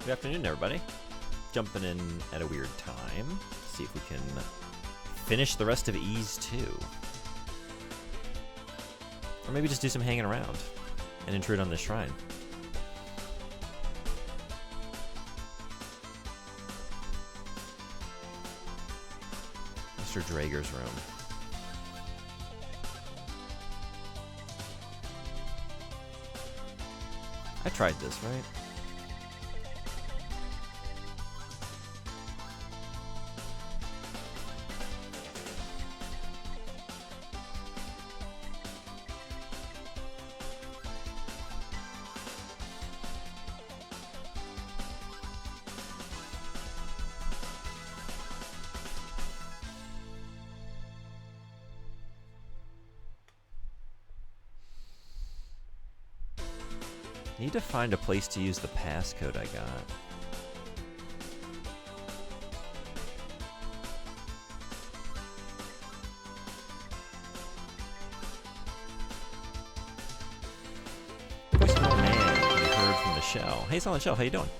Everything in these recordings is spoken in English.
Good afternoon, everybody. Jumping in at a weird time. See if we can finish the rest of Ys 2. Or maybe just do some hanging around and intrude on this shrine. Mr. Drager's room. I tried this, right? Need to find a place to use the passcode I got. Voice of an old man can be heard from the shell. Hey, Silent Shell, how you doing?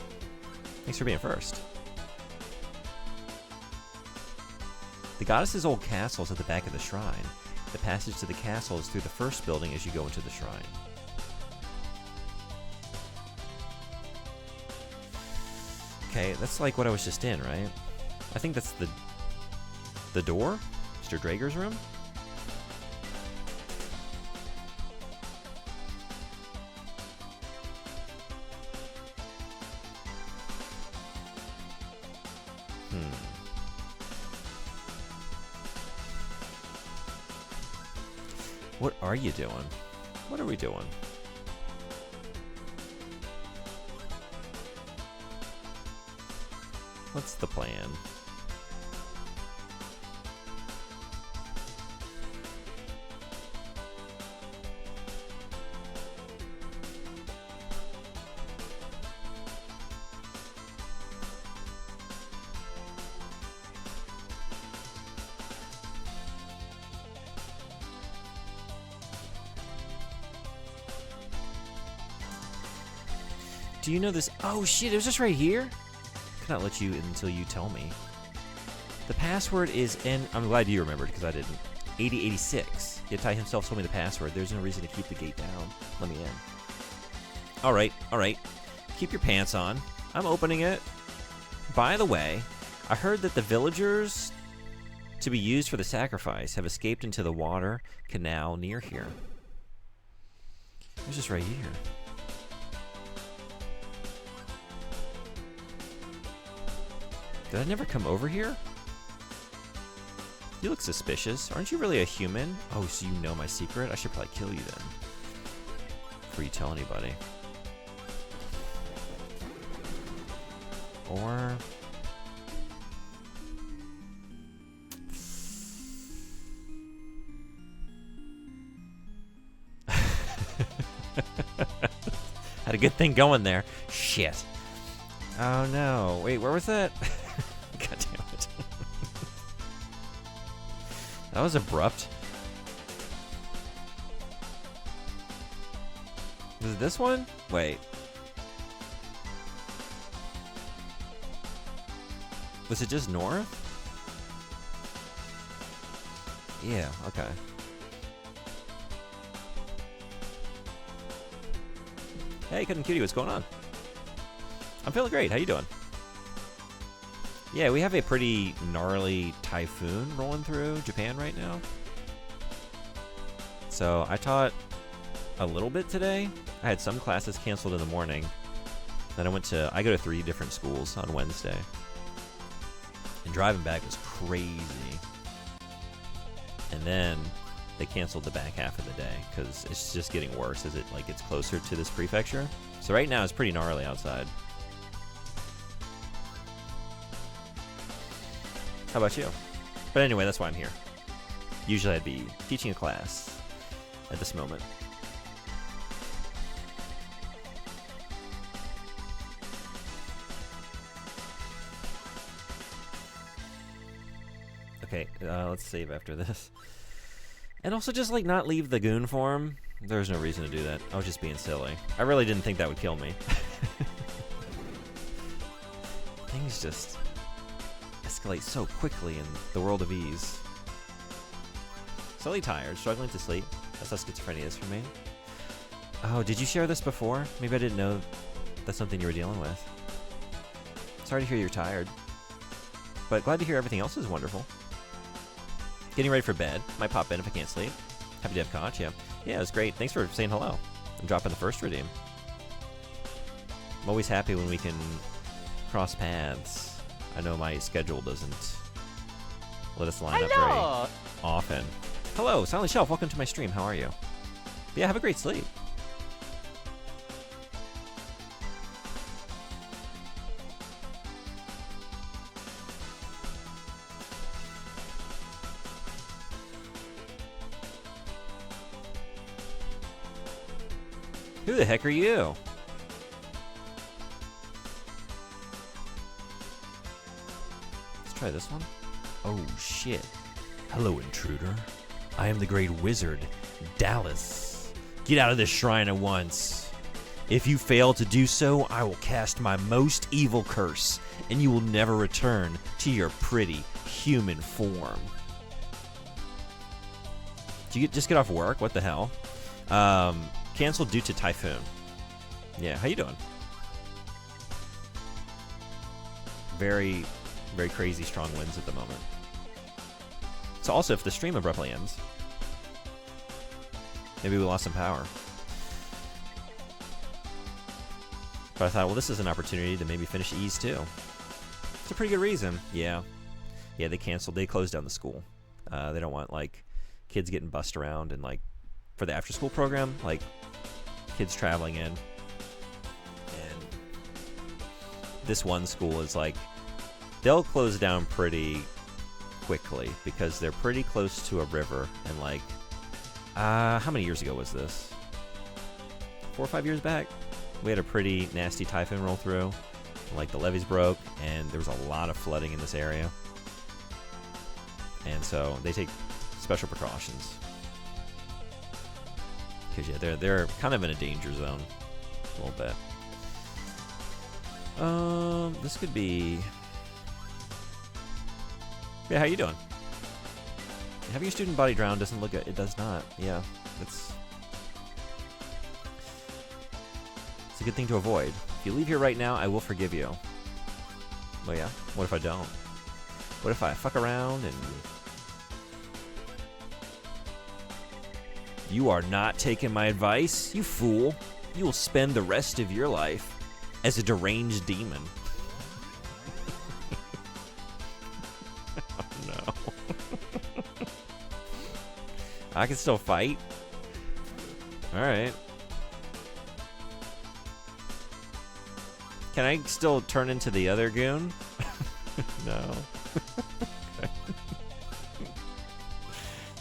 Thanks for being first. The goddess's old castle is at the back of the shrine. The passage to the castle is through the first building as you go into the shrine. Okay, that's like what I was just in, right? I think that's the door? Mr. Drager's room? What are you doing? What are we doing? What's the plan? Do you know this? Oh shit, it was just right here? Not let you in until you tell me. The password is I'm glad you remembered because I didn't. 8086. Yatai himself told me the password. There's no reason to keep the gate down. Let me in. Alright. Keep your pants on. I'm opening it. By the way, I heard that the villagers to be used for the sacrifice have escaped into the water canal near here. It was just right here. Did I never come over here? You look suspicious. Aren't you really a human? Oh, so you know my secret? I should probably kill you then. Before you tell anybody. Or... Had a good thing going there. Shit. Oh no. Wait, where was that? God damn it. That was abrupt. Was it this one? Wait. Was it just north? Yeah, okay. Hey, Cousin Cutie, what's going on? I'm feeling great. How you doing? Yeah, we have a pretty gnarly typhoon rolling through Japan right now. So I taught a little bit today. I had some classes canceled in the morning. Then I go to 3 different schools on Wednesday. And driving back was crazy. And then they canceled the back half of the day because it's just getting worse as it gets closer to this prefecture. So right now it's pretty gnarly outside. How about you? But anyway, that's why I'm here. Usually I'd be teaching a class at this moment. Okay, let's save after this. And also just, like, not leave the goon form. There's no reason to do that. I was just being silly. I really didn't think that would kill me. Things just escalate so quickly in the world of ease. Slightly tired, struggling to sleep. That's how schizophrenia is for me. Oh, did you share this before? Maybe I didn't know that's something you were dealing with. Sorry to hear you're tired. But glad to hear everything else is wonderful. Getting ready for bed. Might pop in if I can't sleep. Happy to have Koch, yeah. Yeah, it was great. Thanks for saying hello. I'm dropping the first redeem. I'm always happy when we can cross paths. I know my schedule doesn't let us line up very often. Hello, Silent Shelf. Welcome to my stream. How are you? But yeah, have a great sleep. Who the heck are you? Let's try this one. Oh, shit. Hello, intruder. I am the great wizard, Dallas. Get out of this shrine at once. If you fail to do so, I will cast my most evil curse, and you will never return to your pretty human form. Did you just get off work? What the hell? Canceled due to typhoon. Yeah, how you doing? Very, very crazy strong winds at the moment. So also, if the stream abruptly ends, maybe we lost some power. But I thought, well, this is an opportunity to maybe finish Ys too. It's a pretty good reason. Yeah. Yeah, they canceled. They closed down the school. They don't want, like, kids getting bussed around and, like, for the after-school program, like, kids traveling in. And this one school is, like, they'll close down pretty quickly because they're pretty close to a river. And, like, how many years ago was this? 4 or 5 years back? We had a pretty nasty typhoon roll through. Like, the levees broke, and there was a lot of flooding in this area. And so they take special precautions. Because, yeah, they're kind of in a danger zone a little bit. This could be... Yeah, how you doing? Having your student body drown doesn't look good. It does not. Yeah, it's a good thing to avoid. If you leave here right now, I will forgive you. Well, yeah. What if I don't? What if I fuck around and... You are not taking my advice, you fool. You will spend the rest of your life as a deranged demon. Oh, no. I can still fight. Alright. Can I still turn into the other goon? No. Okay.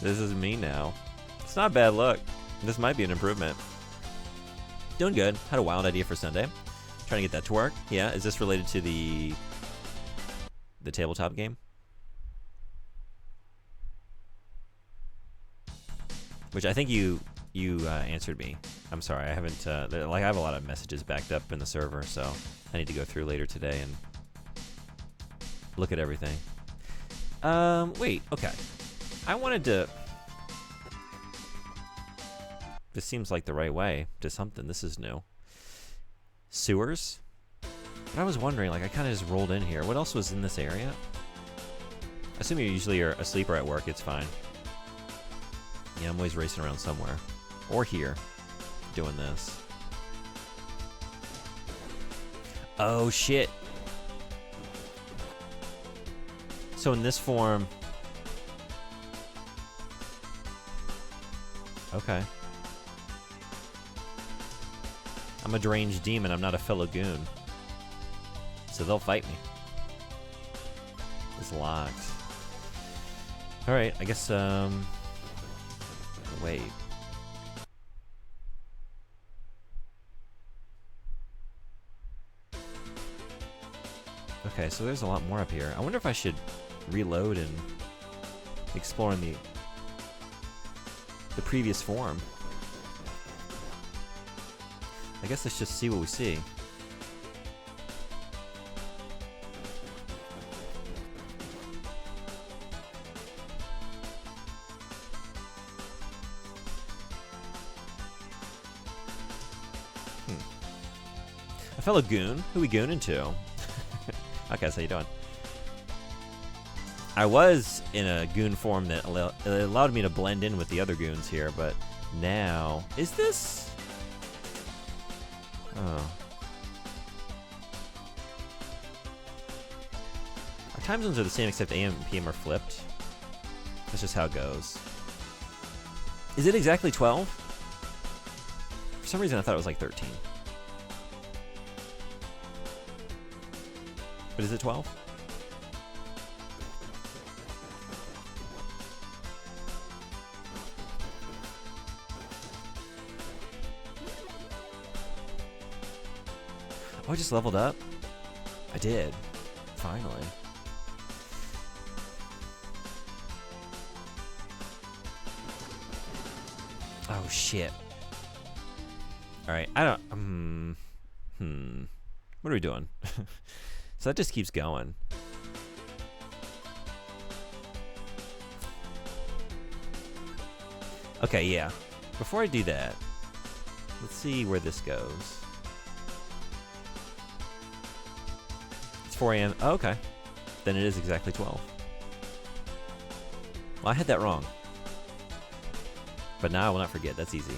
This is me now. It's not a bad look. This might be an improvement. Doing good. Had a wild idea for Sunday. Trying to get that to work. Yeah, is this related to the tabletop game? Which I think you answered me. I'm sorry, I haven't. I have a lot of messages backed up in the server, so I need to go through later today and look at everything. Wait. Okay. I wanted to. This seems like the right way to something. This is new. Sewers? But I was wondering, like, I kind of just rolled in here. What else was in this area? Assuming you usually are asleep or at work, it's fine. Yeah, I'm always racing around somewhere. Or here, doing this. Oh, shit. So in this form... Okay. I'm a deranged demon, I'm not a fellow goon. So they'll fight me. It's locked. Alright, I guess, wait. Okay, so there's a lot more up here. I wonder if I should reload and explore in the previous form. I guess let's just see what we see. fellow goon. Who we gooning to? Okay, so how you doing? I was in a goon form that allowed me to blend in with the other goons here, but now... Is this... Oh. Our time zones are the same except AM and PM are flipped. That's just how it goes. Is it exactly 12? For some reason I thought it was like 13. But is it 12? Oh, I just leveled up? I did. Finally. Oh, shit. Alright, I don't... What are we doing? So that just keeps going. Okay, yeah. Before I do that, let's see where this goes. It's 4 a.m. Oh, okay. Then it is exactly 12. Well, I had that wrong. But now I will not forget. That's easy.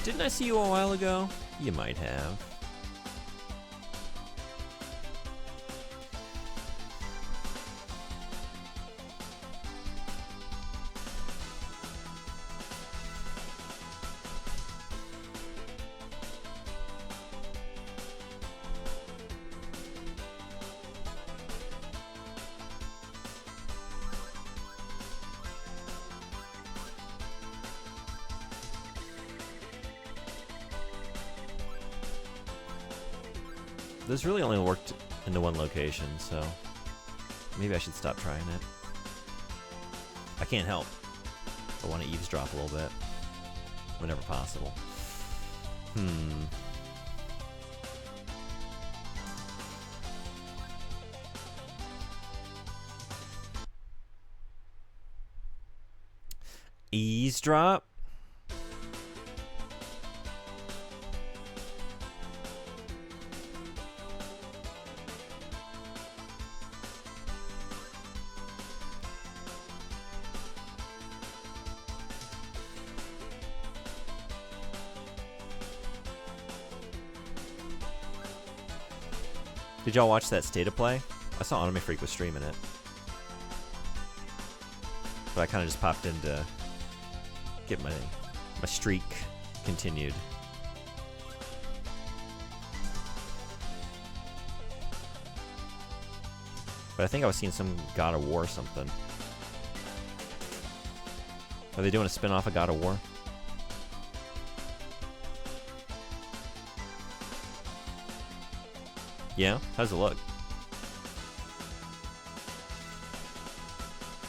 Didn't I see you a while ago? You might have. This really only worked into one location, so maybe I should stop trying it. I can't help. I want to eavesdrop a little bit whenever possible. Eavesdrop? Did y'all watch that State of Play? I saw Anime Freak was streaming it. But I kind of just popped in to get my streak continued. But I think I was seeing some God of War something. Are they doing a spin-off of God of War? Yeah? How does it look?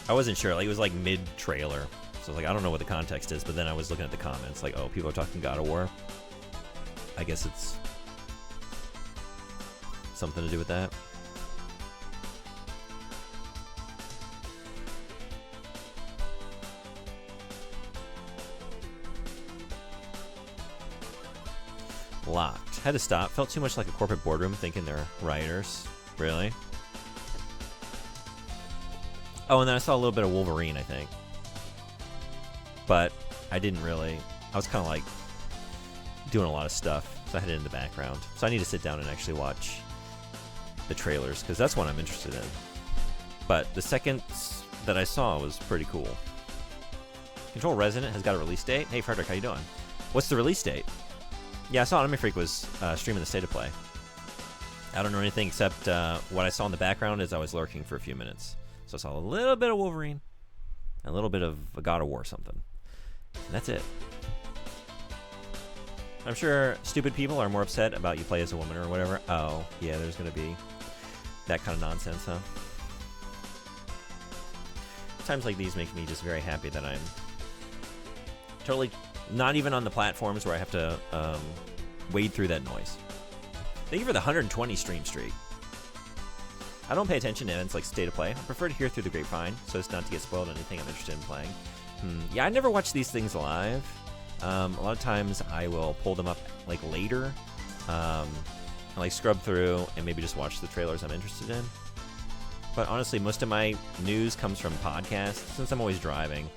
I wasn't sure. Like, it was like mid-trailer. So I was like, I don't know what the context is, but then I was looking at the comments. Like, oh, people are talking God of War. I guess it's something to do with that. Locked. Had to stop. Felt too much like a corporate boardroom thinking they're rioters. Really? Oh, and then I saw a little bit of Wolverine, I think. But I didn't really. I was kind of like doing a lot of stuff, so I had it in the background. So I need to sit down and actually watch the trailers, because that's what I'm interested in. But the second that I saw was pretty cool. Control Resonant has got a release date. Hey, Frederick, how you doing? What's the release date? Yeah, I saw Anime Freak was streaming the State of Play. I don't know anything except what I saw in the background as I was lurking for a few minutes. So I saw a little bit of Wolverine, a little bit of a God of War something. And that's it. I'm sure stupid people are more upset about you play as a woman or whatever. Oh, yeah, there's going to be that kind of nonsense, huh? Times like these make me just very happy that I'm totally Not even on the platforms where I have to wade through that noise. Thank you for the 120 stream streak. I don't pay attention to events like State of Play. I prefer to hear through the grapevine so as not to get spoiled on anything I'm interested in playing. Yeah, I never watch these things live. A lot of times I will pull them up like later, and like scrub through and maybe just watch the trailers I'm interested in. But honestly, most of my news comes from podcasts since I'm always driving.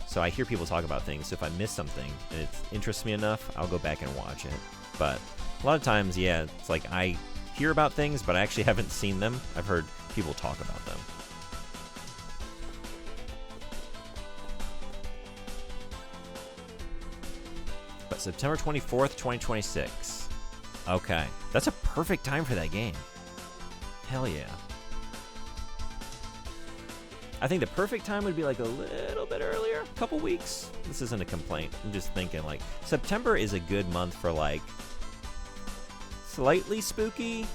So I hear people talk about things. So if I miss something and it interests me enough, I'll go back and watch it. But a lot of times, yeah, it's like I hear about things, but I actually haven't seen them. I've heard people talk about them. But September 24th, 2026. Okay. That's a perfect time for that game. Hell yeah. I think the perfect time would be like a little bit earlier, a couple weeks. This isn't a complaint. I'm just thinking like September is a good month for like slightly spooky.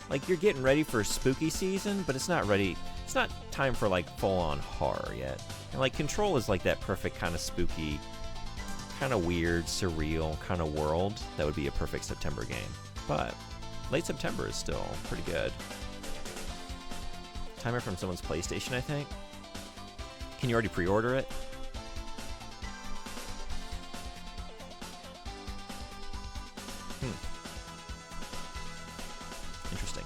Like you're getting ready for spooky season, but it's not ready. It's not time for like full on horror yet. And like Control is like that perfect kind of spooky, kind of weird, surreal kind of world that would be a perfect September game. But late September is still pretty good. Timer from someone's PlayStation, I think. Can you already pre-order it? Interesting.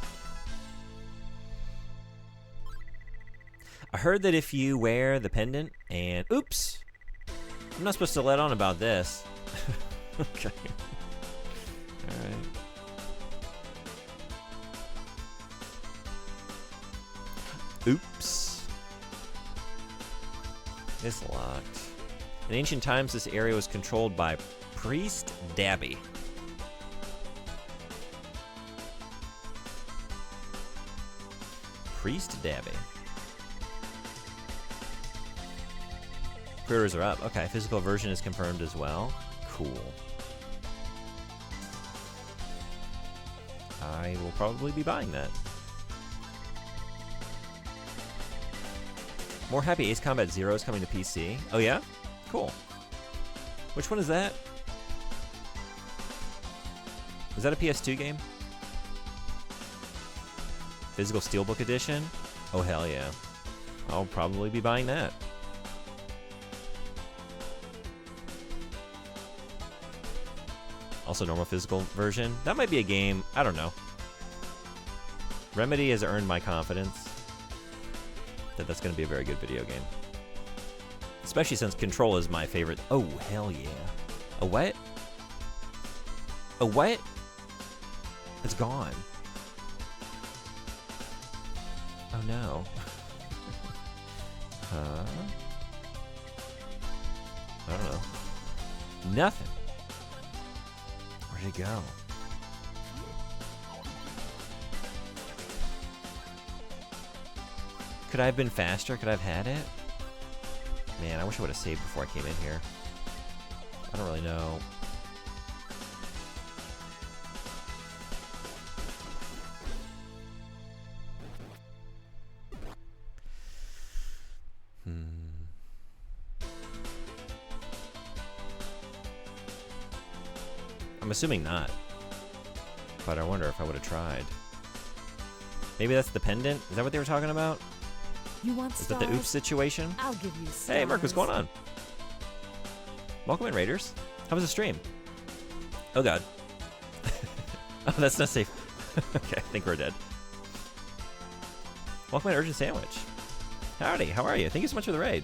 I heard that if you wear the pendant and... Oops! I'm not supposed to let on about this. Okay. Alright. Oops. It's locked. In ancient times, this area was controlled by Priest Dabby. Priest Dabby. Pre-orders are up. Okay, physical version is confirmed as well. Cool. I will probably be buying that. More Happy Ace Combat Zero is coming to PC. Oh yeah? Cool. Which one is that? Is that a PS2 game? Physical Steelbook Edition? Oh hell yeah. I'll probably be buying that. Also normal physical version. That might be a game, I don't know. Remedy has earned my confidence that that's going to be a very good video game. Especially since Control is my favorite. Oh, hell yeah. A what? A what? It's gone. Oh no. Huh? I don't know. Nothing. Where'd it go? Could I have been faster? Could I have had it? Man, I wish I would have saved before I came in here. I don't really know. I'm assuming not. But I wonder if I would have tried. Maybe that's the pendant? Is that what they were talking about? You want Is stars? that the oops situation? I'll give you stars. Hey, Mark, what's going on? Welcome in, Raiders. How was the stream? Oh, God. Oh, that's not safe. Okay, I think we're dead. Welcome in, Urgent Sandwich. Howdy, how are you? Thank you so much for the raid.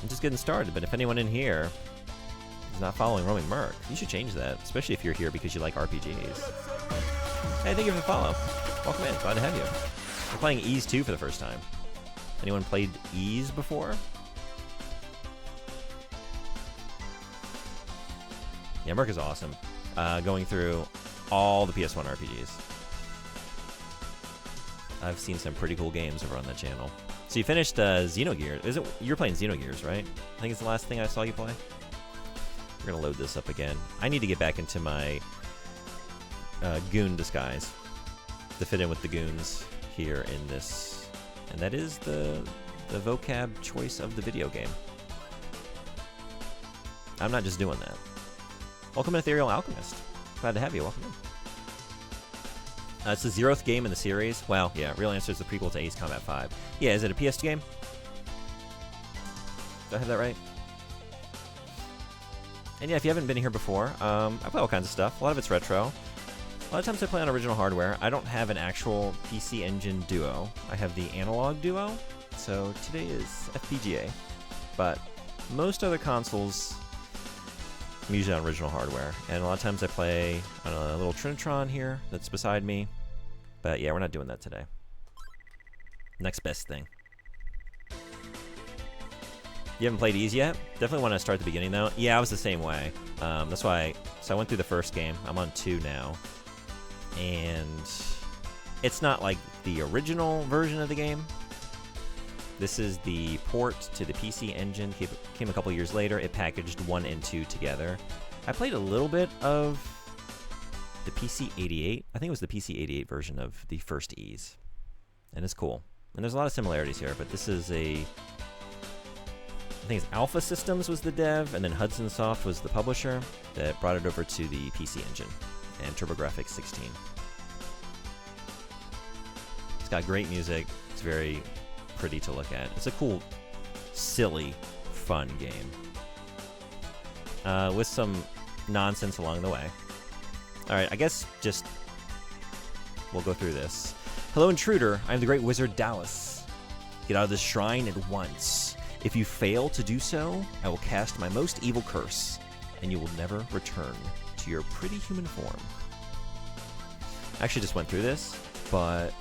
I'm just getting started, but if anyone in here is not following Roaming Merc, you should change that, especially if you're here because you like RPGs. Hey, thank you for the follow. Welcome in, glad to have you. We're playing Ys 2 for the first time. Anyone played Ys before? Yeah, Merc is awesome. Going through all the PS1 RPGs. I've seen some pretty cool games over on that channel. So you finished Xenogears. Is it? You're playing Xenogears, right? I think it's the last thing I saw you play. We're gonna load this up again. I need to get back into my goon disguise to fit in with the goons here in this, and that is the vocab choice of the video game. I'm not just doing that. Welcome to Ethereal Alchemist. Glad to have you. Welcome in. It's the 0th game in the series. Well, yeah, real answer is the prequel to Ace Combat 5. Yeah, is it a PS2 game? Do I have that right? And yeah, if you haven't been here before, I play all kinds of stuff. A lot of it's retro. A lot of times I play on original hardware. I don't have an actual PC Engine Duo. I have the Analog Duo. So today is FPGA. But most other consoles, I'm usually on original hardware. And a lot of times I play on a little Trinitron here that's beside me. But yeah, we're not doing that today. Next best thing. You haven't played Ys yet? Definitely want to start at the beginning though. Yeah, I was the same way. That's why. So I went through the first game. I'm on 2 now. And it's not like the original version of the game. This is the port to the PC Engine. Came a couple years later. It packaged 1 and 2 together. I played a little bit of the PC-88. I think it was the PC-88 version of the first Ys. And it's cool. And there's a lot of similarities here, but this is I think it's Alpha Systems was the dev, and then Hudson Soft was the publisher that brought it over to the PC Engine and TurboGrafx 16. It's got great music. It's very pretty to look at. It's a cool, silly, fun game. With some nonsense along the way. Alright, I guess just we'll go through this. Hello, intruder. I am the great wizard Dallas. Get out of this shrine at once. If you fail to do so, I will cast my most evil curse, and you will never return to your pretty human form. I actually just went through this, but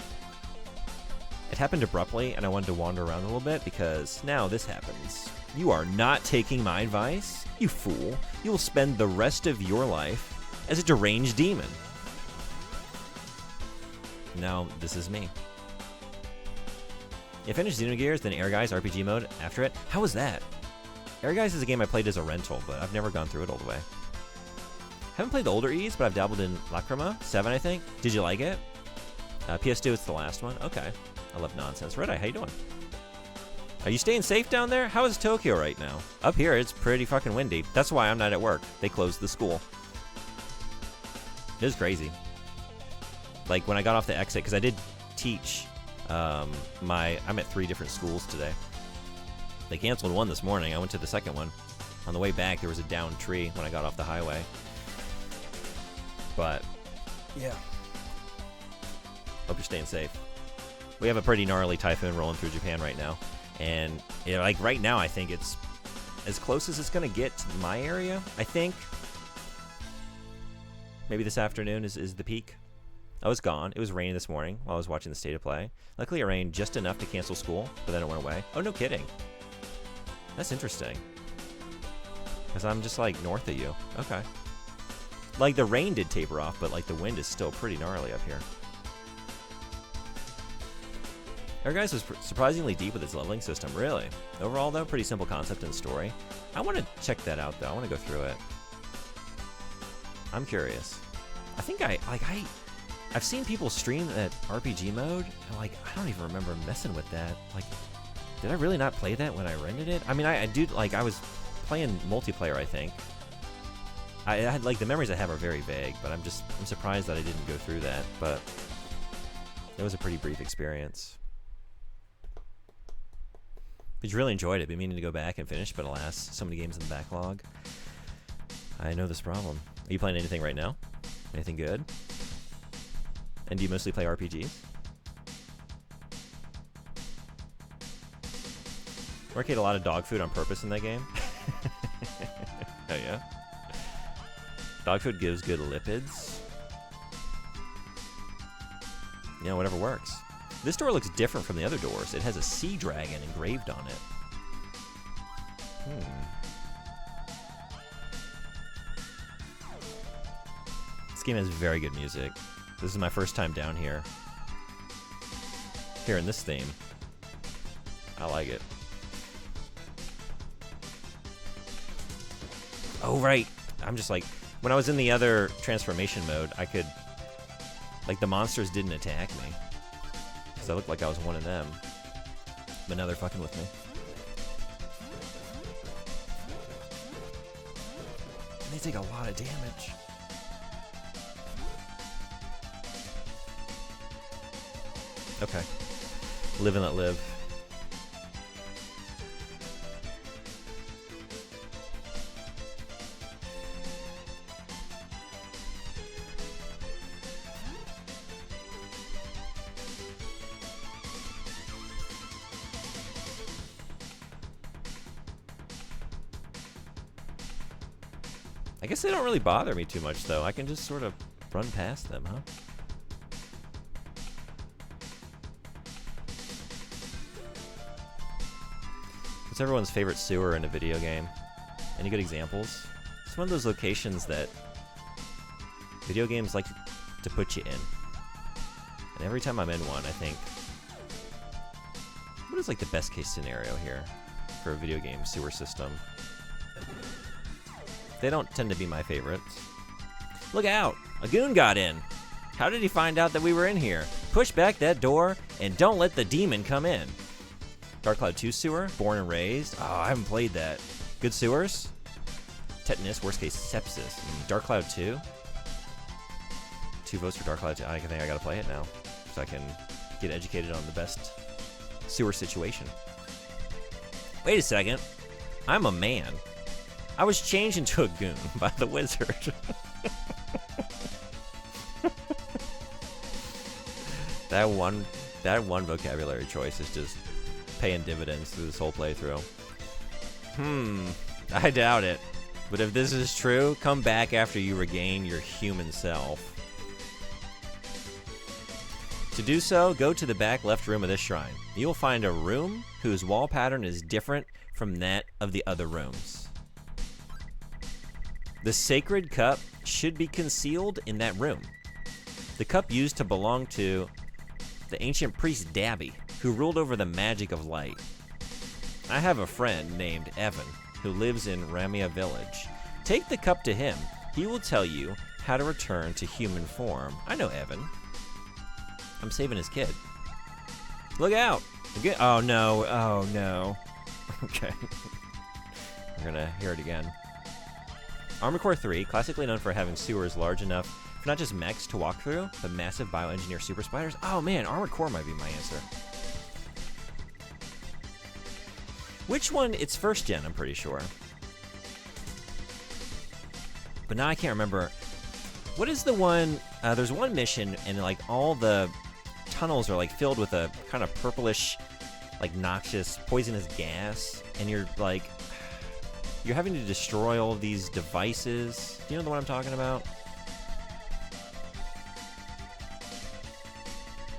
it happened abruptly, and I wanted to wander around a little bit because now this happens. You are not taking my advice, you fool. You will spend the rest of your life as a deranged demon. Now, this is me. You finished Xenogears, then Airguys RPG mode after it. How was that? Airguys is a game I played as a rental, but I've never gone through it all the way. Haven't played the older Ys, but I've dabbled in Lacrima 7, I think. Did you like it? PS2, it's the last one. Okay. I love nonsense. Red Eye, how you doing? Are you staying safe down there? How is Tokyo right now? Up here, it's pretty fucking windy. That's why I'm not at work. They closed the school. It is crazy. Like, when I got off the exit, because I did teach... I'm at 3 different schools today. They canceled one this morning. I went to the second one. On the way back, there was a downed tree when I got off the highway. But, yeah. Hope you're staying safe. We have a pretty gnarly typhoon rolling through Japan right now. And, you know, like, right now, I think it's as close as it's going to get to my area, I think. Maybe this afternoon is the peak. I was gone. It was raining this morning while I was watching the State of Play. Luckily, it rained just enough to cancel school, but then it went away. Oh, no kidding. That's interesting. Because I'm just, like, north of you. Okay. Like, the rain did taper off, but, like, the wind is still pretty gnarly up here. Airguys was surprisingly deep with its leveling system, really. Overall, though, pretty simple concept and story. I want to check that out, though. I want to go through it. I'm curious. I think I've seen people stream that RPG mode, and like, I don't even remember messing with that. Like, did I really not play that when I rented it? I mean, I do, like, I was playing multiplayer, I think. I had, like, the memories I have are very vague, but I'm surprised that I didn't go through that, but it was a pretty brief experience. But you really enjoyed it. Been meaning to go back and finish, but alas, so many games in the backlog. I know this problem. Are you playing anything right now? Anything good? And do you mostly play RPGs? Mark ate a lot of dog food on purpose in that game. Oh yeah? Dog food gives good lipids. You know, whatever works. This door looks different from the other doors. It has a sea dragon engraved on it. This game has very good music. This is my first time down here. Hearing this theme. I like it. Oh, right. I'm just like, when I was in the other transformation mode, I could, like, the monsters didn't attack me. Because I looked like I was one of them. But now they're fucking with me. they take a lot of damage. Okay. Live and let live. I guess they don't really bother me too much, though. I can just sort of run past them, huh? What's everyone's favorite sewer in a video game? Any good examples? It's one of those locations that video games like to put you in. And every time I'm in one, I think, what is like the best case scenario here for a video game sewer system? They don't tend to be my favorites. Look out! A goon got in! How did he find out that we were in here? Push back that door and don't let the demon come in. Dark Cloud 2 sewer, born and raised. Oh, I haven't played that. Good sewers? Tetanus, worst case sepsis. Dark Cloud 2? 2 votes for Dark Cloud 2. I think I gotta play it now, so I can get educated on the best sewer situation. Wait a second. I'm a man. I was changed into a goon by the wizard. That one vocabulary choice is just paying dividends through this whole playthrough. I doubt it. But if this is true, come back after you regain your human self. To do so, go to the back left room of this shrine. You will find a room whose wall pattern is different from that of the other rooms. The sacred cup should be concealed in that room. The cup used to belong to the ancient priest Dabby, who ruled over the magic of light. I have a friend named Evan, who lives in Ramia Village. Take the cup to him. He will tell you how to return to human form. I know Evan. I'm saving his kid. Look out! Oh no, oh no. Okay. We're gonna hear it again. Armored Core 3, classically known for having sewers large enough for not just mechs to walk through, but massive bioengineer super spiders. Oh man, Armored Core might be my answer. Which one? It's first gen, I'm pretty sure. But now I can't remember. What is the one? There's one mission, and like all the tunnels are like filled with a kind of purplish, like noxious, poisonous gas, and you're having to destroy all of these devices. Do you know the one I'm talking about?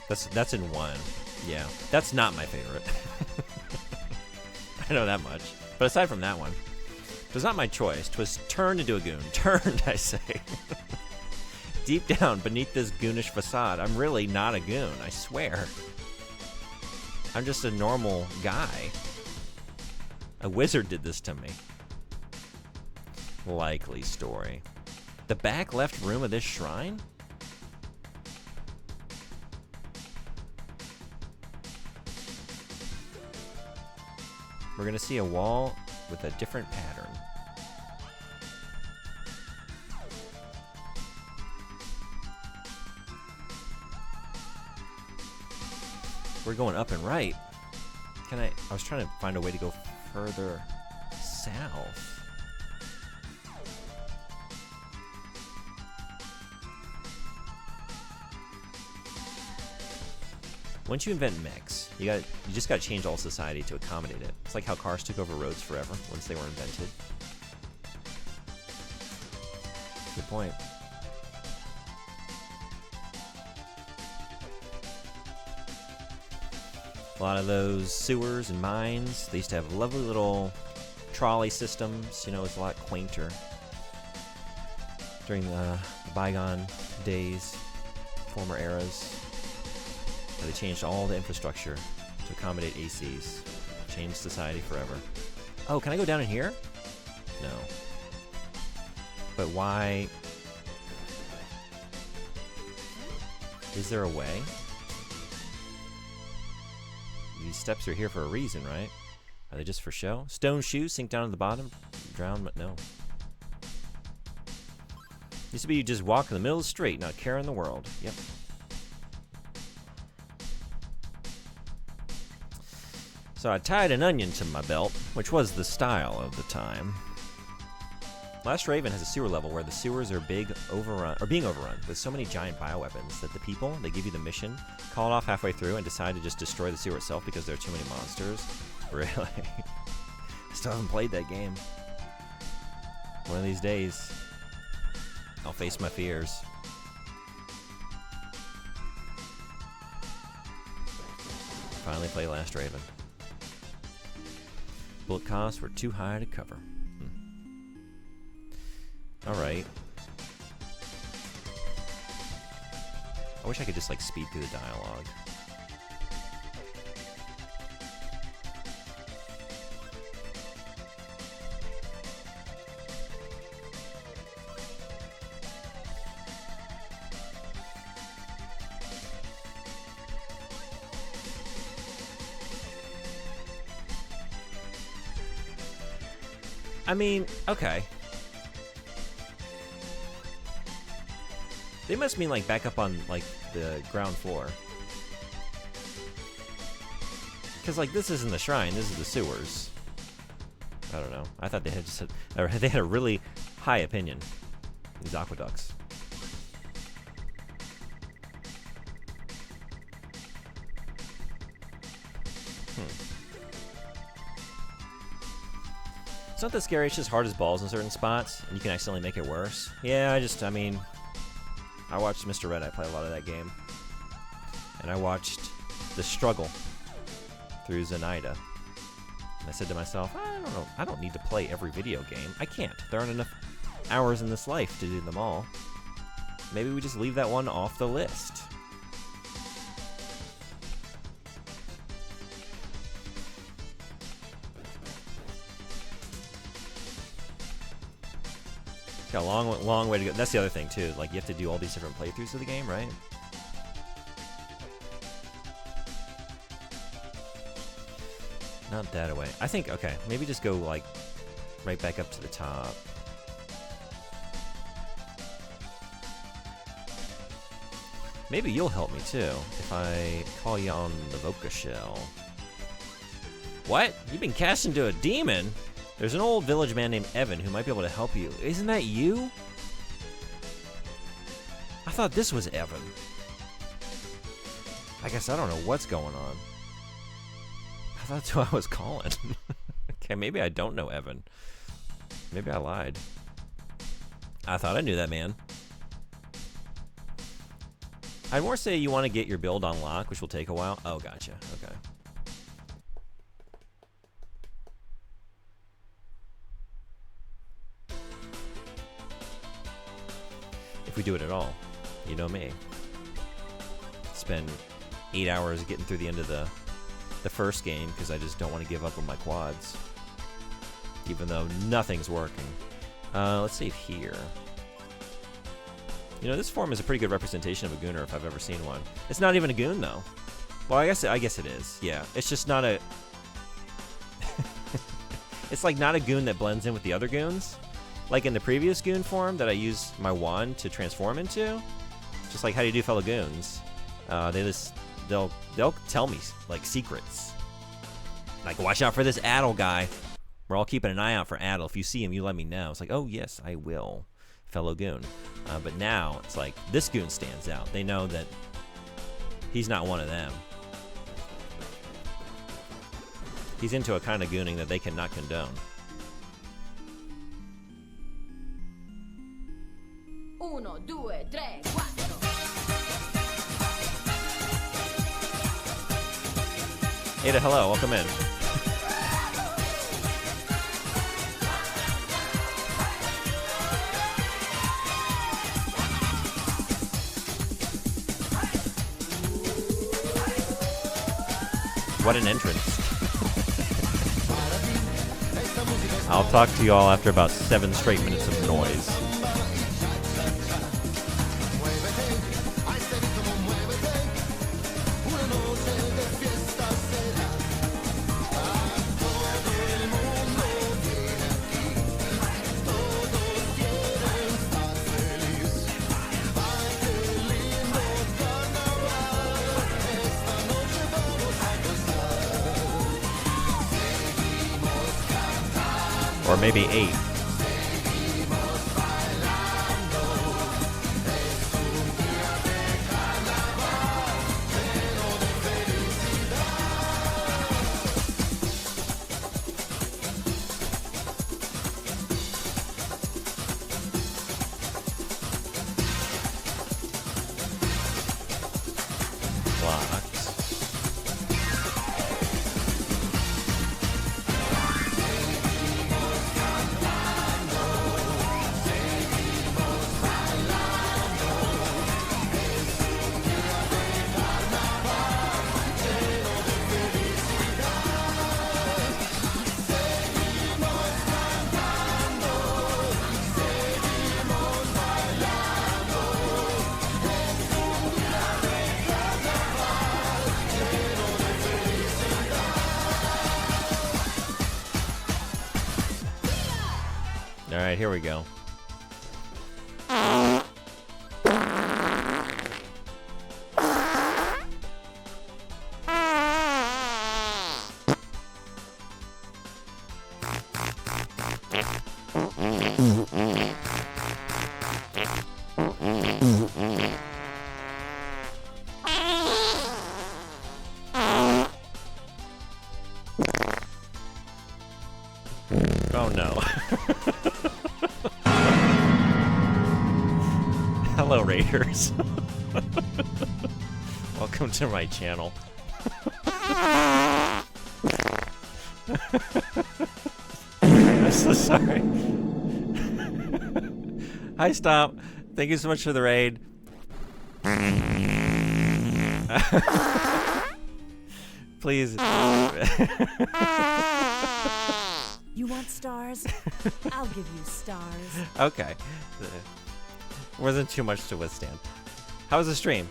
That's in 1. Yeah, that's not my favorite. I know that much. But aside from that one, it was not my choice. 'Twas turned into a goon. Turned, I say. Deep down beneath this goonish facade, I'm really not a goon, I swear. I'm just a normal guy. A wizard did this to me. Likely story. The back left room of this shrine? We're gonna see a wall with a different pattern. We're going up and right. I was trying to find a way to go further south. Once you invent mechs, you just gotta change all society to accommodate it. It's like how cars took over roads forever once they were invented. Good point. A lot of those sewers and mines, they used to have lovely little trolley systems. You know, it's a lot quainter during the bygone days, former eras. They changed all the infrastructure to accommodate ACs. Changed society forever. Oh, can I go down in here? No. But why? Is there a way? These steps are here for a reason, right? Are they just for show? Stone shoes sink down to the bottom? Drown? No. Used to be you just walk in the middle of the street, not care in the world. Yep. So I tied an onion to my belt, which was the style of the time. Last Raven has a sewer level where the sewers are being overrun with so many giant bioweapons that the people, they give you the mission, call it off halfway through and decide to just destroy the sewer itself because there are too many monsters. Really? Still haven't played that game. One of these days, I'll face my fears. Finally play Last Raven. Bullet costs were too high to cover. Alright. I wish I could just, like, speed through the dialogue. I mean, okay. They must mean, like, back up on, like, the ground floor. Because, like, this isn't the shrine, this is the sewers. I don't know. I thought they had just they had a really high opinion. These aqueducts. It's not that scary, it's just hard as balls in certain spots, and you can accidentally make it worse. Yeah, I mean, I watched Mr. Red Eye play a lot of that game. And I watched the struggle through Zenaida. And I said to myself, I don't know, I don't need to play every video game. I can't. There aren't enough hours in this life to do them all. Maybe we just leave that one off the list. Got a long way to go. That's the other thing, too. Like, you have to do all these different playthroughs of the game, right? Not that away. I think, okay, maybe just go, like, right back up to the top. Maybe you'll help me, too, if I call you on the Voca Shell. What? You've been cast into a demon? There's an old village man named Evan who might be able to help you. Isn't that you? I thought this was Evan. I guess I don't know what's going on. I thought that's who I was calling. Okay, maybe I don't know Evan. Maybe I lied. I thought I knew that man. I'd more say you want to get your build on lock, which will take a while. Oh, gotcha. Okay. If we do it at all, you know me. Spend 8 hours getting through the end of the first game because I just don't want to give up on my quads, even though nothing's working. Let's save here. You know, this form is a pretty good representation of a Gooner if I've ever seen one. It's not even a Goon though. Well, I guess it is. Yeah, it's just not a. It's like not a Goon that blends in with the other Goons. Like in the previous Goon form that I used my wand to transform into, just like how do you do, fellow Goons? They'll tell me like secrets, like watch out for this Addle guy. We're all keeping an eye out for Addle. If you see him, you let me know. It's like, oh yes, I will, fellow Goon. But now it's like this Goon stands out. They know that he's not one of them. He's into a kind of gooning that they cannot condone. Uno, due, tre, quattro. Ada, hello, welcome in. What an entrance. I'll talk to you all after about 7 straight minutes of noise. Or maybe 8. Alright, here we go. Oh no. Hello, Raiders. Welcome to my channel. I'm so sorry. Hi, Stomp. Thank you so much for the raid. Please. You want stars? I'll give you stars. Okay. Wasn't too much to withstand. How was the stream?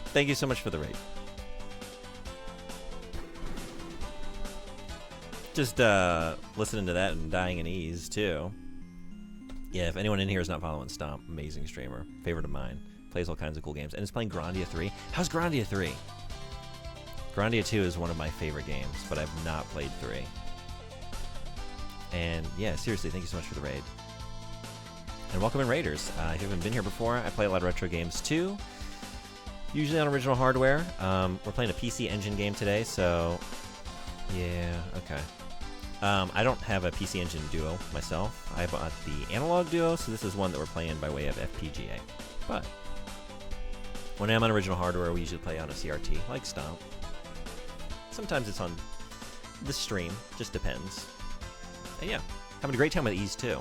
Thank you so much for the raid. Just listening to that and dying in ease too. Yeah, if anyone in here is not following Stomp, amazing streamer, favorite of mine, plays all kinds of cool games, and is playing Grandia 3. How's Grandia 3? Grandia 2 is one of my favorite games, but I've not played 3. And yeah, seriously, thank you so much for the raid. And welcome in, Raiders. If you haven't been here before, I play a lot of retro games too, usually on original hardware. We're playing a PC Engine game today, so yeah, okay. I don't have a PC Engine Duo myself. I bought the Analog Duo, so this is one that we're playing by way of FPGA. But when I'm on original hardware, we usually play on a CRT, like Stomp. Sometimes it's on the stream, just depends. And yeah, having a great time with Ease too.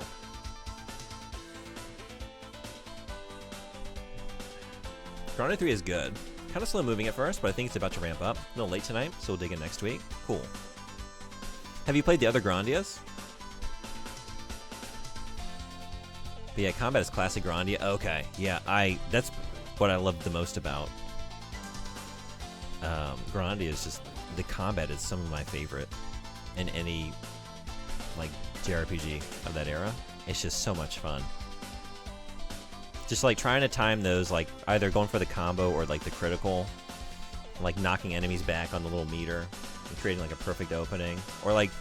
Grandia 3 is good. Kind of slow moving at first, but I think it's about to ramp up. A little late tonight, so we'll dig in next week. Cool. Have you played the other Grandias? But yeah, combat is classic Grandia. Okay, yeah, that's what I love the most about Grandia is just the combat is some of my favorite in any like JRPG of that era. It's just so much fun. Just like trying to time those, like either going for the combo or like the critical, like knocking enemies back on the little meter and creating like a perfect opening, or like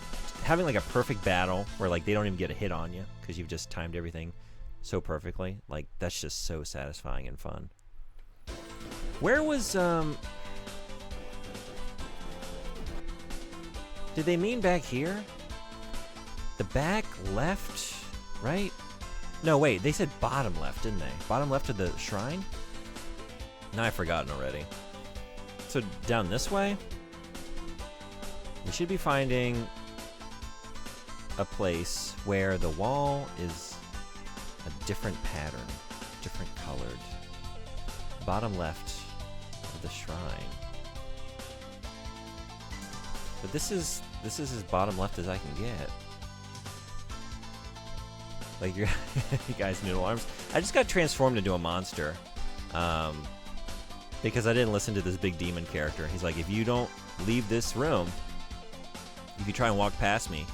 having like a perfect battle where like they don't even get a hit on you because you've just timed everything so perfectly. Like that's just so satisfying and fun. Where was did they mean back here? The back left, right? No, wait, they said bottom left, didn't they? Bottom left of the shrine? Now I've forgotten already. So down this way, we should be finding a place where the wall is a different pattern, different colored. Bottom left of the shrine. But this is as bottom left as I can get. Like you guys, noodle arms. I just got transformed into a monster, because I didn't listen to this big demon character. He's like, if you don't leave this room, if you try and walk past me,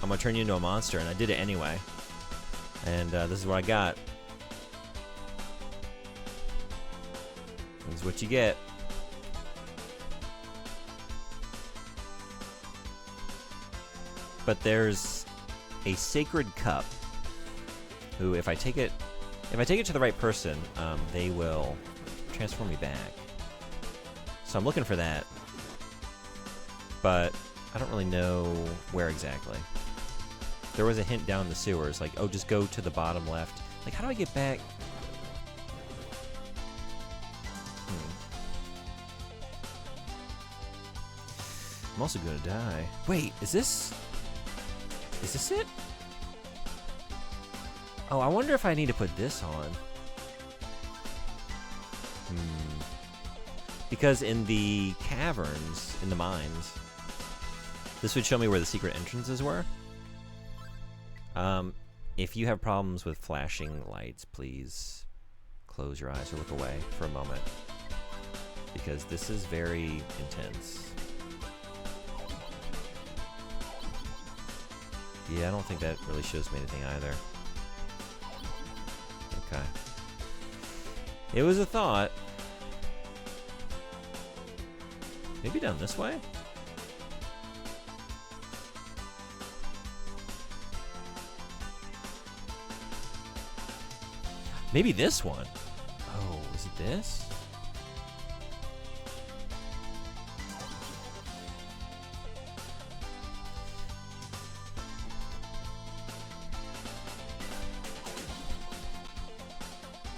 I'm gonna turn you into a monster. And I did it anyway. And this is what I got. This is what you get. But there's a sacred cup. Who, if I take it to the right person, they will transform me back. So I'm looking for that, but I don't really know where exactly. There was a hint down the sewers, like, oh, just go to the bottom left. Like, how do I get back? I'm also gonna die. Wait, is this it? Oh, I wonder if I need to put this on. Because in the caverns, in the mines, this would show me where the secret entrances were. If you have problems with flashing lights, please close your eyes or look away for a moment. Because this is very intense. Yeah, I don't think that really shows me anything either. Okay. It was a thought. Maybe down this way? Maybe this one. Oh, is it this?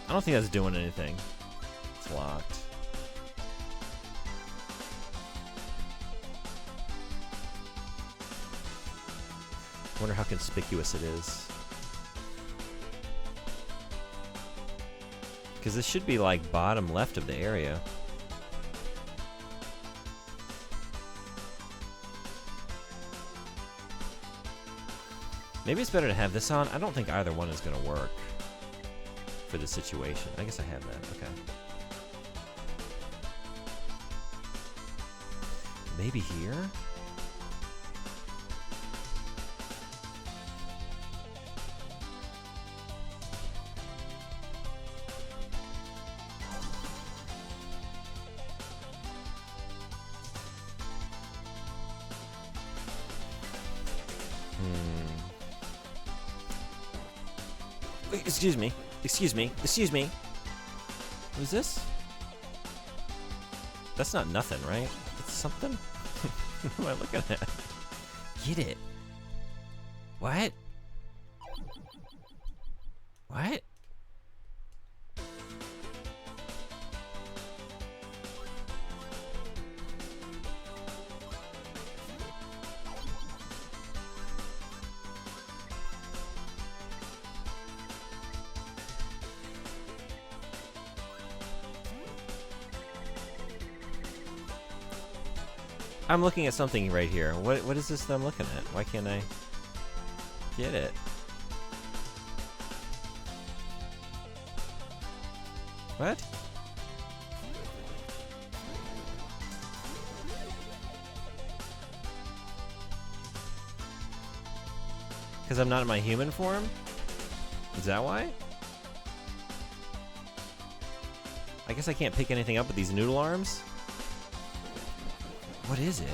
I don't think that's doing anything. It's locked. I wonder how conspicuous it is. Because this should be like bottom left of the area. Maybe it's better to have this on. I don't think either one is going to work for the situation. I guess I have that. Okay. Maybe here? Excuse me. Excuse me. Excuse me. What is this? That's not nothing, right? It's something? What am I looking at? Get it. What? What? I'm looking at something right here. What is this that I'm looking at? Why can't I get it? What? Because I'm not in my human form? Is that why? I guess I can't pick anything up with these noodle arms? What is it?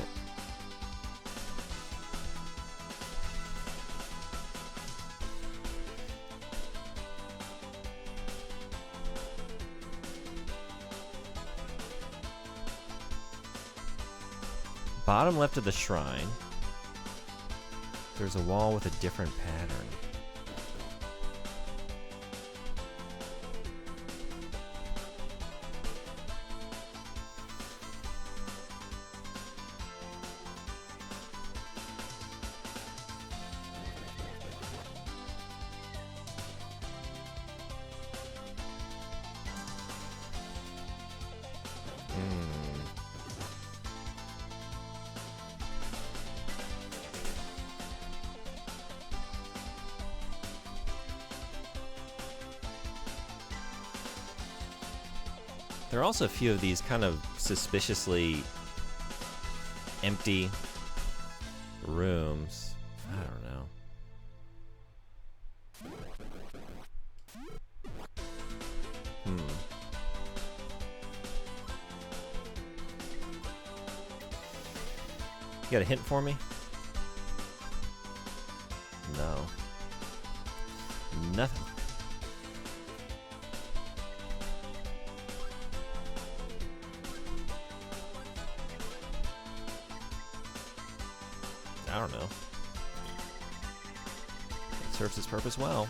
Bottom left of the shrine, there's a wall with a different pattern. There are also a few of these kind of suspiciously empty rooms. I don't know. You got a hint for me? No. nothing. I don't know. It serves its purpose well.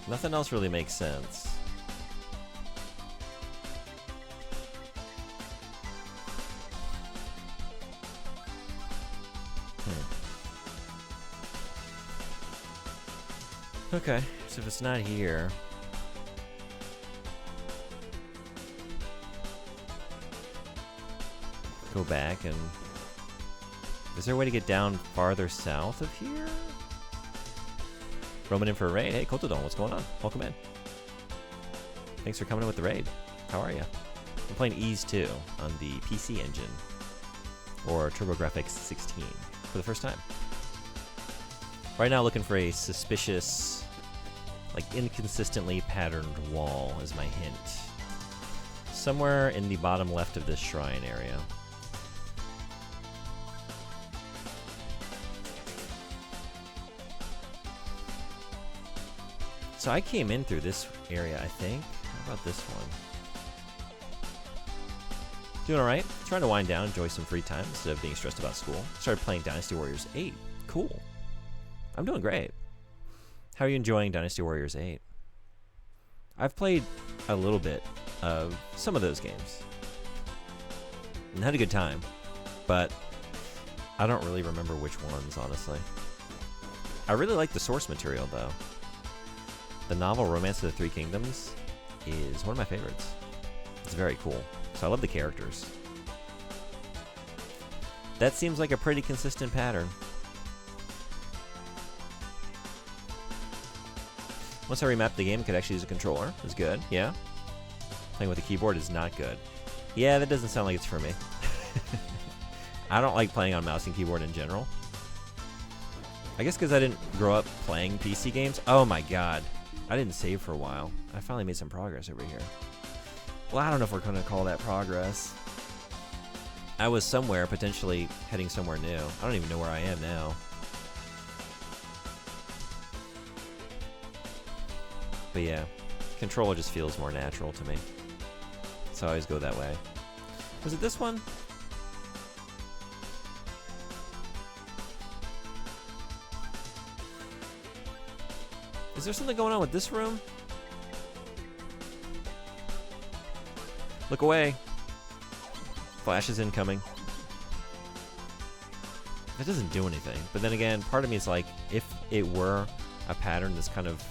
Nothing else really makes sense. Okay, so if it's not here... Go back and... Is there a way to get down farther south of here? Roman in for a raid. Hey, Kotodon, what's going on? Welcome in. Thanks for coming in with the raid. How are you? I'm playing Ease 2 on the PC Engine, or TurboGrafx 16, for the first time. Right now, looking for a suspicious, like inconsistently patterned wall as my hint. Somewhere in the bottom left of this shrine area. So I came in through this area, I think. How about this one? Doing alright. Trying to wind down, enjoy some free time instead of being stressed about school. Started playing Dynasty Warriors 8. Cool. I'm doing great. How are you enjoying Dynasty Warriors 8? I've played a little bit of some of those games. And had a good time. But I don't really remember which ones, honestly. I really like the source material, though. The novel Romance of the Three Kingdoms is one of my favorites. It's very cool. So I love the characters. That seems like a pretty consistent pattern. Once I remapped the game, I could actually use a controller. It was good, yeah. Playing with a keyboard is not good. Yeah, that doesn't sound like it's for me. I don't like playing on mouse and keyboard in general. I guess because I didn't grow up playing PC games. Oh my god. I didn't save for a while. I finally made some progress over here. Well, I don't know if we're going to call that progress. I was somewhere, potentially heading somewhere new. I don't even know where I am now. But yeah, controller just feels more natural to me. So I always go that way. Was it this one? Is there something going on with this room? Look away. Flash is incoming. That doesn't do anything. But then again, part of me is like, if it were a pattern that's kind of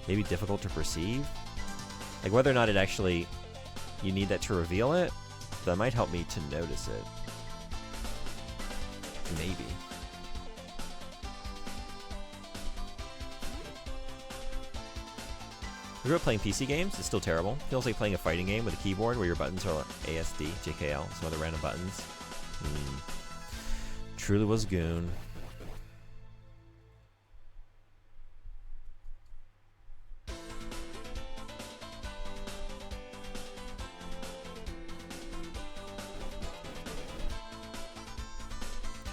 maybe difficult to perceive, like whether or not it actually, you need that to reveal it, that might help me to notice it. Maybe. I grew up playing PC games. It's still terrible. Feels like playing a fighting game with a keyboard where your buttons are ASD, JKL, some other random buttons. Truly was goon.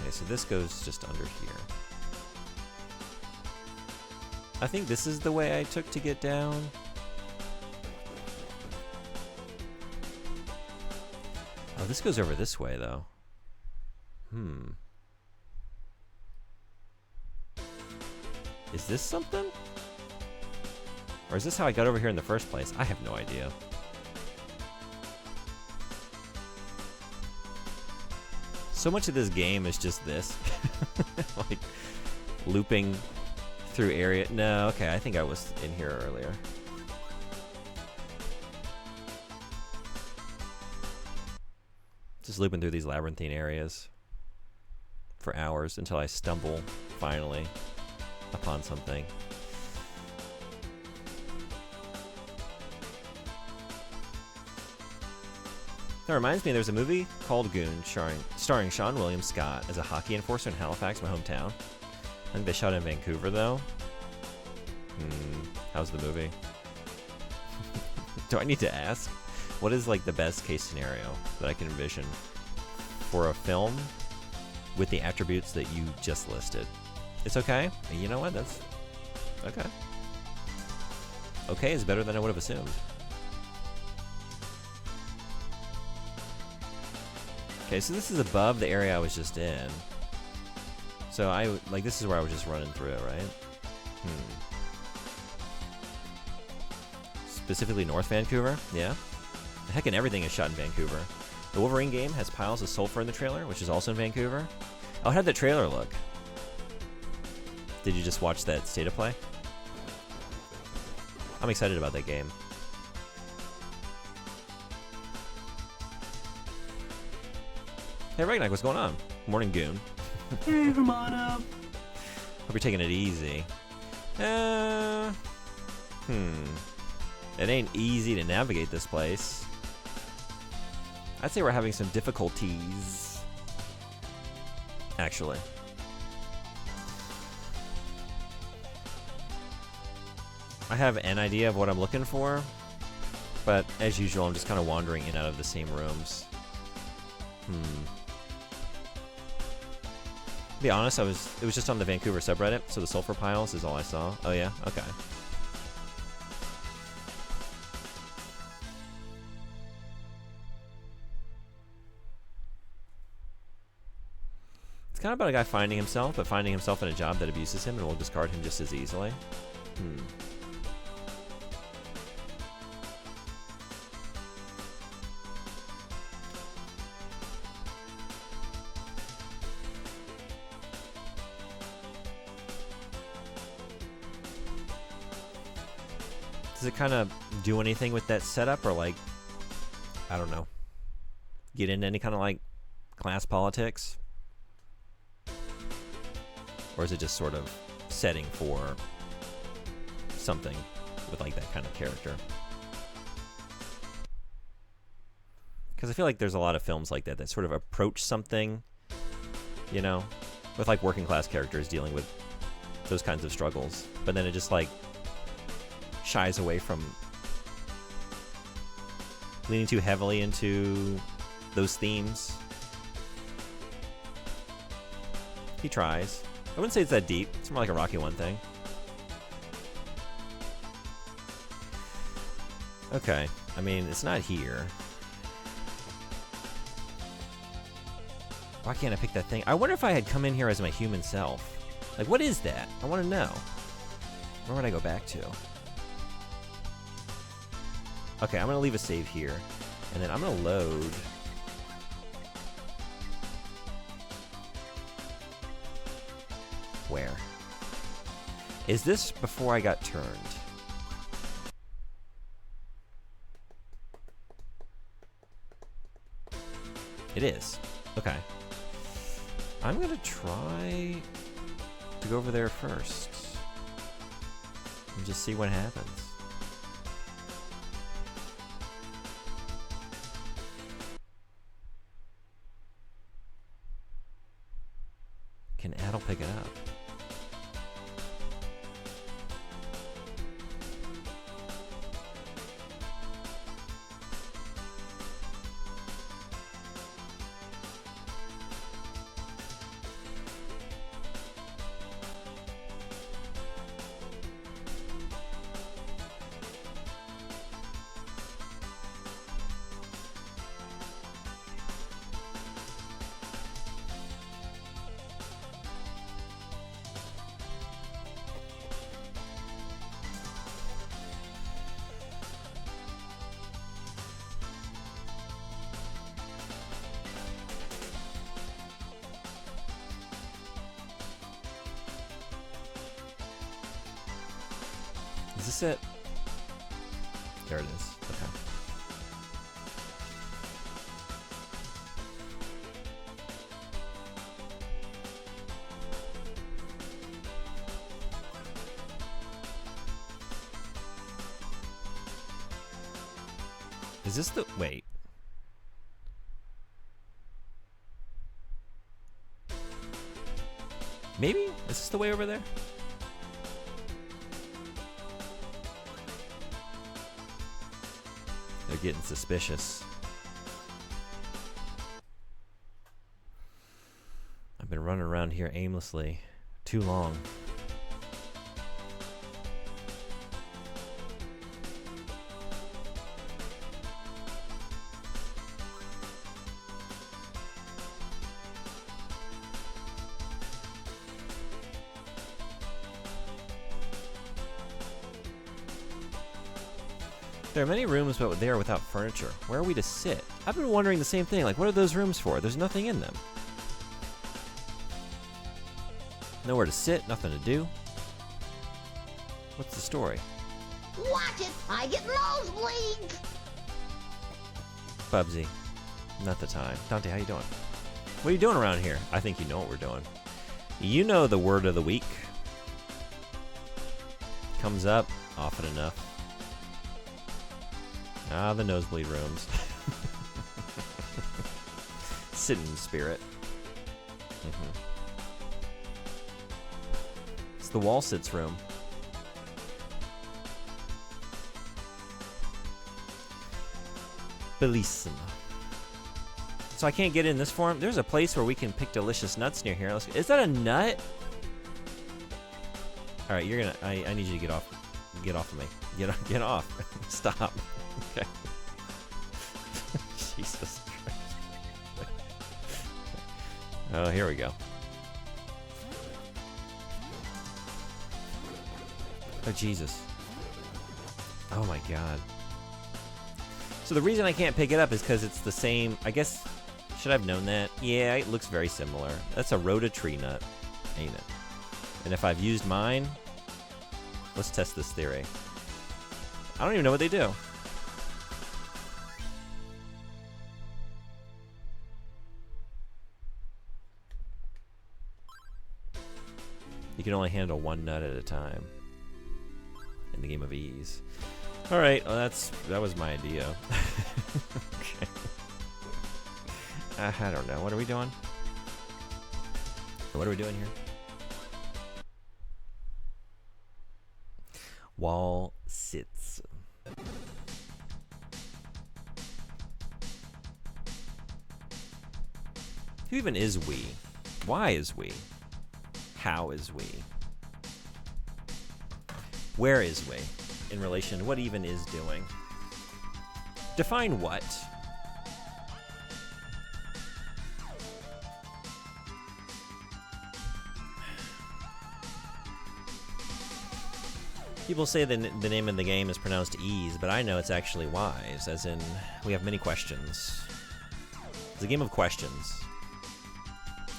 Okay, so this goes just under here. I think this is the way I took to get down. Oh, this goes over this way, though. Is this something? Or is this how I got over here in the first place? I have no idea. So much of this game is just this. Like, looping through area. No, okay, I think I was in here earlier. Just looping through these labyrinthine areas for hours until I stumble, finally, upon something. That reminds me, there's a movie called Goon starring Sean William Scott as a hockey enforcer in Halifax, my hometown. I think they shot in Vancouver, though. How's the movie? Do I need to ask? What is like the best case scenario that I can envision for a film with the attributes that you just listed? It's okay. And you know what? That's okay. Okay is better than I would have assumed. Okay, so this is above the area I was just in. So this is where I was just running through, right? Specifically North Vancouver, yeah. Heck, and everything is shot in Vancouver. The Wolverine game has piles of sulfur in the trailer, which is also in Vancouver. Oh, how'd that trailer look? Did you just watch that state of play? I'm excited about that game. Hey, Ragnak, what's going on? Morning, Goon. Hey, Romano. Hope you're taking it easy. It ain't easy to navigate this place. I'd say we're having some difficulties. Actually. I have an idea of what I'm looking for, but as usual, I'm just kind of wandering in and out of the same rooms. To be honest, it was just on the Vancouver subreddit, so the sulfur piles is all I saw. Oh yeah? Okay. It's kind of about a guy finding himself, but finding himself in a job that abuses him and will discard him just as easily. Does it kind of do anything with that setup, or like, I don't know, get into any kind of like class politics? Or is it just sort of setting for something with like that kind of character? Because I feel like there's a lot of films like that that sort of approach something, you know, with like working class characters dealing with those kinds of struggles, but then it just like shies away from leaning too heavily into those themes. He tries. I wouldn't say it's that deep. It's more like a Rocky One thing. Okay. I mean, it's not here. Why can't I pick that thing? I wonder if I had come in here as my human self. Like, what is that? I want to know. Where would I go back to? Okay, I'm going to leave a save here. And then I'm going to load. Where? Is this before I got turned? It is. Okay. I'm going to try to go over there first. And just see what happens. Can Adel pick it up? Is this it? There it is. Okay. Is this the... Wait. Maybe? Is this the way over there? They're getting suspicious. I've been running around here aimlessly too long. There are many rooms, but they are without furniture. Where are we to sit? I've been wondering the same thing. Like, what are those rooms for? There's nothing in them. Nowhere to sit, nothing to do. What's the story? Watch it! I get nosebleeds! Bubsy. Not the time. Dante, how you doing? What are you doing around here? I think you know what we're doing. You know the word of the week. Comes up often enough. Ah, the nosebleed rooms. Sit in spirit. It's the wall sits room. Bellissima. So I can't get in this form. There's a place where we can pick delicious nuts near here. Is that a nut? All right, you're gonna. I need you to get off. Get off of me. Get off. Stop. Okay. Jesus Christ. Oh, here we go. Oh, Jesus. Oh, my God. So the reason I can't pick it up is because it's the same... I guess... Should I have known that? Yeah, it looks very similar. That's a Rhoda tree nut, ain't it? And if I've used mine... Let's test this theory. I don't even know what they do. You can only handle one nut at a time in the game of ease. All right, well, that was my idea. Okay. I don't know. What are we doing? What are we doing here? Wall sits. Who even is we? Why is we? How is we? Where is we in relation to what even is doing? Define what? People say the name of the game is pronounced ease, but I know it's actually wise, as in we have many questions. It's a game of questions.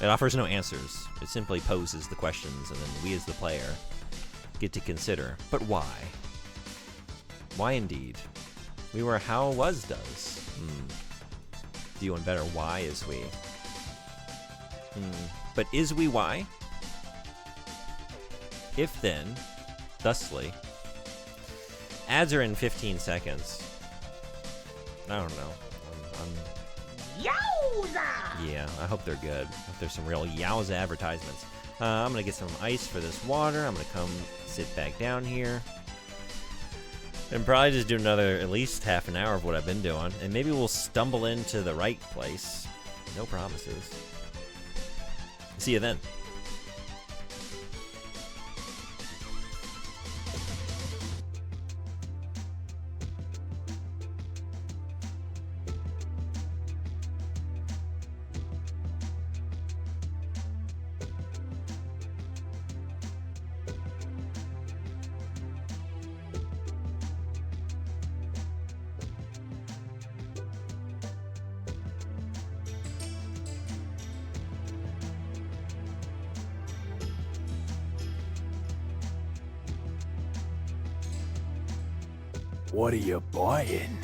It offers no answers. It simply poses the questions, and then we as the player get to consider. But why? Why indeed? We were how was does. Do you want better? Why is we? But is we why? If then, thusly. Ads are in 15 seconds. I don't know. Yowza! Yeah, I hope they're good. I hope there's some real yowza advertisements. I'm gonna get some ice for this water. I'm gonna come sit back down here. And probably just do another at least half an hour of what I've been doing. And maybe we'll stumble into the right place. No promises. See you then. What are you buying?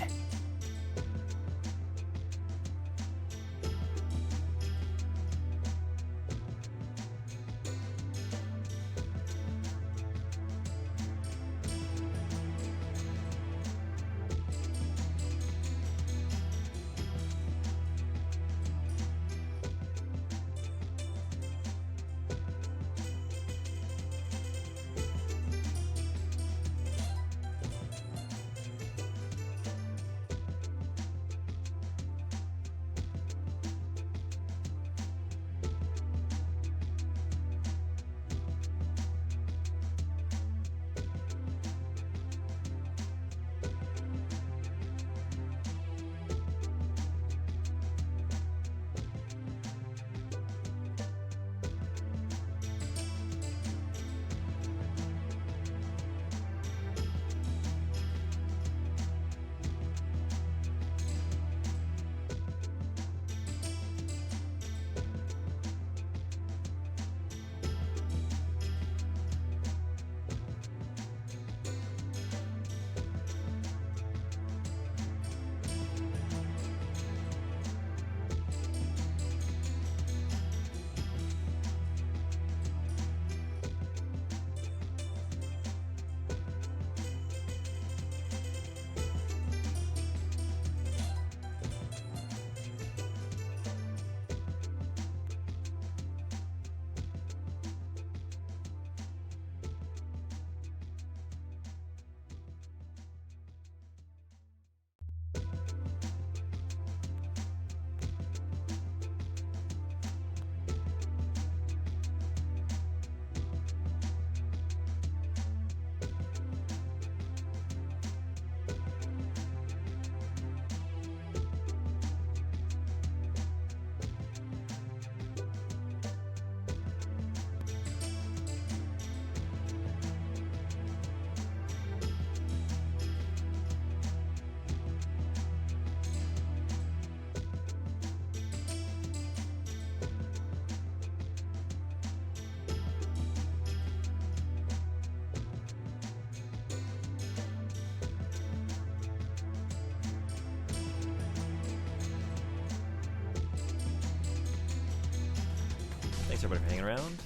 Thanks everybody for hanging around.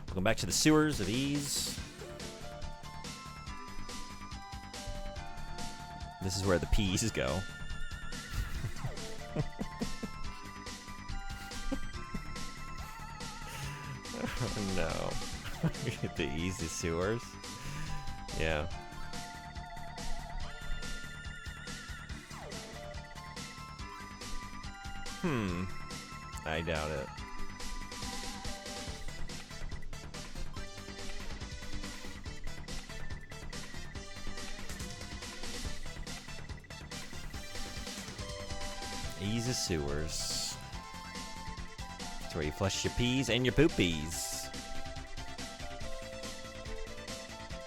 Welcome back to the sewers of Ease. This is where the peas go. Oh no. The Easy sewers? Yeah. I doubt it. Easy sewers. That's where you flush your peas and your poopies.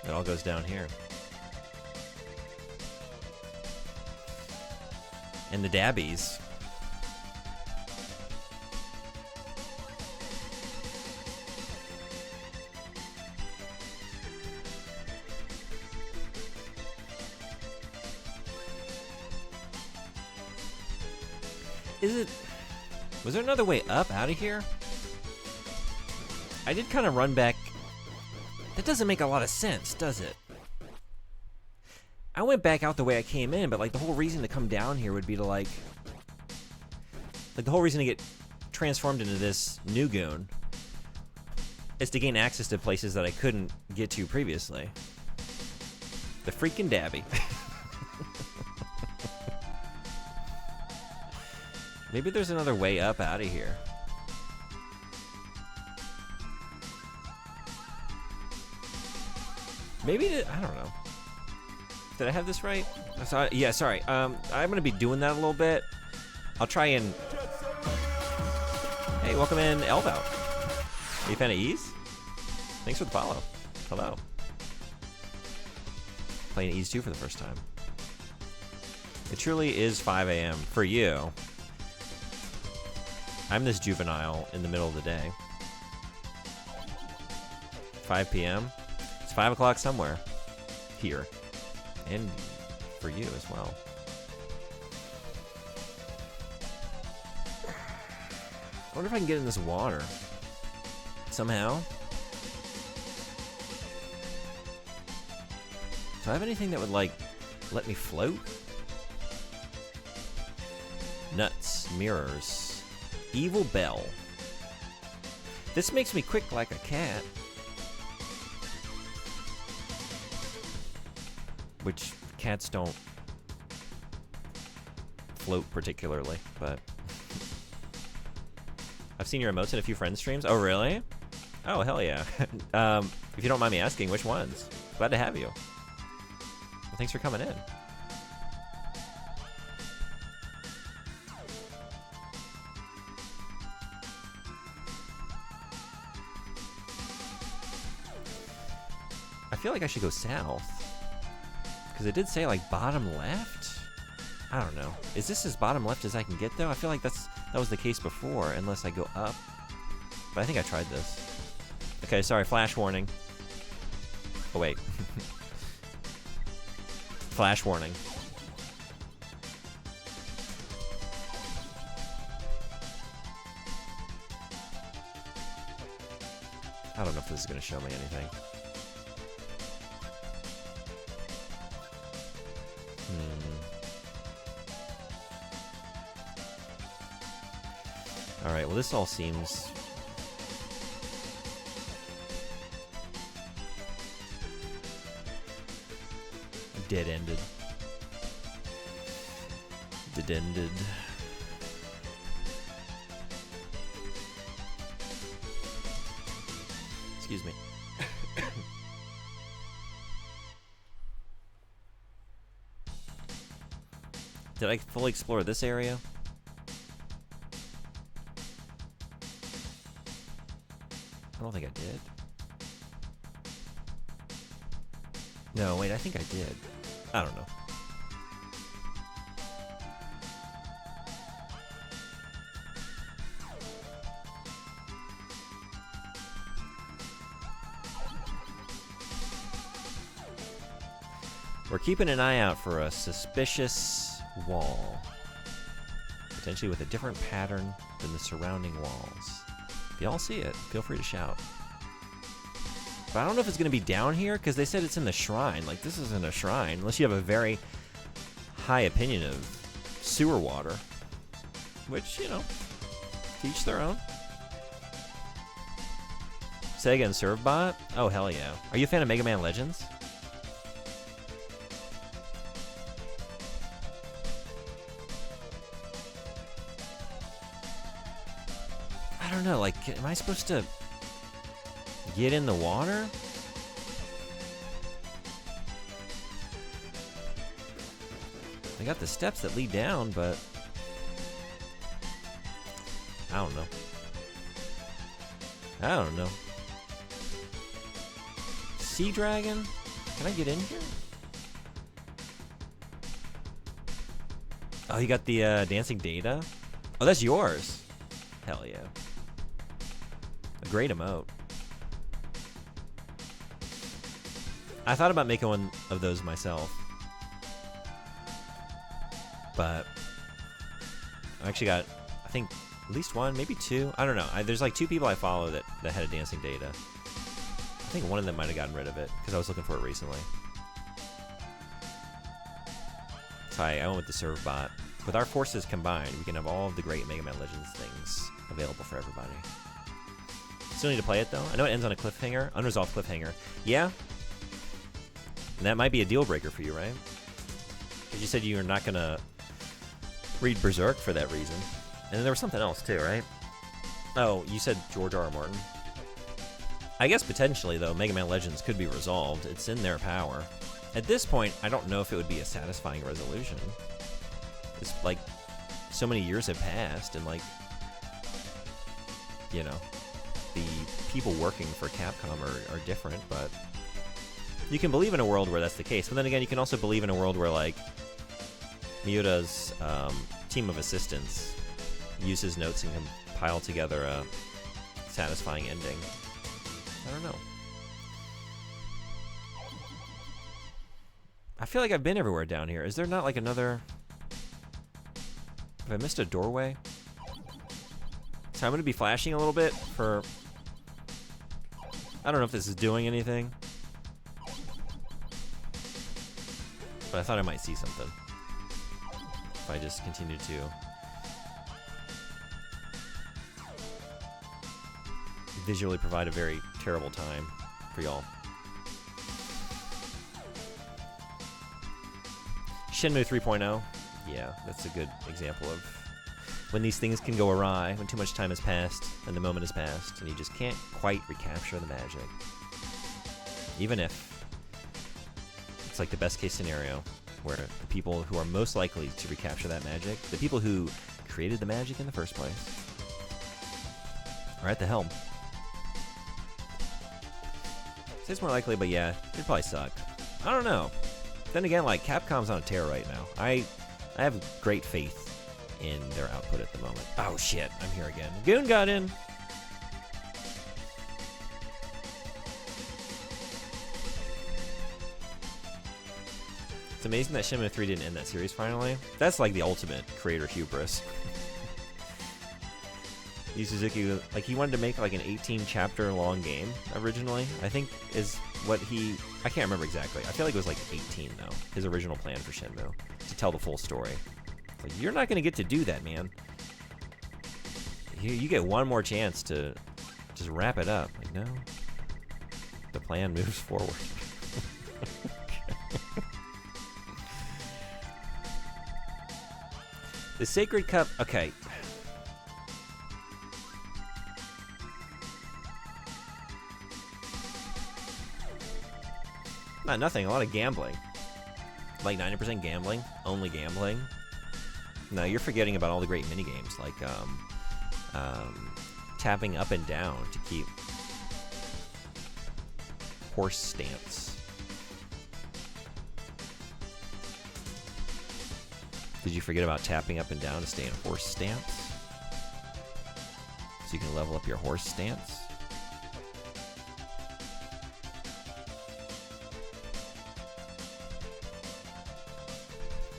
It all goes down here. And the dabbies. Was there another way up out of here? I did kind of run back. That doesn't make a lot of sense, does it? I went back out the way I came in, but like the whole reason to come down here would be to like the whole reason to get transformed into this new goon is to gain access to places that I couldn't get to previously. The freaking dabby. Maybe there's another way up out of here. Maybe I don't know. Did I have this right? Yeah, sorry. I'm gonna be doing that a little bit. I'll try and. Hey, welcome in, Elbow. Are you a fan of Ease? Thanks for the follow. Hello. Playing Ease 2 for the first time. It truly is 5 a.m. for you. I'm this juvenile in the middle of the day. 5 p.m. It's 5 o'clock somewhere. Here. And for you as well. I wonder if I can get in this water. Somehow. Do I have anything that would, like, let me float? Nuts. Mirrors. Evil Bell. This makes me quick like a cat. Which cats don't float particularly, but I've seen your emotes in a few friends' streams. Oh, really? Oh, hell yeah. If you don't mind me asking, which ones? Glad to have you. Well, thanks for coming in. I feel like I should go south. Because it did say, like, bottom left? I don't know. Is this as bottom left as I can get, though? I feel like that was the case before, unless I go up. But I think I tried this. Okay, sorry, flash warning. Oh, wait. Flash warning. I don't know if this is going to show me anything. Alright, well this all seems... dead-ended. Dead-ended. Excuse me. Did I fully explore this area? I don't think I did. No, wait, I think I did. I don't know. We're keeping an eye out for a suspicious wall. Potentially with a different pattern than the surrounding walls. If y'all see it, feel free to shout. But I don't know if it's going to be down here, because they said it's in the shrine. Like, this isn't a shrine, unless you have a very high opinion of sewer water. Which, you know, to each their own. Sega and ServBot? Oh, hell yeah. Are you a fan of Mega Man Legends? I don't know, like, am I supposed to get in the water? I got the steps that lead down, but I don't know. I don't know. Sea Dragon? Can I get in here? Oh, you got the dancing data? Oh, that's yours. Hell yeah. A great emote. I thought about making one of those myself. But I actually got, I think, at least one, maybe two. I don't know. There's like two people I follow that had a dancing data. I think one of them might have gotten rid of it because I was looking for it recently. So I went with the ServBot. With our forces combined, we can have all of the great Mega Man Legends things available for everybody. Still need to play it though. I know it ends on a cliffhanger, unresolved cliffhanger. Yeah. And that might be a deal breaker for you, right? Because you said you were not gonna read Berserk for that reason. And then there was something else too, right? Oh, you said George R.R. Martin. I guess potentially though, Mega Man Legends could be resolved. It's in their power. At this point, I don't know if it would be a satisfying resolution. It's like so many years have passed, and like, you know, the people working for Capcom are different, but you can believe in a world where that's the case. But then again, you can also believe in a world where like Miura's team of assistants use his notes and compile together a satisfying ending. I don't know. I feel like I've been everywhere down here. Is there not like another... Have I missed a doorway? So I'm going to be flashing a little bit for... I don't know if this is doing anything. But I thought I might see something. If I just continue to... visually provide a very terrible time for y'all. Shenmue 3.0. Yeah, that's a good example of when these things can go awry, when too much time has passed and the moment has passed and you just can't quite recapture the magic. Even if it's like the best case scenario where the people who are most likely to recapture that magic, the people who created the magic in the first place, are at the helm. So it's more likely, but yeah, it'd probably suck. I don't know. Then again, like, Capcom's on a tear right now. I have great faith in their output at the moment. Oh shit, I'm here again. Goon got in. It's amazing that Shenmue 3 didn't end that series finally. That's like the ultimate creator hubris. Yu Suzuki, like, he wanted to make like an 18-chapter long game originally, I think is what he... I can't remember exactly. I feel like it was like 18 though, his original plan for Shenmue, to tell the full story. Like, you're not going to get to do that, man. You get one more chance to just wrap it up. Like, no. The plan moves forward. The Sacred Cup... Okay. Not nothing, a lot of gambling. Like 90% gambling, only gambling. No, you're forgetting about all the great minigames, like tapping up and down to keep horse stance. Did you forget about tapping up and down to stay in horse stance? So you can level up your horse stance?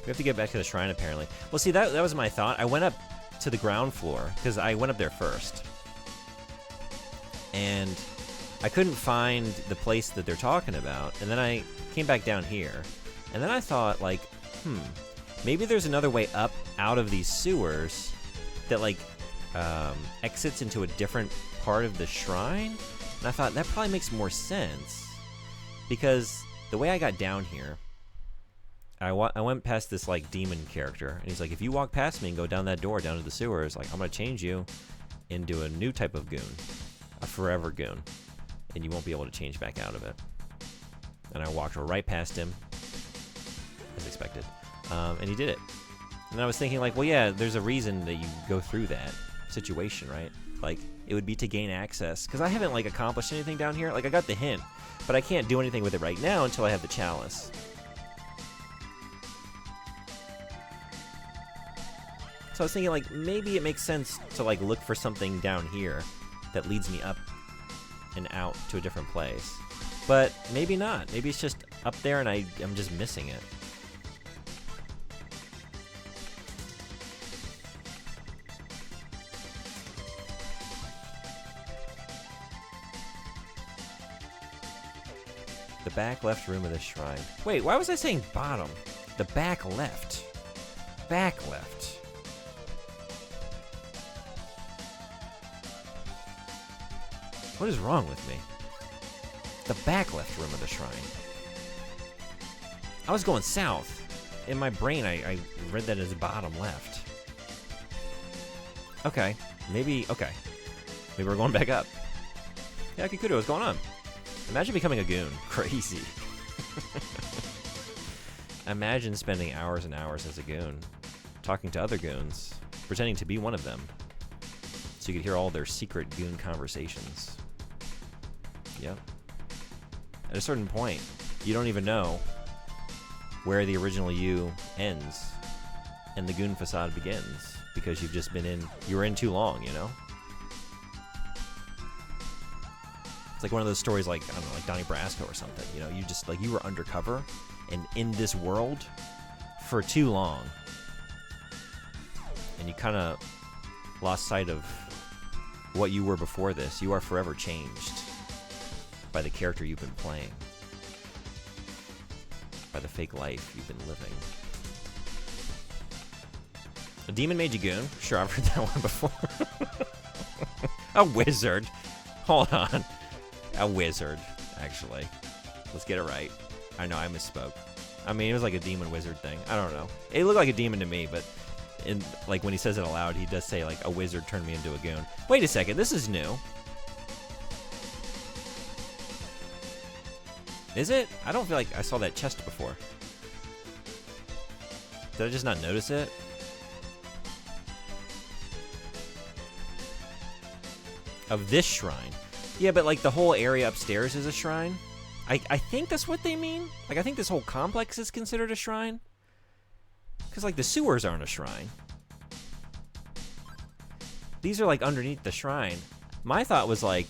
We have to get back to the shrine, apparently. Well, see, that was my thought. I went up to the ground floor, because I went up there first. and I couldn't find the place that they're talking about. And then I came back down here, and then I thought, like, maybe there's another way up out of these sewers that, like, exits into a different part of the shrine. And I thought that probably makes more sense, because the way I got down here, I went past this, like, demon character, and he's like, if you walk past me and go down that door down to the sewers, like, I'm gonna change you into a new type of goon, a forever goon, and you won't be able to change back out of it. And I walked right past him, as expected, and he did it. And I was thinking, like, well, yeah, there's a reason that you go through that situation, right? Like, it would be to gain access, because I haven't, like, accomplished anything down here. Like, I got the hint, but I can't do anything with it right now until I have the chalice. So I was thinking, like, maybe it makes sense to, like, look for something down here that leads me up and out to a different place. But maybe not. Maybe it's just up there and I'm just missing it. The back left room of the shrine. Wait, why was I saying bottom? The back left. Back left. What is wrong with me? The back left room of the shrine. I was going south. In my brain, I read that as bottom left. Okay. Maybe we're going back up. Yeah, Kikuto, what's going on? Imagine becoming a goon. Crazy. Imagine spending hours and hours as a goon, talking to other goons, pretending to be one of them, so you could hear all their secret goon conversations. Yep. At a certain point, you don't even know where the original you ends and the goon facade begins, because you've just you were in too long, you know? It's like one of those stories, like, I don't know, like Donnie Brasco or something, you know? You just, like, you were undercover and in this world for too long, and you kind of lost sight of what you were before this. You are forever changed by the character you've been playing, by the fake life you've been living. A demon made you goon? Sure, I've heard that one before. A wizard. Hold on. A wizard, actually. Let's get it right. I know, I misspoke. I mean, it was like a demon wizard thing. I don't know. It looked like a demon to me, but like when he says it aloud, he does say, like, a wizard turned me into a goon. Wait a second, this is new. Is it? I don't feel like I saw that chest before. Did I just not notice it? Of this shrine. Yeah, but, like, the whole area upstairs is a shrine. I think that's what they mean. Like, I think this whole complex is considered a shrine. Because, like, the sewers aren't a shrine. These are, like, underneath the shrine. My thought was, like,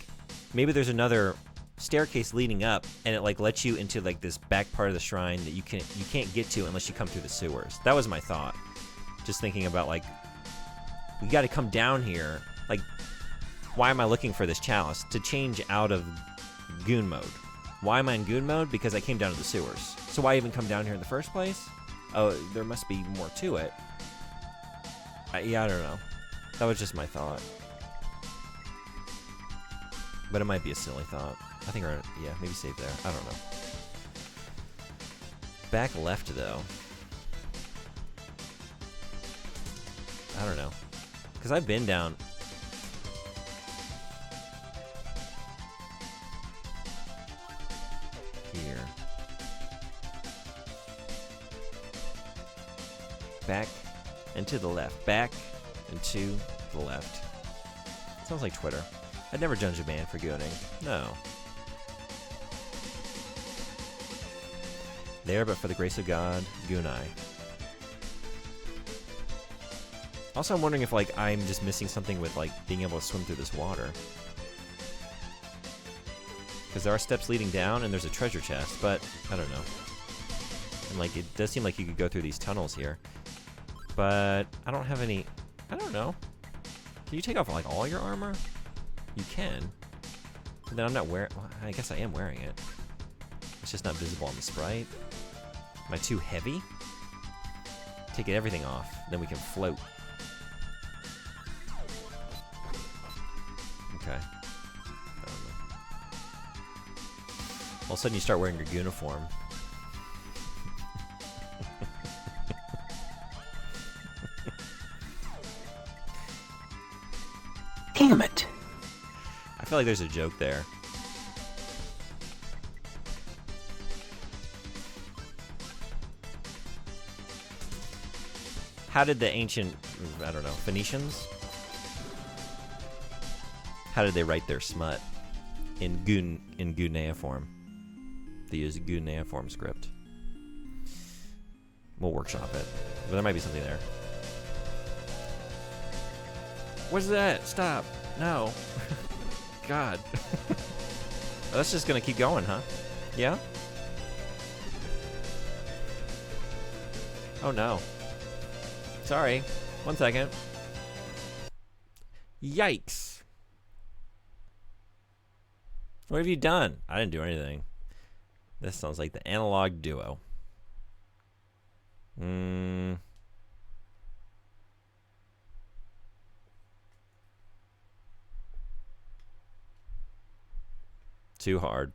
maybe there's another staircase leading up, and it, like, lets you into, like, this back part of the shrine that you can't get to unless you come through the sewers. That was my thought. Just thinking about, like, we got to come down here. Like, why am I looking for this chalice? To change out of goon mode. Why am I in goon mode? Because I came down to the sewers. So why even come down here in the first place? Oh, there must be more to it. Yeah, I don't know. That was just my thought. But it might be a silly thought. I think, yeah, maybe save there. I don't know. Back left, though. I don't know. Because I've been down... here. Back and to the left. Back and to the left. Sounds like Twitter. I'd never judge a man for gooning. No. There, but for the grace of God, goon I. Also, I'm wondering if, like, I'm just missing something with, like, being able to swim through this water. Because there are steps leading down, and there's a treasure chest, but I don't know. And, like, it does seem like you could go through these tunnels here. But I don't have any... I don't know. Can you take off, like, all your armor? You can. But then I'm not wearing... Well, I guess I am wearing it. It's just not visible on the sprite. Am I too heavy? Take everything off. Then we can float. Okay. I don't know. All of a sudden you start wearing your uniform. Damn it. I feel like there's a joke there. How did the ancient, I don't know, Phoenicians? How did they write their smut? In cuneiform. They use a cuneiform script. We'll workshop it. But there might be something there. What's that? Stop. No. God. That's just gonna keep going, huh? Yeah? Oh no. Sorry. 1 second. Yikes. What have you done? I didn't do anything. This sounds like the Analog Duo. Too hard.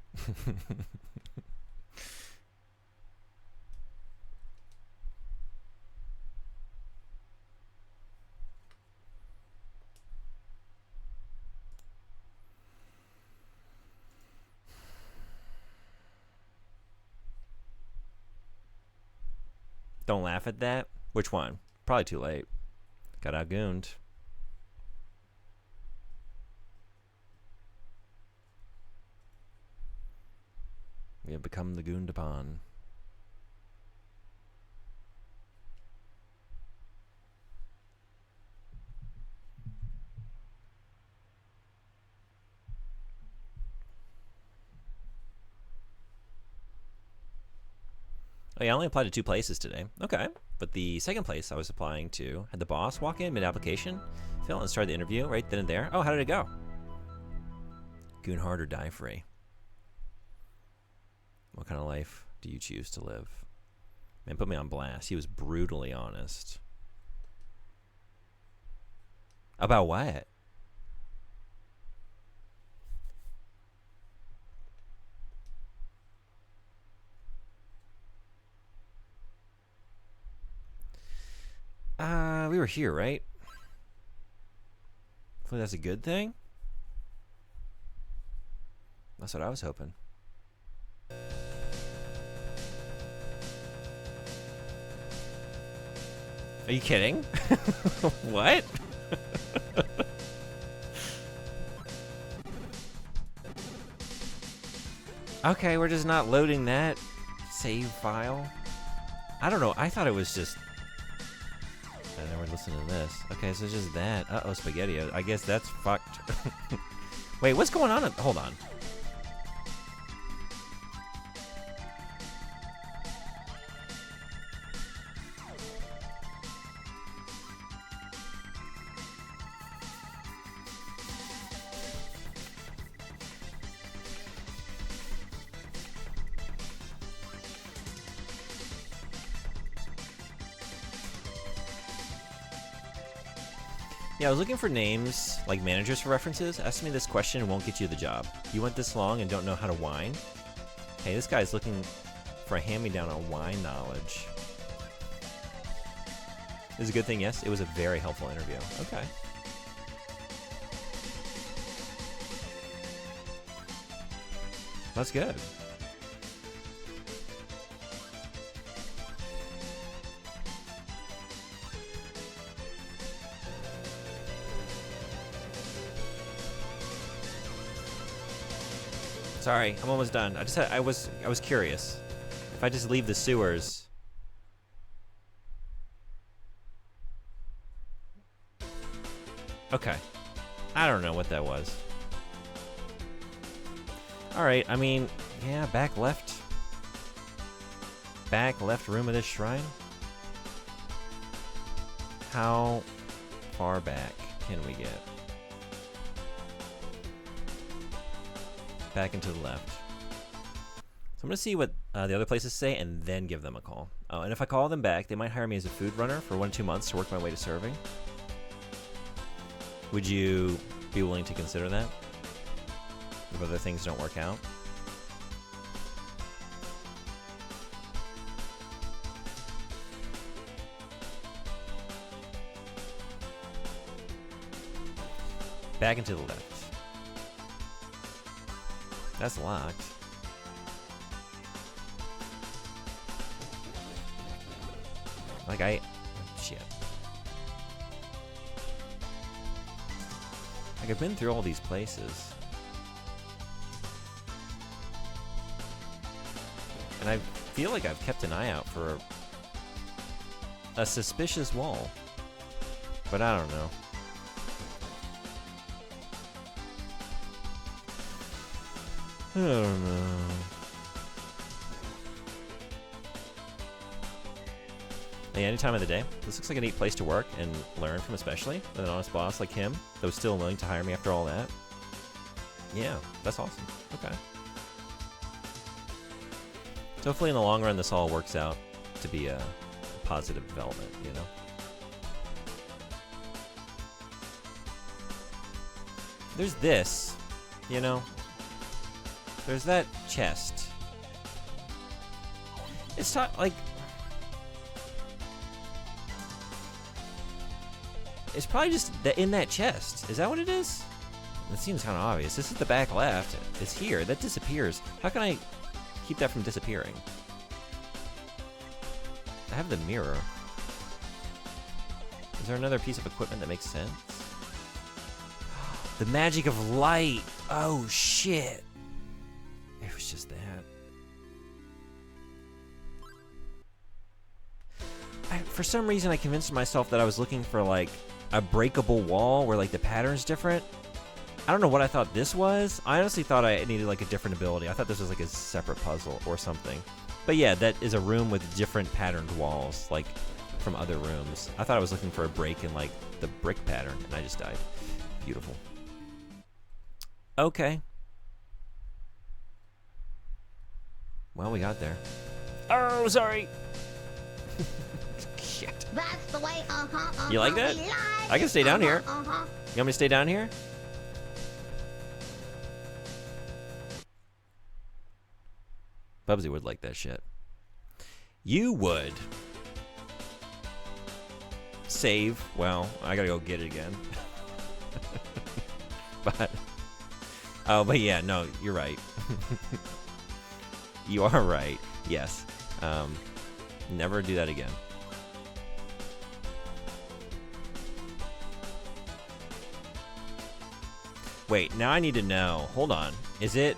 Don't laugh at that. Which one? Probably too late. Got outgooned. We have become the Goondapon. Oh yeah, I only applied to 2 places today. Okay. But the second place I was applying to had the boss walk in mid-application, fill and start the interview right then and there. Oh, how did it go? Goon hard or die free? What kind of life do you choose to live? Man, put me on blast. He was brutally honest. About what? We were here, right? Hopefully that's a good thing. That's what I was hoping. Are you kidding? What? Okay, we're just not loading that save file. I don't know. I thought it was just... I never listened to this. Okay, so it's just that. Uh-oh, spaghetti. I guess that's fucked. Wait, what's going on? Hold on. Yeah, I was looking for names, like managers for references. Ask me this question won't get you the job. You went this long and don't know how to whine? Hey, this guy's looking for a hand-me-down on wine knowledge. Is it a good thing? Yes, it was a very helpful interview. Okay. That's good. Sorry, I'm almost done. I was curious. If I just leave the sewers. Okay. I don't know what that was. Alright, I mean, yeah, back left. Back left room of this shrine. How far back can we get? back and to the left. So I'm going to see what the other places say and then give them a call. Oh, and if I call them back, they might hire me as a food runner for 1 to 2 months to work my way to serving. Would you be willing to consider that? If other things don't work out? Back and to the left. That's locked. Like shit. Like I've been through all these places. And I feel like I've kept an eye out for a suspicious wall. But I don't know. I don't know. Hey, any time of the day. This looks like a neat place to work and learn from, especially with an honest boss like him that was still willing to hire me after all that. Yeah, that's awesome. Okay. So hopefully in the long run this all works out to be a positive development, you know? There's this, you know? There's that chest. It's not like... It's probably just in that chest. Is that what it is? That seems kind of obvious. This is the back left. It's here. That disappears. How can I keep that from disappearing? I have the mirror. Is there another piece of equipment that makes sense? The magic of light. Oh, shit. It was just that. For some reason, I convinced myself that I was looking for, like, a breakable wall where, like, the pattern's different. I don't know what I thought this was. I honestly thought I needed, like, a different ability. I thought this was, like, a separate puzzle or something. But, yeah, that is a room with different patterned walls, like, from other rooms. I thought I was looking for a break in, like, the brick pattern, and I just died. Beautiful. Okay. Well, we got there. Oh, sorry. Shit. That's the way, You like that? I can stay down here. You want me to stay down here? Bubsy would like that shit. You would. Save. Well, I gotta go get it again. But yeah, no, you're right. You are right. Yes. Never do that again. Wait, now I need to know. Hold on. Is it...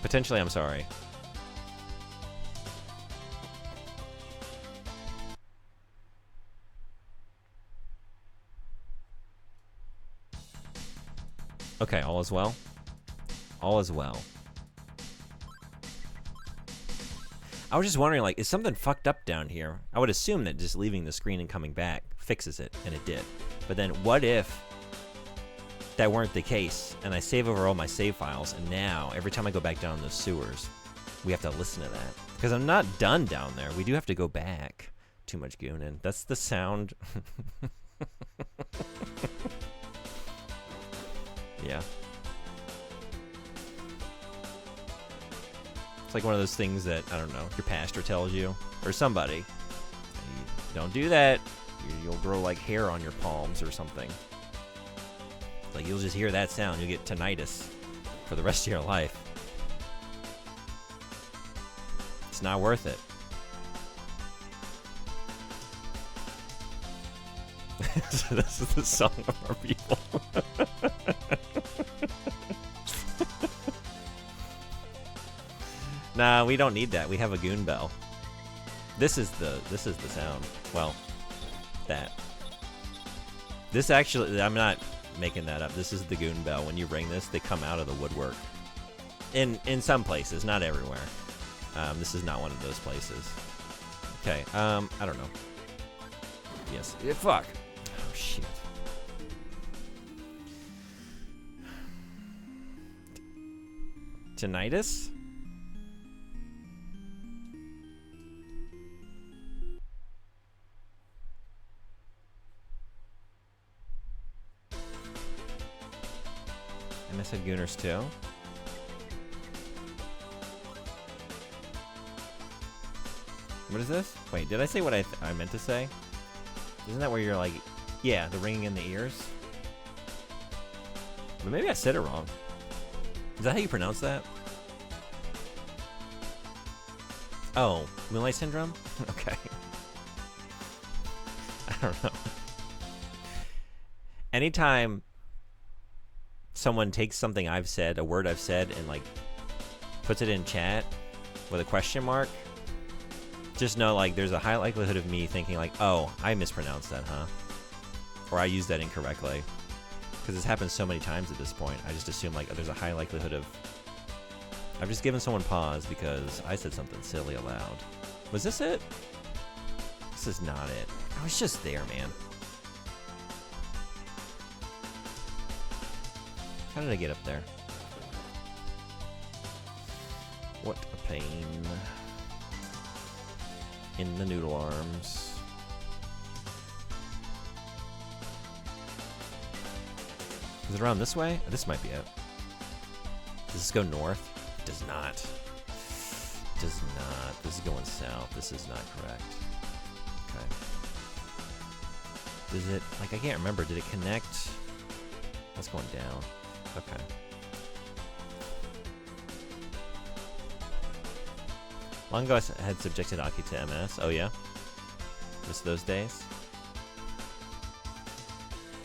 Potentially, I'm sorry. Okay, all is well. All is well. I was just wondering, like, is something fucked up down here? I would assume that just leaving the screen and coming back fixes it, and it did. But then what if that weren't the case, and I save over all my save files, and now, every time I go back down those sewers, we have to listen to that. Because I'm not done down there. We do have to go back. Too much goonin'. That's the sound. Yeah. It's like one of those things that, I don't know, your pastor tells you, or somebody. Don't do that. You'll grow like hair on your palms or something. Like you'll just hear that sound, you'll get tinnitus for the rest of your life. It's not worth it. So this is the song of our people. Nah, we don't need that. We have a goon bell. This is the sound. Well, that. This actually, I'm not making that up. This is the goon bell. When you ring this, they come out of the woodwork. In some places, not everywhere. This is not one of those places. Okay, I don't know. Yes. Fuck. Oh, shit. Tinnitus? And I said Gooners too. What is this? Wait, did I say what I meant to say? Isn't that where you're like, yeah, the ringing in the ears? But maybe I said it wrong. Is that how you pronounce that? Oh, Moonlight Syndrome? Okay. I don't know. Anytime someone takes something I've said, a word I've said, and like puts it in chat with a question mark, just know like there's a high likelihood of me thinking like, oh, I mispronounced that, huh? Or I used that incorrectly. Because it's happened so many times at this point. I just assume like there's a high likelihood of... I've just given someone pause because I said something silly aloud. Was this it? This is not it. I was just there, man. How did I get up there? What a pain. In the noodle arms. Is it around this way? This might be it. Does this go north? It does not. It does not. This is going south. This is not correct. Okay. Does it... Like, I can't remember. Did it connect? That's going down. Okay. Long ago, I had subjected Aki to MS. Oh, yeah? Miss those days?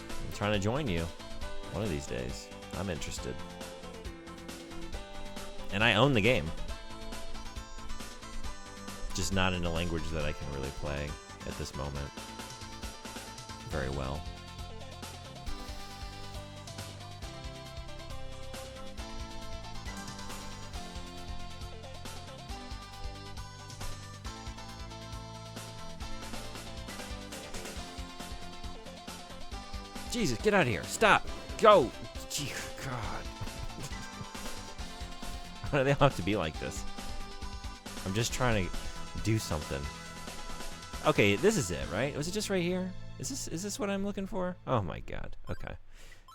I'm trying to join you. One of these days. I'm interested. And I own the game. Just not in a language that I can really play at this moment very well. Jesus, get out of here. Stop. Go. Gee, God. Why do they all have to be like this? I'm just trying to do something. Okay, this is it, right? Was it just right here? Is this what I'm looking for? Oh my God. Okay.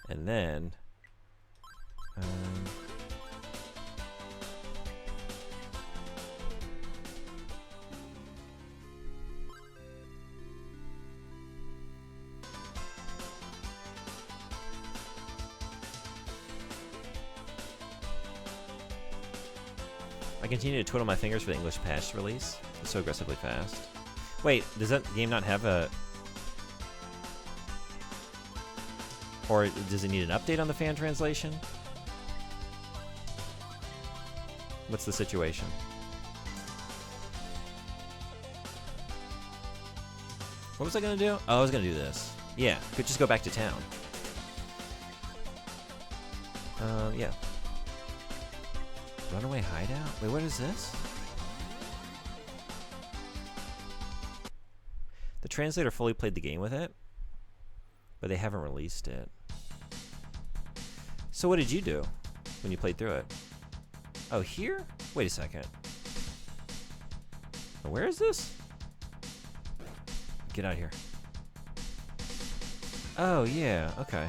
And then... I continue to twiddle my fingers for the English patch release. It's so aggressively fast. Wait, does that game not have a... Or does it need an update on the fan translation? What's the situation? What was I gonna do? Oh, I was gonna do this. Yeah, could just go back to town. Yeah. Runaway hideout? Wait, what is this? The translator fully played the game with it, but they haven't released it. So what did you do when you played through it? Oh, here? Wait a second. Where is this? Get out of here. Oh, yeah. Okay.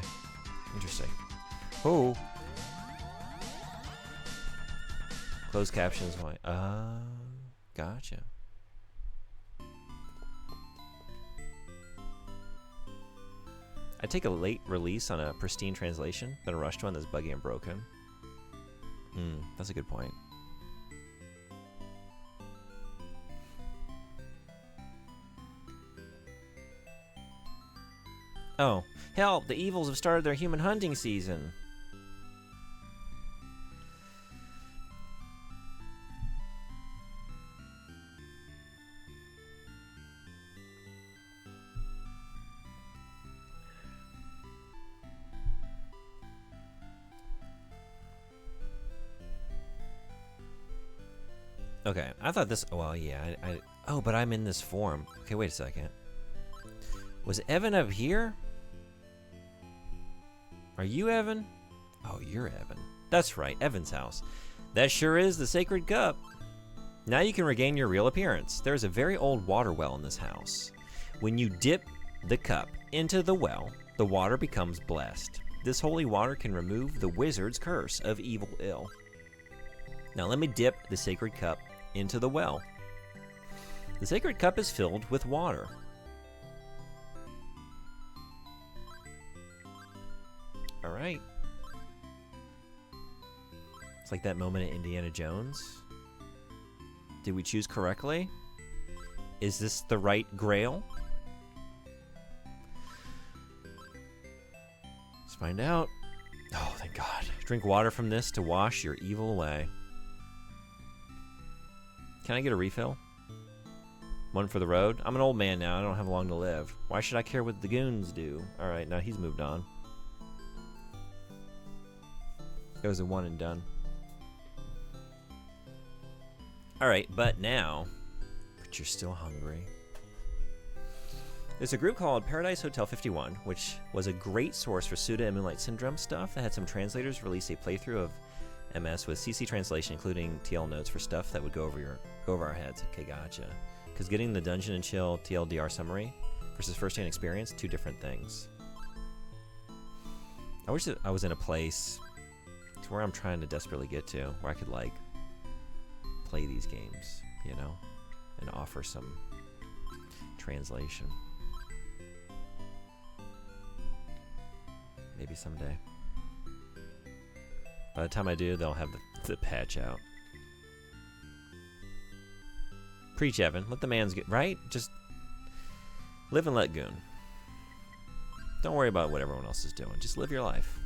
Interesting. Oh. Closed captions. Why? Gotcha. I take a late release on a pristine translation than a rushed one that's buggy and broken. That's a good point. Oh, help! The evils have started their human hunting season. Okay, I thought this... Well, yeah, oh, but I'm in this form. Okay, wait a second. Was Evan up here? Are you Evan? Oh, you're Evan. That's right, Evan's house. That sure is the sacred cup. Now you can regain your real appearance. There is a very old water well in this house. When you dip the cup into the well, the water becomes blessed. This holy water can remove the wizard's curse of evil ill. Now let me dip the sacred cup into the well. The sacred cup is filled with water. All right. It's like that moment in Indiana Jones. Did we choose correctly? Is this the right grail? Let's find out. Oh, thank God. Drink water from this to wash your evil away. Can I get a refill? One for the road? I'm an old man now. I don't have long to live. Why should I care what the goons do? All right, now he's moved on. It was a one and done. All right, but now, but you're still hungry. There's a group called Paradise Hotel 51, which was a great source for Suda and Moonlight Syndrome stuff. That had some translators release a playthrough of MS with CC translation, including TL notes for stuff that would go over our heads. Okay, gotcha. Because getting the Dungeon and Chill TLDR summary versus first-hand experience, two different things. I wish that I was in a place to where I'm trying to desperately get to, where I could like play these games, you know, and offer some translation. Maybe someday. By the time I do, they'll have the patch out. Preach, Evan. Let the man's get right. Just live and let goon. Don't worry about what everyone else is doing. Just live your life.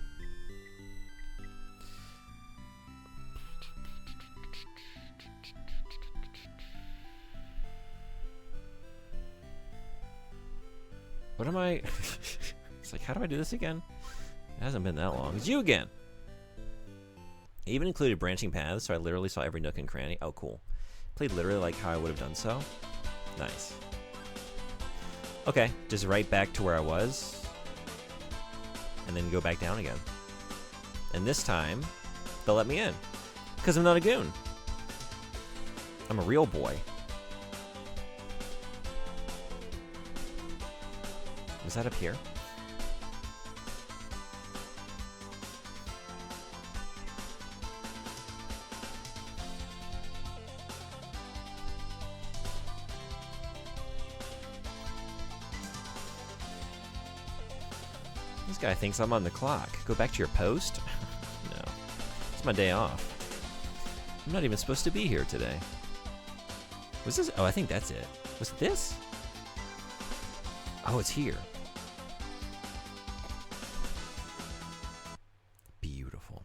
What am I? It's like, how do I do this again? It hasn't been that long. It's you again. It even included branching paths, so I literally saw every nook and cranny. Oh, cool. Played literally like how I would have done so. Nice. Okay, just right back to where I was. And then go back down again. And this time, they'll let me in. Because I'm not a goon. I'm a real boy. Was that up here? This guy thinks I'm on the clock. Go back to your post? No. It's my day off. I'm not even supposed to be here today. Was this? Oh, I think that's it. Was it this? Oh, it's here. Beautiful.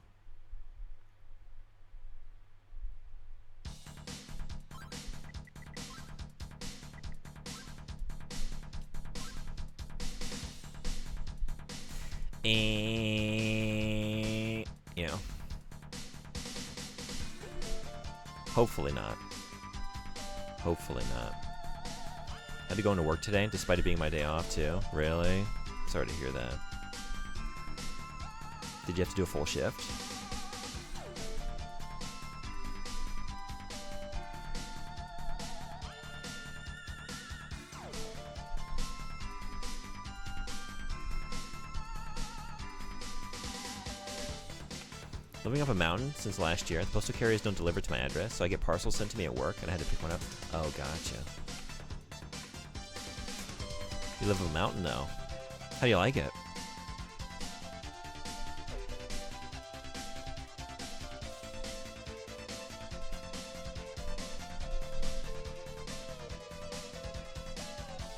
And, you know, hopefully not. Hopefully not. Had to go into work today, despite it being my day off, too. Really? Sorry to hear that. Did you have to do a full shift? Living up a mountain since last year. The postal carriers don't deliver to my address, so I get parcels sent to me at work, and I had to pick one up. Oh, gotcha. You live up a mountain, though. How do you like it?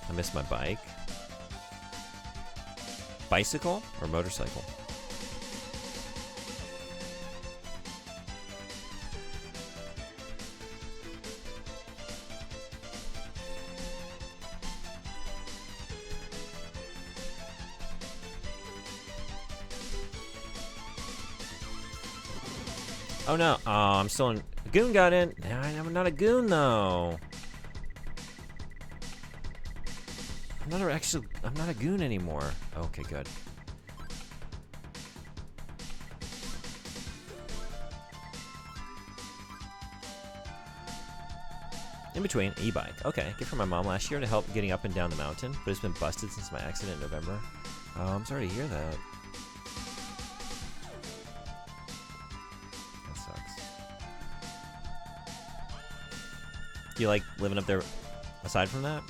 I miss my bike. Bicycle or motorcycle? Oh no! Oh, I'm still in. A goon got in. Nah, I'm not a goon though. I'm not a goon anymore. Okay, good. In between, e-bike. Okay, gift from my mom last year to help getting up and down the mountain, but it's been busted since my accident in November. Oh, I'm sorry to hear that. That sucks. Do you like living up there aside from that?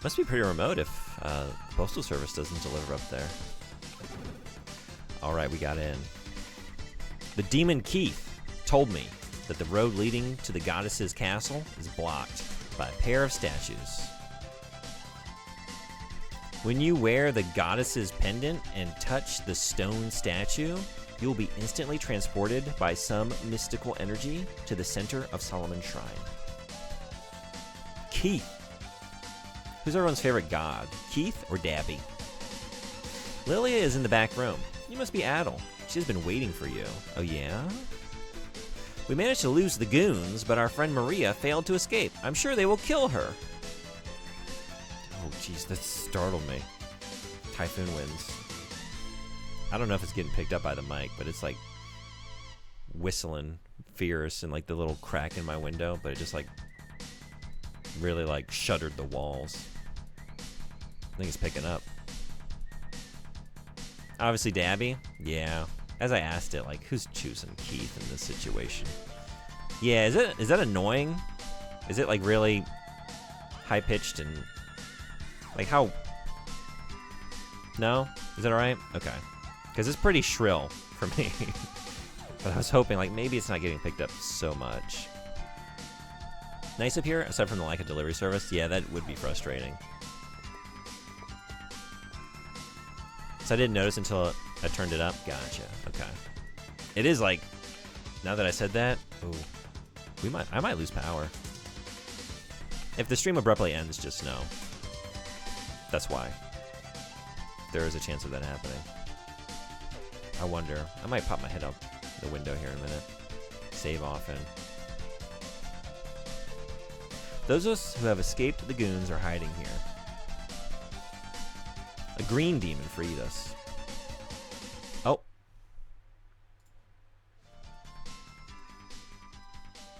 Must be pretty remote if the Postal Service doesn't deliver up there. Alright, we got in. The Demon Keith told me that the road leading to the goddess's castle is blocked by a pair of statues. When you wear the goddess's pendant and touch the stone statue, you'll be instantly transported by some mystical energy to the center of Solomon's Shrine. Keith. Who's everyone's favorite god? Keith or Dabby? Lilia is in the back room. You must be Adel. She's been waiting for you. Oh yeah? We managed to lose the goons, but our friend Maria failed to escape. I'm sure they will kill her. Oh, jeez, that startled me. Typhoon winds. I don't know if it's getting picked up by the mic, but it's like whistling fierce and like the little crack in my window, but it just like really like shuddered the walls. I think it's picking up. Obviously, Dabby. Yeah. As I asked it, like, who's choosing Keith in this situation? Yeah, is that annoying? Is it like really high pitched and like how? No, is that all right? Okay, because it's pretty shrill for me. But I was hoping like maybe it's not getting picked up so much. Nice up here, aside from the lack of delivery service. Yeah, that would be frustrating. So I didn't notice until I turned it up. Gotcha. Okay. It is like, now that I said that, ooh, I might lose power. If the stream abruptly ends, just know. That's why. There is a chance of that happening. I wonder. I might pop my head out the window here in a minute. Save often. Those of us who have escaped the goons are hiding here. A green demon freed us. Oh.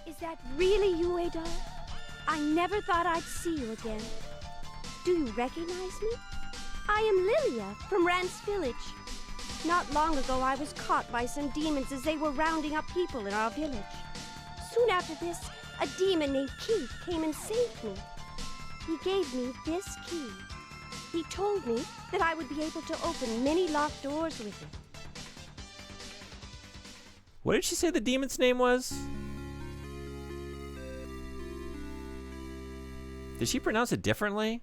Is that really you, Adol? I never thought I'd see you again. Do you recognize me? I am Lilia from Rance Village. Not long ago, I was caught by some demons as they were rounding up people in our village. Soon after this, a demon named Keith came and saved me. He gave me this key. He told me that I would be able to open many locked doors with it. What did she say the demon's name was? Did she pronounce it differently?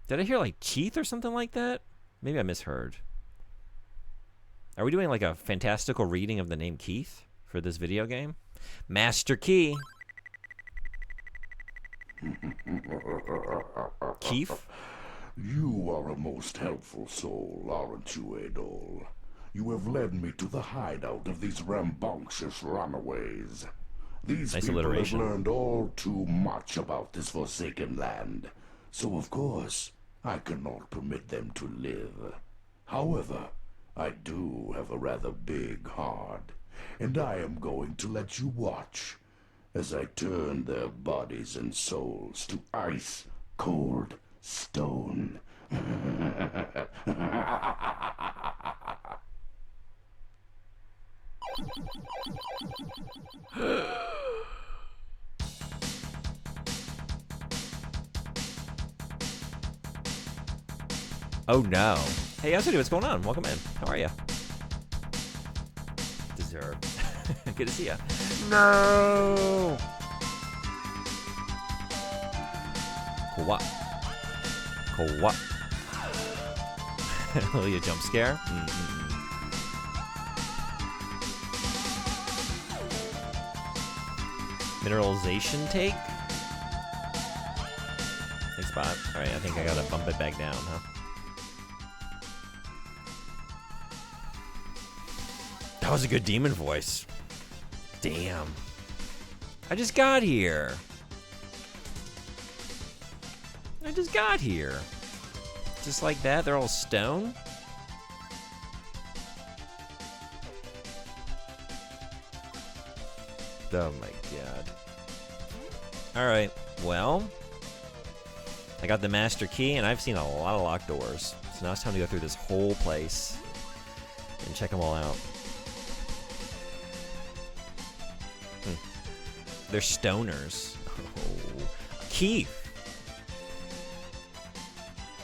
Did I hear like Keith or something like that? Maybe I misheard. Are we doing like a fantastical reading of the name Keith for this video game? Master Key. Keith? You are a most helpful soul, aren't you, Adol? You have led me to the hideout of these rambunctious runaways. These nice people alliteration. have learned all too much about this forsaken land, so of course I cannot permit them to live. However, I do have a rather big heart, and I am going to let you watch as I turn their bodies and souls to ice cold stone. Oh no. Hey, Yasuda, what's going on? Welcome in. How are you? Deserve. Good to see ya. No. What? What? Lilia jump scare? Mineralization take? Thanks, Bot. Alright, I think I gotta bump it back down, huh? That was a good demon voice. Damn. I just got here. I just got here. Just like that, they're all stone? Oh my god. Alright, well, I got the master key, and I've seen a lot of locked doors. So now it's time to go through this whole place and check them all out. They're stoners. Oh. Keith!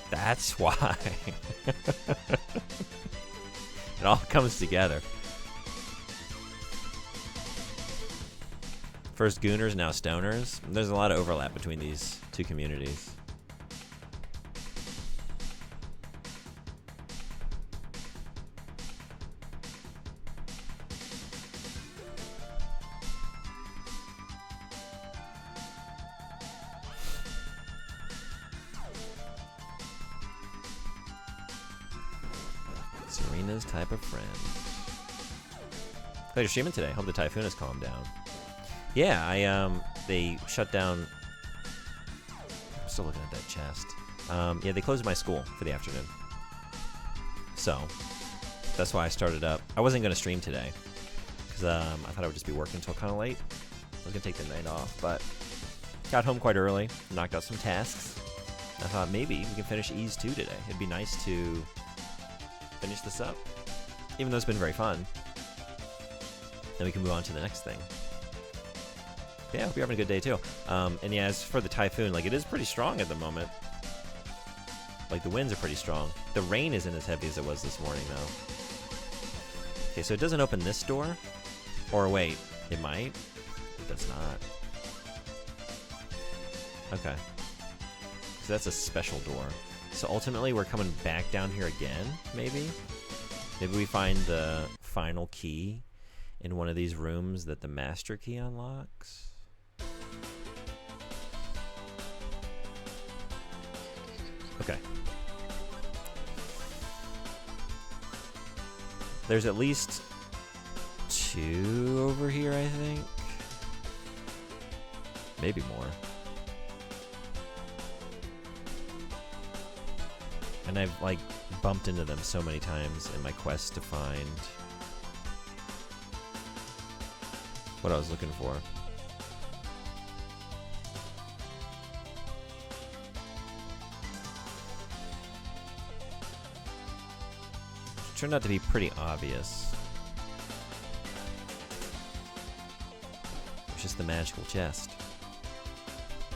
That's why. It all comes together. First Gooners, now Stoners. There's a lot of overlap between these two communities. Serena's type of friend. Glad you're streaming today. Hope the typhoon has calmed down. Yeah, they shut down. I'm still looking at that chest. Yeah, they closed my school for the afternoon. So, that's why I started up. I wasn't going to stream today, because I thought I would just be working until kind of late. I was going to take the night off, but got home quite early, knocked out some tasks. I thought maybe we can finish Ys 2 today. It'd be nice to finish this up, even though it's been very fun. Then we can move on to the next thing. Yeah, I hope you're having a good day too. And yeah, as for the typhoon, like, it is pretty strong at the moment. Like, the winds are pretty strong. The rain isn't as heavy as it was this morning, though. Okay, so it doesn't open this door. Or wait, it might? It does not. Okay. So that's a special door. So ultimately, we're coming back down here again, maybe? Maybe we find the final key in one of these rooms that the master key unlocks? Okay. There's at least 2 over here, I think. Maybe more. And I've, like, bumped into them so many times in my quest to find what I was looking for. It turned out to be pretty obvious. It's just the magical chest.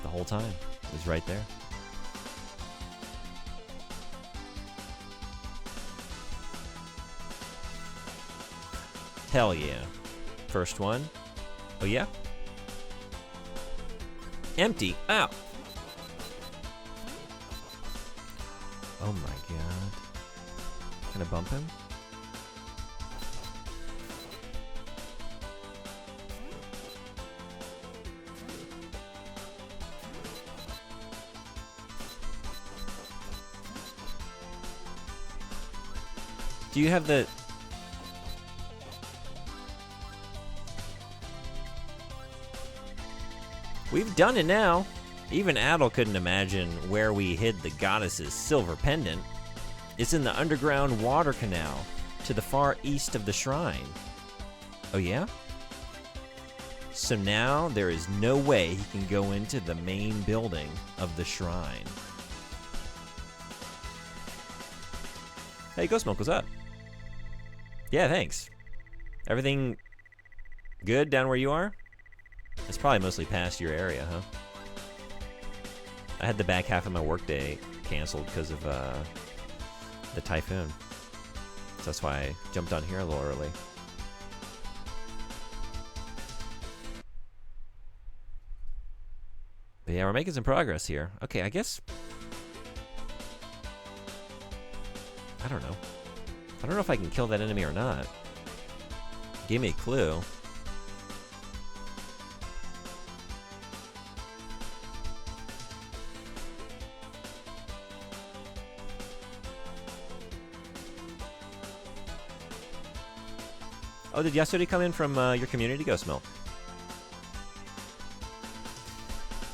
The whole time. It was right there. Hell yeah. First one. Oh yeah? Empty. Ow. Oh my god. Can I bump him? Do you have the... We've done it now. Even Adel couldn't imagine where we hid the goddess's silver pendant. It's in the underground water canal to the far east of the shrine. Oh yeah? So now there is no way he can go into the main building of the shrine. Hey, Ghost Milk, what's up? Yeah, thanks. Everything good down where you are? It's probably mostly past your area, huh? I had the back half of my workday canceled because of the typhoon. So that's why I jumped on here a little early. But yeah, we're making some progress here. Okay, I guess... I don't know. I don't know if I can kill that enemy or not. Gave me a clue. Oh, did Yasuri come in from your community, Ghost Milk?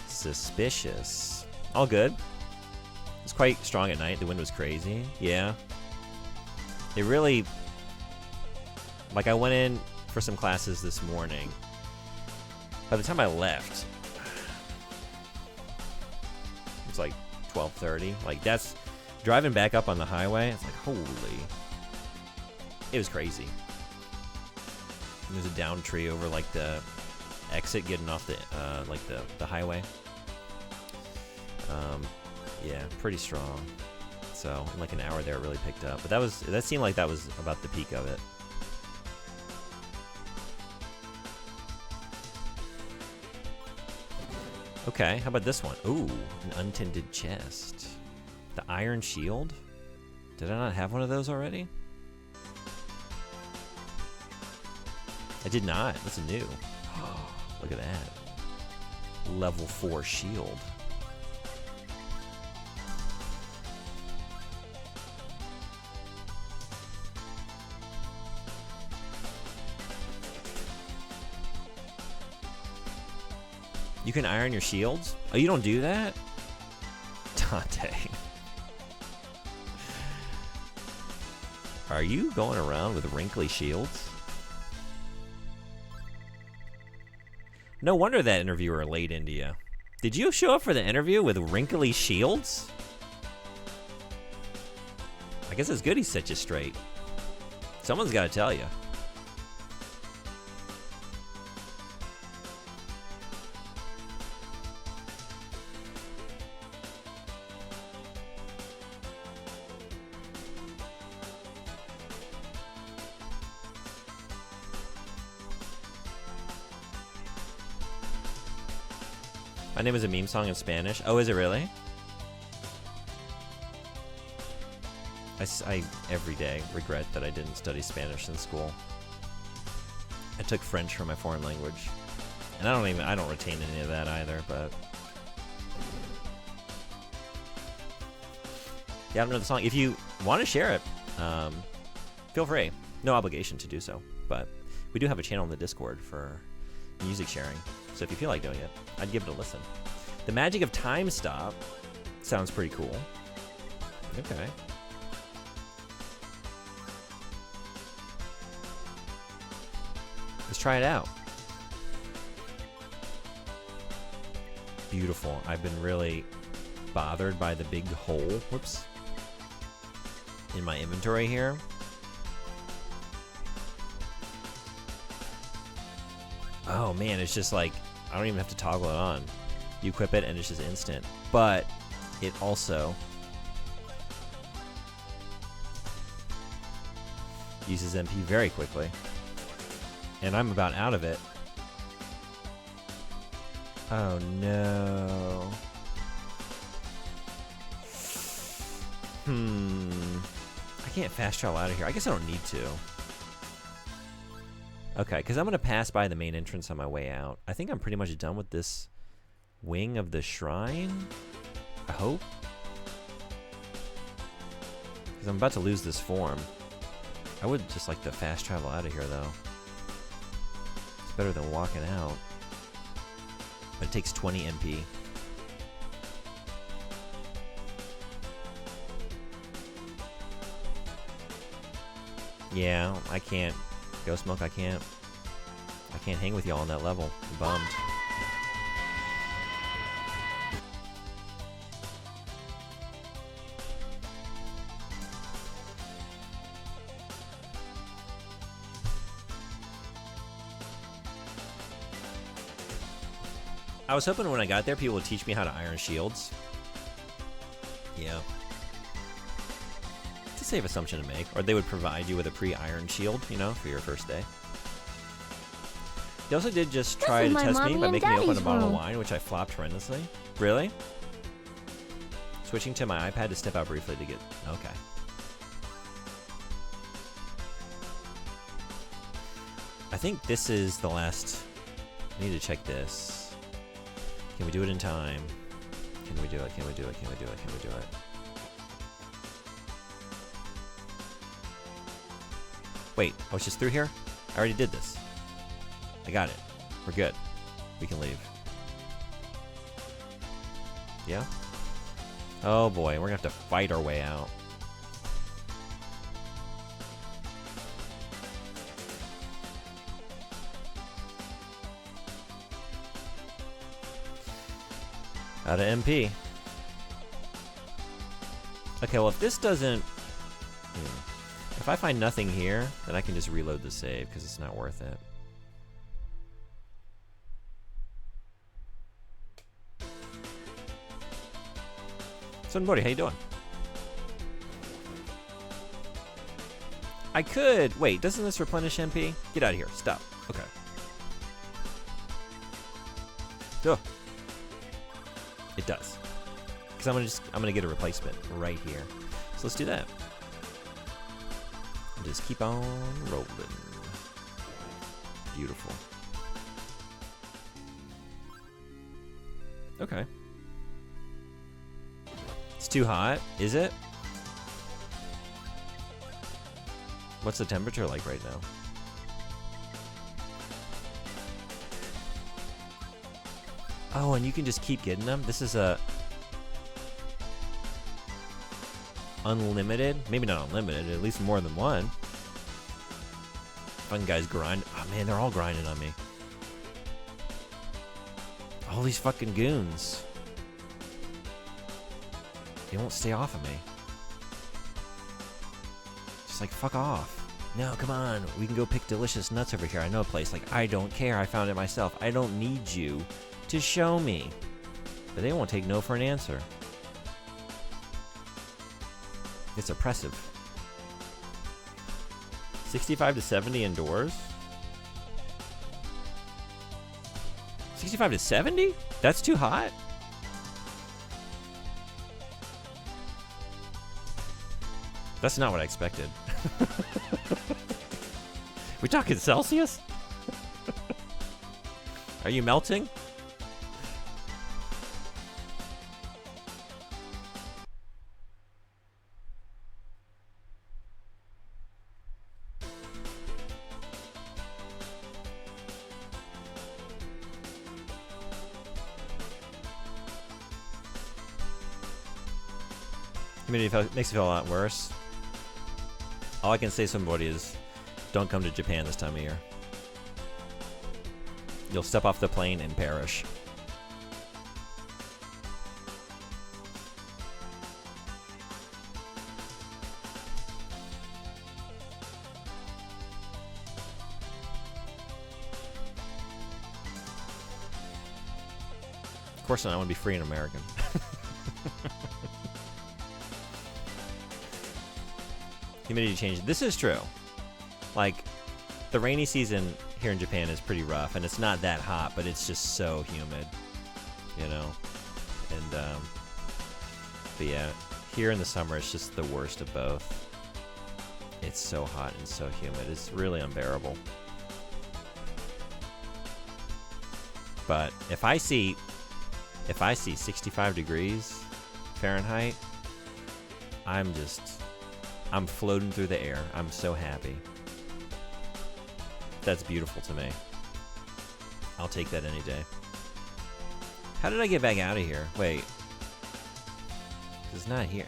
Suspicious. All good. It was quite strong at night. The wind was crazy. Yeah. It really... Like, I went in for some classes this morning, By the time I left, it was like 12:30. Like, that's driving back up on the highway. It's like, holy, it was crazy. There's a down tree over like the exit getting off the like the highway. Yeah, pretty strong. So in like an hour there, it really picked up. But that seemed like that was about the peak of it. Okay, how about this one? Ooh, an untended chest. The Iron Shield? Did I not have one of those already? I did not. That's new. Look at that. Level 4 shield. You can iron your shields? Oh, you don't do that? Dante. Are you going around with wrinkly shields? No wonder that interviewer laid into you. Did you show up for the interview with wrinkly shields? I guess it's good he set you straight. Someone's got to tell you. My name is a meme song in Spanish. Oh, is it really? I every day regret that I didn't study Spanish in school. I took French for my foreign language. And I don't retain any of that either, but yeah, I don't know the song. If you want to share it, feel free. No obligation to do so, but we do have a channel in the Discord for music sharing. So if you feel like doing it, I'd give it a listen. The Magic of Time Stop sounds pretty cool. Okay. Let's try it out. Beautiful. I've been really bothered by the big hole, whoops, in my inventory here. Oh man, it's just like, I don't even have to toggle it on. You equip it and it's just instant. But it also uses MP very quickly. And I'm about out of it. Oh no. I can't fast travel out of here. I guess I don't need to. Okay, because I'm going to pass by the main entrance on my way out. I think I'm pretty much done with this wing of the shrine. I hope. Because I'm about to lose this form. I would just like to fast travel out of here, though. It's better than walking out. But it takes 20 MP. Yeah, I can't. Ghost Smoke, I can't hang with y'all on that level. I'm bummed. I was hoping when I got there, people would teach me how to iron shields. Yeah. It's a safe assumption to make. Or they would provide you with a pre-iron shield, you know, for your first day. They also did just try to test me by making me open a bottle of wine, which I flopped horrendously. Really? Switching to my iPad to step out briefly to get... Okay. I think this is the last... I need to check this. Can we do it in time? Can we do it? Can we do it? Can we do it? Can we do it? Wait, I was just through here? I already did this. I got it. We're good. We can leave. Yeah? Oh boy, we're gonna have to fight our way out. Out of MP. Okay, well, if this doesn't... If I find nothing here, then I can just reload the save, because it's not worth it. Sunbody, how you doing? I could... Wait, doesn't this replenish MP? Get out of here. Stop. Okay. Ugh. It does. Because I'm gonna get a replacement right here. So let's do that. And just keep on rolling. Beautiful. Okay. It's too hot, is it? What's the temperature like right now? Oh, and you can just keep getting them? This is a... unlimited? Maybe not unlimited, at least more than one. Fun guys grind. Oh man, they're all grinding on me. All these fucking goons. They won't stay off of me. Just like, fuck off. No, come on. We can go pick delicious nuts over here. I know a place. Like, I don't care. I found it myself. I don't need you to show me. But they won't take no for an answer. It's oppressive. 65 to 70 indoors? 65 to 70? That's too hot? That's not what I expected. We talking Celsius? Are you melting? Humidity makes it feel a lot worse. All I can say to somebody is, don't come to Japan this time of year. You'll step off the plane and perish. Of course not, I want to be free and American. Humidity change. This is true. Like, the rainy season here in Japan is pretty rough, and it's not that hot, but it's just so humid, you know? And, but yeah, here in the summer, it's just the worst of both. It's so hot and so humid. It's really unbearable. But if I see 65 degrees Fahrenheit, I'm floating through the air. I'm so happy. That's beautiful to me. I'll take that any day. How did I get back out of here? Wait. It's not here.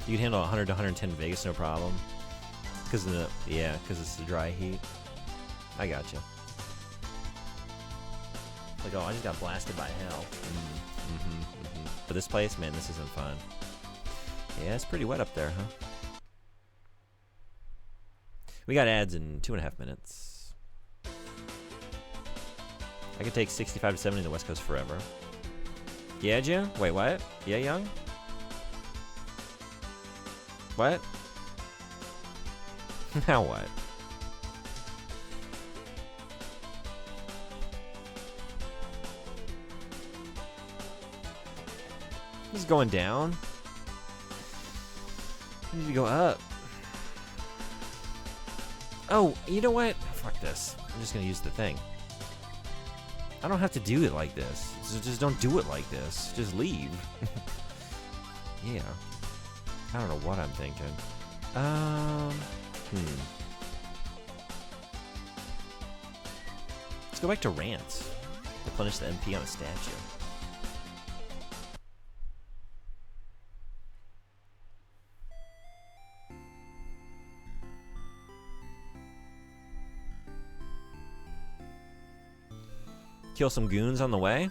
You can handle 100 to 110 in Vegas, no problem. Because it's the dry heat. I gotcha. Like, oh, I just got blasted by hell. But this place, man, this isn't fun. Yeah, it's pretty wet up there, huh? We got ads in 2.5 minutes. I could take 65 to 70 in the West Coast forever. Yeah, June? Wait, what? Yeah, Young? What? Now what? This is going down. I need to go up. Oh, you know what? Fuck this. I'm just gonna use the thing. I don't have to do it like this. Just don't do it like this. Just leave. Yeah. I don't know what I'm thinking. Let's go back to rants. Replenish the MP on a statue. Kill some goons on the way.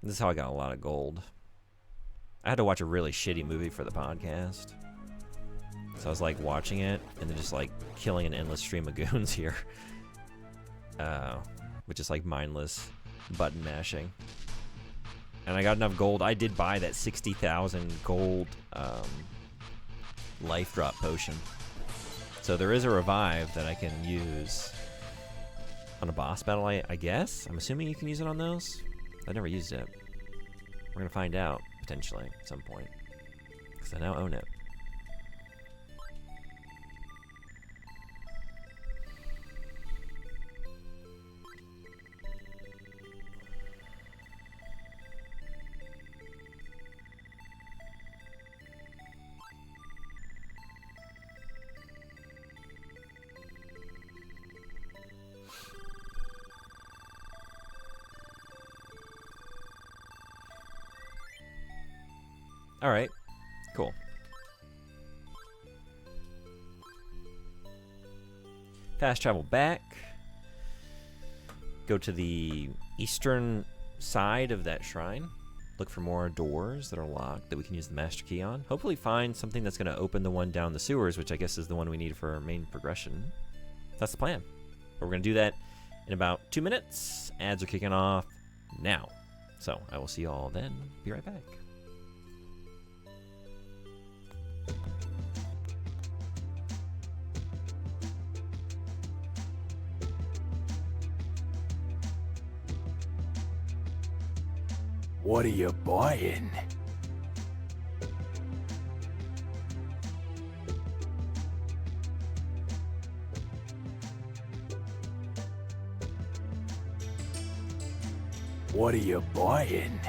This is how I got a lot of gold. I had to watch a really shitty movie for the podcast. So I was like watching it and then just like killing an endless stream of goons here. Which is like mindless button mashing. And I got enough gold. I did buy that 60,000 gold life drop potion. So there is a revive that I can use on a boss battle, I guess. I'm assuming you can use it on those. I never used it. We're gonna find out potentially at some point because I now own it. All right, cool. Fast travel back. Go to the eastern side of that shrine. Look for more doors that are locked that we can use the master key on. Hopefully find something that's going to open the one down the sewers, which I guess is the one we need for our main progression. That's the plan. But we're going to do that in about 2 minutes. Ads are kicking off now. So I will see you all then. Be right back. What are you buying? What are you buying?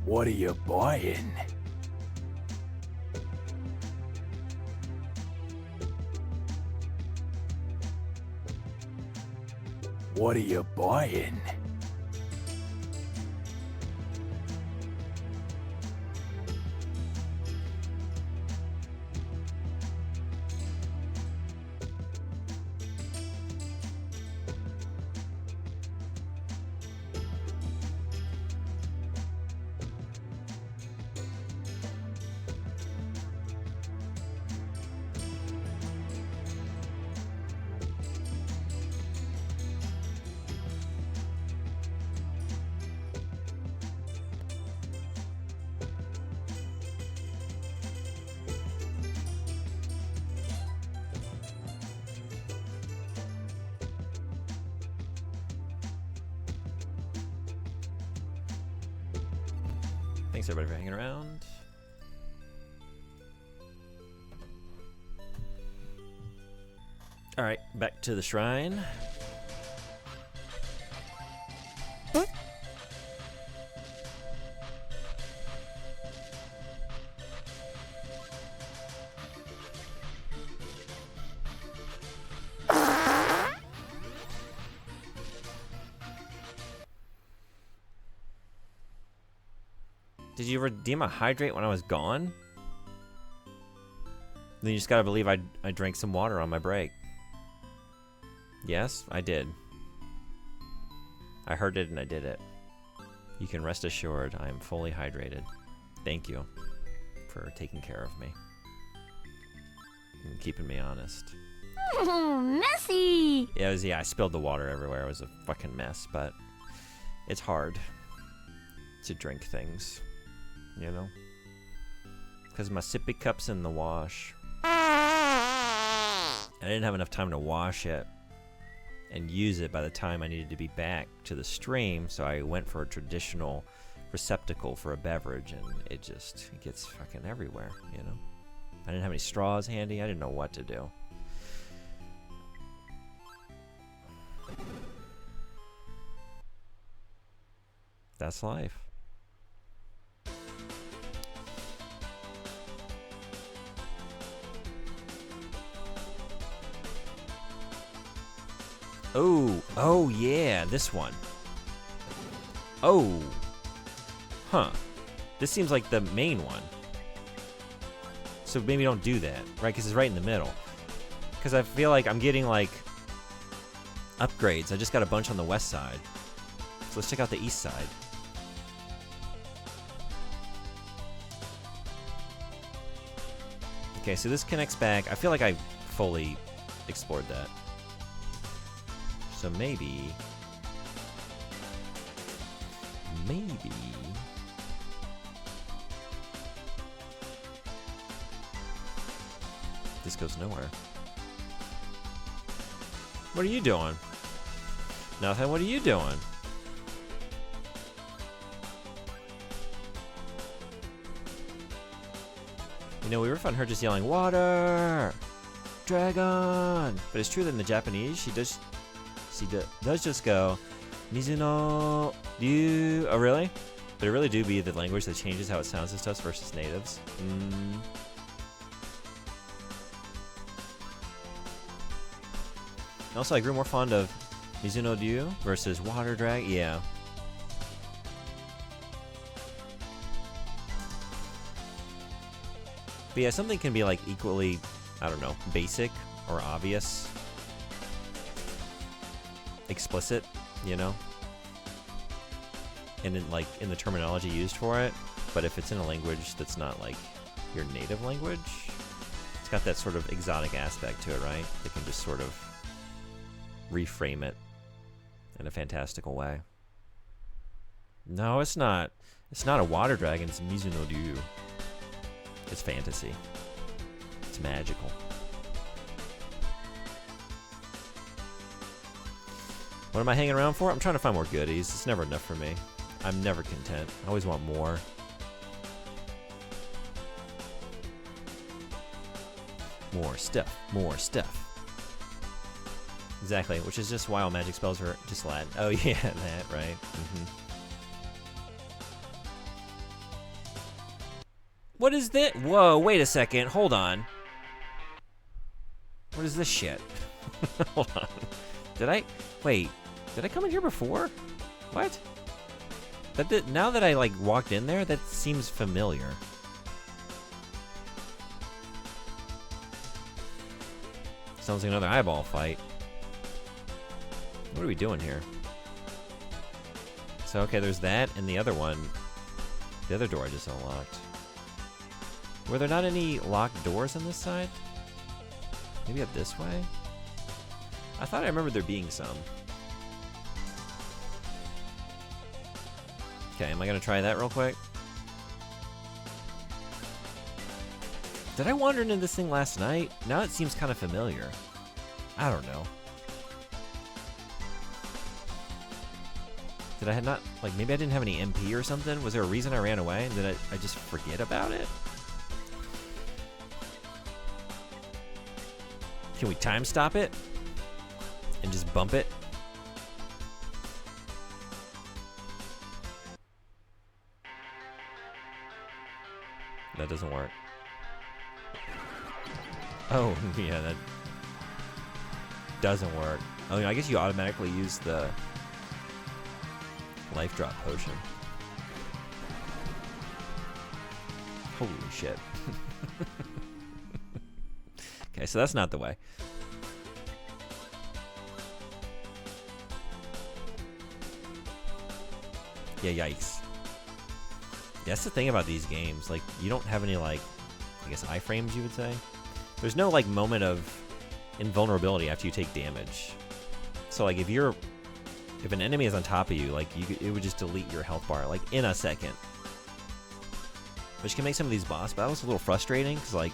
What are you buying? What are you buying? Thanks everybody for hanging around. Alright, back to the shrine. Did you redeem a hydrate when I was gone? Then you just gotta believe I drank some water on my break. Yes, I did. I heard it and I did it. You can rest assured I am fully hydrated. Thank you for taking care of me. And keeping me honest. Messy! Yeah, I spilled the water everywhere. It was a fucking mess, but it's hard to drink things, you know? Because my sippy cup's in the wash. I didn't have enough time to wash it and use it by the time I needed to be back to the stream, so I went for a traditional receptacle for a beverage, and it gets fucking everywhere, you know? I didn't have any straws handy. I didn't know what to do. That's life. Oh yeah, this one. Oh. Huh. This seems like the main one. So maybe don't do that, right? Because it's right in the middle. Because I feel like I'm getting, like, upgrades. I just got a bunch on the west side. So let's check out the east side. Okay, so this connects back. I feel like I fully explored that. So maybe... this goes nowhere. What are you doing? Nothing. What are you doing? You know, we were fun her just yelling, "Water! Dragon!" But it's true that in the Japanese, she does just go, "Mizuno Ryu." Oh, really? But it really do be the language that changes how it sounds to us versus natives. Also, I grew more fond of Mizuno Ryu versus Water Drag. Yeah. But yeah, something can be like equally, I don't know, basic or obvious. Explicit, you know? And in the terminology used for it. But if it's in a language that's not like your native language, it's got that sort of exotic aspect to it, right? They can just sort of reframe it in a fantastical way. No, it's not. It's not a water dragon. It's Mizuno Ryu. It's fantasy. It's magical. What am I hanging around for? I'm trying to find more goodies. It's never enough for me. I'm never content. I always want more. More stuff. More stuff. Exactly, which is just why all magic spells are just Latin. Oh yeah, that, right. What is that? Whoa, wait a second. Hold on. What is this shit? Hold on. Did I come in here before? What? Now that I like walked in there, that seems familiar. Sounds like another eyeball fight. What are we doing here? So, okay, there's that, and the other one. The other door I just unlocked. Were there not any locked doors on this side? Maybe up this way? I thought I remembered there being some. Okay, am I gonna try that real quick? Did I wander into this thing last night? Now it seems kind of familiar. I don't know. Did I not, like, maybe I didn't have any MP or something? Was there a reason I ran away? And did I just forget about it? Can we time stop it? And just bump it? That doesn't work. Oh, yeah, that doesn't work. Oh, I guess you automatically use the life drop potion. Holy shit. Okay, so that's not the way. Yeah, yikes. That's the thing about these games. Like, you don't have any, like, I guess iframes, you would say. There's no, like, moment of invulnerability after you take damage. So, like, if an enemy is on top of you, like, it would just delete your health bar, like, in a second. Which can make some of these boss battles a little frustrating, because, like,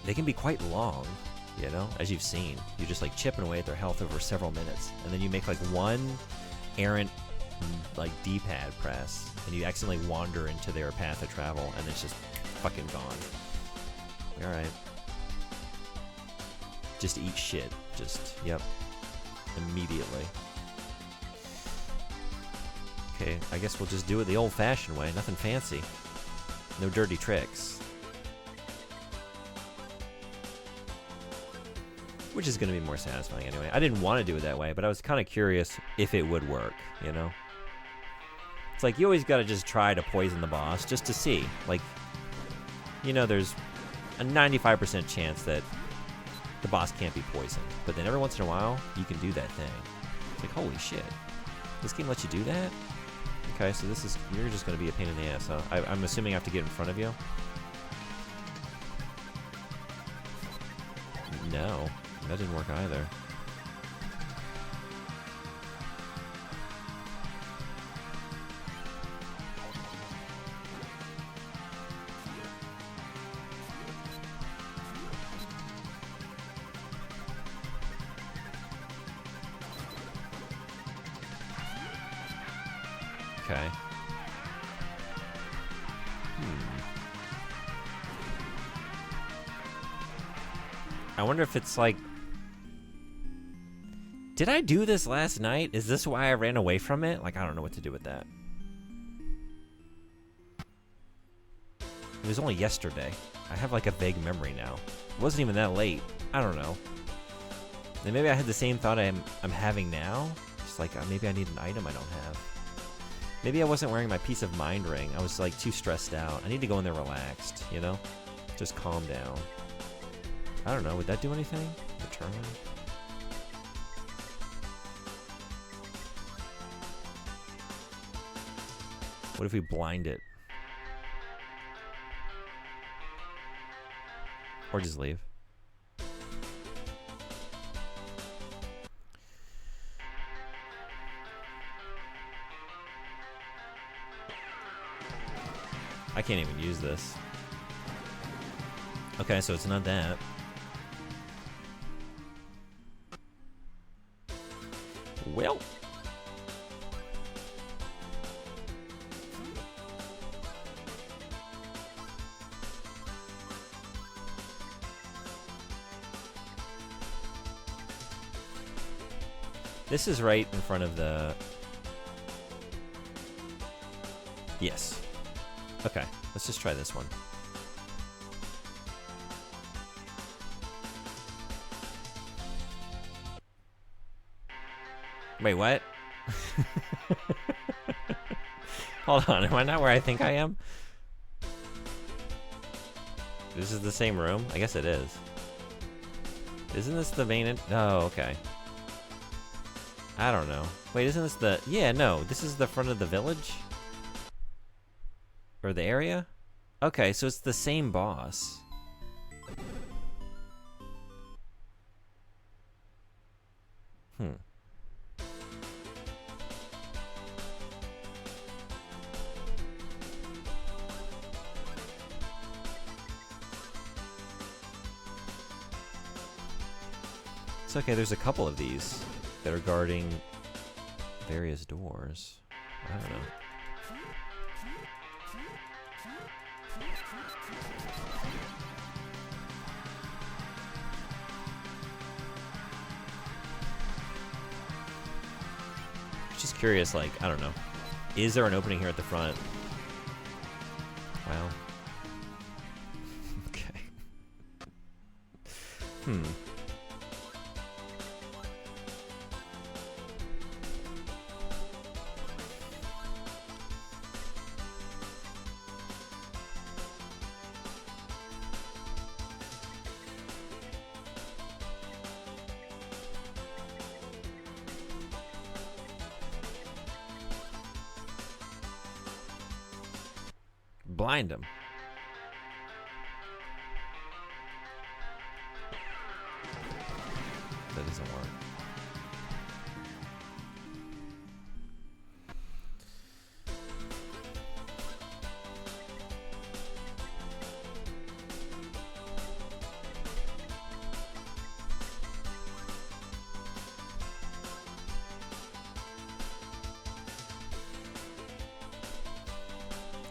they can be quite long, you know, as you've seen. You're just, like, chipping away at their health over several minutes. And then you make, like, one errant, like, D-pad press, and you accidentally wander into their path of travel, and it's just fucking gone. Alright. Just eat shit. Just, yep. Immediately. Okay, I guess we'll just do it the old-fashioned way. Nothing fancy. No dirty tricks. Which is going to be more satisfying anyway. I didn't want to do it that way, but I was kind of curious if it would work, you know? It's like, you always got to just try to poison the boss just to see. Like, you know, there's a 95% chance that the boss can't be poisoned. But then every once in a while, you can do that thing. It's like, holy shit. This game lets you do that? Okay, so this is, you're just going to be a pain in the ass, huh? I'm assuming I have to get in front of you? No, that didn't work either. Okay. I wonder if it's like... Did I do this last night? Is this why I ran away from it? Like, I don't know what to do with that. It was only yesterday. I have like a vague memory now. It wasn't even that late. I don't know. And maybe I had the same thought I'm having now. Just like, maybe I need an item I don't have. Maybe I wasn't wearing my peace of mind ring. I was like too stressed out. I need to go in there relaxed, you know? Just calm down. I don't know, would that do anything? Return? What if we blind it? Or just leave? I can't even use this. Okay, so it's not that. Well. This is right in front of the... Yes. Okay, let's just try this one. Wait, what? Hold on, am I not where I think I am? This is the same room? I guess it is. Isn't this the main... Oh, okay. I don't know. Wait, isn't this the... Yeah, no, this is the front of the village? Or the area? Okay, so it's the same boss. It's okay, there's a couple of these that are guarding various doors. I don't know. Just curious, like, I don't know. Is there an opening here at the front? Well. Okay. Blind him. That doesn't work.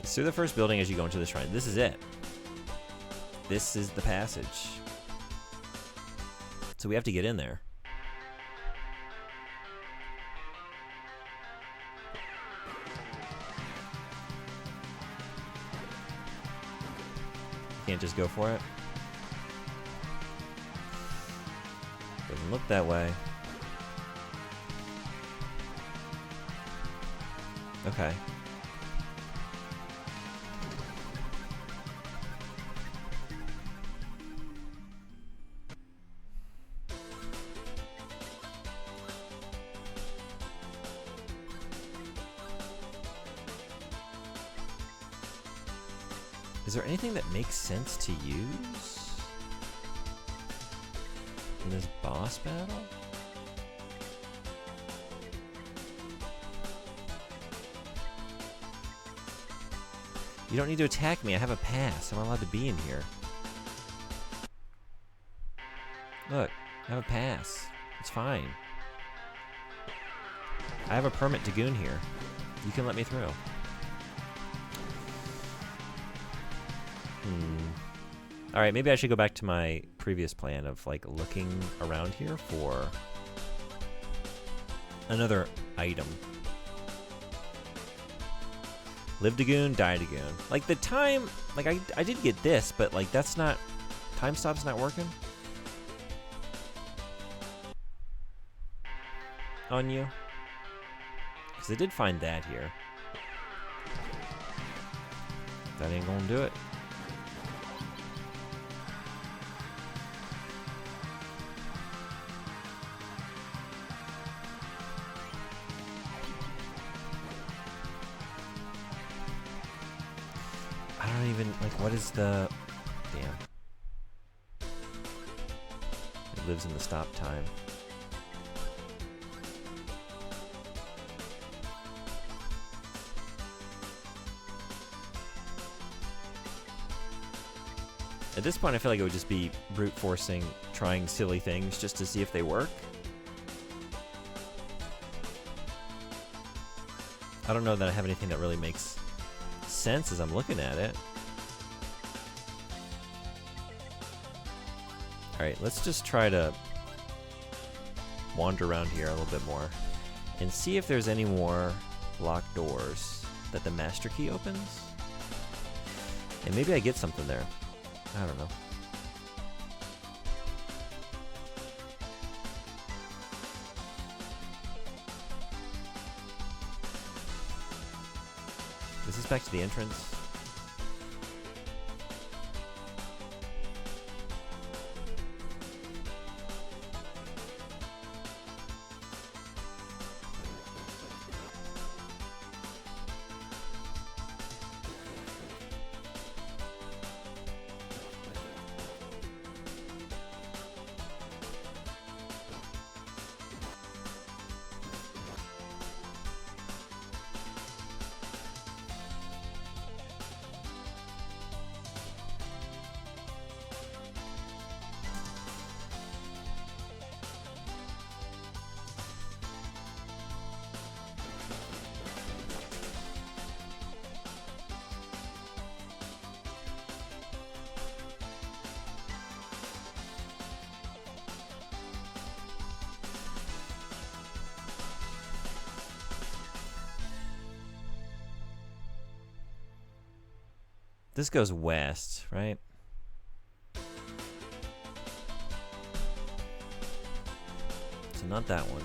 It's through the first building as you go into the shrine. This is it. This is the passage. So we have to get in there. Can't just go for it. Doesn't look that way. Okay. Is there anything that makes sense to use in this boss battle? You don't need to attack me. I have a pass. I'm allowed to be in here. Look, I have a pass. It's fine. I have a permit to goon here. You can let me through. Alright, maybe I should go back to my previous plan of, like, looking around here for another item. Live to goon, die to goon. Like, the time... Like, I did get this, but, like, that's not... Time stop's not working? On you? Because I did find that here. That ain't gonna do it. I don't even, like, what is the... Damn. It lives in the stop time. At this point, I feel like it would just be brute forcing, trying silly things just to see if they work. I don't know that I have anything that really makes sense as I'm looking at it. Alright, let's just try to wander around here a little bit more and see if there's any more locked doors that the master key opens. And maybe I get something there. I don't know. Is this back to the entrance? This goes west, right? So not that one.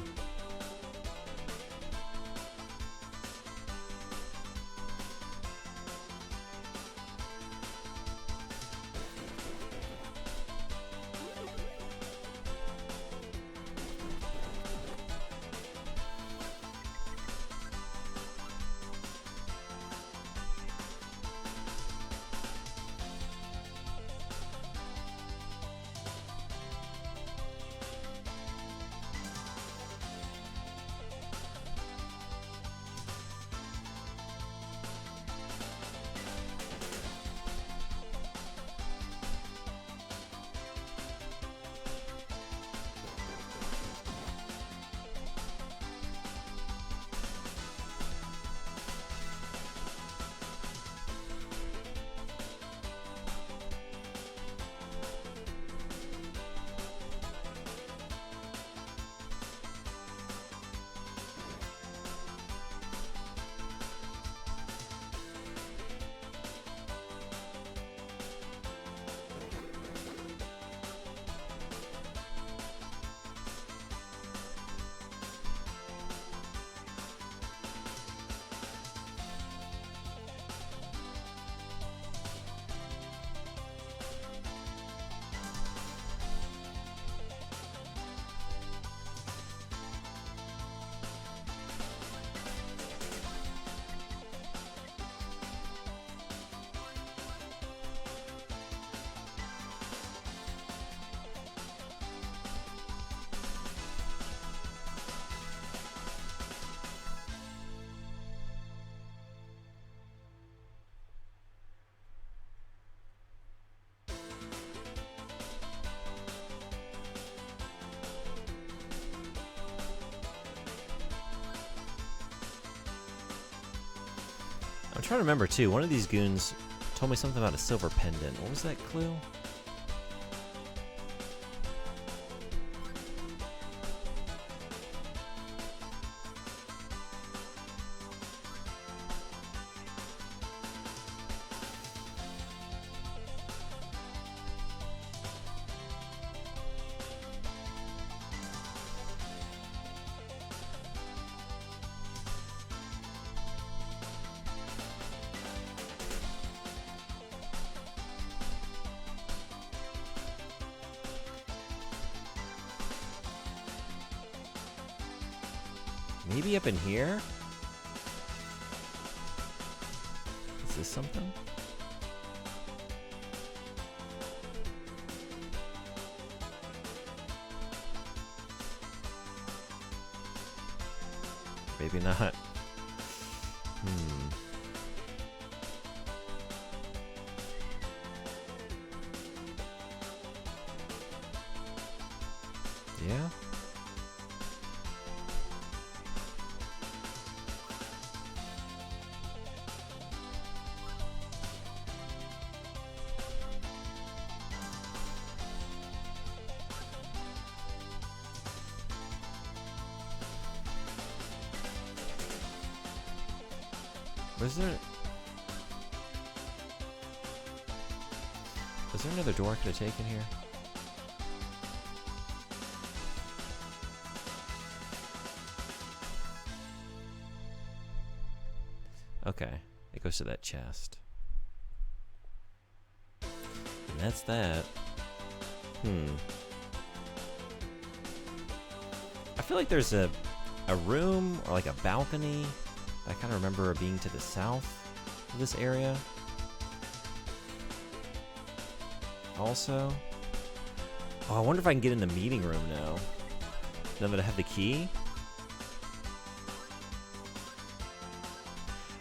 I'm trying to remember too. One of these goons told me something about a silver pendant. What was that clue? Maybe up in here? Is this something? Maybe not. Yeah? Was there another door I could have taken here? Okay, it goes to that chest. And that's that. I feel like there's a room or like a balcony. I kind of remember being to the south of this area. Also, oh, I wonder if I can get in the meeting room now that I have the key.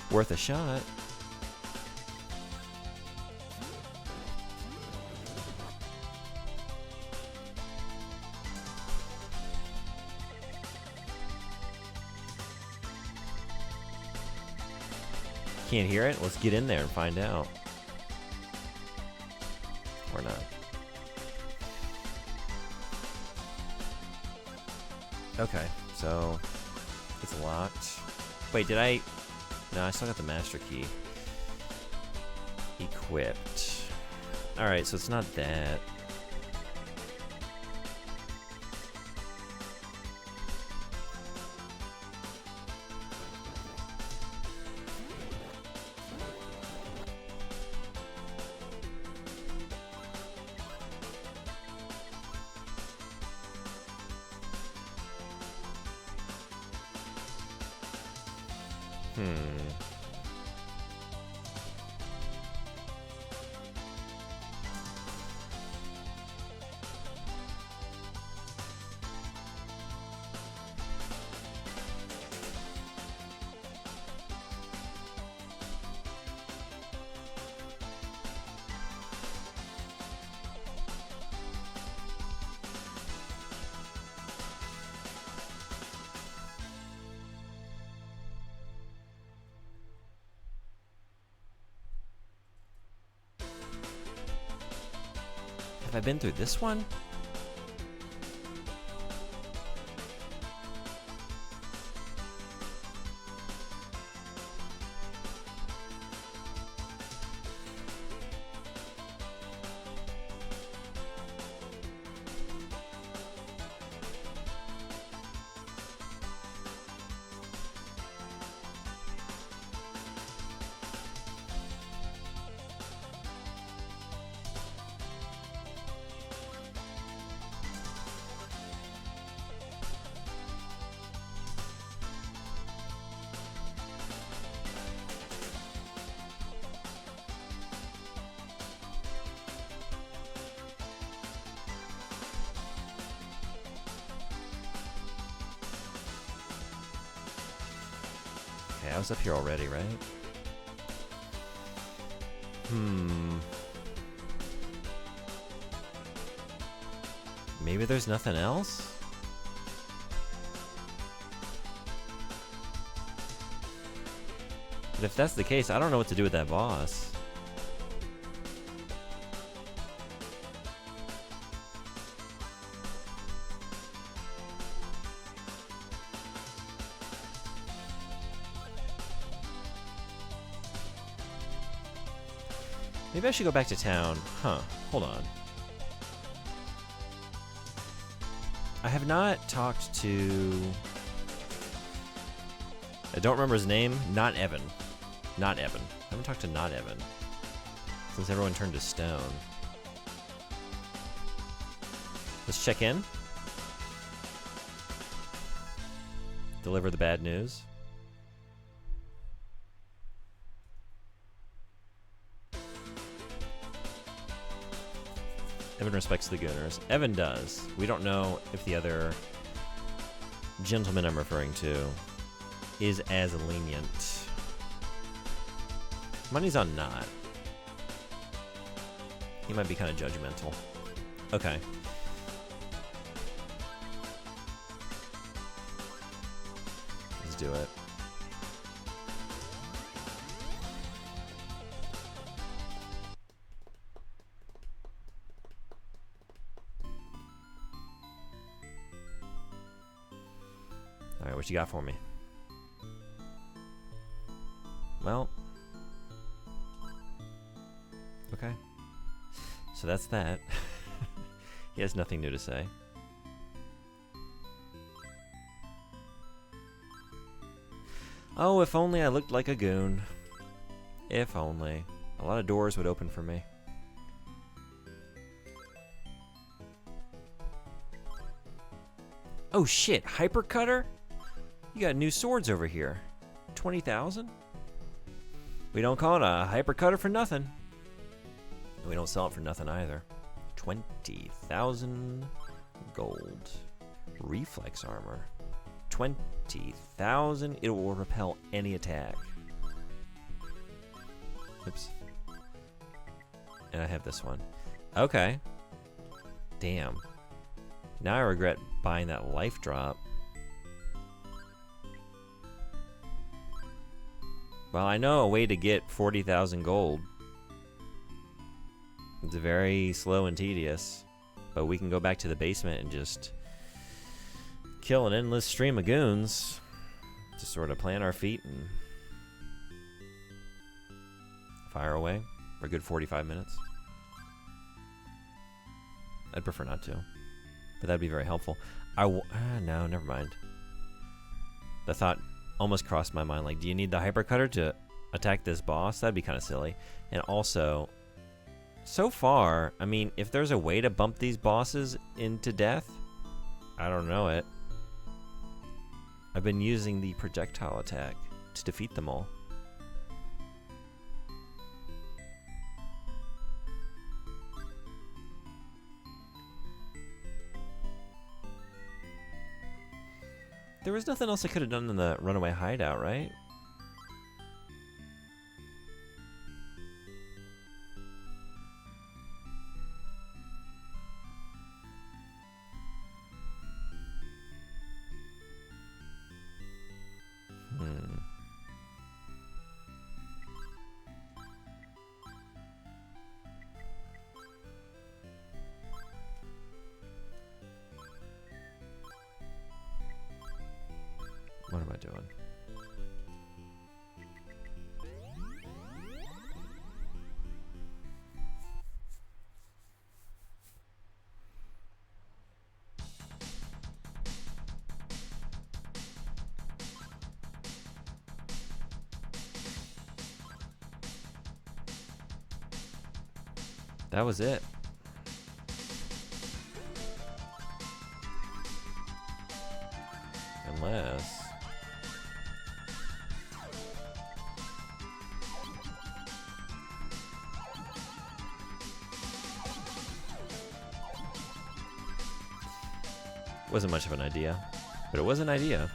Worth a shot. Can't hear it? Let's get in there and find out. Or not. Okay, so it's locked. Wait, did I? No, I still got the master key. Equipped. Alright, so it's not that. Have I been through this one? Okay, I was up here already, right? Maybe there's nothing else? But if that's the case, I don't know what to do with that boss. Maybe I should go back to town. Huh, hold on. I have not talked to... I don't remember his name. Not Evan. Not Evan. I haven't talked to Not Evan since everyone turned to stone. Let's check in. Deliver the bad news. Evan respects the Gooners. Evan does. We don't know if the other gentleman I'm referring to is as lenient. Money's on Not. He might be kind of judgmental. Okay. Let's do it. Alright, what you got for me? Well. Okay. So that's that. He has nothing new to say. Oh, if only I looked like a goon. If only. A lot of doors would open for me. Oh shit, Hypercutter? You got new swords over here. 20,000? We don't call it a Hypercutter for nothing. We don't sell it for nothing either. 20,000 gold. Reflex armor. 20,000. It will repel any attack. Oops. And I have this one. Okay. Damn. Now I regret buying that life drop. Well, I know a way to get 40,000 gold. It's very slow and tedious, but we can go back to the basement and just kill an endless stream of goons to sort of plant our feet and fire away. for a good 45 minutes. I'd prefer not to, but that'd be very helpful. No, never mind. The thought almost crossed my mind, like, do you need the hypercutter to attack this boss? That'd be kind of silly. And also, so far, I mean, if there's a way to bump these bosses into death, I don't know it. I've been using the projectile attack to defeat them all. There was nothing else I could have done in the runaway hideout, right? What am I doing? That was it. Unless... Wasn't much of an idea, but it was an idea.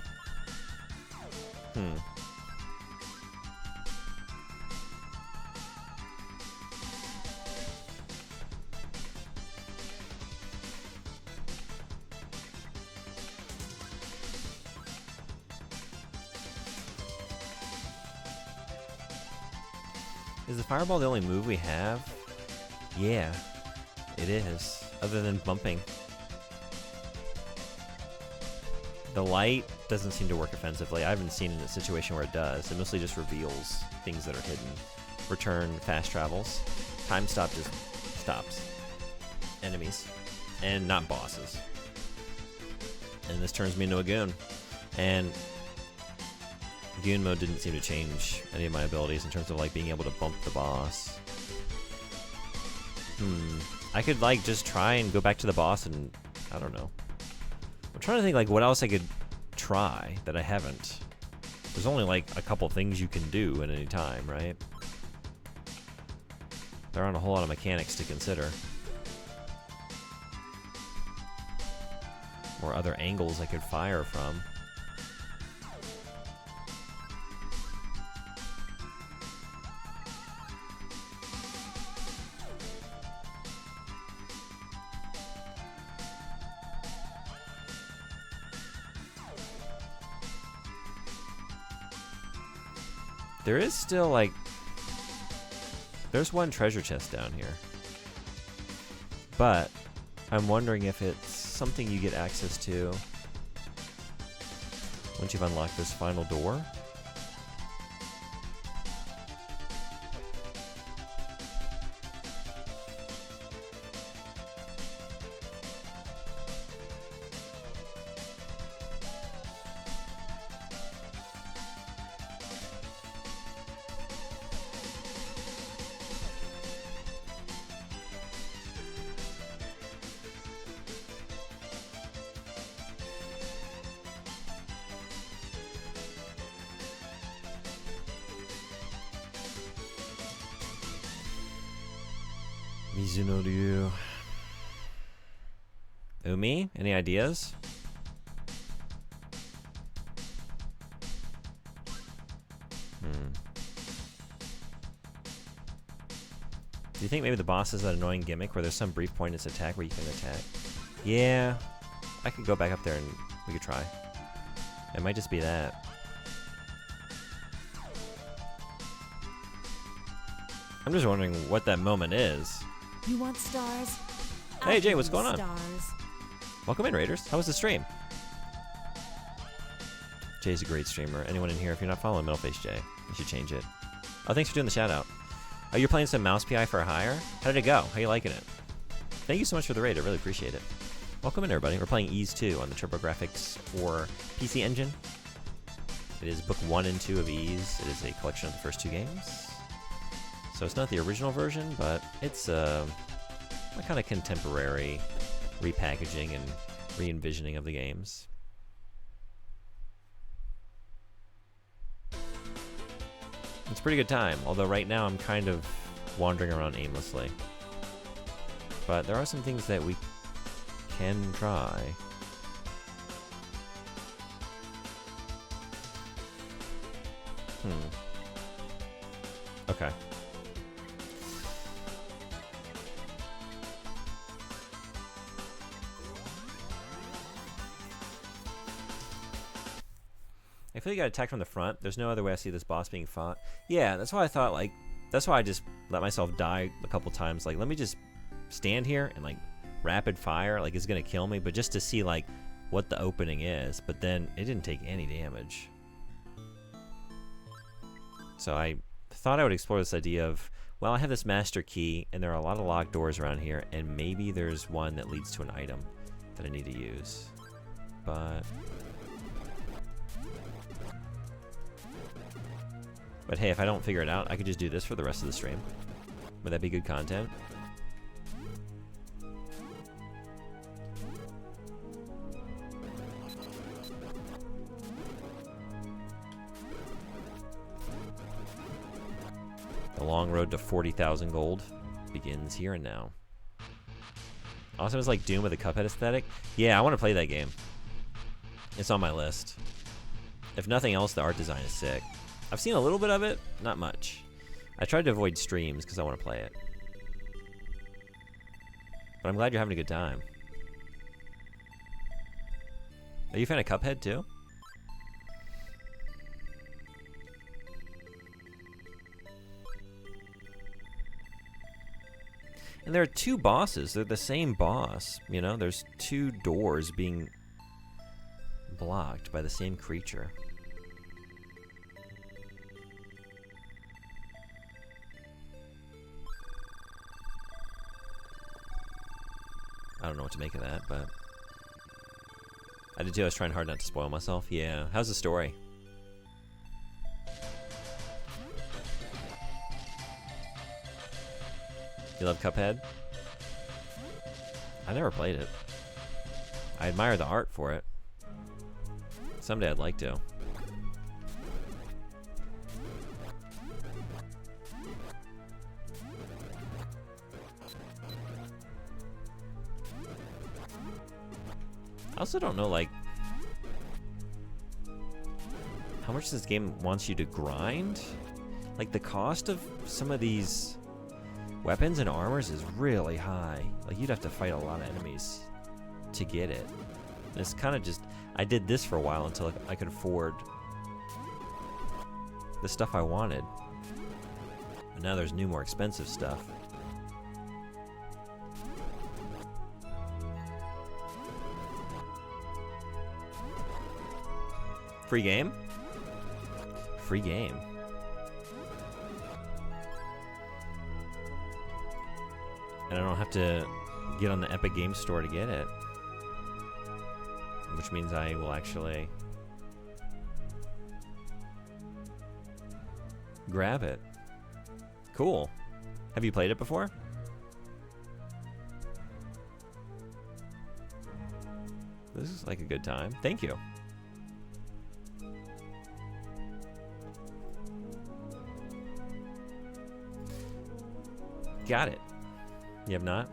Is the fireball the only move we have? Yeah, it is, other than bumping. The light doesn't seem to work offensively. I haven't seen in a situation where it does. It mostly just reveals things that are hidden. Return fast travels. Time stop just stops enemies and not bosses. And this turns me into a goon. And goon mode didn't seem to change any of my abilities in terms of like being able to bump the boss. I could like just try and go back to the boss and I don't know. I'm trying to think like what else I could try that I haven't. There's only like a couple things you can do at any time, right? There aren't a whole lot of mechanics to consider. Or other angles I could fire from. There is still, like... There's one treasure chest down here. But, I'm wondering if it's something you get access to once you've unlocked this final door. Mizuno-ryu. Umi, any ideas? Do you think maybe the boss is that annoying gimmick where there's some brief point in its attack where you can attack? Yeah, I could go back up there and we could try. It might just be that. I'm just wondering what that moment is. You want stars? Hey, Jay, what's going on? Stars. Welcome in, Raiders. How was the stream? Jay's a great streamer. Anyone in here, if you're not following Middleface Jay, you should change it. Oh, thanks for doing the shout out. Oh, you're playing some Mouse PI for Hire? How did it go? How you liking it? Thank you so much for the raid. I really appreciate it. Welcome in, everybody. We're playing Ys 2 on the TurboGrafx 4 PC Engine. It is book 1 and 2 of Ys. It is a collection of the first 2 games. So it's not the original version, but it's a kind of contemporary repackaging and re-envisioning of the games. It's a pretty good time, although right now I'm kind of wandering around aimlessly. But there are some things that we can try. Okay. I feel like you got attacked from the front. There's no other way I see this boss being fought. Yeah, that's why I thought, like, that's why I just let myself die a couple times. Like, let me just stand here and, like, rapid fire. Like, it's going to kill me, but just to see, like, what the opening is. But then it didn't take any damage. So I thought I would explore this idea of, well, I have this master key, and there are a lot of locked doors around here, and maybe there's one that leads to an item that I need to use. But hey, if I don't figure it out, I could just do this for the rest of the stream. Would that be good content? The long road to 40,000 gold begins here and now. Also, it's like Doom with a Cuphead aesthetic. Yeah, I want to play that game. It's on my list. If nothing else, the art design is sick. I've seen a little bit of it, not much. I tried to avoid streams because I want to play it. But I'm glad you're having a good time. Are you a fan of Cuphead too? And there are 2 bosses. They're the same boss. You know, there's 2 doors being blocked by the same creature. I don't know what to make of that, but I did too. I was trying hard not to spoil myself. Yeah. How's the story? You love Cuphead? I never played it. I admire the art for it. Someday I'd like to. I also don't know, like, how much this game wants you to grind. Like, the cost of some of these weapons and armors is really high. Like, you'd have to fight a lot of enemies to get it. And it's kind of just, I did this for a while until I could afford the stuff I wanted. But now there's new, more expensive stuff. Free game? Free game. And I don't have to get on the Epic Games Store to get it. Which means I will actually grab it. Cool. Have you played it before? This is like a good time. Thank you. Got it. You have not?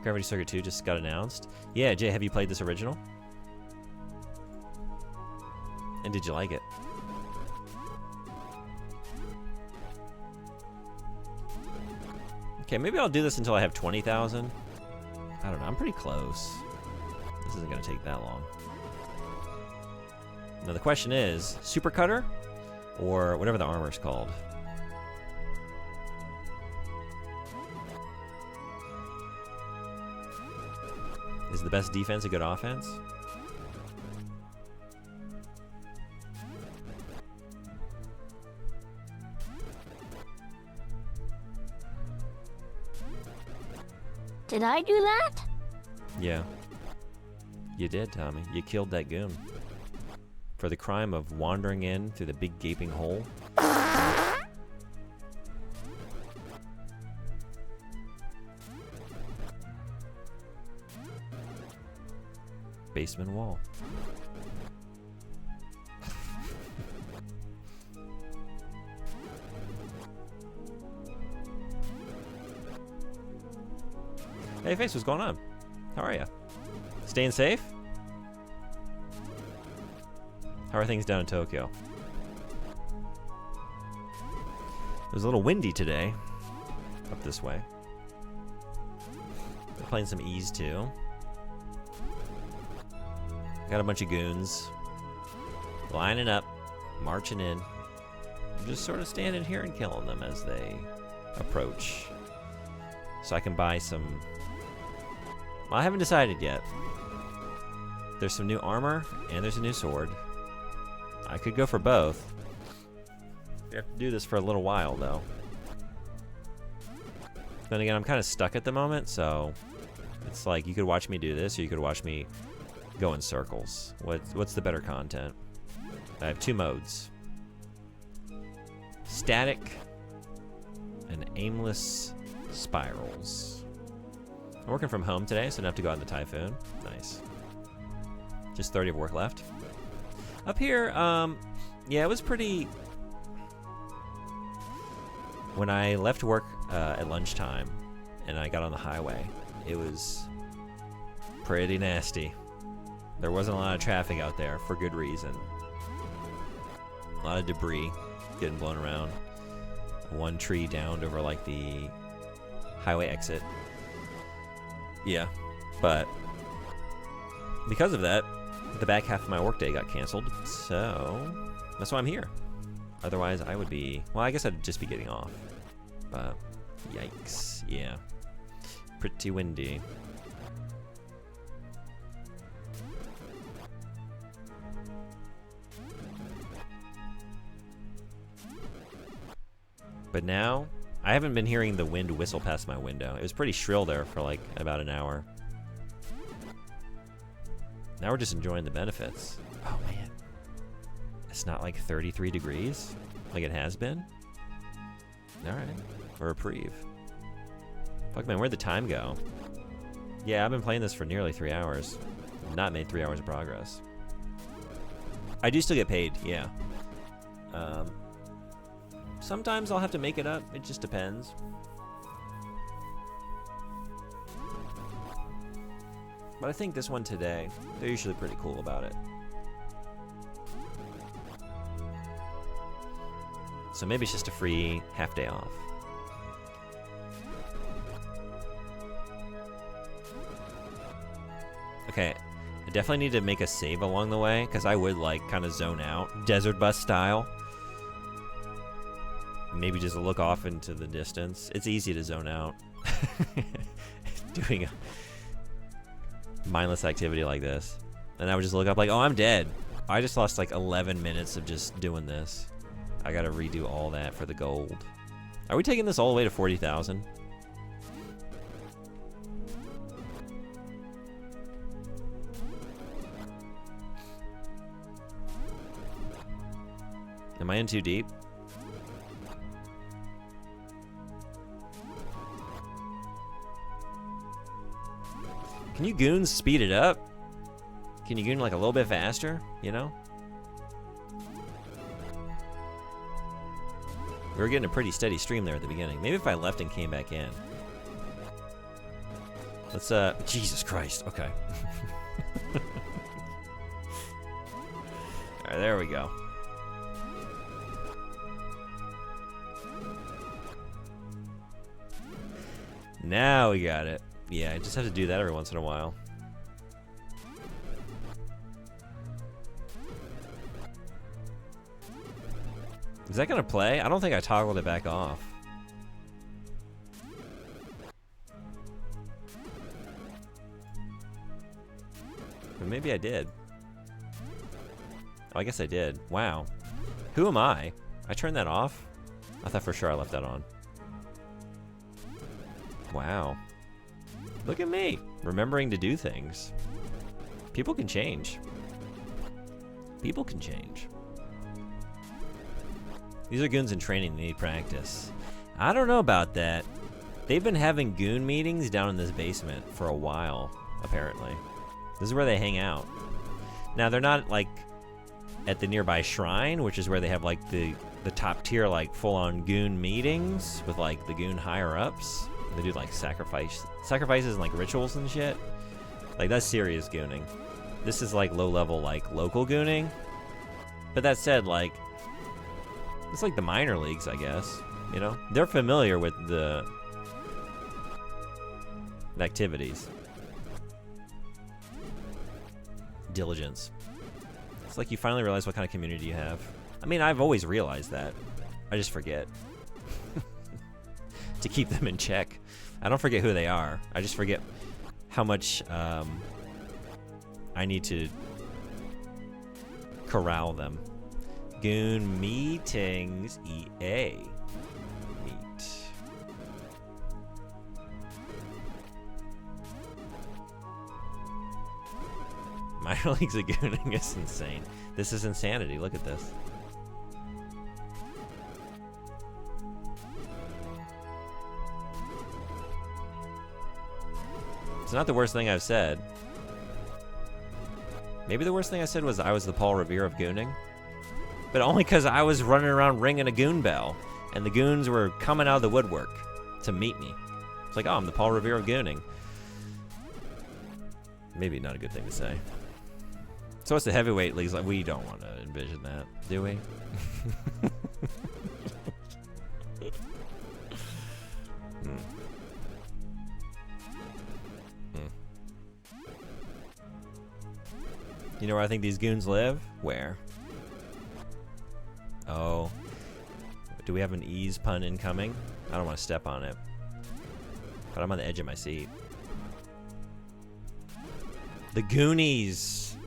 Gravity Circuit 2 just got announced. Yeah, Jay, have you played this original? And did you like it? Okay, maybe I'll do this until I have 20,000. I don't know, I'm pretty close. This isn't gonna take that long. Now the question is, Super Cutter? Or whatever the armor's called. Is the best defense a good offense? Did I do that? Yeah. You did, Tommy. You killed that goon. For the crime of wandering in through the big gaping hole. Basement wall. Hey, Face, what's going on? How are you? Staying safe? How are things down in Tokyo? It was a little windy today. Up this way. We're playing some Ease too. Got a bunch of goons. Lining up. Marching in. I'm just sort of standing here and killing them as they approach. So I can buy some... Well, I haven't decided yet. There's some new armor, and there's a new sword. I could go for both. We have to do this for a little while, though. Then again, I'm kind of stuck at the moment, so... It's like, you could watch me do this, or you could watch me go in circles. What's the better content? I have two modes. Static and aimless spirals. I'm working from home today, so I don't have to go out in the Typhoon. Nice. Just 30 of work left. Up here, yeah, it was pretty... When I left work at lunchtime and I got on the highway, it was pretty nasty. There wasn't a lot of traffic out there for good reason. A lot of debris getting blown around. One tree downed over like the highway exit. Yeah, but because of that, the back half of my workday got canceled, so that's why I'm here. Otherwise, I would be, well, I guess I'd just be getting off. But, yikes, yeah. Pretty windy. But now, I haven't been hearing the wind whistle past my window. It was pretty shrill there for like about an hour. Now we're just enjoying the benefits. Oh man. It's not like 33 degrees like it has been. Alright. A reprieve. Fuck man, where'd the time go? Yeah, I've been playing this for nearly 3 hours. Not made 3 hours of progress. I do still get paid, yeah. Sometimes I'll have to make it up. It just depends. But I think this one today, they're usually pretty cool about it. So maybe it's just a free half day off. Okay, I definitely need to make a save along the way, because I would like kind of zone out, desert bus style. Maybe just look off into the distance. It's easy to zone out. Doing a mindless activity like this. And I would just look up like, oh, I'm dead. I just lost like 11 minutes of just doing this. I gotta redo all that for the gold. Are we taking this all the way to 40,000? Am I in too deep? Can you goons speed it up? Can you goon like a little bit faster, you know? We were getting a pretty steady stream there at the beginning. Maybe if I left and came back in. Let's, Jesus Christ, okay. Alright, there we go. Now we got it. Yeah, I just have to do that every once in a while. Is that gonna play? I don't think I toggled it back off. But maybe I did. Oh, I guess I did. Wow. Who am I? I turned that off? I thought for sure I left that on. Wow. Look at me, remembering to do things. People can change. People can change. These are goons in training, they need practice. I don't know about that. They've been having goon meetings down in this basement for a while, apparently. This is where they hang out. Now, they're not, like, at the nearby shrine, which is where they have, like, the top tier, like, full-on goon meetings with, like, the goon higher-ups. They do, like, sacrifices and, like, rituals and shit. Like, that's serious gooning. This is, like, low-level, like, local gooning. But that said, like, it's like the minor leagues, I guess. You know? They're familiar with the activities. Diligence. It's like you finally realize what kind of community you have. I mean, I've always realized that. I just forget. To keep them in check. I don't forget who they are. I just forget how much I need to corral them. Goon meetings, EA. Meet. Minor leagues of gooning is insane. This is insanity. Look at this. It's not the worst thing I've said. Maybe the worst thing I said was I was the Paul Revere of gooning. But only because I was running around ringing a goon bell. And the goons were coming out of the woodwork to meet me. It's like, oh, I'm the Paul Revere of gooning. Maybe not a good thing to say. So it's the heavyweight leagues. Like, we don't want to envision that, do we? You know where I think these goons live? Where? Oh. Do we have an ease pun incoming? I don't want to step on it. But I'm on the edge of my seat. The Goonies.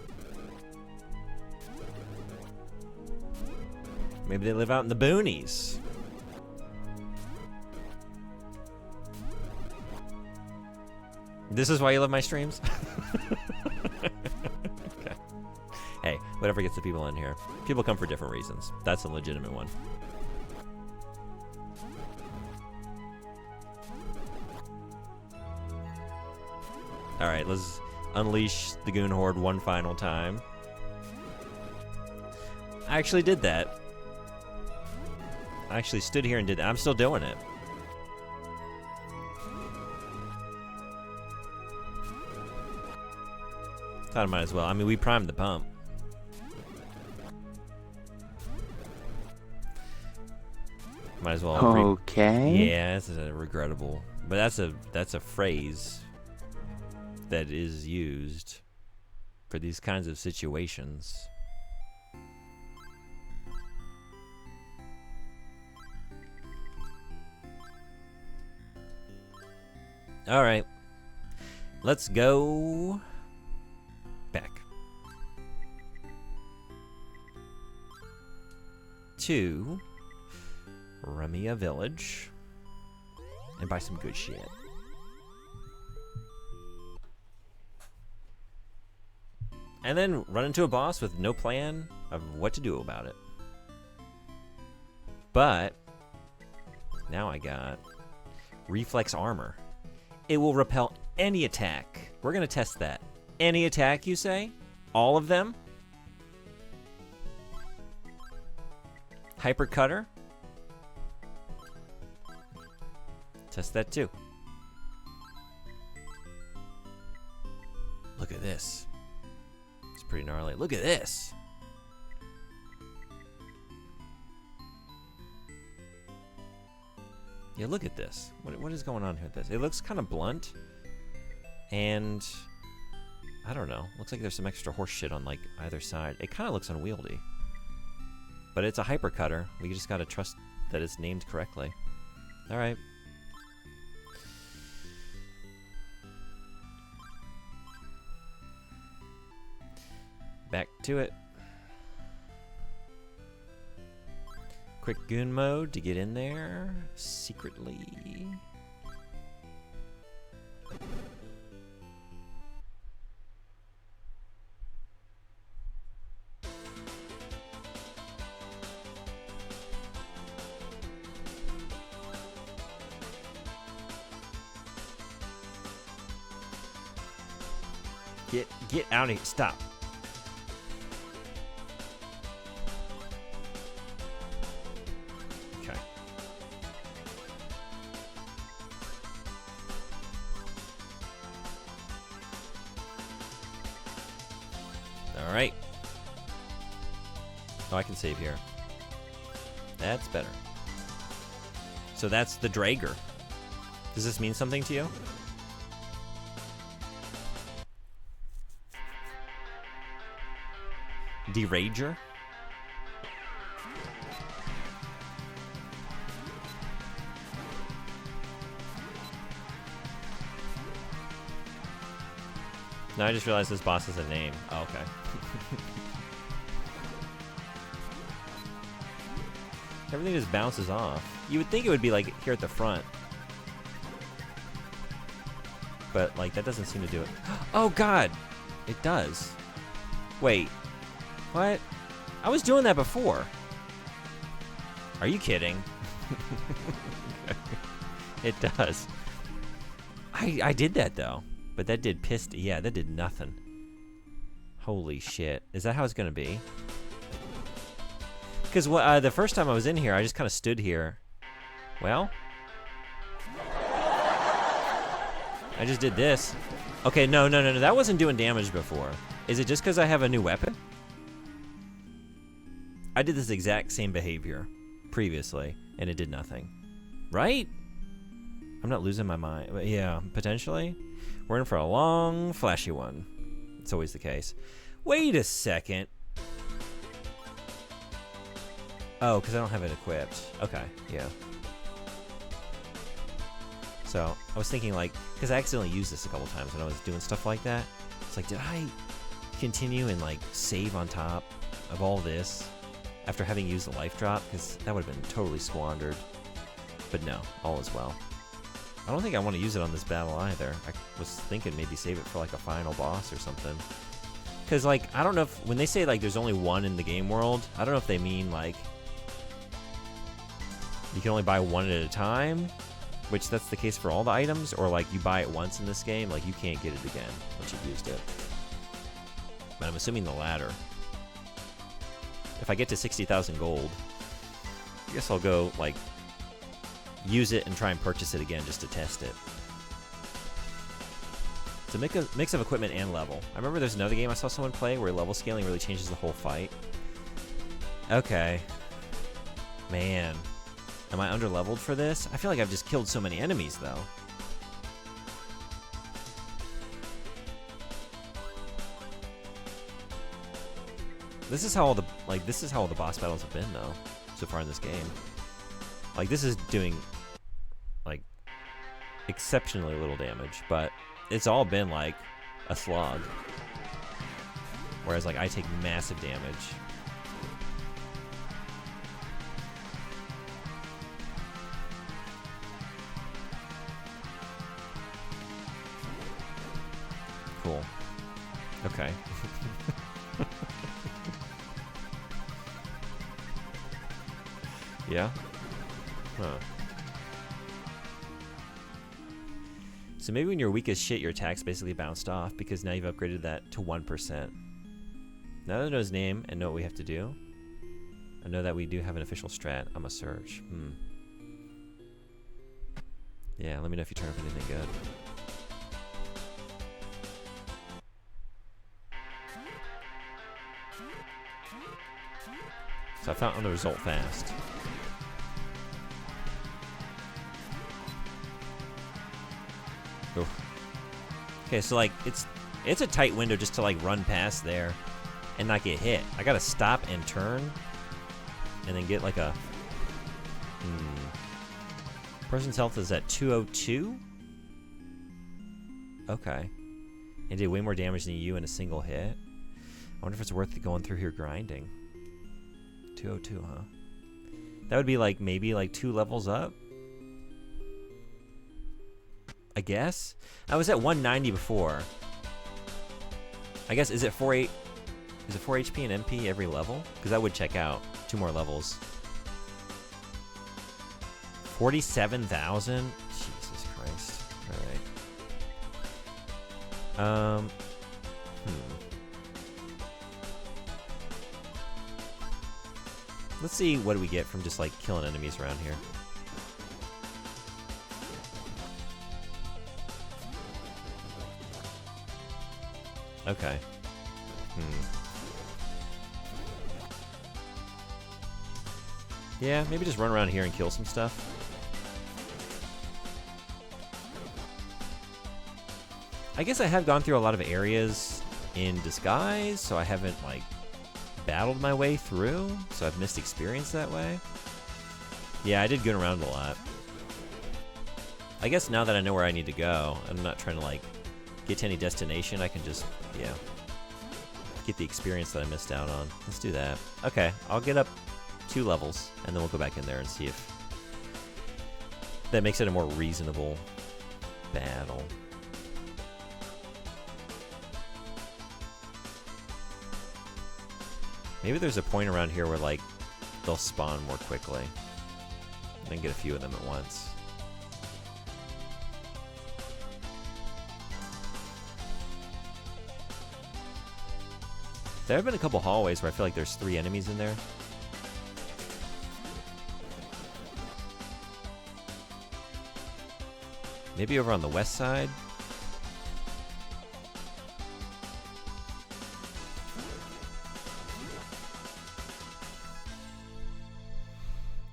Maybe they live out in the boonies. This is why you love my streams? Okay. Hey, whatever gets the people in here. People come for different reasons. That's a legitimate one. Alright, let's unleash the Goon Horde one final time. I actually did that. I actually stood here and did that. I'm still doing it. Thought I might as well. I mean, we primed the pump. Might as well. Okay. Yeah, this is a regrettable, but that's a phrase that is used for these kinds of situations. All right, let's go back to Remia Village and buy some good shit. And then run into a boss with no plan of what to do about it. But now I got reflex armor. It will repel any attack. We're gonna test that. Any attack, you say? All of them? Hyper cutter? Test that too. Look at this. It's pretty gnarly. Look at this. Yeah, look at this. What is going on here with this? It looks kind of blunt. And I don't know. Looks like there's some extra horse shit on like either side. It kind of looks unwieldy. But it's a hyper cutter. We just gotta trust that it's named correctly. Alright. Back to it. Quick goon mode to get in there secretly. Get out of here. Stop. Okay. All right. Oh, I can save here. That's better. So that's the Drager. Does this mean something to you? Derager? Now I just realized this boss has a name. Oh, okay. Everything just bounces off. You would think it would be like here at the front. But like that doesn't seem to do it. Oh god! It does. Wait. What? I was doing that before. Are you kidding? It does. I did that though. But that did yeah, that did nothing. Holy shit. Is that how it's gonna be? Because the first time I was in here, I just kind of stood here. Well, I just did this. Okay, no. That wasn't doing damage before. Is it just because I have a new weapon? I did this exact same behavior previously, and it did nothing. Right? I'm not losing my mind. But yeah, potentially. We're in for a long, flashy one. It's always the case. Wait a second. Oh, because I don't have it equipped. Okay, yeah. So, I was thinking, like, because I accidentally used this a couple times when I was doing stuff like that. It's like, did I continue and, like, save on top of all this after having used the life drop? Because that would have been totally squandered. But no, all is well. I don't think I want to use it on this battle either. I was thinking maybe save it for, like, a final boss or something. Because, like, I don't know if, when they say, like, there's only one in the game world, I don't know if they mean, like, you can only buy one at a time, which that's the case for all the items, or like you buy it once in this game, like you can't get it again once you've used it. But I'm assuming the latter. If I get to 60,000 gold, I guess I'll go like use it and try and purchase it again just to test it. It's a mix of equipment and level. I remember there's another game I saw someone play where level scaling really changes the whole fight. Okay. Man. Am I under-leveled for this? I feel like I've just killed so many enemies, though. This is how all the boss battles have been, though, so far in this game. Like, this is doing, like, exceptionally little damage, but it's all been, like, a slog. Whereas, like, I take massive damage. Cool. Okay. Yeah? Huh. So maybe when you're weak as shit, your attack's basically bounced off because now you've upgraded that to 1%. Now that I know his name and know what we have to do, I know that we do have an official strat. I'm a search. Yeah, let me know if you turn up anything good. So I found the result fast. Oof. Okay, so like it's a tight window just to like run past there and not get hit. I gotta stop and turn and then get like a person's health is at 202. Okay, and did way more damage than you in a single hit. I wonder if it's worth going through here grinding. 202, huh? That would be like maybe like 2 levels up. I guess. I was at 190 before. I guess is it 4 HP and MP every level? Because that would check out 2 more levels. 47,000. Jesus Christ. All right. Let's see what do we get from just like killing enemies around here. Okay. Yeah, maybe just run around here and kill some stuff. I guess I have gone through a lot of areas in disguise, so I haven't, like, battled my way through, so I've missed experience that way. Yeah, I did go around a lot. I guess now that I know where I need to go, I'm not trying to, like, get to any destination. I can just, yeah, get the experience that I missed out on. Let's do that. Okay, I'll get up 2 levels, and then we'll go back in there and see if that makes it a more reasonable battle. Maybe there's a point around here where, like, they'll spawn more quickly. And then get a few of them at once. There have been a couple hallways where I feel like there's 3 enemies in there. Maybe over on the west side.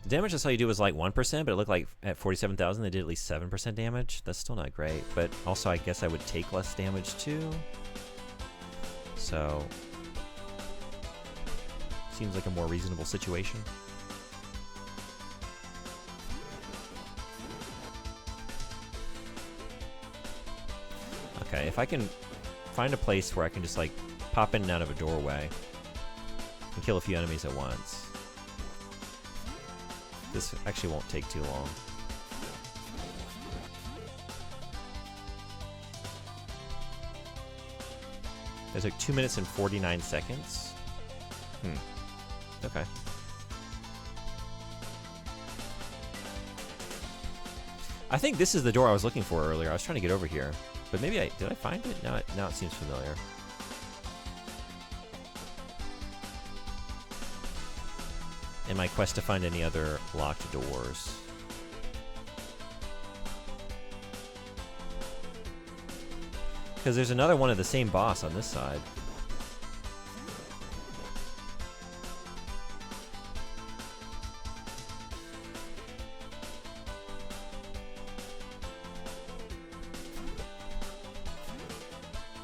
The damage I saw you do was like 1%, but it looked like at 47,000 they did at least 7% damage. That's still not great, but also I guess I would take less damage too. So, seems like a more reasonable situation. Okay, if I can find a place where I can just like pop in and out of a doorway and kill a few enemies at once. This actually won't take too long. It took 2 minutes and 49 seconds. Okay. I think this is the door I was looking for earlier. I was trying to get over here. But maybe did I find it? Now it seems familiar. In my quest to find any other locked doors. Because there's another one of the same boss on this side.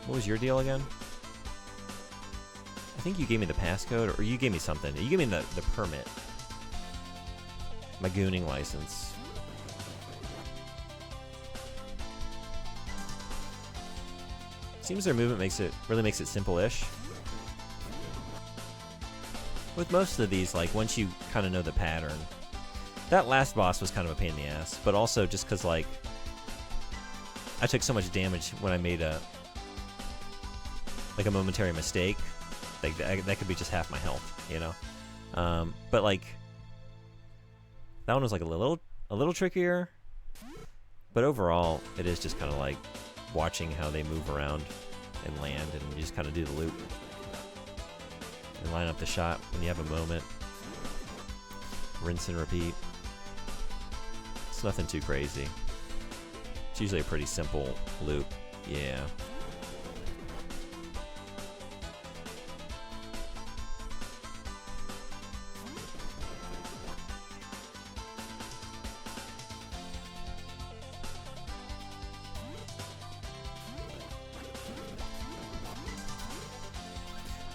What was your deal again? I think you gave me the passcode, or you gave me something. You gave me the permit. My gooning license. Seems their movement really makes it simple-ish. With most of these, like, once you kind of know the pattern. That last boss was kind of a pain in the ass, but also just because, like, I took so much damage when I made a momentary mistake. Like, that could be just half my health, you know? But, like, that one was, like, a little trickier. But overall, it is just kind of like watching how they move around and land, and you just kind of do the loop. And line up the shot when you have a moment. Rinse and repeat. It's nothing too crazy. It's usually a pretty simple loop. Yeah.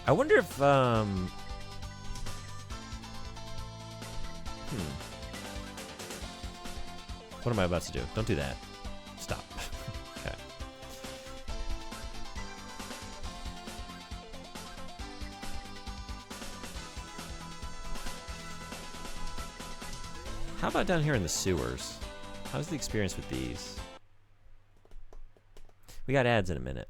I wonder if, What am I about to do? Don't do that. Stop. Okay. How about down here in the sewers? How's the experience with these? We got ads in a minute.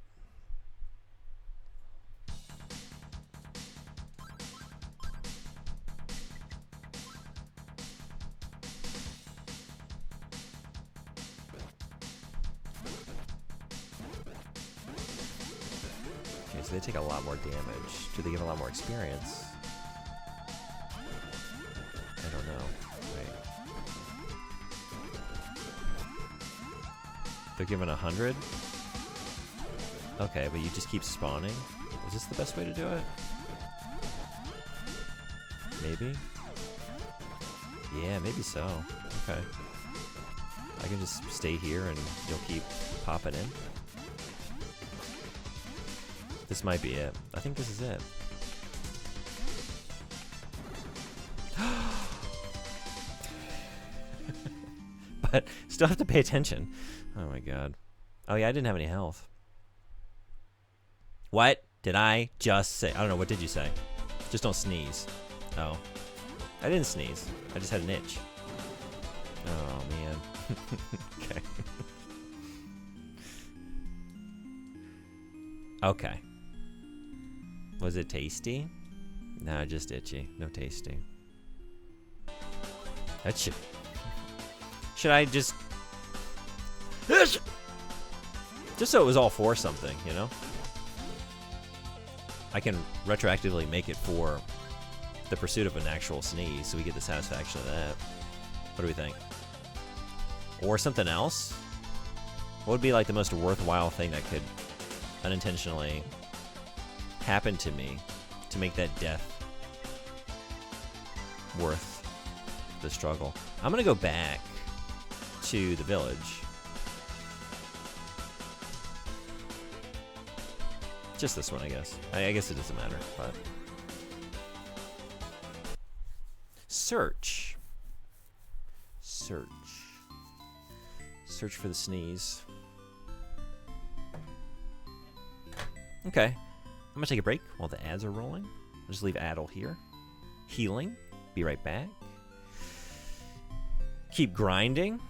sneeze. They take a lot more damage. Do they get a lot more experience? I don't know. Wait. They're given 100? Okay, but you just keep spawning? Is this the best way to do it? Maybe? Yeah, maybe so. Okay. I can just stay here and you'll keep popping in. This might be it. I think this is it. But still have to pay attention. Oh my god. Oh yeah, I didn't have any health. What did I just say? I don't know, what did you say? Just don't sneeze. Oh. I didn't sneeze. I just had an itch. Oh man. Okay. Okay. Was it tasty? Nah, just itchy. No tasty. That should I just so it was all for something, you know? I can retroactively make it for the pursuit of an actual sneeze, so we get the satisfaction of that. What do we think? Or something else? What would be like the most worthwhile thing that could unintentionally happen to me to make that death worth the struggle? I'm gonna go back to the village. Just this one, I guess. I guess it doesn't matter, but... Search. Search. Search for the sneeze. Okay. I'm gonna take a break while the ads are rolling. I'll just leave Adel here. Healing. Be right back. Keep grinding.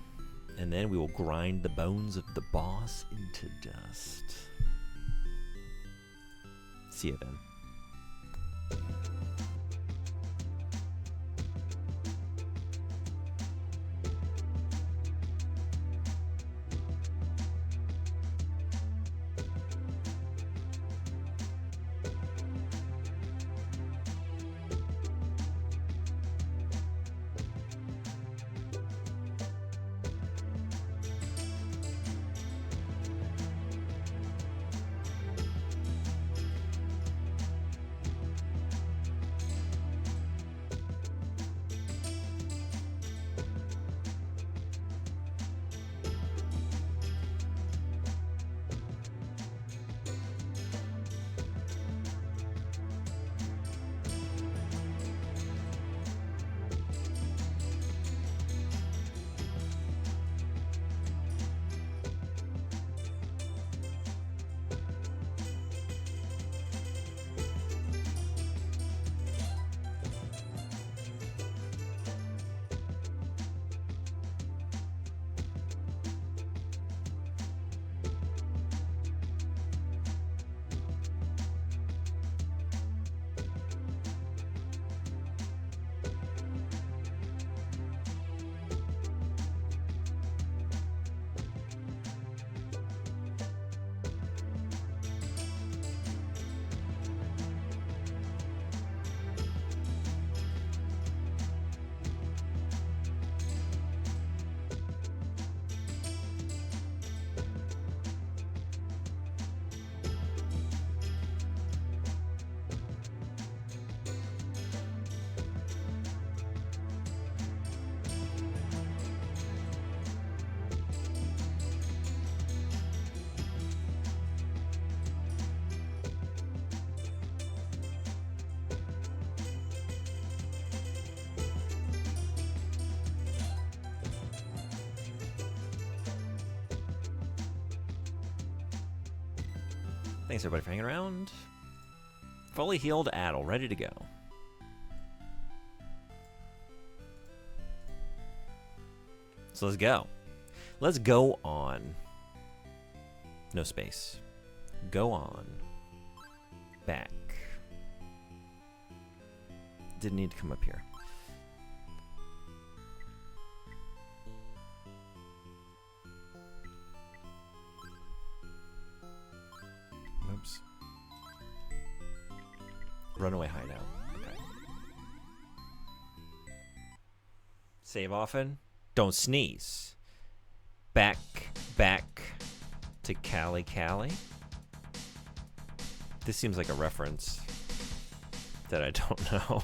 And then we will grind the bones of the boss into dust. See you then. Thanks everybody for hanging around. Fully healed Adel, ready to go. So let's go. Let's go on. No space. Go on. Back. Didn't need to come up here. Oops. Runaway hideout. Okay. Save often. Don't sneeze. Back to Cali. This seems like a reference that I don't know.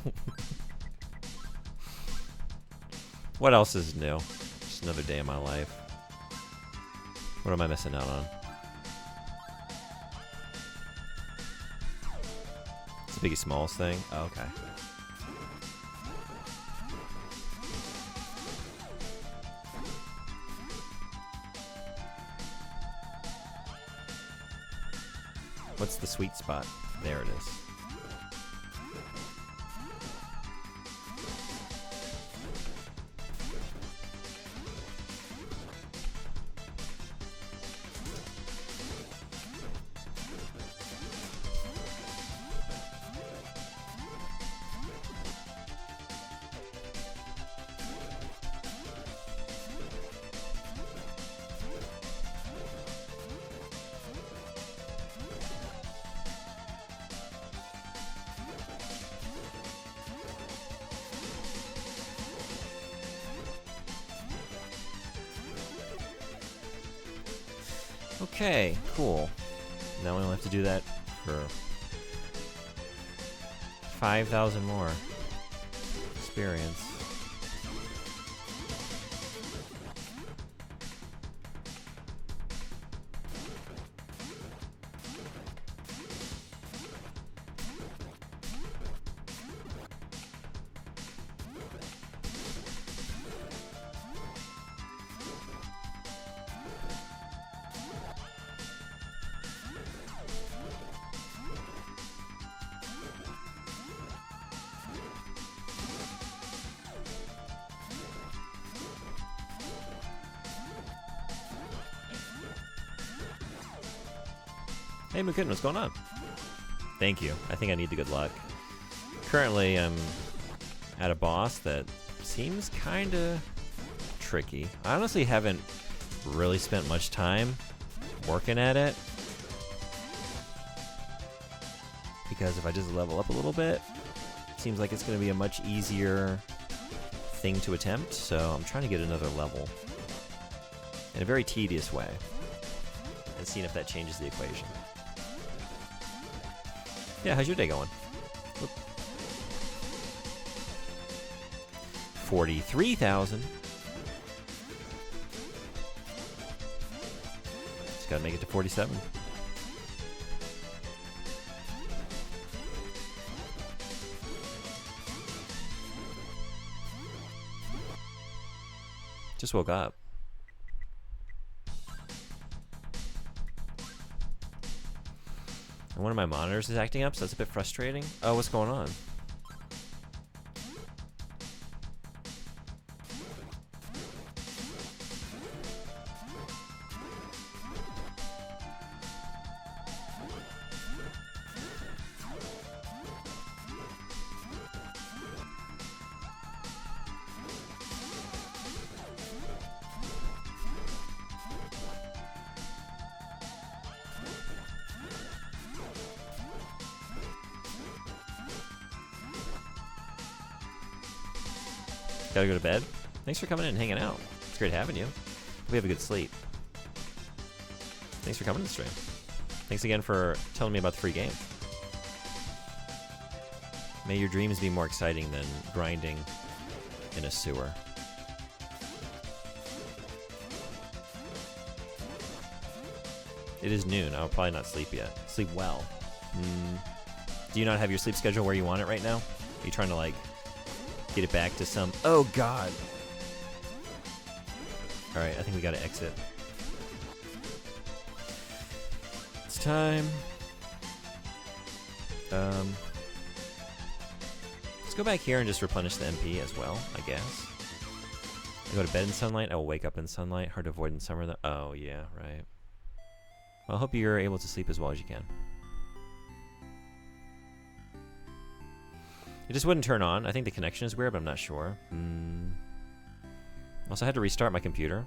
What else is new? Just another day in my life. What am I missing out on? It's the Biggie Smalls thing? Oh, okay. What's the sweet spot? There it is. Okay, cool. Now we only have to do that for 5,000 more experience. Hey Mukun, what's going on? Thank you. I think I need the good luck. Currently, I'm at a boss that seems kinda tricky. I honestly haven't really spent much time working at it, because if I just level up a little bit, it seems like it's gonna be a much easier thing to attempt, so I'm trying to get another level in a very tedious way and seeing if that changes the equation. Yeah, how's your day going? Whoop. 43,000. Just gotta make it to 47. Just woke up. And one of my monitors is acting up, so that's a bit frustrating. Oh, what's going on? Gotta go to bed? Thanks for coming in and hanging out. It's great having you. Hope you have a good sleep. Thanks for coming to the stream. Thanks again for telling me about the free game. May your dreams be more exciting than grinding in a sewer. It is noon. I'll probably not sleep yet. Sleep well. Do you not have your sleep schedule where you want it right now? Are you trying to, like, get it back to some... Oh, God. Alright, I think we gotta exit. It's time. Let's go back here and just replenish the MP as well, I guess. I go to bed in sunlight, I will wake up in sunlight. Hard to avoid in summer, though. Oh, yeah, right. Well, I hope you're able to sleep as well as you can. It just wouldn't turn on. I think the connection is weird, but I'm not sure. Also, I had to restart my computer.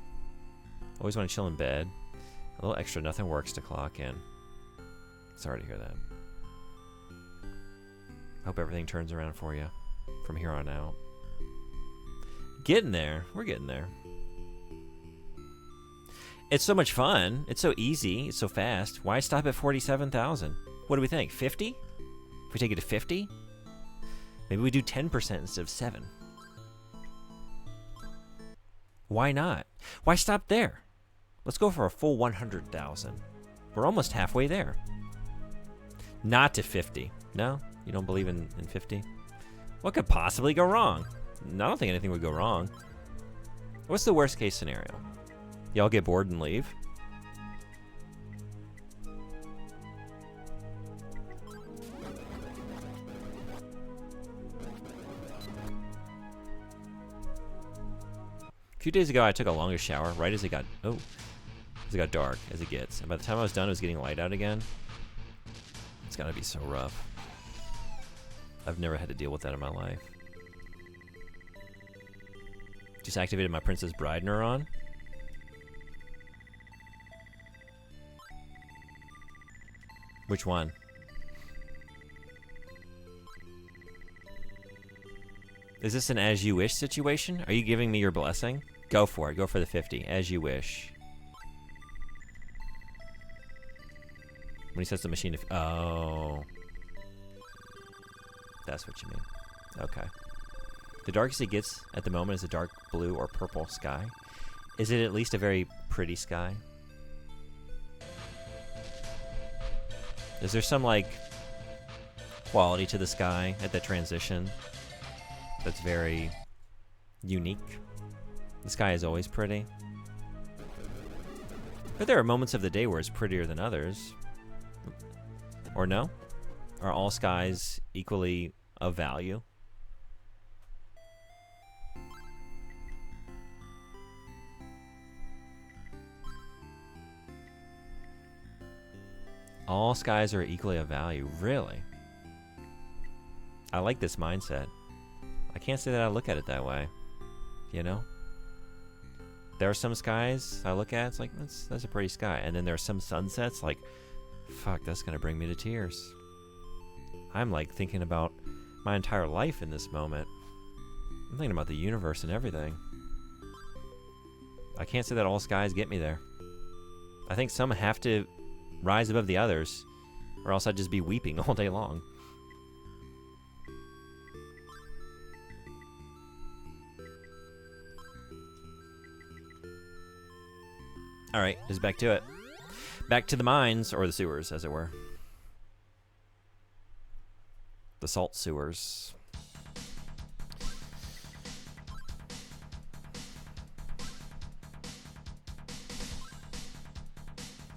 Always want to chill in bed. A little extra, nothing works to clock in. Sorry to hear that. Hope everything turns around for you from here on out. Getting there. We're getting there. It's so much fun. It's so easy. It's so fast. Why stop at 47,000? What do we think? 50? If we take it to 50? Maybe we do 10% instead of 7. Why not? Why stop there? Let's go for a full 100,000. We're almost halfway there. Not to 50. No? You don't believe in 50? What could possibly go wrong? I don't think anything would go wrong. What's the worst case scenario? Y'all get bored and leave? A few days ago, I took a longer shower right as it got dark, as it gets. And by the time I was done, it was getting light out again. It's gotta be so rough. I've never had to deal with that in my life. Just activated my Princess Bride neuron. Which one? Is this an as you wish situation? Are you giving me your blessing? Go for it. Go for the 50. As you wish. When he sets the machine to... Oh. That's what you mean. Okay. The darkest it gets at the moment is a dark blue or purple sky. Is it at least a very pretty sky? Is there some, like, quality to the sky at that transition that's very unique? The sky is always pretty. But there are moments of the day where it's prettier than others. Or no? Are all skies equally of value? All skies are equally of value. Really? I like this mindset. I can't say that I look at it that way. You know? There are some skies I look at, it's like, that's a pretty sky. And then there are some sunsets, like, fuck, that's gonna bring me to tears. I'm like thinking about my entire life in this moment. I'm thinking about the universe and everything. I can't say that all skies get me there. I think some have to rise above the others, or else I'd just be weeping all day long. Alright, just back to it. Back to the mines, or the sewers, as it were. The salt sewers.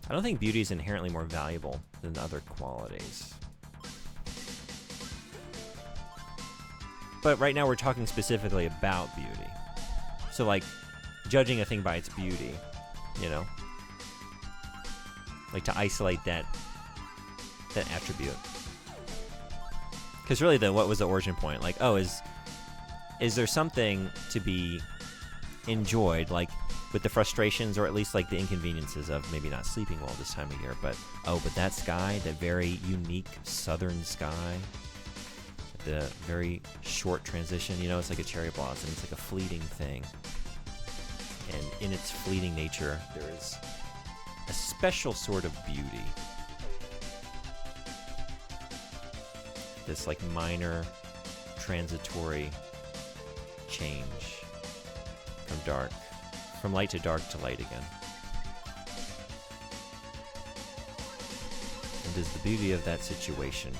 I don't think beauty is inherently more valuable than other qualities. But right now we're talking specifically about beauty. So, like, judging a thing by its beauty, you know? Like, to isolate that attribute. Because really, what was the origin point? Like, oh, is there something to be enjoyed, like, with the frustrations, or at least, like, the inconveniences of maybe not sleeping well this time of year, but that sky, that very unique southern sky, the very short transition, you know, it's like a cherry blossom, it's like a fleeting thing. And in its fleeting nature, there is a special sort of beauty. This, like, minor transitory change from light to dark to light again. And does the beauty of that situation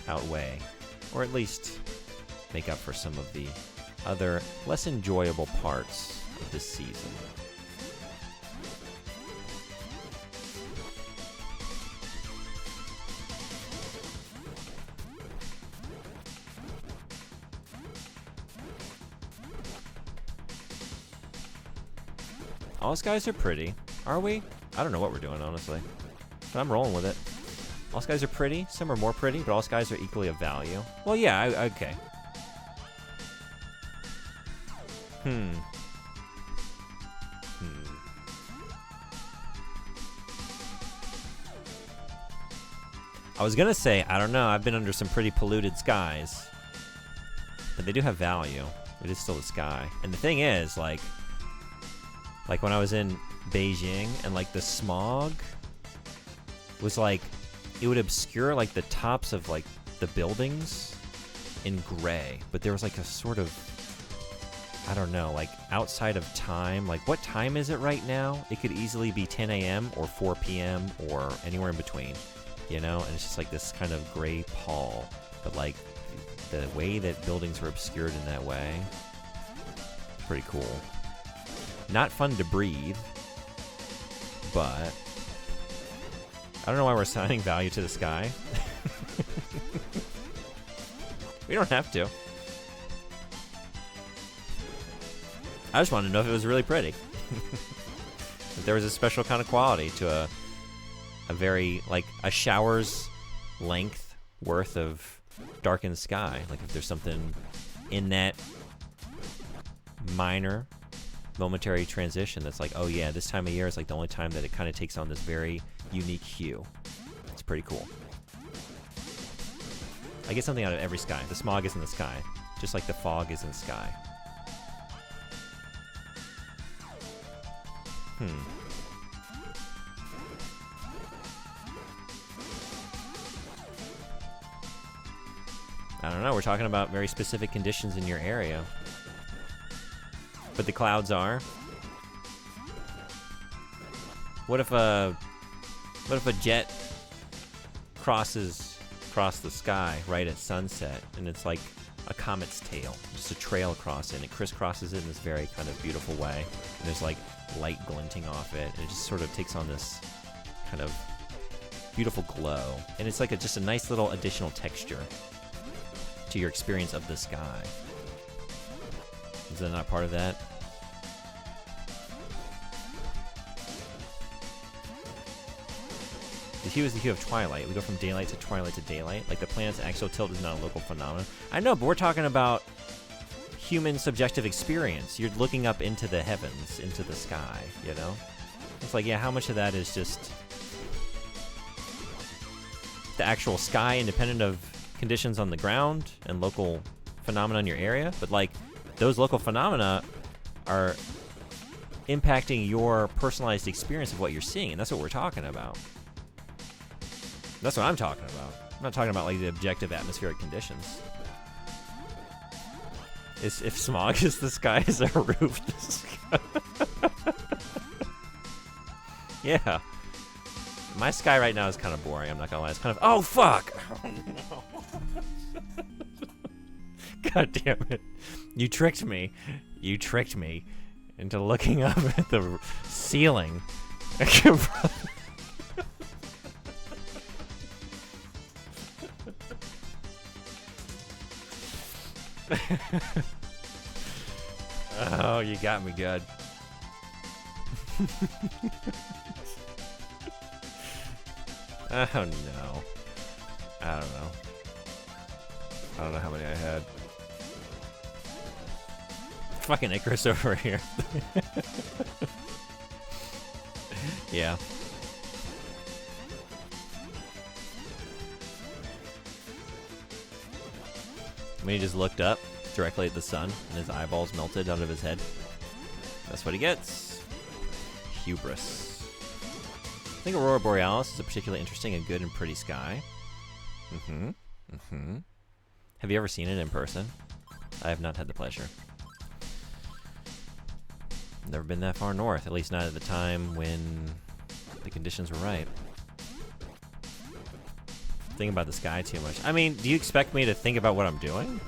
outweigh, or at least make up for some of the other less enjoyable parts of this season? All skies are pretty. Are we? I don't know what we're doing, honestly. But I'm rolling with it. All skies are pretty. Some are more pretty, but all skies are equally of value. Well, yeah, okay. I was gonna say, I don't know, I've been under some pretty polluted skies. But they do have value. It is still the sky. And the thing is, like when I was in Beijing and like the smog was like, it would obscure like the tops of like the buildings in gray. But there was like a sort of, I don't know, like outside of time. Like what time is it right now? It could easily be 10 a.m. or 4 p.m. or anywhere in between, you know? And it's just like this kind of gray pall. But like the way that buildings were obscured in that way, pretty cool. Not fun to breathe, but I don't know why we're assigning value to the sky. We don't have to. I just wanted to know if it was really pretty. If there was a special kind of quality to a very, like, a shower's length worth of darkened sky. Like, if there's something in that minor, momentary transition that's like, oh yeah, this time of year is like the only time that it kind of takes on this very unique hue. It's pretty cool. I get something out of every sky. The smog is in the sky, just like the fog is in the sky. I don't know, we're talking about very specific conditions in your area. But the clouds are. What if a jet crosses across the sky right at sunset, and it's like a comet's tail, just a trail across it, and it crisscrosses it in this very kind of beautiful way, and there's like light glinting off it, and it just sort of takes on this kind of beautiful glow, and it's like just a nice little additional texture to your experience of the sky. Is that not part of that? The hue is the hue of twilight. We go from daylight to twilight to daylight. Like the planet's axial tilt is not a local phenomenon. I know, but we're talking about human subjective experience. You're looking up into the heavens, into the sky, you know? It's like, yeah, how much of that is just the actual sky independent of conditions on the ground and local phenomena in your area? But like, those local phenomena are impacting your personalized experience of what you're seeing, and that's what we're talking about. That's what I'm talking about. I'm not talking about like the objective atmospheric conditions. If smog is the sky, is there a roof to the sky? Yeah. My sky right now is kind of boring, I'm not gonna lie. It's kind of, oh fuck! Oh no. God damn it. You tricked me. You tricked me into looking up at the ceiling. Oh, you got me good. Oh no. I don't know. I don't know how many I had. Fucking Icarus over here. Yeah. When he just looked up directly at the sun and his eyeballs melted out of his head. That's what he gets. Hubris. I think Aurora Borealis is a particularly interesting and good and pretty sky. Have you ever seen it in person? I have not had the pleasure. Never been that far north, at least not at the time when the conditions were right. Think about the sky too much. I mean, do you expect me to think about what I'm doing?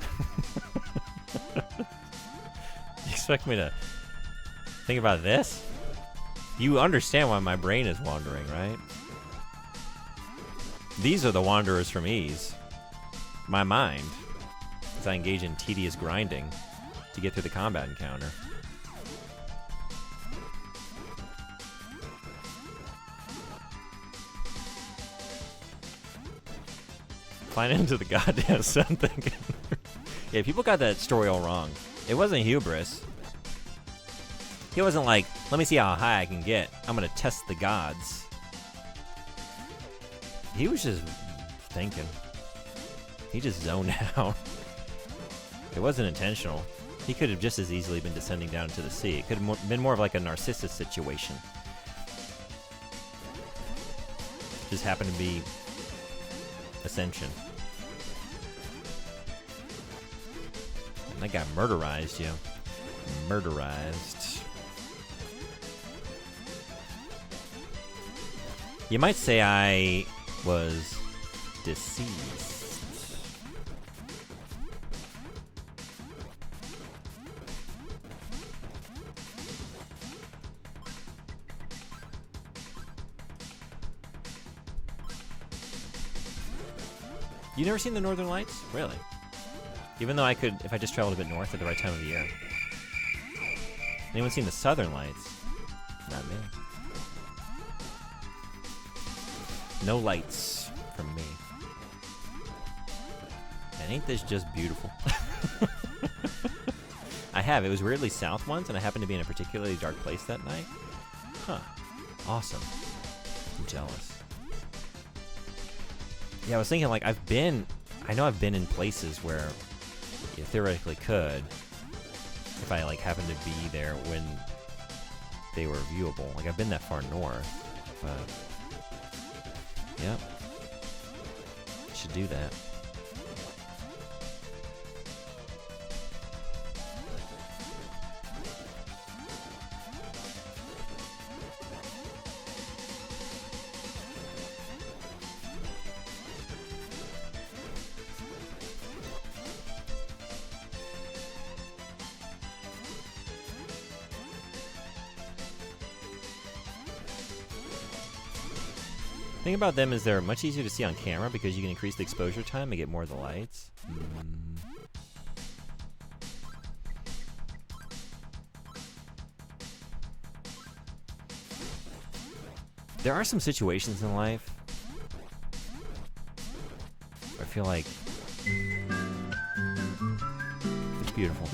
You expect me to think about this? You understand why my brain is wandering, right? These are the wanderers from ease. My mind, as I engage in tedious grinding to get through the combat encounter. Flying into the goddamn sun thinking. Yeah, people got that story all wrong. It wasn't hubris. He wasn't like, let me see how high I can get. I'm gonna test the gods. He was just thinking. He just zoned out. It wasn't intentional. He could have just as easily been descending down into the sea. It could have been more of like a Narcissus situation. Just happened to be Ascension. And that guy murderized you. Murderized. You might say I was deceased. You never seen the Northern Lights? Really? Even though I could, if I just traveled a bit north at the right time of the year. Anyone seen the Southern Lights? Not me. No lights from me. And ain't this just beautiful? I have. It was weirdly south once, and I happened to be in a particularly dark place that night. Huh. Awesome. I'm jealous. Yeah, I was thinking, like, I know I've been in places where you theoretically could, if I, like, happened to be there when they were viewable. Like, I've been that far north, but, yep. Should do that. The thing about them is they're much easier to see on camera because you can increase the exposure time and get more of the lights. There are some situations in life where I feel like it's beautiful.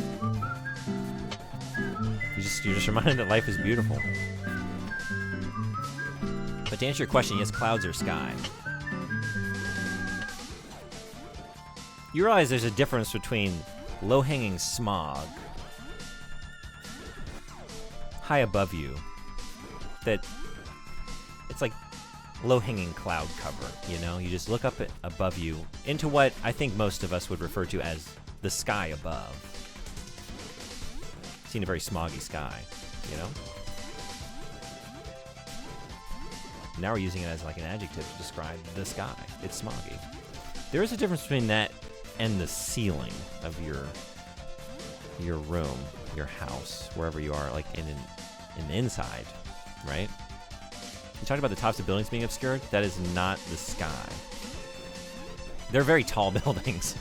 You're just reminded that life is beautiful. But to answer your question, yes, clouds are sky. You realize there's a difference between low-hanging smog high above you, that it's like low-hanging cloud cover, you know? You just look up above you into what I think most of us would refer to as the sky above. Seen a very smoggy sky, you know? Now we're using it as like an adjective to describe the sky. It's smoggy. There is a difference between that and the ceiling of your room, your house, wherever you are, like in the inside, right? You talked about the tops of buildings being obscured. That is not the sky. They're very tall buildings.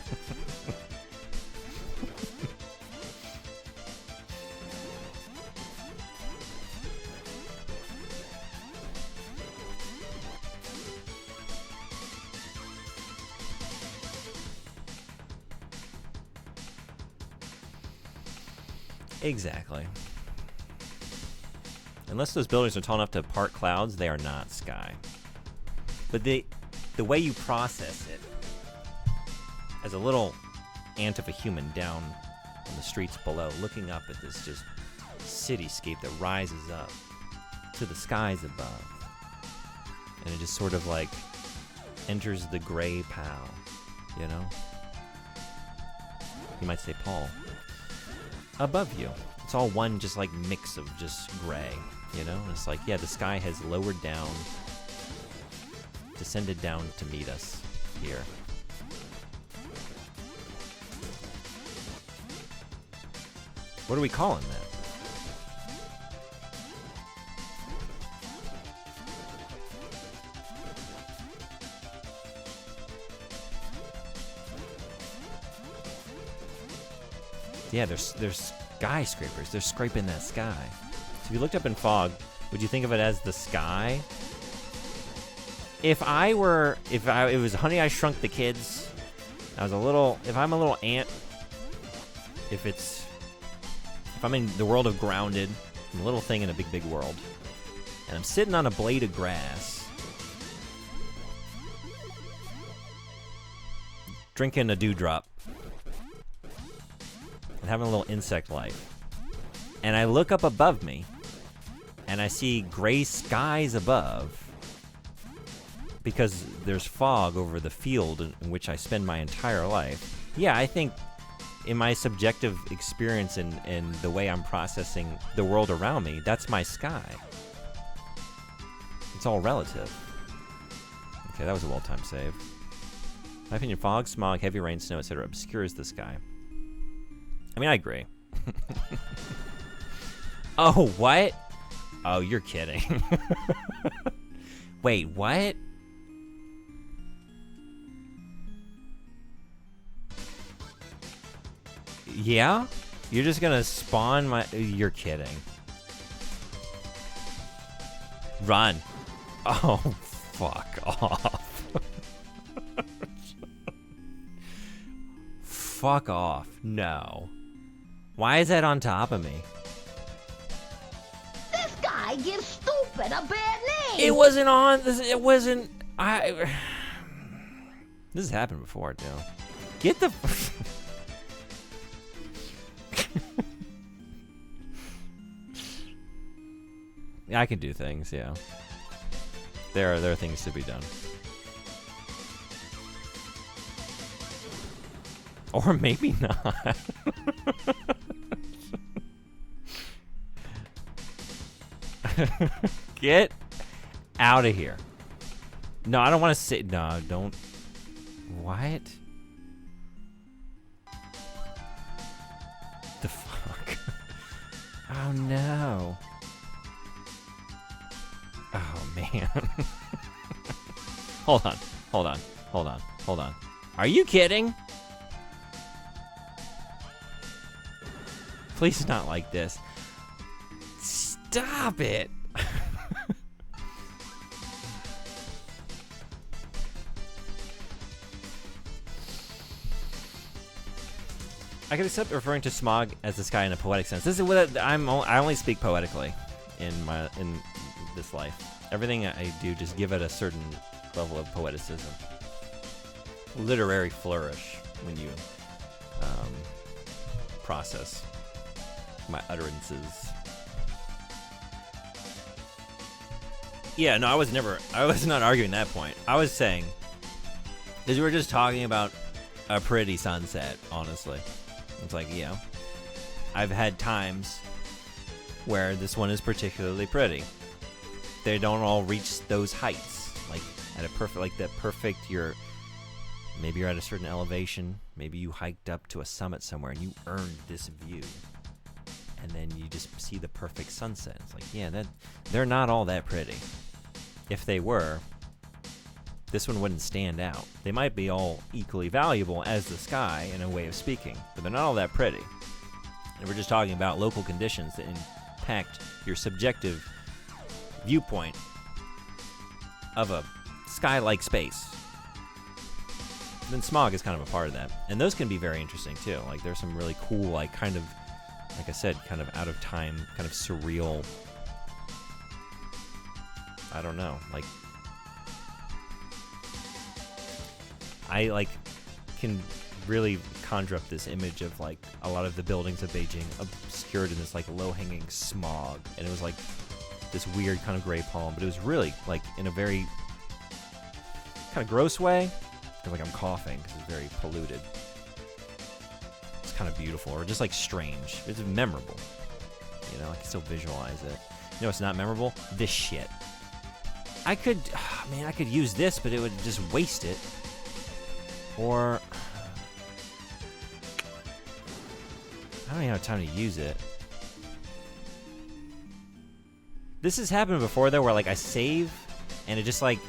Exactly. Unless those buildings are tall enough to part clouds, they are not sky. But the way you process it, as a little ant of a human down on the streets below, looking up at this just cityscape that rises up to the skies above, and it just sort of like enters the gray pal, you know? You might say Paul. Above you. It's all one just like mix of just gray, you know? And it's like, yeah, the sky has lowered down, descended down to meet us here. What are we calling that? Yeah, there's skyscrapers. They're scraping that sky. So if you looked up in fog, would you think of it as the sky? If it was Honey, I Shrunk the Kids, if I'm a little ant, if I'm in the world of Grounded, I'm a little thing in a big, big world, and I'm sitting on a blade of grass, drinking a dewdrop and having a little insect life. And I look up above me, and I see gray skies above because there's fog over the field in which I spend my entire life. Yeah, I think in my subjective experience and the way I'm processing the world around me, that's my sky. It's all relative. Okay, that was a well-timed save. In my opinion, fog, smog, heavy rain, snow, etc. obscures the sky. I mean, I agree. Oh, what? Oh, you're kidding. Wait, what? Yeah? You're just gonna spawn my... You're kidding. Run. Oh, fuck off. Fuck off. No. Why is that on top of me? This guy gives stupid a bad name. It wasn't on... It wasn't... This has happened before, too. Get the... I can do things, yeah. There are things to be done. Or maybe not. Get out of here. No, I don't want to sit. No, don't. What? The fuck? Oh no. Oh man. Hold on. Are you kidding? Please not like this. Stop it. I can accept referring to smog as the sky in a poetic sense. This is what I only speak poetically in this life. Everything I do, just give it a certain level of poeticism, literary flourish when you process my utterances. Yeah, no, I was not arguing that point. I was saying, because we were just talking about a pretty sunset, honestly. It's like, yeah, I've had times where this one is particularly pretty. They don't all reach those heights, like at a perfect, like that perfect, maybe you're at a certain elevation, maybe you hiked up to a summit somewhere and you earned this view. And then you just see the perfect sunset. It's like, yeah, they're not all that pretty. If they were, this one wouldn't stand out. They might be all equally valuable as the sky in a way of speaking, but they're not all that pretty. And we're just talking about local conditions that impact your subjective viewpoint of a sky-like space. Then smog is kind of a part of that. And those can be very interesting too. Like there's some really cool, like kind of, like I said, kind of out of time, kind of surreal, I don't know, like I like can really conjure up this image of like a lot of the buildings of Beijing obscured in this like low-hanging smog, and it was like this weird kind of gray palm, but it was really like in a very kind of gross way. I feel like I'm coughing because it's very polluted. It's kind of beautiful, or just like strange. It's memorable. You know, I can still visualize it. You know what's not memorable? This shit. I could use this, but it would just waste it. Or I don't even have time to use it. This has happened before though, where like I save and it just like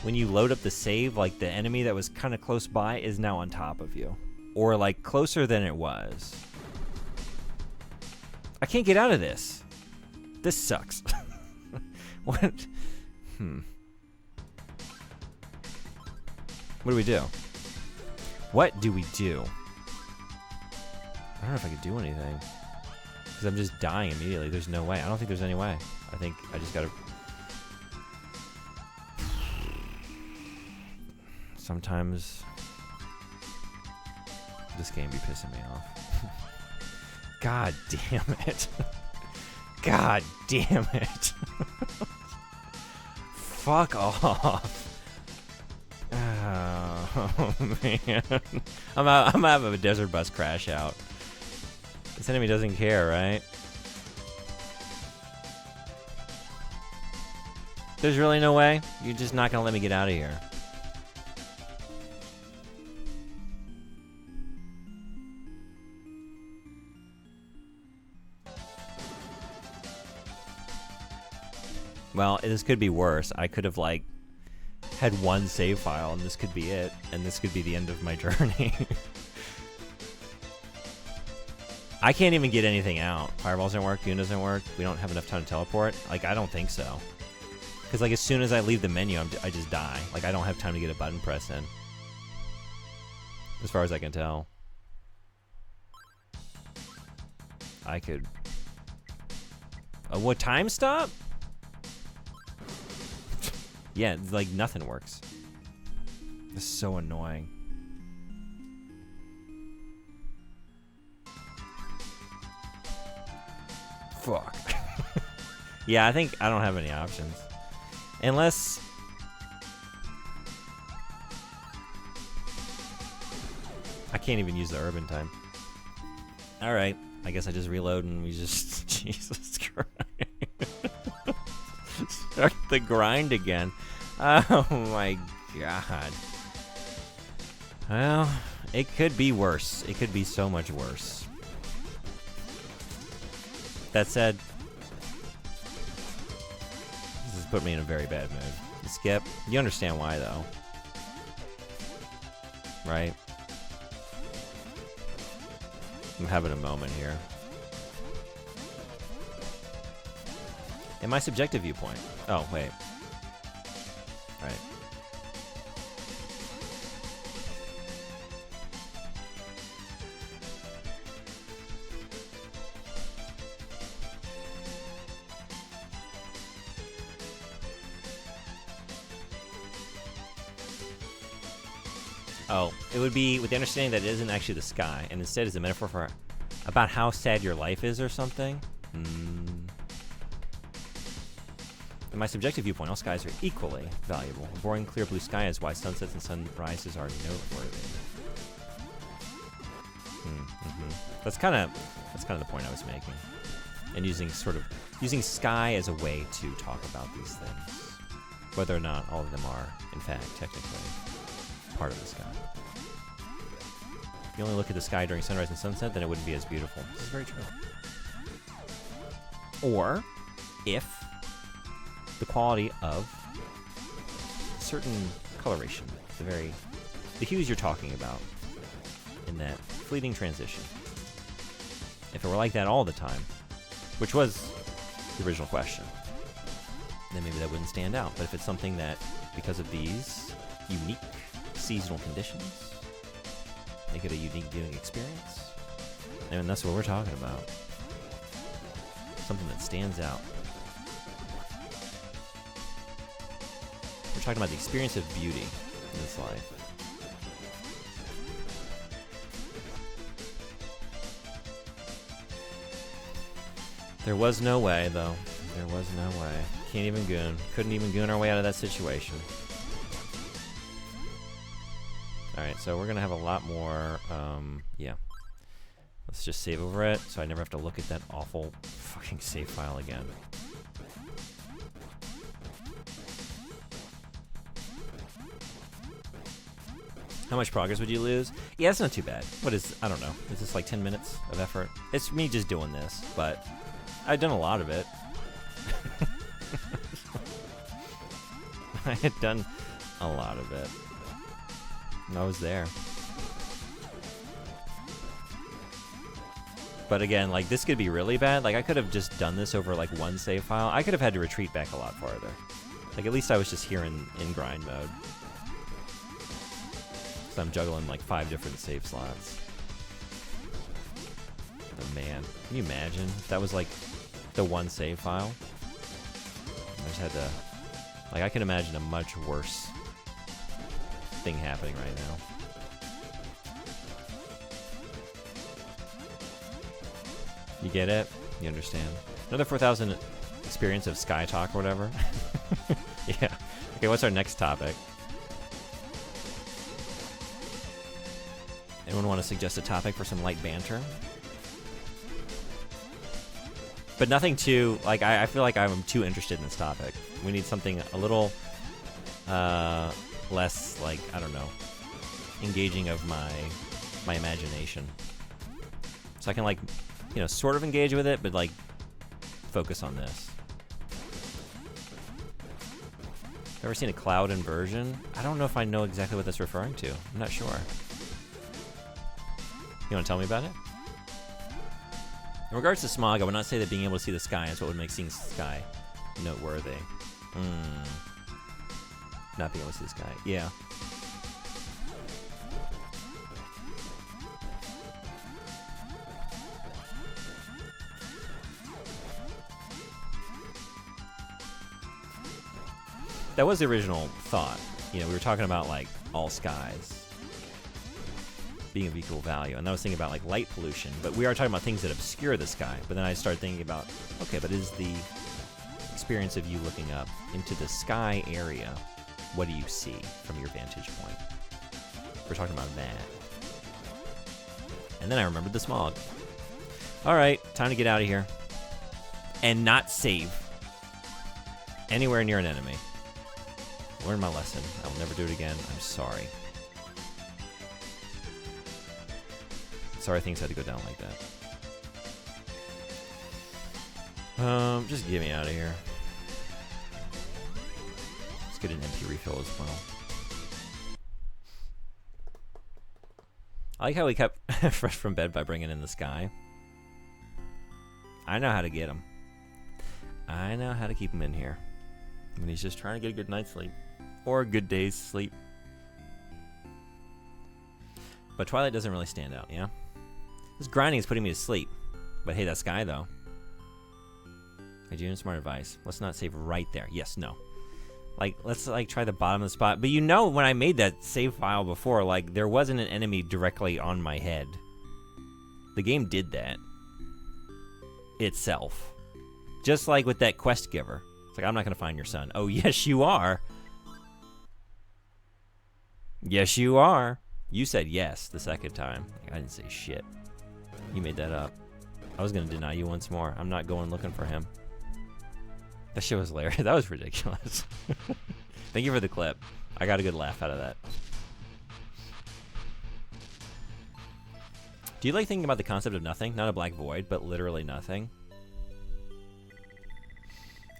when you load up the save, like the enemy that was kind of close by is now on top of you, or like closer than it was. I can't get out of this. This sucks. What? What do we do? What do we do? I don't know if I could do anything. Because I'm just dying immediately. There's no way. I don't think there's any way. I think I just gotta... Sometimes This game be pissing me off. God damn it. God damn it. Fuck off. Oh, man. I'm having a desert bus crash out. This enemy doesn't care, right? There's really no way? You're just not gonna let me get out of here. Well, this could be worse. I could have, like, had one save file, and this could be it. And this could be the end of my journey. I can't even get anything out. Fireballs don't work, Goon doesn't work. We don't have enough time to teleport. Like, I don't think so. Because, like, as soon as I leave the menu, I just die. Like, I don't have time to get a button press in. As far as I can tell. I could... what, time stop? Yeah, like, nothing works. This is so annoying. Fuck. Yeah, I think I don't have any options. Unless... I can't even use the herb in time. Alright, I guess I just reload and we just... Jesus Christ. Start the grind again. Oh my god. Well, it could be worse. It could be so much worse. That said, this has put me in a very bad mood. Skip. You understand why, though. Right? I'm having a moment here. In my subjective viewpoint. Oh, wait. Right. Oh, it would be with the understanding that it isn't actually the sky, and instead is a metaphor for about how sad your life is or something. In my subjective viewpoint, all skies are equally valuable. A boring, clear blue sky is why sunsets and sunrises are noteworthy. That's kind of the point I was making, and using sky as a way to talk about these things, whether or not all of them are, in fact, technically part of the sky. If you only look at the sky during sunrise and sunset, then it wouldn't be as beautiful. This is very true. Or, if the quality of certain coloration, the hues you're talking about in that fleeting transition. If it were like that all the time, which was the original question, then maybe that wouldn't stand out. But if it's something that, because of these unique seasonal conditions, make it a unique viewing experience, and that's what we're talking about. Something that stands out. We're talking about the experience of beauty in this life. There was no way, though. There was no way. Can't even goon. Couldn't even goon our way out of that situation. Alright, so we're going to have a lot more, yeah. Let's just save over it, so I never have to look at that awful fucking save file again. How much progress would you lose? Yeah, it's not too bad. I don't know. Is this like 10 minutes of effort? It's me just doing this, but I've done a lot of it. I had done a lot of it. I was there. But again, like, this could be really bad. Like, I could have just done this over, like, one save file. I could have had to retreat back a lot farther. Like, at least I was just here in grind mode. So I'm juggling, like, 5 different save slots. Oh, man. Can you imagine if that was, like, the one save file? I just had to... Like, I can imagine a much worse thing happening right now. You get it? You understand? Another 4,000 experience of Sky Talk or whatever. Yeah. Okay, what's our next topic? Anyone want to suggest a topic for some light banter? But nothing too, like, I feel like I'm too interested in this topic. We need something a little less, like, I don't know, engaging of my imagination. So I can, like, you know, sort of engage with it, but, like, focus on this. Ever seen a cloud inversion? I don't know if I know exactly what that's referring to. I'm not sure. You want to tell me about it? In regards to smog, I would not say that being able to see the sky is what would make seeing the sky noteworthy. Not being able to see the sky. Yeah. That was the original thought. You know, we were talking about, like, all skies being of equal value, and I was thinking about, like, light pollution, but we are talking about things that obscure the sky. But then I started thinking about, okay, but is the experience of you looking up into the sky area, what do you see from your vantage point? We're talking about that. And then I remembered the smog. All right, time to get out of here and not save anywhere near an enemy. Learned my lesson. I will never do it again. I'm sorry. Sorry things had to go down like that. Just get me out of here. Let's get an MP refill as well. I like how we kept fresh from bed by bringing in the sky. I know how to get him. I know how to keep him in here when he's just trying to get a good night's sleep. Or a good day's sleep. But Twilight doesn't really stand out, yeah? This grinding is putting me to sleep. But hey, that sky, though. Hey, June, smart advice. Let's not save right there. Yes, no. Like, let's, like, try the bottom of the spot. But you know, when I made that save file before, like, there wasn't an enemy directly on my head. The game did that. Itself. Just like with that quest giver. It's like, I'm not going to find your son. Oh, yes, you are. Yes, you are. You said yes the second time. I didn't say shit. You made that up. I was going to deny you once more. I'm not going looking for him. That shit was hilarious. That was ridiculous. Thank you for the clip. I got a good laugh out of that. Do you like thinking about the concept of nothing? Not a black void, but literally nothing.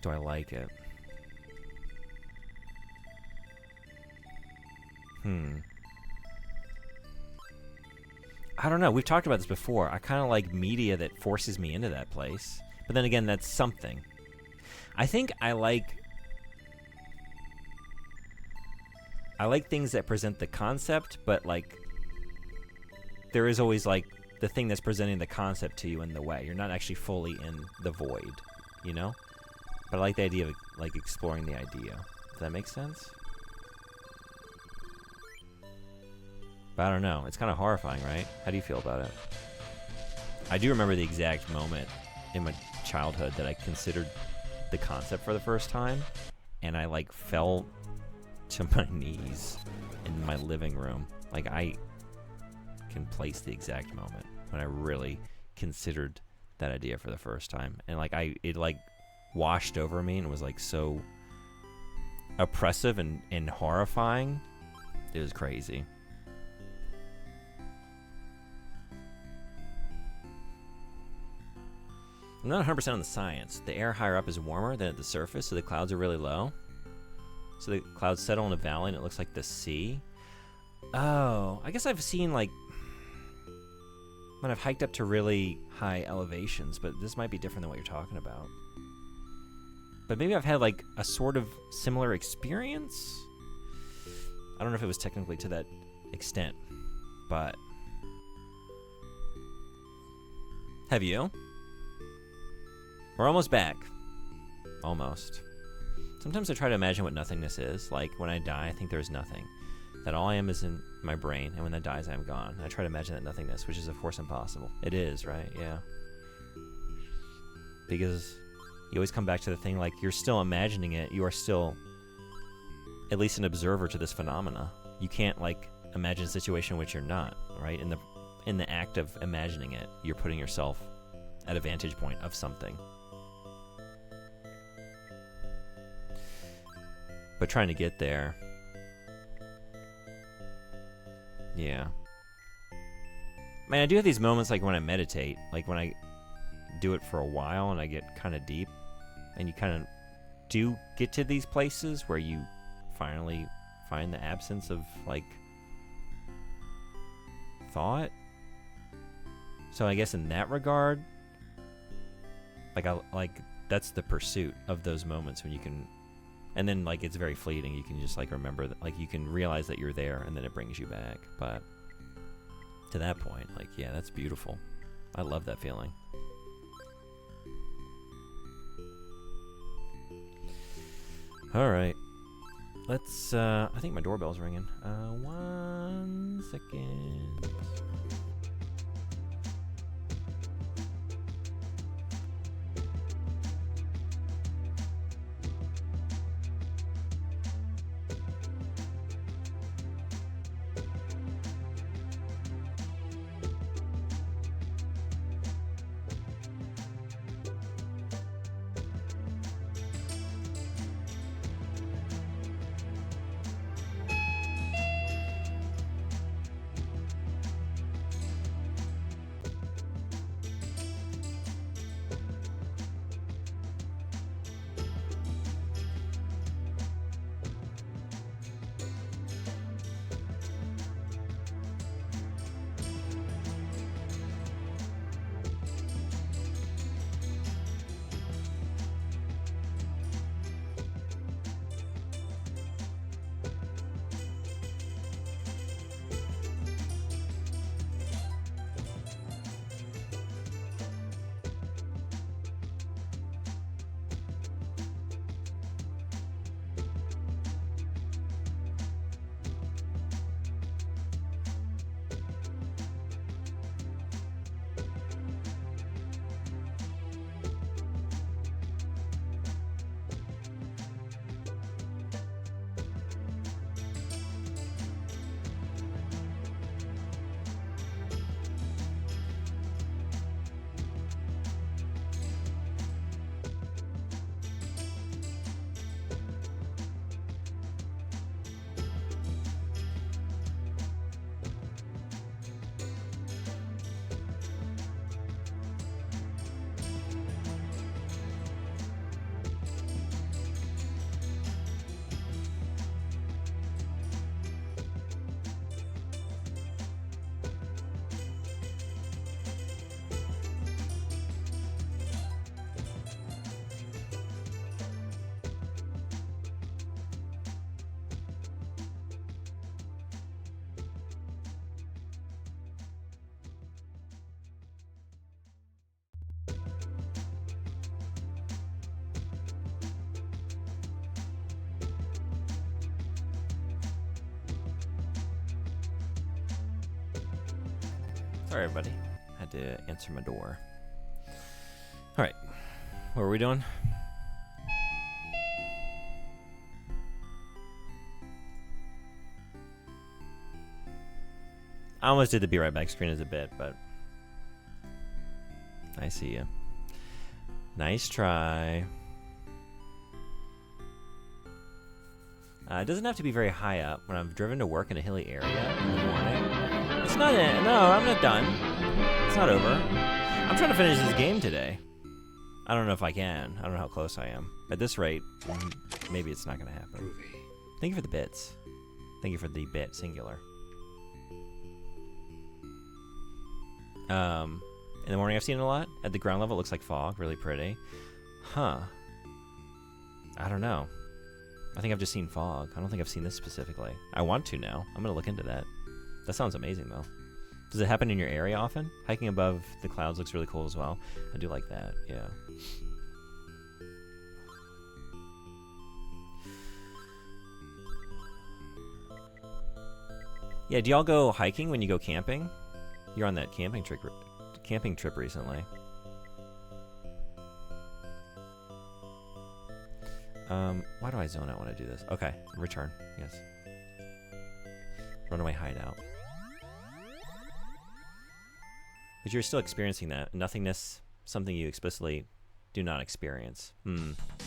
Do I like it? I don't know. We've talked about this before. I kind of like media that forces me into that place. But then again, that's something. I think I like things that present the concept, but like there is always like the thing that's presenting the concept to you in the way. You're not actually fully in the void, you know? But I like the idea of like exploring the idea. Does that make sense? But I don't know. It's kind of horrifying, right? How do you feel about it? I do remember the exact moment in my childhood that I considered the concept for the first time, and I like fell to my knees in my living room. Like, I can place the exact moment when I really considered that idea for the first time, and like it like washed over me and was like so oppressive and horrifying. It was crazy. I'm not 100% on the science. The air higher up is warmer than at the surface, so the clouds are really low. So the clouds settle in a valley and it looks like the sea. Oh, I guess I've seen like when I've hiked up to really high elevations, but this might be different than what you're talking about. But maybe I've had like a sort of similar experience. I don't know if it was technically to that extent, but have you? We're almost back. Almost. Sometimes I try to imagine what nothingness is. Like, when I die, I think there's nothing. That all I am is in my brain, and when that dies, I am gone. I try to imagine that nothingness, which is, of course, impossible. It is, right? Yeah. because you always come back to the thing like you're still imagining it. You are still at least an observer to this phenomena. You can't like imagine a situation in which you're not, right? In the act of imagining it, you're putting yourself at a vantage point of something. But trying to get there, yeah. Man, I do have these moments like when I meditate, like when I do it for a while and I get kind of deep, and you kind of do get to these places where you finally find the absence of like thought. So I guess in that regard, like that's the pursuit of those moments when you can, and then like it's very fleeting. You can just like remember that, like you can realize that you're there, and then it brings you back. But to that point, like yeah, that's beautiful. I love that feeling. All right, let's. I think my doorbell's ringing. 1 second. Sorry, everybody. Had to answer my door. All right. What are we doing? I almost did the be right back screen as a bit, but I see you. Nice try. It doesn't have to be very high up. When I've driven to work in a hilly area in the morning, it's not. No, I'm not done. It's not over. I'm trying to finish this game today. I don't know if I can. I don't know how close I am. At this rate, maybe it's not going to happen. Thank you for the bits. Thank you for the bit, singular. In the morning I've seen it a lot. At the ground level it looks like fog, really pretty. Huh. I don't know. I think I've just seen fog. I don't think I've seen this specifically. I want to now. I'm going to look into that. That sounds amazing though. Does it happen in your area often? Hiking above the clouds looks really cool as well. I do like that, yeah. Yeah, do y'all go hiking when you go camping? You're on that camping trip recently. Why do I zone out when I do this? Okay, return. Yes. Runaway hideout. But you're still experiencing that. Nothingness, something you explicitly do not experience.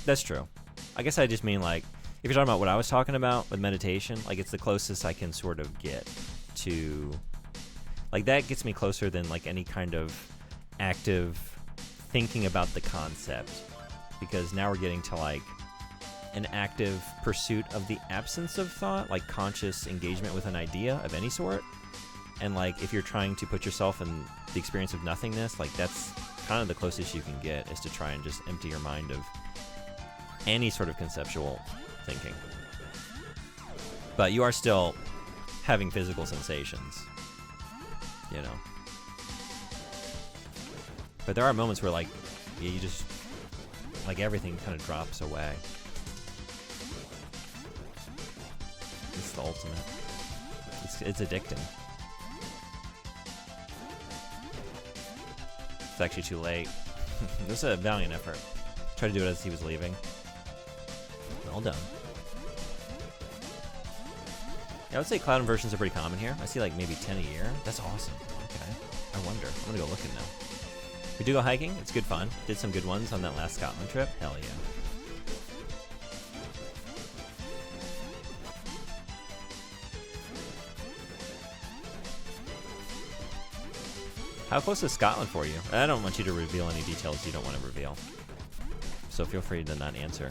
That's true. I guess I just mean, like, if you're talking about what I was talking about with meditation, like, it's the closest I can sort of get to, like, that gets me closer than, like, any kind of active thinking about the concept. Because now we're getting to, like, an active pursuit of the absence of thought, like conscious engagement with an idea of any sort. And, like, if you're trying to put yourself in the experience of nothingness, like, that's kind of the closest you can get, is to try and just empty your mind of any sort of conceptual thinking. But you are still having physical sensations, you know. But there are moments where, like, you just, like, everything kind of drops away. It's the ultimate. It's addicting. It's actually too late. This is a valiant effort. Try to do it as he was leaving. Well done. Yeah, I would say cloud inversions are pretty common here. I see like maybe 10 a year. That's awesome. Okay. I wonder. I'm gonna go looking now. We do go hiking. It's good fun. Did some good ones on that last Scotland trip. Hell yeah. How close is Scotland for you? I don't want you to reveal any details you don't want to reveal. So feel free to not answer.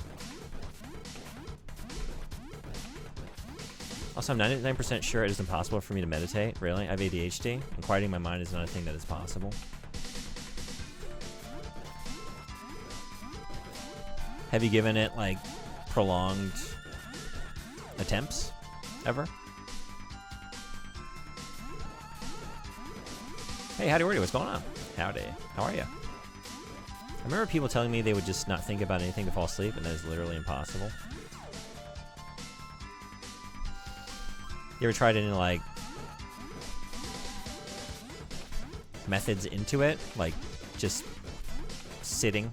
Also, I'm 99% sure it is impossible for me to meditate. Really? I have ADHD, and quieting my mind is not a thing that is possible. Have you given it, like, prolonged attempts ever? Hey, howdy, wordy, what's going on? Howdy, how are you? I remember people telling me they would just not think about anything to fall asleep, and that is literally impossible. You ever tried any, like, methods into it? Like, just sitting,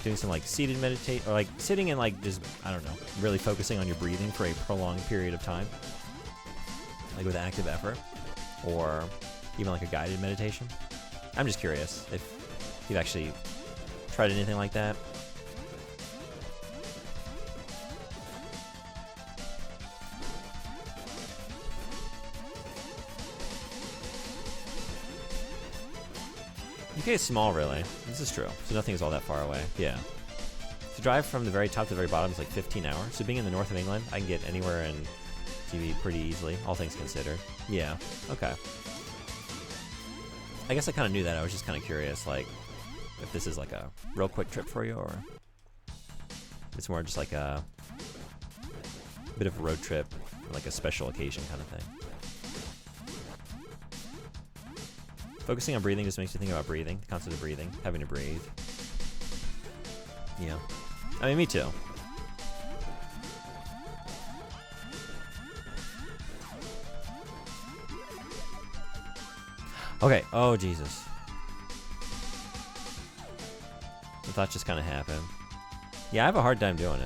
doing some, like, seated meditate, or, like, sitting and, like, just, I don't know, really focusing on your breathing for a prolonged period of time? Like, with active effort? Or even like a guided meditation? I'm just curious if you've actually tried anything like that. UK is small, really. This is true. So nothing is all that far away. Yeah. To drive from the very top to the very bottom is like 15 hours. So being in the north of England, I can get anywhere in TV pretty easily, all things considered. Yeah. Okay. I guess I kind of knew that. I was just kind of curious, like, if this is like a real quick trip for you, or it's more just like a bit of a road trip, like a special occasion kind of thing. Focusing on breathing just makes you think about breathing, the concept of breathing, having to breathe. Yeah. I mean, me too. Okay. Oh, Jesus. The thought just kind of happened. Yeah, I have a hard time doing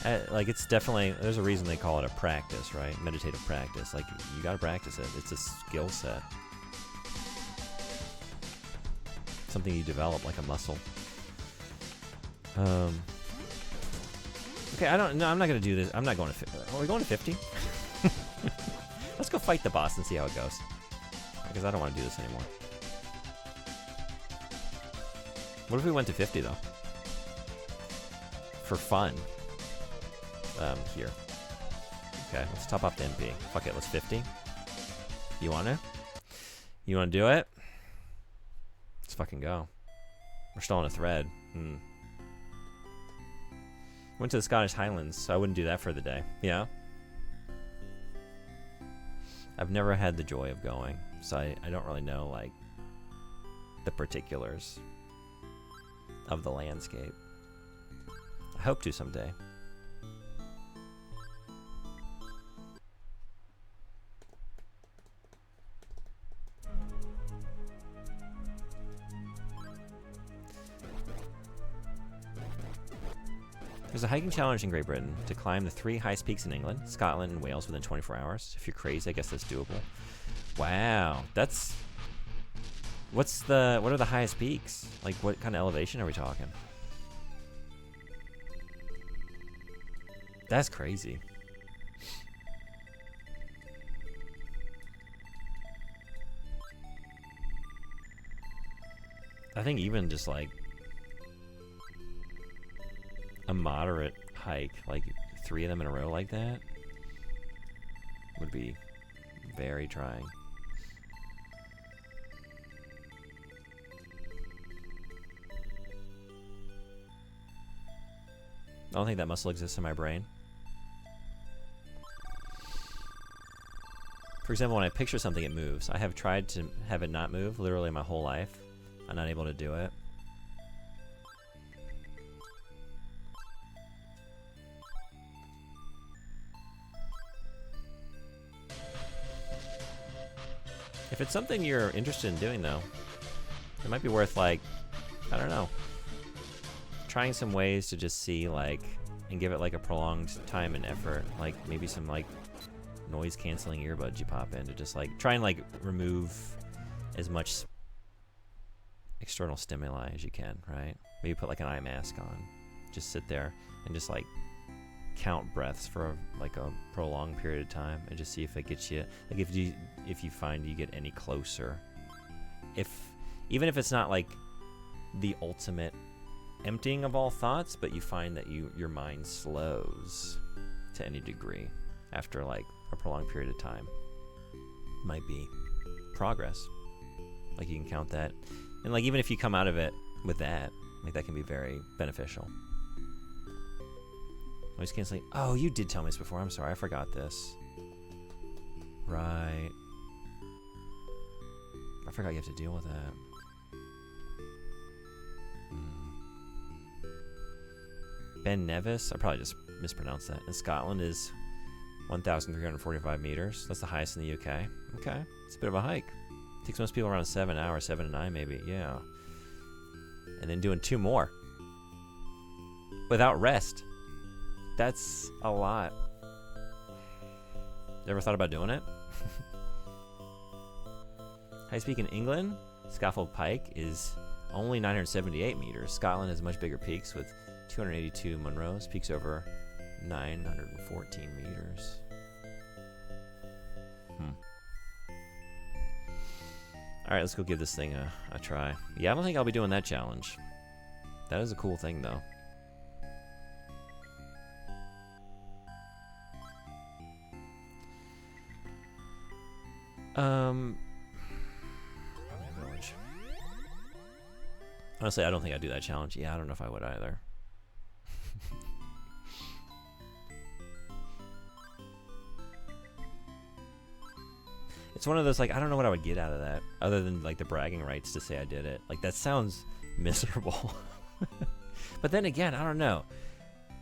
it. Like, it's definitely, there's a reason they call it a practice, right? Meditative practice. Like, you gotta practice it. It's a skill set. Something you develop like a muscle. Okay, I'm not gonna do this. I'm not going to, are we going to 50? Let's go fight the boss and see how it goes. Because I don't want to do this anymore. What if we went to 50, though? For fun. Here. Okay, let's top off the MP. Fuck it, let's 50. You want to? You want to do it? Let's fucking go. We're still on a thread. Went to the Scottish Highlands, so I wouldn't do that for the day. Yeah? I've never had the joy of going, so I don't really know, like, the particulars of the landscape. I hope to someday. There's a hiking challenge in Great Britain to climb the 3 highest peaks in England, Scotland, and Wales within 24 hours. If you're crazy, I guess that's doable. Wow, that's... what are the highest peaks? Like, what kind of elevation are we talking? That's crazy. I think even just like a moderate hike, like 3 of them in a row like that, would be very trying. I don't think that muscle exists in my brain. For example, when I picture something, it moves. I have tried to have it not move literally my whole life. I'm not able to do it. If it's something you're interested in doing, though, it might be worth, like, I don't know, trying some ways to just see, like, and give it, like, a prolonged time and effort. Like, maybe some, like, noise-canceling earbuds you pop in to just, like, try and, like, remove as much external stimuli as you can, right? Maybe put, like, an eye mask on. Just sit there and just, like, count breaths for, like, a prolonged period of time and just see if it gets you, like, if you find you get any closer. Even if it's not, like, the ultimate emptying of all thoughts, but you find that your mind slows to any degree after, like, a prolonged period of time, might be progress. Like, you can count that, and, like, even if you come out of it with that, like, that can be very beneficial. Noise canceling. Oh, you did tell me this before. I'm sorry, I forgot this. Right. I forgot you have to deal with that. Ben Nevis, I probably just mispronounced that. In Scotland is 1,345 meters. That's the highest in the UK. Okay, it's a bit of a hike. Takes most people around 7 hours, 7 to 9 maybe, yeah. And then doing 2 more. Without rest. That's a lot. Ever thought about doing it? Highest peak in England, Scaffold Pike, is only 978 meters. Scotland has much bigger peaks with 282 Munros, peaks over 914 meters. Alright, let's go give this thing a try. Yeah, I don't think I'll be doing that challenge. That is a cool thing, though. Village. Honestly, I don't think I'd do that challenge. Yeah, I don't know if I would either. It's one of those, like, I don't know what I would get out of that, other than, like, the bragging rights to say I did it. Like, that sounds miserable. But then again, I don't know.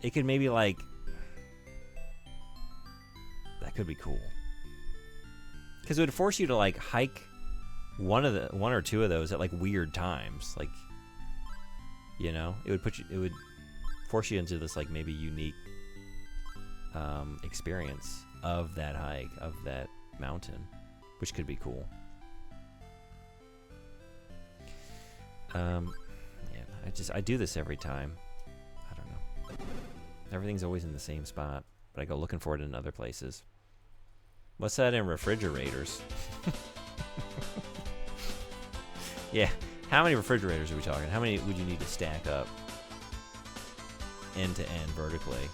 It could maybe, like, that could be cool. Because it would force you to, like, hike one or two of those at, like, weird times. Like, you know, it would force you into this, like, maybe unique experience of that hike, of that mountain, which could be cool. Yeah, I do this every time. I don't know. Everything's always in the same spot, but I go looking for it in other places. What's that in refrigerators? Yeah, how many refrigerators are we talking? How many would you need to stack up end to end vertically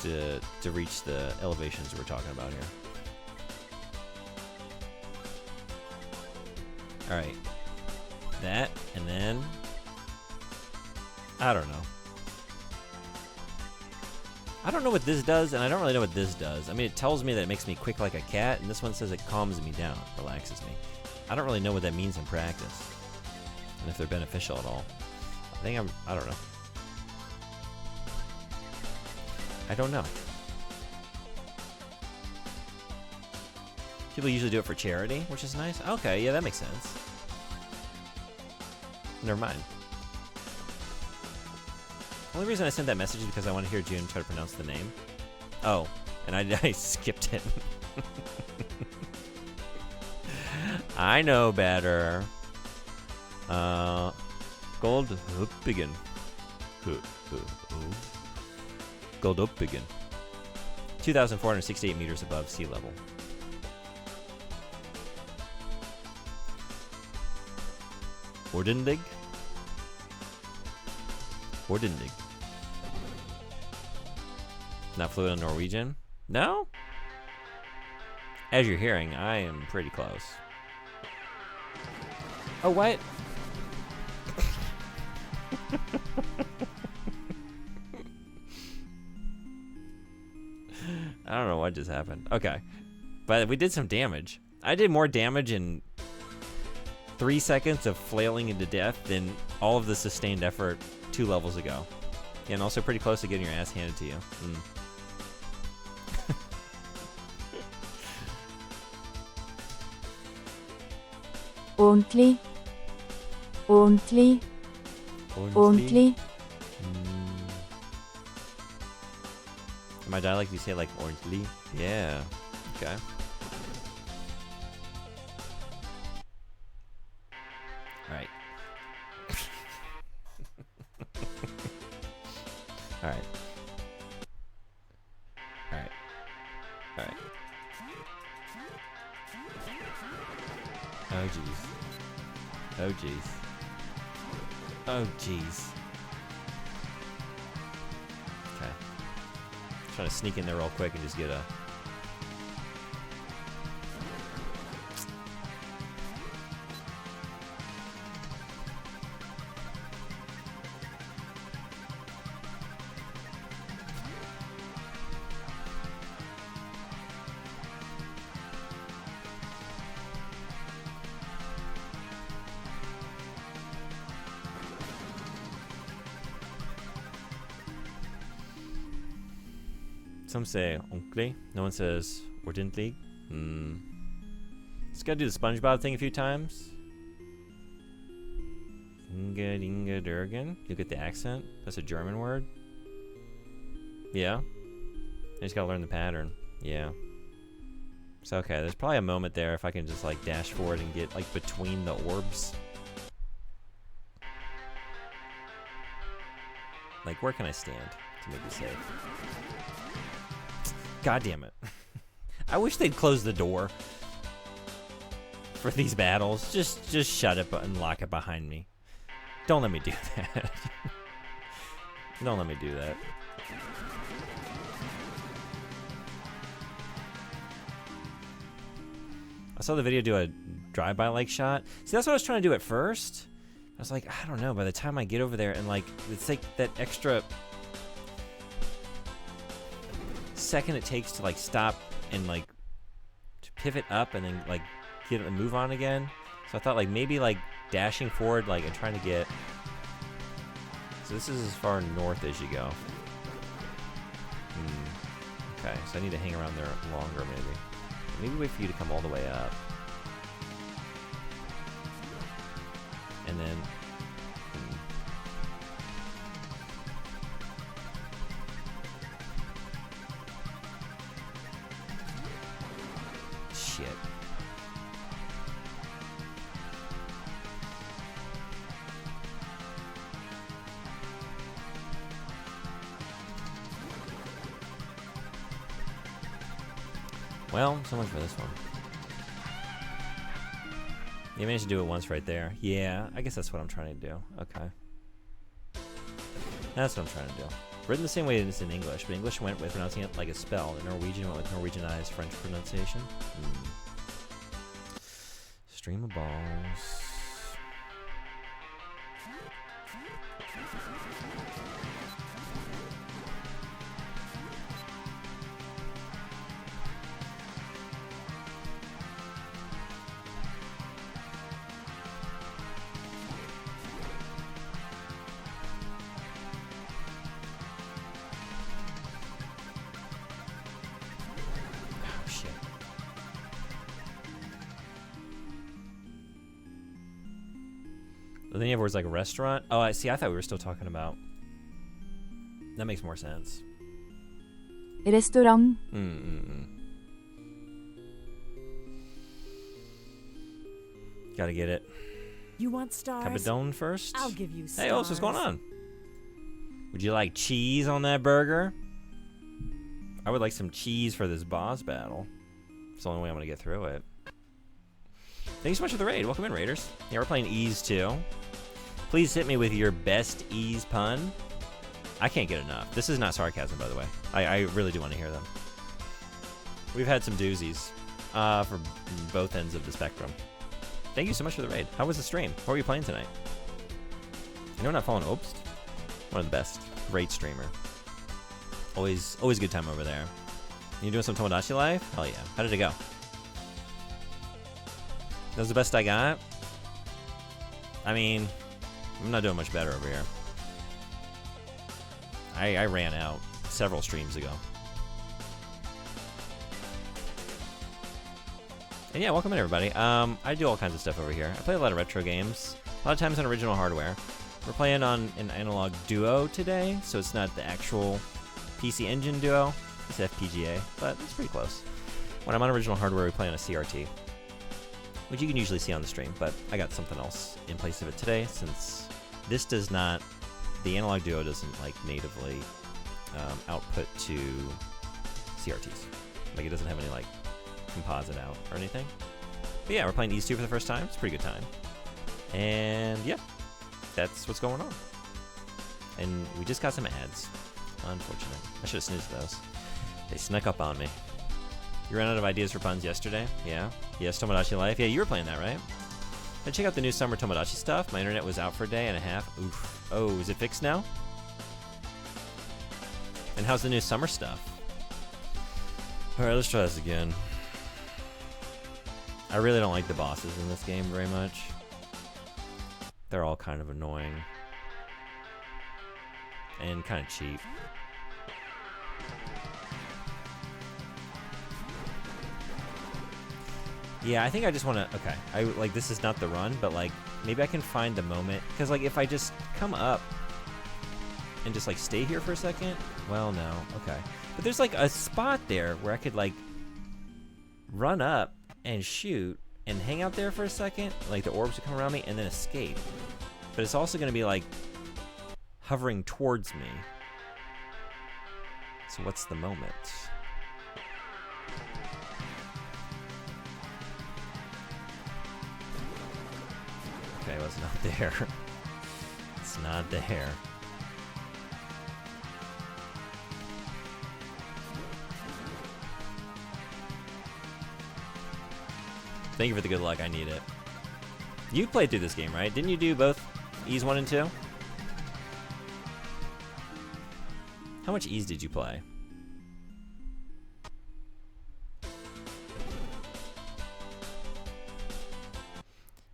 to reach the elevations we're talking about here? Alright. That, and then I don't know. I don't know what this does, and I don't really know what this does. I mean, it tells me that it makes me quick like a cat, and this one says it calms me down, relaxes me. I don't really know what that means in practice, and if they're beneficial at all. I don't know. I don't know. People usually do it for charity, which is nice. Okay, yeah, that makes sense. Never mind. Only reason I sent that message is because I want to hear June try to pronounce the name. Oh, and I skipped it. I know better. Goldhuppigen. Goldhuppigen. 2,468 meters above sea level. Ordendig? Ordendig. Not fluent in Norwegian? No? As you're hearing, I am pretty close. Oh, what? I don't know what just happened. Okay. But we did some damage. I did more damage in 3 seconds of flailing into death than all of the sustained effort 2 levels ago. And also pretty close to getting your ass handed to you. Ordentlig. Ordentlig. Ordentlig. In my dialect, you say like ordentlig? Yeah. Okay. Alright. Alright. Alright. Alright. Oh jeez. Oh jeez. Oh jeez. Okay. Trying to sneak in there real quick and just get a... Some say ordentlig. No one says ordentlig. Just gotta do the SpongeBob thing a few times. Inga Durgan. You get the accent. That's a German word. Yeah. I just gotta learn the pattern. Yeah. So okay, there's probably a moment there if I can just like dash forward and get like between the orbs. Like where can I stand to make it safe? God damn it. I wish they'd close the door for these battles. Just shut it and lock it behind me. Don't let me do that. Don't let me do that. I saw the video do a drive-by like shot. See, that's what I was trying to do at first. I was like, I don't know, by the time I get over there and like, it's like that extra second it takes to like stop and like to pivot up and then like get it and move on again. So I thought like maybe like dashing forward like and trying to get, so this is as far north as you go. Okay, so I need to hang around there longer maybe wait for you to come all the way up and then shit. Well, so much for this one. You managed to do it once right there. Yeah, I guess that's what I'm trying to do. Okay. That's what I'm trying to do. Written the same way as in English, but English went with pronouncing it like a spell. The Norwegian went with Norwegianized French pronunciation. Stream of balls. Then you have where it's like a restaurant. Oh, I see. I thought we were still talking about That makes more sense. 레스토랑. Gotta get it. You want stars? Cabadone first? I'll give you stars. Hey, Oaks, what's going on? Would you like cheese on that burger? I would like some cheese for this boss battle. It's the only way I'm gonna get through it. Thank you so much for the raid. Welcome in, Raiders. Yeah, we're playing Ys 2. Please hit me with your best Ys pun. I can't get enough. This is not sarcasm, by the way. I really do want to hear them. We've had some doozies for both ends of the spectrum. Thank you so much for the raid. How was the stream? What were you playing tonight? You know, not following Obst? One of the best. Great streamer. Always good time over there. You doing some Tomodachi Life? Hell yeah. How did it go? That was the best I got? I mean, I'm not doing much better over here. I ran out several streams ago. And yeah, welcome in, everybody. I do all kinds of stuff over here. I play a lot of retro games. A lot of times on original hardware. We're playing on an Analog Duo today, so it's not the actual PC Engine Duo. It's FPGA, but it's pretty close. When I'm on original hardware, we play on a CRT, which you can usually see on the stream, but I got something else in place of it today, since this does not, the Analog Duo doesn't like natively output to CRTs. Like it doesn't have any like composite out or anything. But yeah, we're playing Ys 2 for the first time. It's a pretty good time. And yeah, that's what's going on. And we just got some ads. Unfortunate. I should have snoozed those. They snuck up on me. You ran out of ideas for puns yesterday? Yeah. Yes, Tomodachi Life. Yeah, you were playing that, right? I check out the new summer Tomodachi stuff. My internet was out for a day and a half. Oof. Oh, is it fixed now? And how's the new summer stuff? Alright, let's try this again. I really don't like the bosses in this game very much. They're all kind of annoying. And kind of cheap. Yeah, I think I just want to... Okay, like, this is not the run, but, like, maybe I can find the moment. Because, like, if I just come up and just, like, stay here for a second... Well, no. Okay. But there's, like, a spot there where I could, like, run up and shoot and hang out there for a second. Like, the orbs would come around me and then escape. But it's also going to be, like, hovering towards me. So what's the moment? Okay, well, it's not there. It's not there. Thank you for the good luck. I need it. You played through this game, right? Didn't you do both Ys 1 and 2? How much Ys did you play?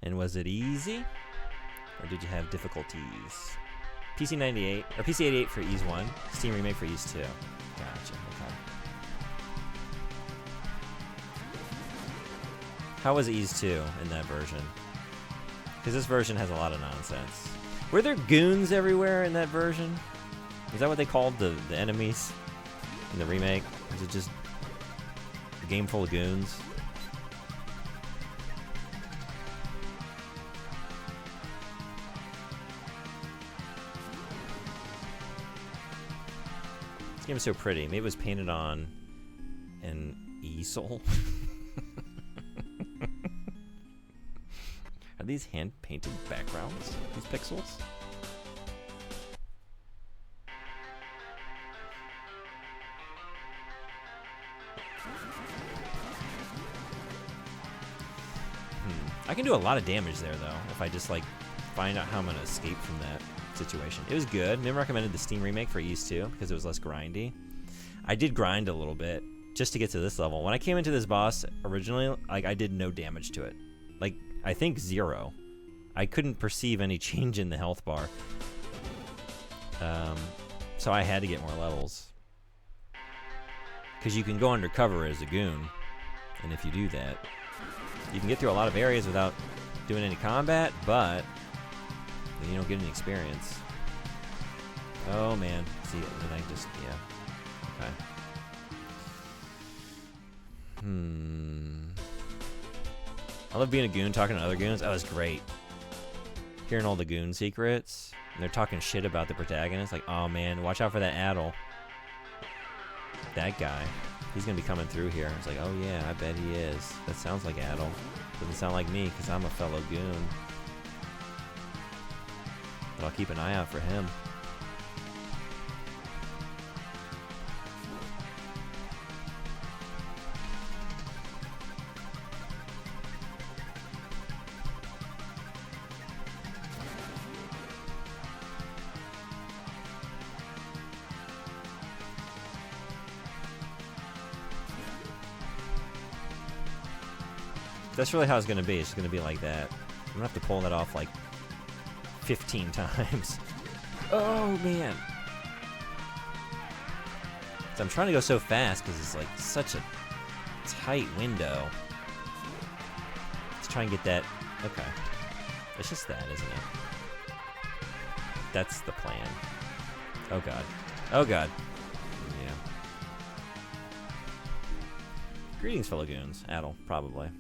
And was it easy? Or did you have difficulties? PC 98, or PC 88 for Ys 1, Steam Remake for Ys 2. Gotcha, okay. How was Ys 2 in that version? Because this version has a lot of nonsense. Were there goons everywhere in that version? Is that what they called the enemies in the remake? Was it just a game full of goons? This game is so pretty. Maybe it was painted on an easel. Are these hand-painted backgrounds? These pixels? I can do a lot of damage there, though, if I just, like, find out how I'm going to escape from that situation. It was good. Mim recommended the Steam Remake for Ys 2 because it was less grindy. I did grind a little bit just to get to this level. When I came into this boss originally, like, I did no damage to it. Like, I think 0. I couldn't perceive any change in the health bar. So I had to get more levels. Because you can go undercover as a goon. And if you do that, you can get through a lot of areas without doing any combat, but you don't get any experience. Oh man, see, then I just, yeah. Okay. I love being a goon, talking to other goons. That was great. Hearing all the goon secrets, and they're talking shit about the protagonist. Like, oh man, watch out for that Adel. That guy. He's gonna be coming through here. It's like, oh yeah, I bet he is. That sounds like Adel. Doesn't sound like me, because I'm a fellow goon. But I'll keep an eye out for him. That's really how it's going to be. It's going to be like that. I'm going to have to pull that off like 15 times. Oh, man. So I'm trying to go so fast because it's like such a tight window. Let's try and get that. Okay. It's just that, isn't it? That's the plan. Oh, God. Oh, God. Yeah. Greetings, fellow goons. Adel, probably.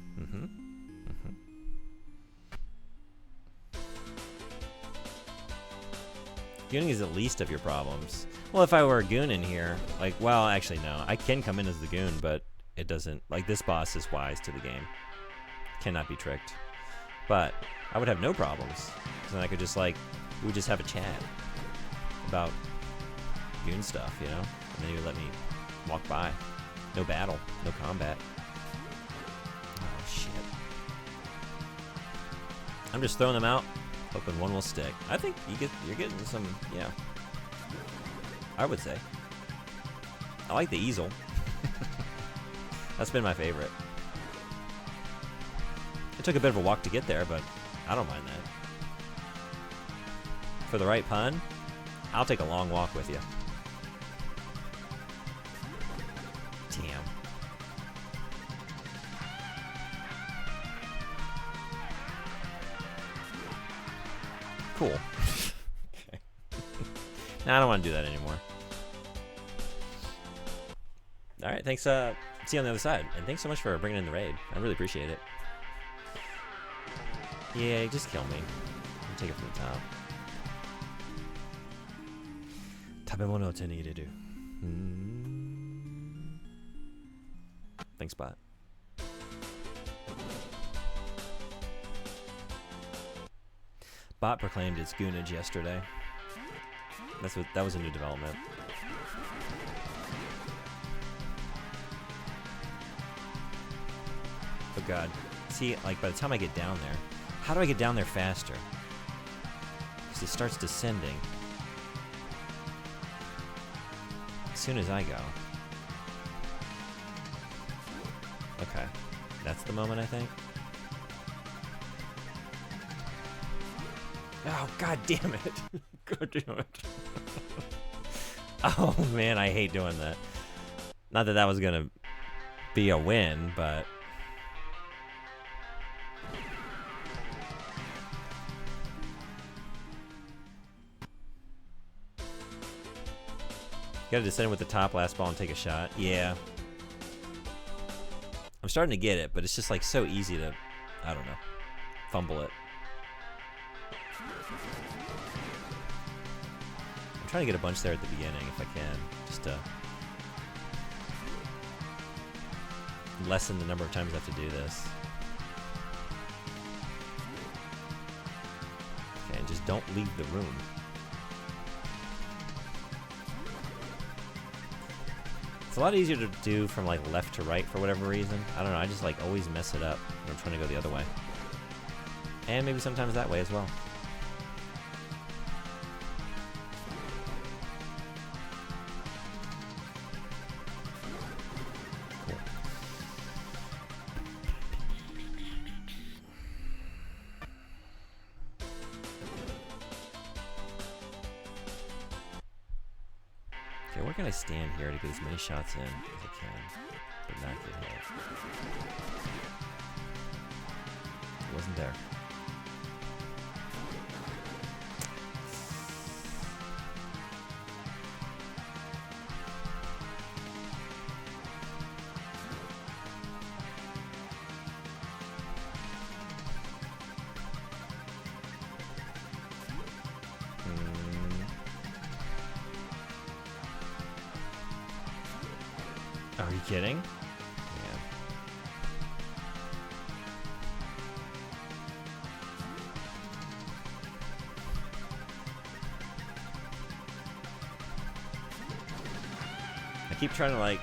Gooning is the least of your problems. Well, if I were a goon in here, like, well, actually, no. I can come in as the goon, but it doesn't. Like, this boss is wise to the game. Cannot be tricked. But I would have no problems. So then I could just, like, we would just have a chat about goon stuff, you know? And then he would let me walk by. No battle. No combat. Oh, shit. I'm just throwing them out, hoping one will stick. I think you're getting some, yeah. I would say. I like the easel. That's been my favorite. It took a bit of a walk to get there, but I don't mind that. For the right pun, I'll take a long walk with you. Damn. Cool. Okay. Now I don't want to do that anymore. All right, thanks. See you on the other side, and thanks so much for bringing in the raid. I really appreciate it. Yeah, just kill me. I'll take it from the top. Tabemono o te ni ireru. Thanks, bot. Bot proclaimed its goonage yesterday. That was a new development. Oh god. See, like by the time I get down there, how do I get down there faster? Because it starts descending as soon as I go. Okay. That's the moment, I think. Oh, god damn it. God damn it. Oh, man, I hate doing that. Not that that was going to be a win, but... Gotta descend with the top last ball and take a shot. Yeah. I'm starting to get it, but it's just like so easy to, I don't know, fumble it. I'm trying to get a bunch there at the beginning if I can, just to lessen the number of times I have to do this. Okay, and just don't leave the room. It's a lot easier to do from like left to right for whatever reason. I don't know, I just like always mess it up when I'm trying to go the other way. And maybe sometimes that way as well. Cool. Okay, where can I stand here to get as many shots in as I can, but not get hit? It wasn't there. Are you kidding? Yeah. I keep trying to like...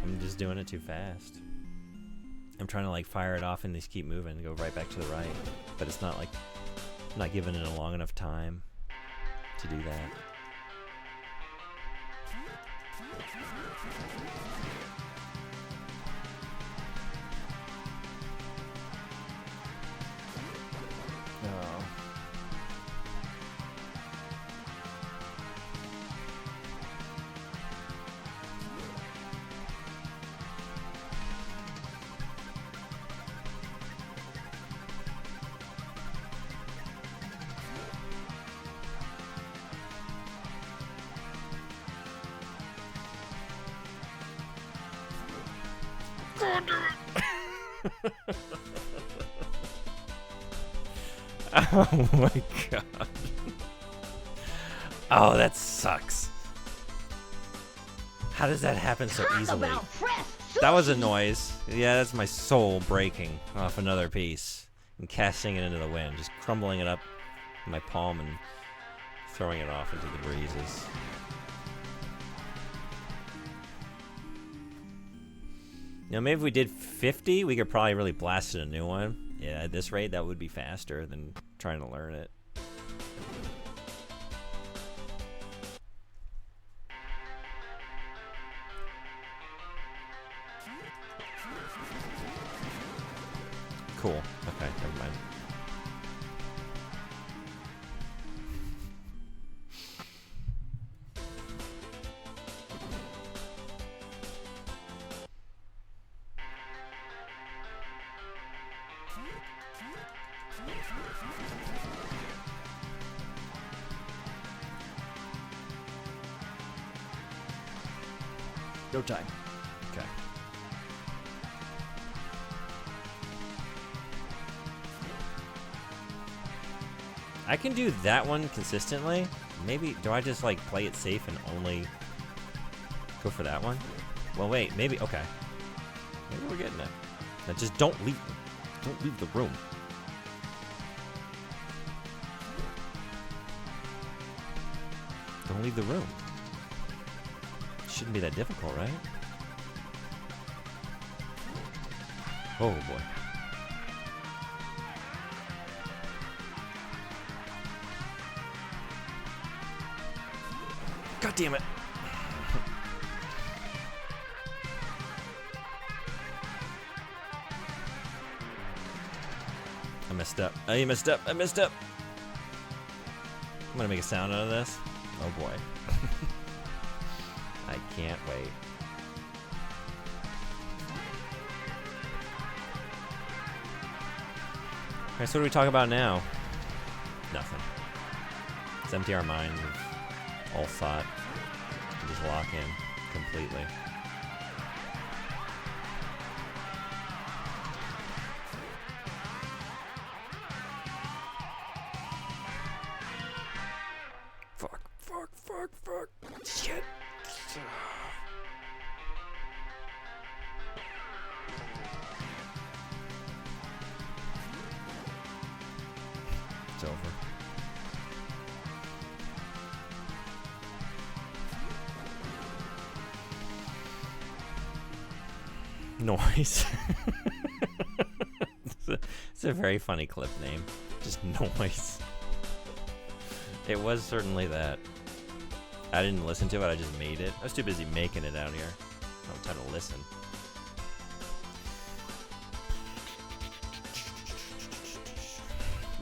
I'm just doing it too fast. I'm trying to like fire it off and just keep moving and go right back to the right. But it's not like... I'm not giving it a long enough time to do that. Oh. Oh my god. Oh, that sucks. How does that happen so easily? That was a noise. Yeah, that's my soul breaking off another piece and casting it into the wind, just crumbling it up in my palm and throwing it off into the breezes. You know, maybe if we did 50, we could probably really blast in a new one. Yeah, at this rate, that would be faster than trying to learn it. Cool. Okay, never mind. No time. Okay. I can do that one consistently. Maybe, do I just like play it safe and only go for that one? Well, wait, maybe, okay. Maybe we're getting it. Now just don't leave the room. Don't leave the room. Shouldn't be that difficult, right? Oh boy. God damn it. I messed up. I messed up. I messed up. I'm gonna make a sound out of this. Oh boy. I can't wait. Alright, so what do we talk about now? Nothing. Let's empty our minds of all thought and just lock in completely. Fuck. Shit. It's over. Noise. It's a very funny clip name. Just noise. It was certainly that. I didn't listen to it, I just made it. I was too busy making it out here. I don't have time to listen.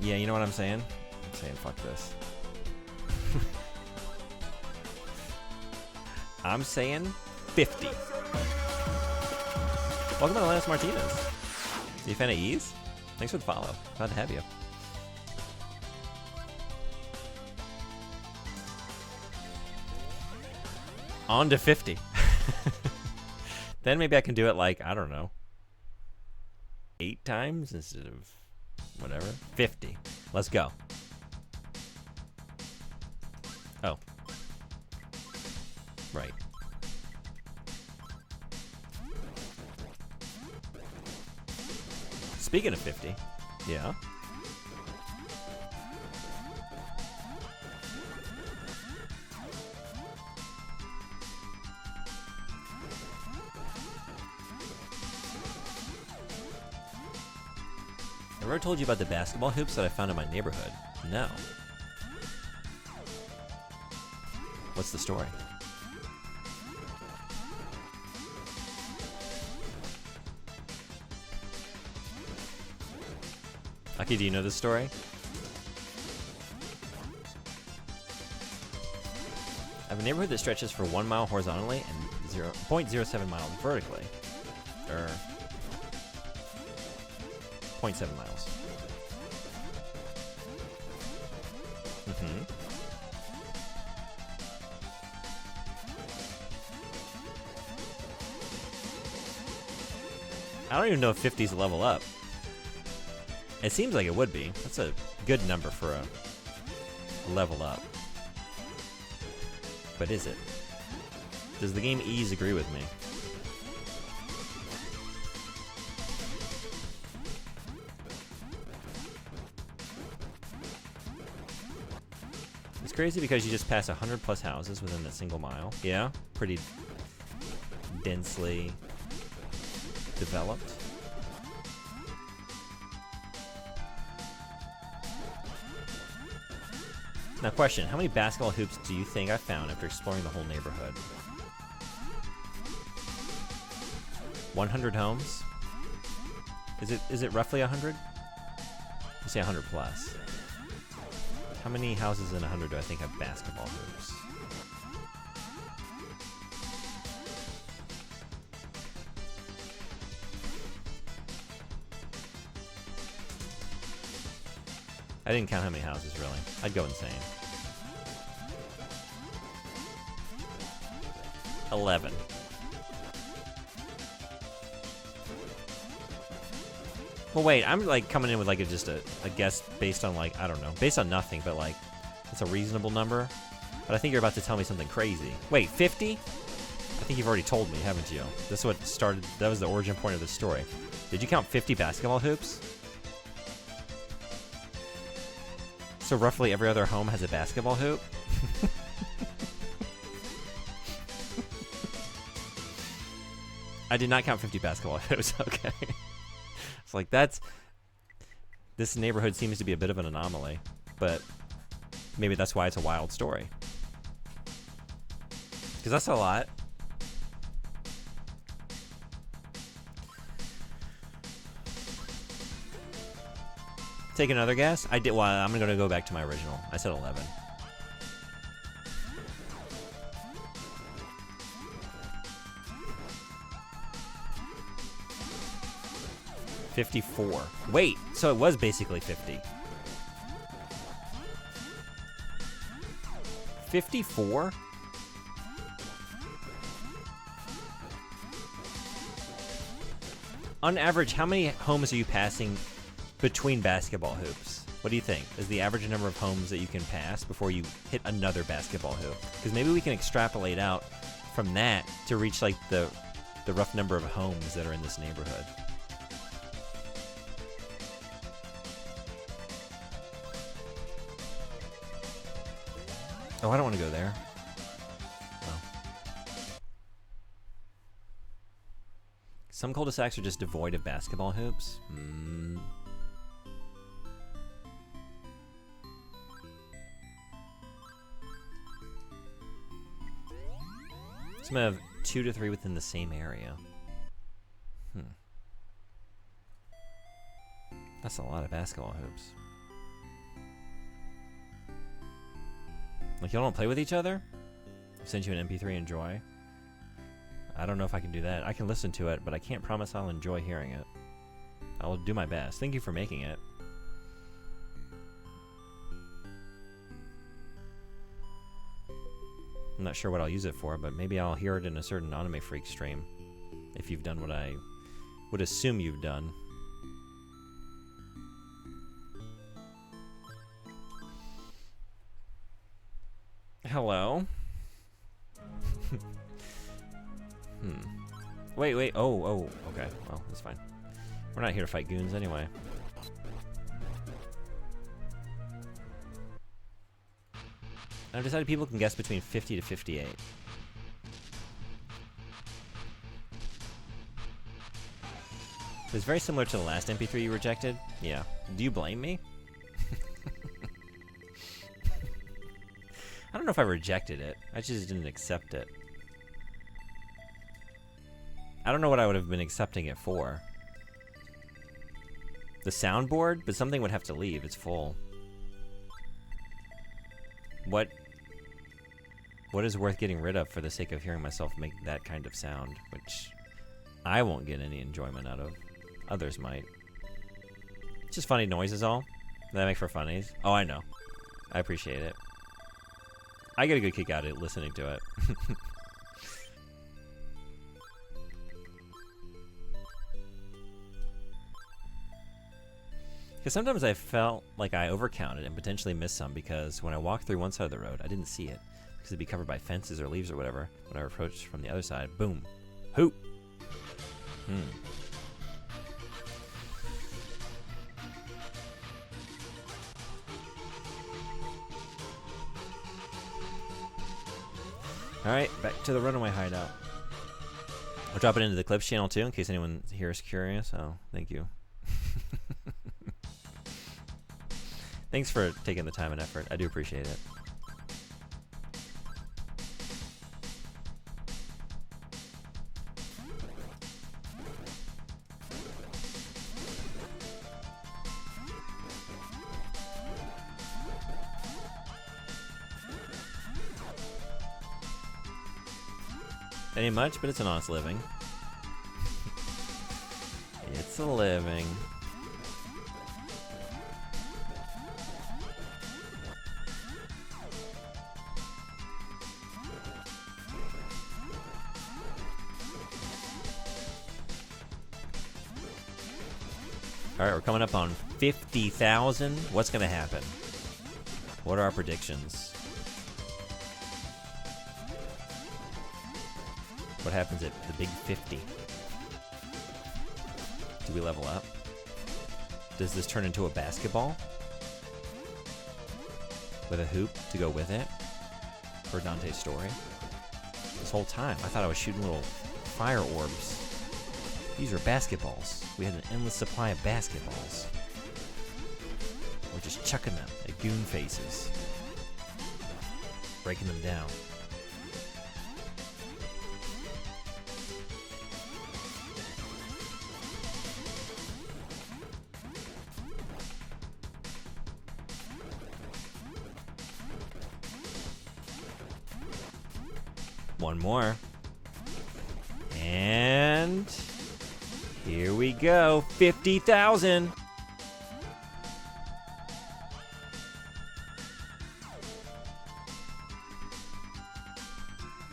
Yeah, you know what I'm saying? I'm saying fuck this. I'm saying 50. Welcome to Atlantis Martinez. Are you a fan of Ease? Thanks for the follow. Glad to have you. On to 50. Then maybe I can do it like, I don't know, 8 times instead of whatever. 50. Let's go. Oh. Right. Speaking of 50, yeah. Have I ever told you about the basketball hoops that I found in my neighborhood? No. What's the story? Aki, do you know this story? I have a neighborhood that stretches for 1 mile horizontally and 0.07 miles vertically. Or 0.7 miles. Mm-hmm. I don't even know if 50's a level up. It seems like it would be. That's a good number for a level up. But is it? Does the game ease agree with me? It's crazy because you just pass 100 plus houses within a single mile. Yeah, pretty densely developed. Now question, how many basketball hoops do you think I found after exploring the whole neighborhood? 100 homes? Is it roughly 100? You say 100 plus. How many houses in 100 do I think have basketball hoops? I didn't count how many houses, really. I'd go insane. 11. Well, wait, I'm like coming in with like just a guess based on like, I don't know, based on nothing, but like, it's a reasonable number. But I think you're about to tell me something crazy. Wait, 50? I think you've already told me, haven't you? This is what started, that was the origin point of this story. Did you count 50 basketball hoops? So roughly every other home has a basketball hoop? I did not count 50 basketball hoops, okay. It's like this neighborhood seems to be a bit of an anomaly, but maybe that's why it's a wild story. Because that's a lot. Take another guess? I did. Well, I'm going to go back to my original. I said 11. $54. Wait, so it was basically 50. 54? On average, how many homes are you passing between basketball hoops? What do you think is the average number of homes that you can pass before you hit another basketball hoop? Because maybe we can extrapolate out from that to reach like the rough number of homes that are in this neighborhood. Oh, I don't want to go there. Oh. Some cul-de-sacs are just devoid of basketball hoops. Some have 2 to 3 within the same area. That's a lot of basketball hoops. Like, y'all don't play with each other? I sent you an MP3, enjoy. I don't know if I can do that. I can listen to it, but I can't promise I'll enjoy hearing it. I'll do my best. Thank you for making it. I'm not sure what I'll use it for, but maybe I'll hear it in a certain Anime Freak stream. If you've done what I would assume you've done. Hello? Wait. Oh, okay. Well, that's fine. We're not here to fight goons anyway. I've decided people can guess between 50 to 58. It's very similar to the last MP3 you rejected. Yeah. Do you blame me? I don't know if I rejected it. I just didn't accept it. I don't know what I would have been accepting it for. The soundboard? But something would have to leave. It's full. What is worth getting rid of for the sake of hearing myself make that kind of sound, which I won't get any enjoyment out of. Others might. It's just funny noise is all that I make for funnies. Oh, I know. I appreciate it. I get a good kick out of it listening to it. Because sometimes I felt like I overcounted and potentially missed some because when I walked through one side of the road, I didn't see it because it'd be covered by fences or leaves or whatever. When I approached from the other side, boom. Hoot! Alright, back to the runaway hideout. I'll drop it into the clips channel too in case anyone here is curious. Oh, thank you. Thanks for taking the time and effort. I do appreciate it. That ain't much, but it's an honest living. It's a living. Alright, we're coming up on 50,000. What's going to happen? What are our predictions? What happens at the big 50? Do we level up? Does this turn into a basketball? With a hoop to go with it? For Dante's story? This whole time, I thought I was shooting little fire orbs. These are basketballs. We had an endless supply of basketballs. We're just chucking them at goon faces. Breaking them down. One more. And here we go. 50,000.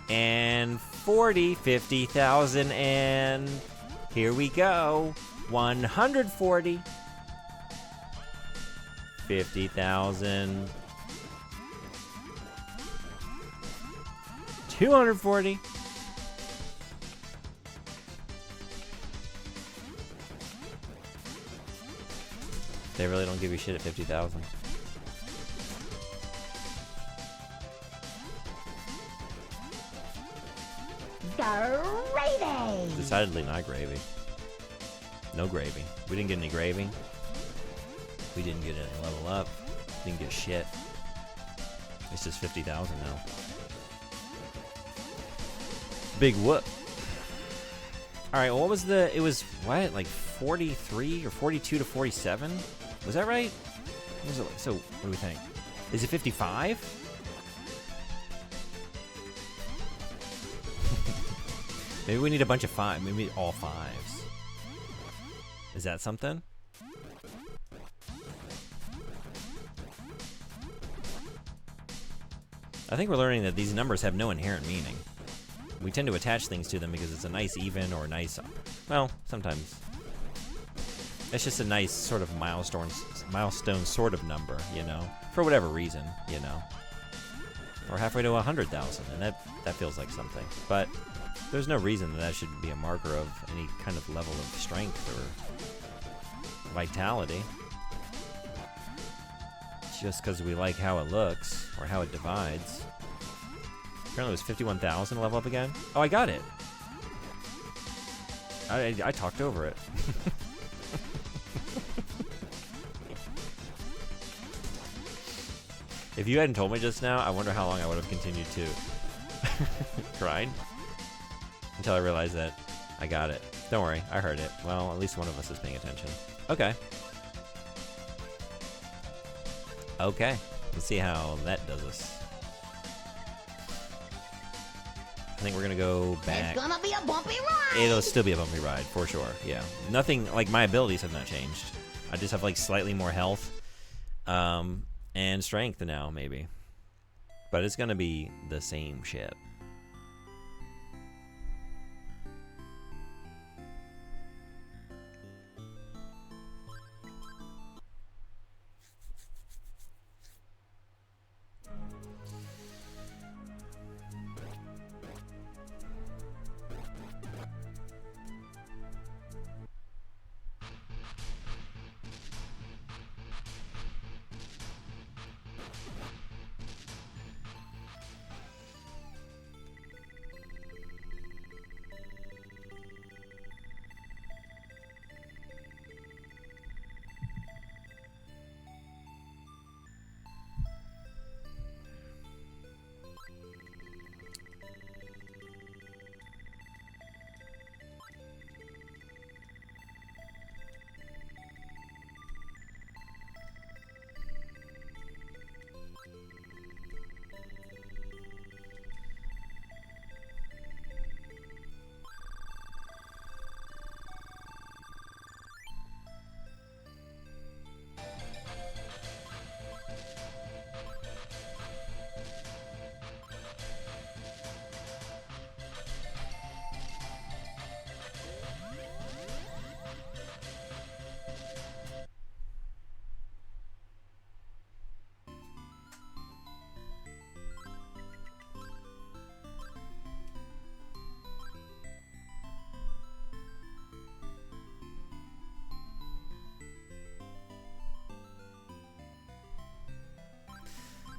And 50,000. And here we go. 140. 50,000. 240. They really don't give you shit at 50,000. Gravy! Decidedly not gravy. No gravy. We didn't get any gravy. We didn't get any level up. Didn't get shit. It's just 50,000 now. Big whoop. Alright, what was the... It was, what? Like 43 or 42 to 47? Was that right? What was it like? So, what do we think? Is it 55? Maybe we need a bunch of five. Maybe all fives. Is that something? I think we're learning that these numbers have no inherent meaning. We tend to attach things to them because it's a nice even or a nice... Well, sometimes. It's just a nice sort of milestone sort of number, you know? For whatever reason, you know? We're halfway to 100,000, and that feels like something. But there's no reason that should be a marker of any kind of level of strength or vitality. Just because we like how it looks, or how it divides. Apparently it was 51,000 level up again. Oh, I got it. I talked over it. If you hadn't told me just now, I wonder how long I would have continued to grind. Until I realized that I got it. Don't worry, I heard it. Well, at least one of us is paying attention. Okay. Okay, let's see how that does us. I think we're gonna go back. It's gonna be a bumpy ride. It'll still be a bumpy ride, for sure, yeah. Nothing, like, my abilities have not changed. I just have, like, slightly more health. And strength now, maybe. But it's gonna be the same shit.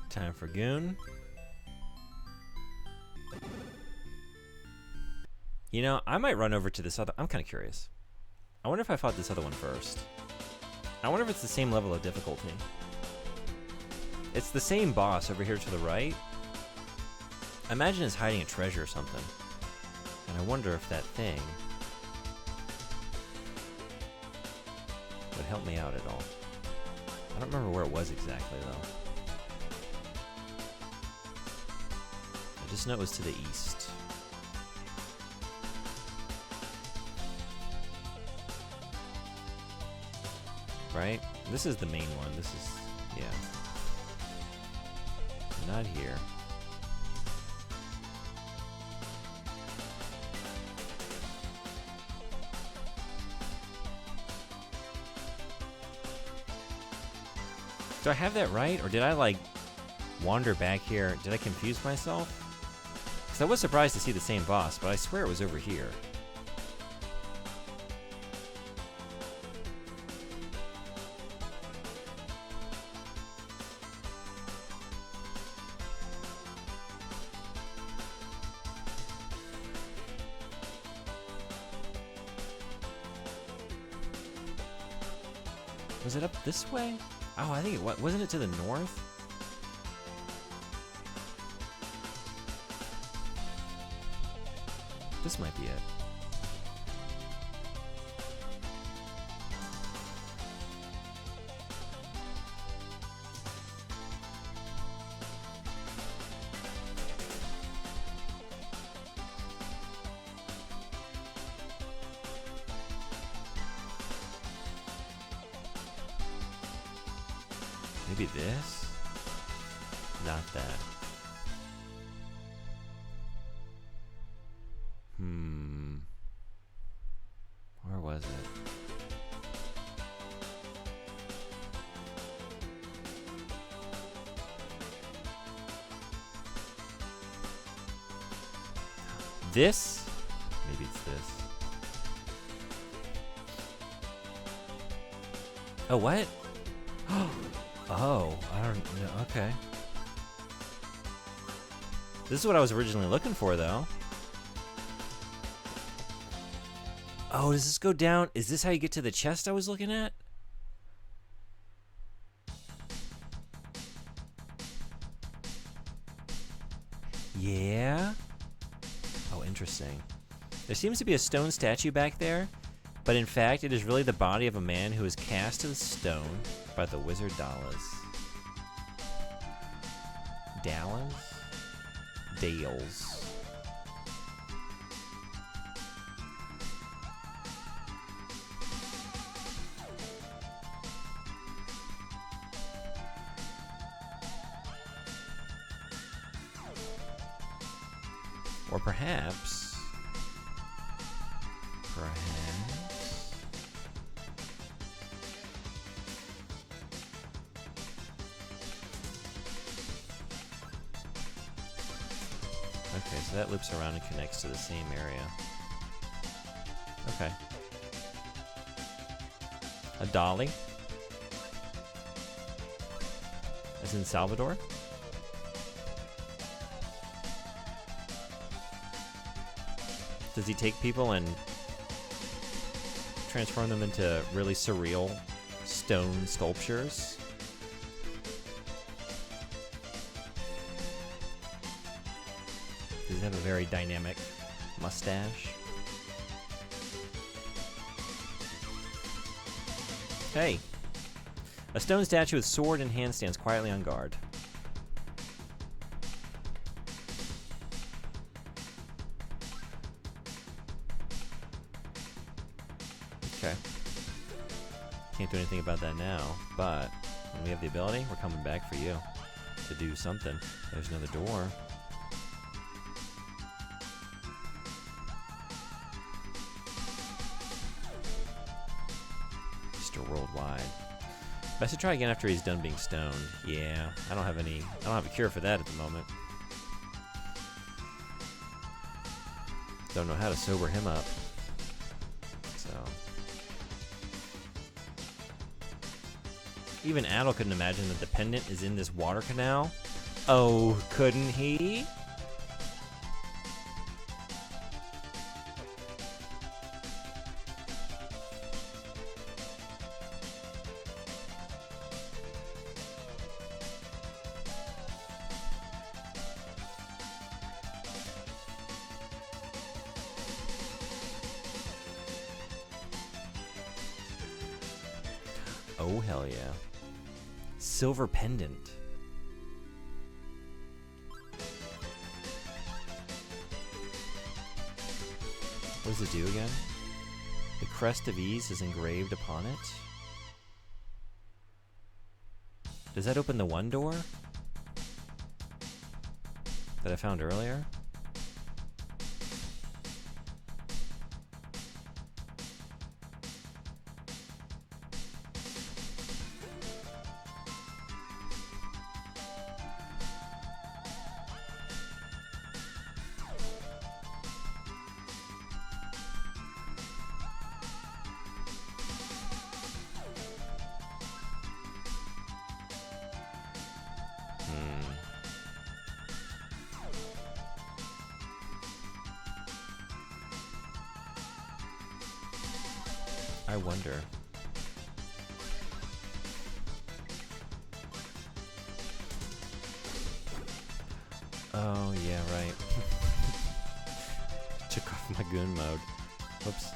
Time for Goon. You know, I might run over to this other... I'm kind of curious. I wonder if I fought this other one first. I wonder if it's the same level of difficulty. It's the same boss over here to the right. I imagine it's hiding a treasure or something. And I wonder if that thing would help me out at all. I don't remember where it was exactly, though. I just know it was to the east. Right? This is the main one. This is... yeah. Not here. Do I have that right? Or did I, like, wander back here? Did I confuse myself? Because I was surprised to see the same boss, but I swear it was over here. Was it up this way? Oh, I think it was. Wasn't it to the north? This might be it. Maybe this? Not that. Where was it? This? Maybe it's this. Oh, what? Oh, I don't know. Okay. This is what I was originally looking for, though. Oh, does this go down? Is this how you get to the chest I was looking at? Yeah? Oh, interesting. There seems to be a stone statue back there, but in fact, it is really the body of a man who was cast to the stone by the wizard Dallas. Dallas? Dales. Or perhaps... Okay, so that loops around and connects to the same area. Okay. A dolly? As in Salvador? Does he take people and transform them into really surreal stone sculptures? Does he have a very dynamic mustache? Hey! A stone statue with sword in hand stands quietly on guard. Okay. Can't do anything about that now, but when we have the ability, we're coming back for you to do something. There's another door. Mr. Worldwide. Best to try again after he's done being stoned. Yeah, I don't have a cure for that at the moment. Don't know how to sober him up. So. Even Adel couldn't imagine that the pendant is in this water canal. Oh, couldn't he? Oh, hell yeah. Silver pendant. What does it do again? The crest of ease is engraved upon it. Does that open the one door that I found earlier? I wonder. Oh, yeah, right. Took off my goon mode. Whoops.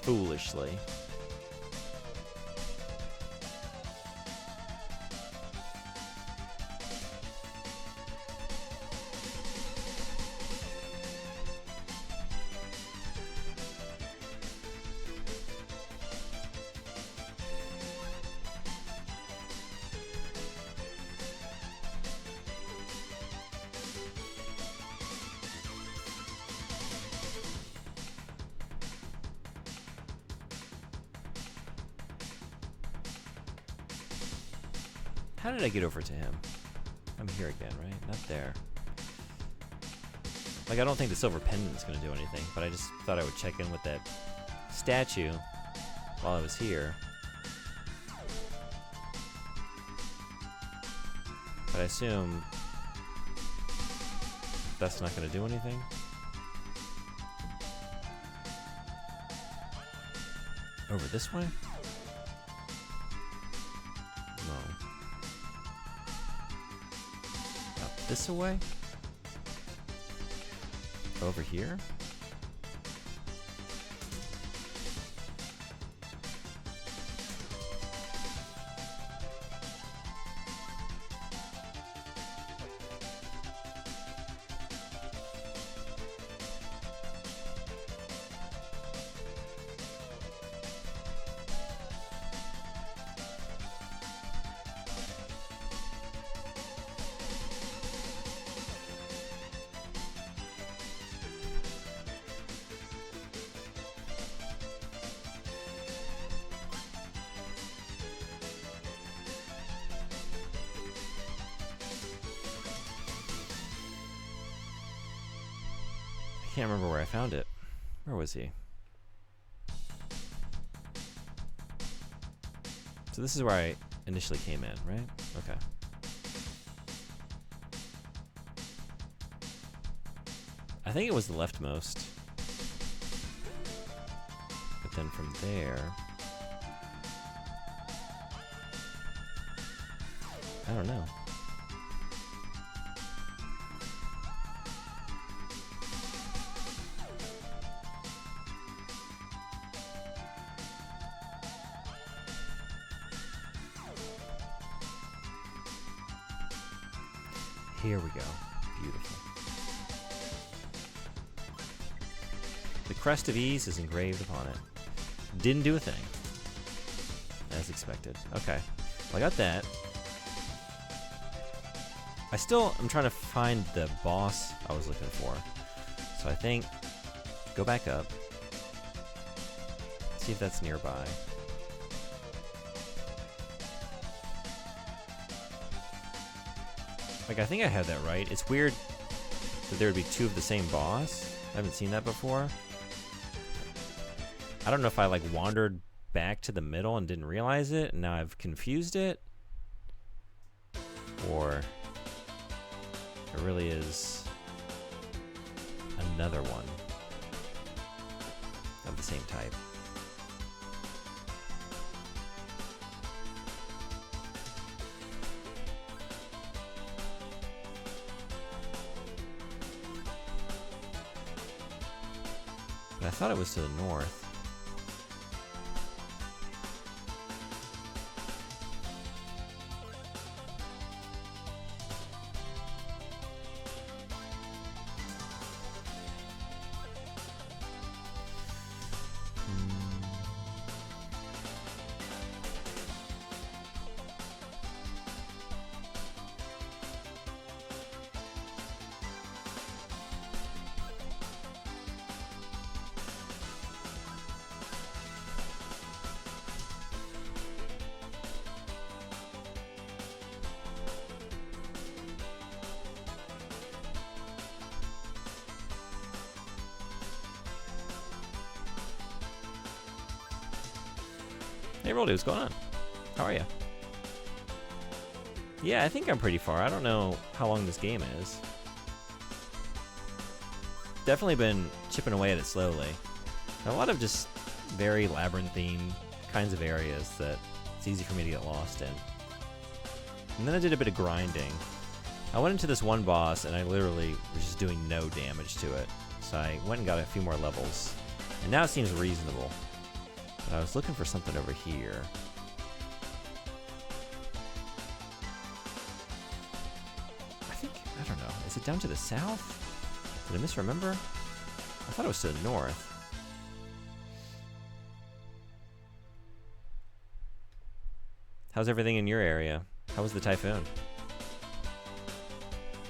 Foolishly. How did I get over to him? I'm here again, right? Not there. Like, I don't think the silver pendant's gonna do anything, but I just thought I would check in with that statue while I was here. But I assume that's not gonna do anything. Over this way? No. Up this way? Over here? I can't remember where I found it. Where was he? So this is where I initially came in, right? Okay. I think it was the leftmost. But then from there... I don't know. Here we go. Beautiful. The crest of ease is engraved upon it. Didn't do a thing. As expected. Okay. Well, I got that. I'm trying to find the boss I was looking for. So I think, go back up. See if that's nearby. Like, I think I had that right. It's weird that there would be two of the same boss. I haven't seen that before. I don't know if I, like, wandered back to the middle and didn't realize it, and now I've confused it. Or it really is another one of the same type. But I thought it was to the north. Hey Roldy, what's going on? How are you? Yeah, I think I'm pretty far. I don't know how long this game is. Definitely been chipping away at it slowly. A lot of just very labyrinthine kinds of areas that it's easy for me to get lost in. And then I did a bit of grinding. I went into this one boss and I literally was just doing no damage to it. So I went and got a few more levels. And now it seems reasonable. But I was looking for something over here. I don't know. Is it down to the south? Did I misremember? I thought it was to the north. How's everything in your area? How was the typhoon?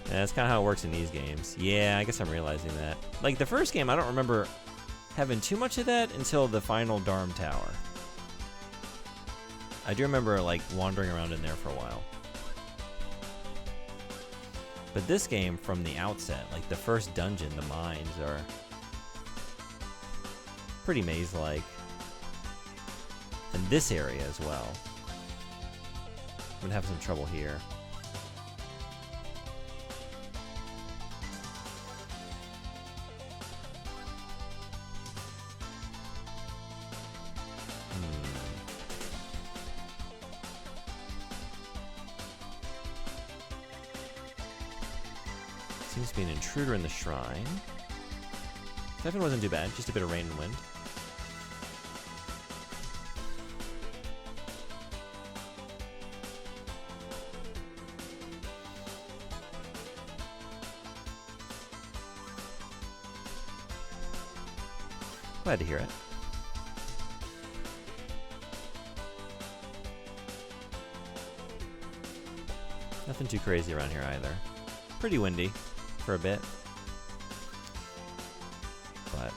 Yeah, that's kind of how it works in these games. Yeah, I guess I'm realizing that. Like, the first game, I don't remember having too much of that until the final Dharm Tower. I do remember, like, wandering around in there for a while. But this game, from the outset, like the first dungeon, the mines are pretty maze-like. And this area as well. I'm gonna have some trouble here. Seems to be an intruder in the shrine. Definitely wasn't too bad, just a bit of rain and wind. Glad to hear it. Nothing too crazy around here either. Pretty windy for a bit. But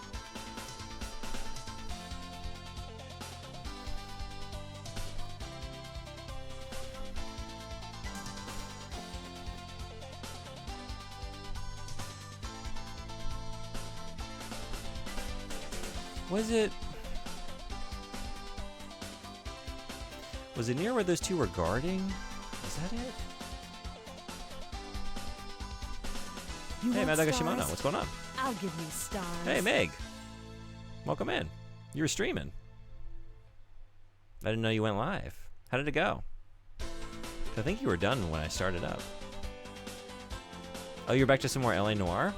was it near where those two were guarding? Is that it? Hey, Mad Shimano, what's going on? I'll give you stars. Hey, Meg. Welcome in. You were streaming. I didn't know you went live. How did it go? I think you were done when I started up. Oh, you're back to some more LA Noire?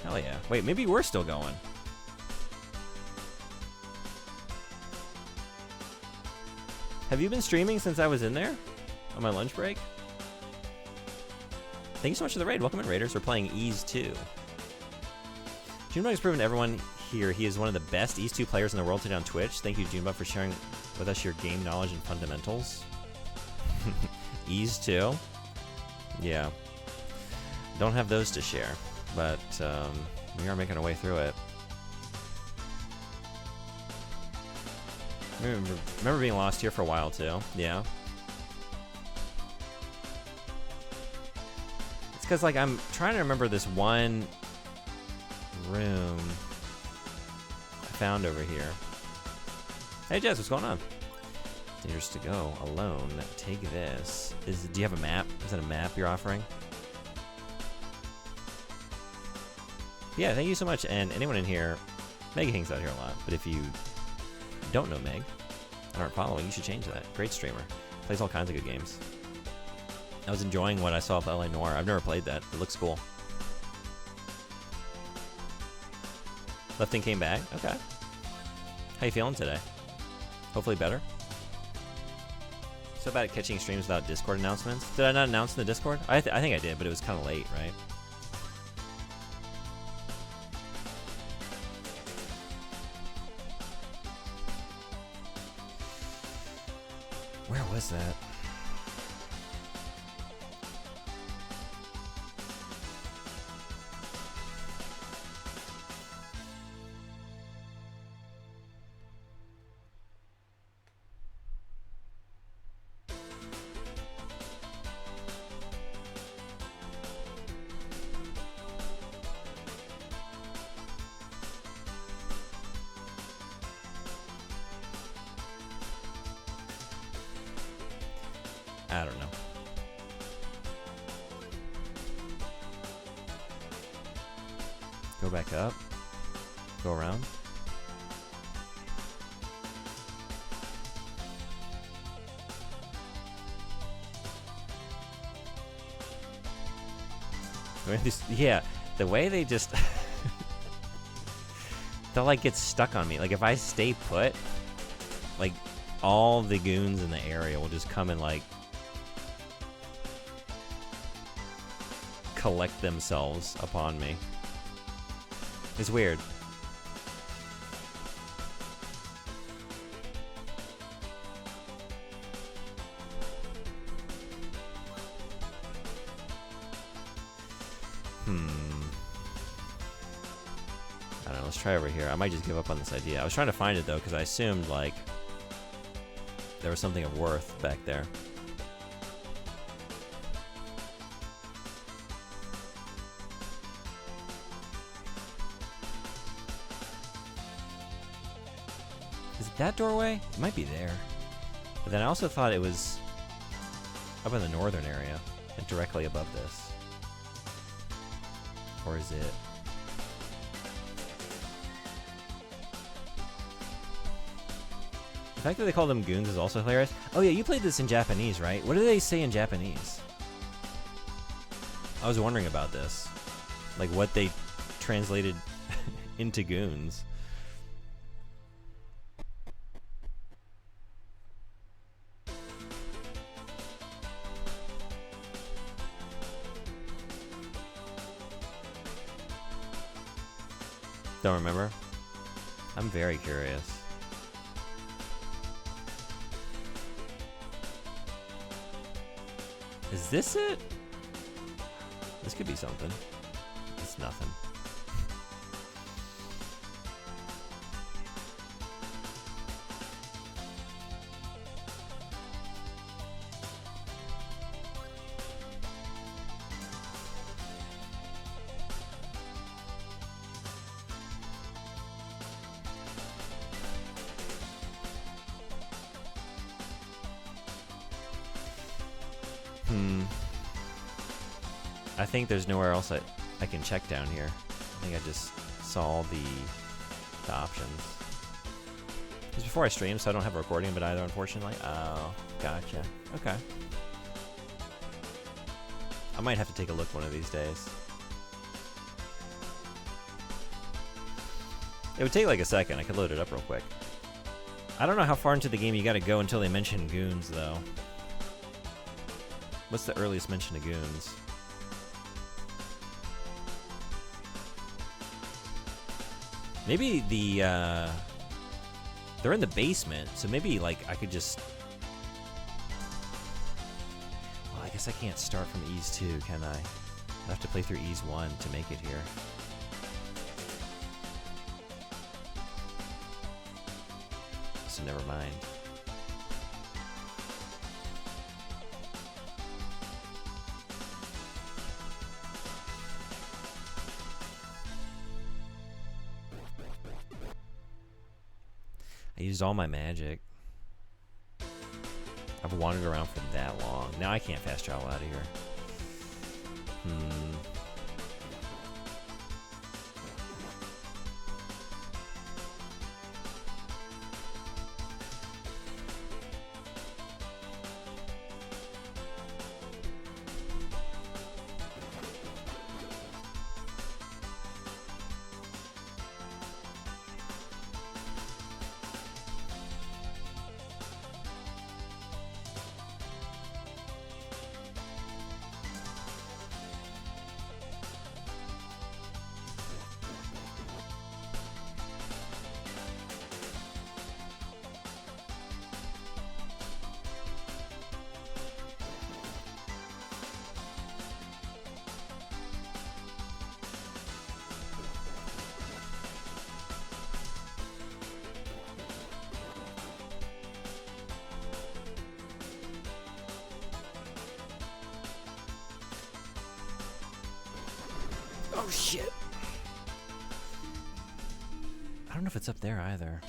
Hell yeah. Wait, maybe you were still going. Have you been streaming since I was in there? On my lunch break? Thank you so much for the raid. Welcome in, Raiders. We're playing Ys 2. Junebug has proven to everyone here he is one of the best Ys 2 players in the world today on Twitch. Thank you, Junebug, for sharing with us your game knowledge and fundamentals. Ys 2? Yeah. Don't have those to share, but we are making our way through it. Remember being lost here for a while, too. Yeah. Because, like, I'm trying to remember this one room I found over here. Hey, Jess, what's going on? Dangerous to go alone. Take this. Do you have a map? Is that a map you're offering? Yeah, thank you so much. And anyone in here, Meg hangs out here a lot. But if you don't know Meg and aren't following, you should change that. Great streamer. Plays all kinds of good games. I was enjoying what I saw of LA Noire. I've never played that. It looks cool. Lefting came back. Okay. How you feeling today? Hopefully better. So bad at catching streams without Discord announcements. Did I not announce in the Discord? I think I did, but it was kind of late, right? Where was that? I don't know. Go back up. Go around. Yeah, the way they just... they'll, like, get stuck on me. Like, if I stay put, like, all the goons in the area will just come and, like, collect themselves upon me. It's weird. I don't know, let's try over here. I might just give up on this idea. I was trying to find it though, because I assumed like there was something of worth back there. that doorway? It might be there. But then I also thought it was up in the northern area, like directly above this. Or is it? The fact that they call them goons is also hilarious. Oh yeah, you played this in Japanese, right? What do they say in Japanese? I was wondering about this. Like what they translated into goons. Don't remember? I'm very curious. Is this it? This could be something. It's nothing. I think there's nowhere else I can check down here. I think I just saw all the options. It's before I stream, so I don't have a recording of it either, unfortunately. Oh, gotcha. Okay. I might have to take a look one of these days. It would take like a second. I could load it up real quick. I don't know how far into the game you gotta go until they mention goons, though. What's the earliest mention of goons? Maybe they're in the basement, so maybe like I could just. Well, I guess I can't start from Ease 2, can I? I have to play through Ease 1 to make it here. So never mind. I used all my magic. I've wandered around for that long. Now I can't fast travel out of here. Oh shit. I don't know if it's up there either.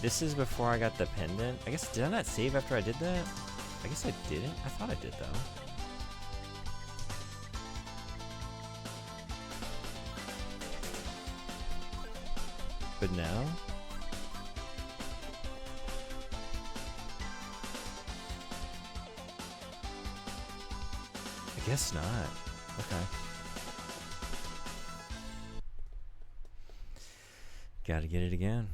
This is before I got the pendant. I guess, did I not save after I did that? I guess I didn't. I thought I did though. But now? I guess not. Okay. Gotta get it again.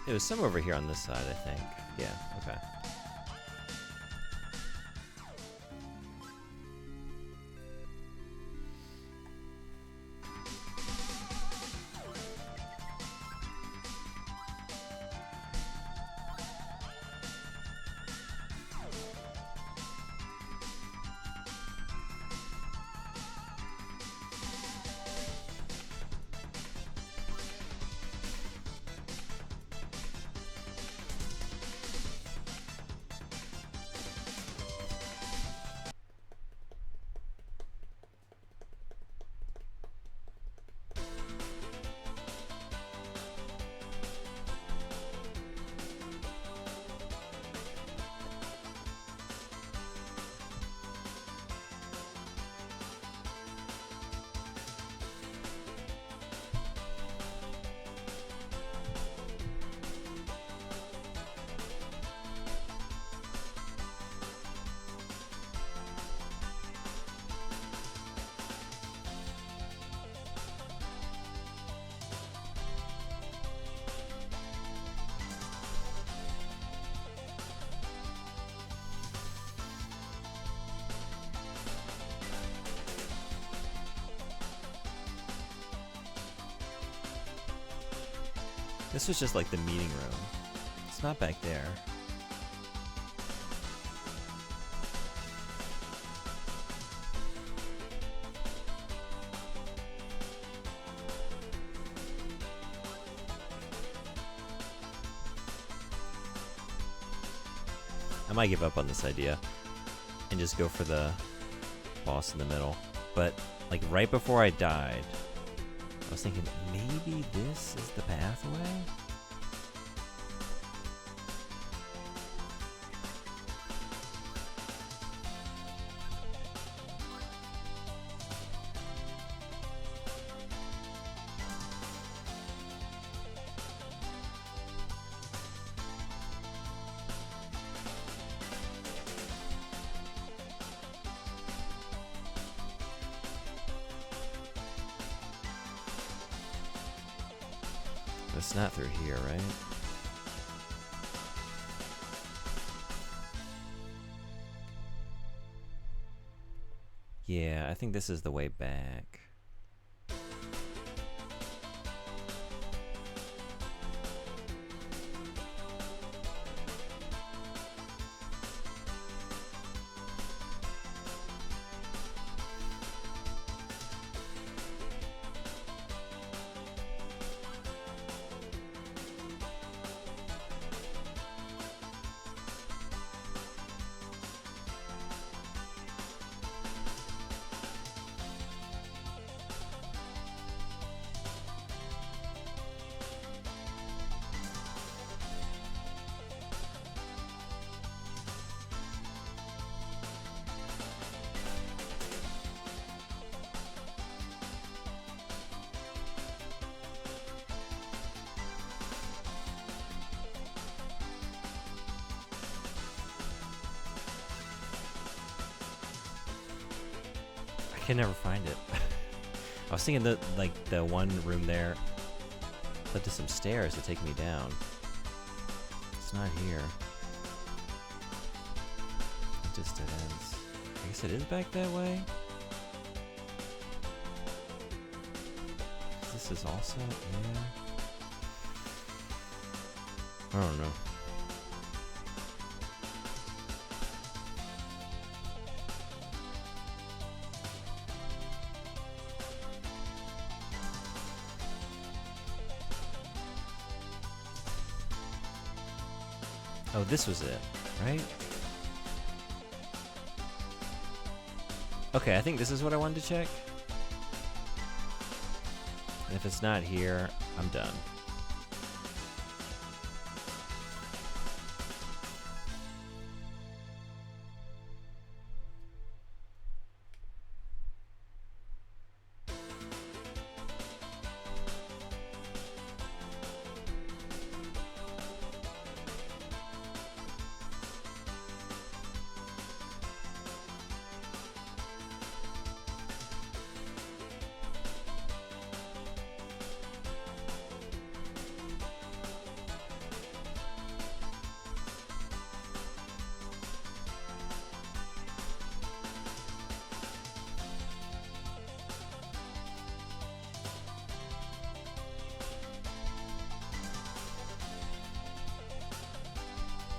It was somewhere over here on this side, I think. Yeah, okay. This was just like the meeting room. It's not back there. I might give up on this idea and just go for the boss in the middle. But like right before I died, I was thinking maybe this is the pathway? It's not through here, right? Yeah, I think this is the way back. I can never find it. I was thinking that like the one room there led to some stairs to take me down. It's not here. It just dead ends. I guess it is back that way. This is also, yeah. I don't know. Oh, this was it, right? Okay, I think this is what I wanted to check. And if it's not here, I'm done.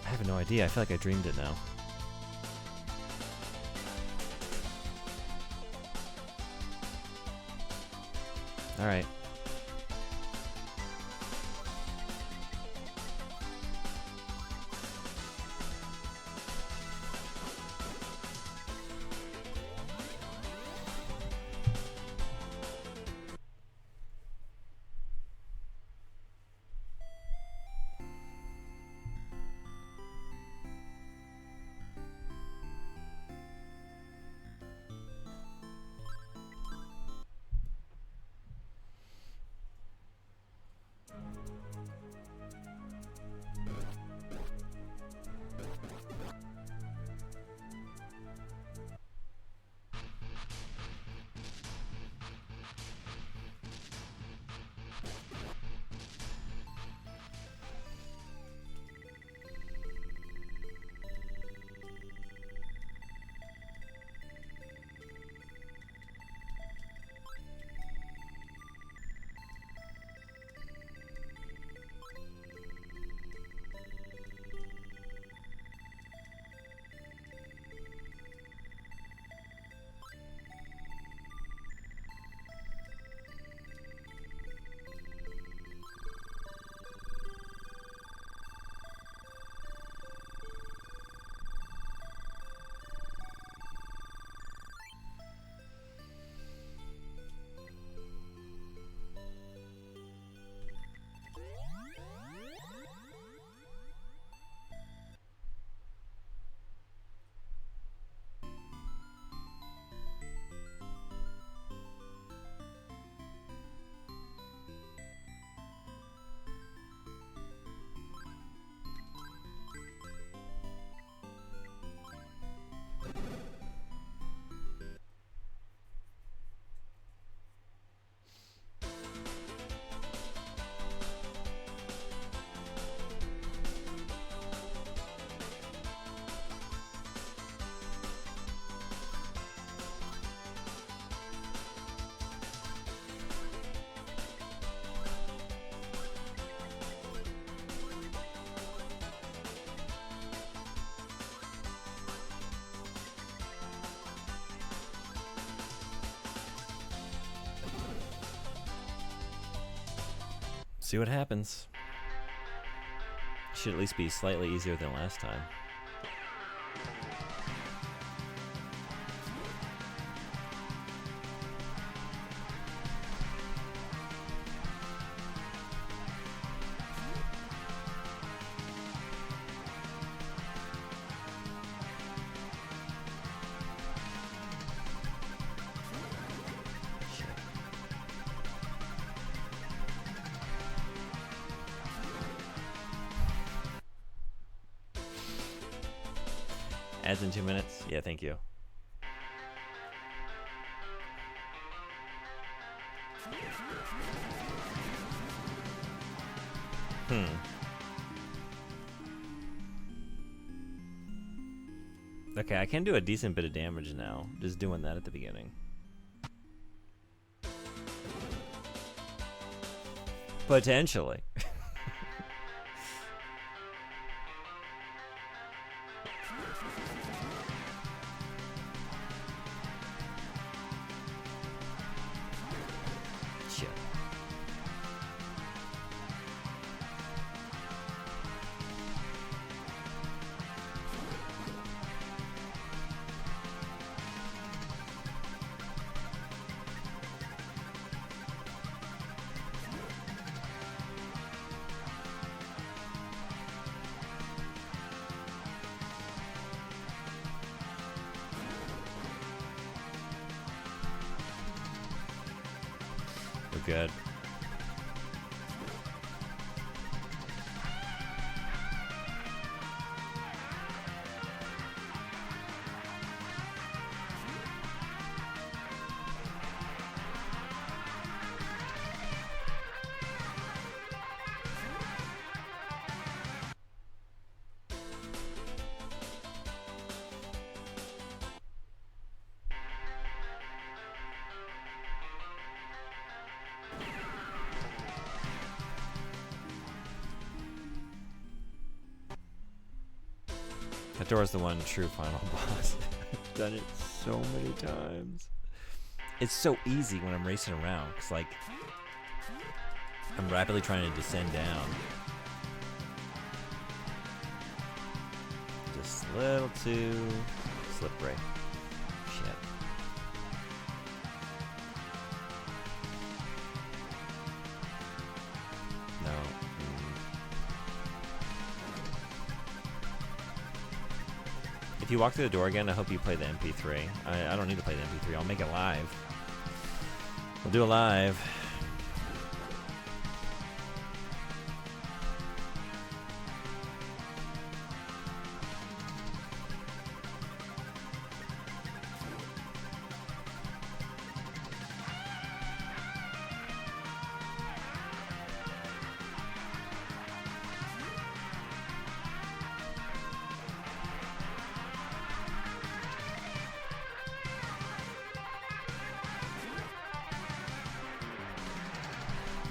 I have no idea. I feel like I dreamed it now. All right. See what happens. Should at least be slightly easier than last time. Ads in 2 minutes? Yeah, thank you. Okay, I can do a decent bit of damage now, just doing that at the beginning. Potentially. Shit. We're good. That door is the one true final boss. I've done it so many times. It's so easy when I'm racing around, because, like, I'm rapidly trying to descend down. Just a little too slippery. Shit. No. If you walk through the door again, I hope you play the MP3. I don't need to play the MP3. I'll make it live. We'll do it live.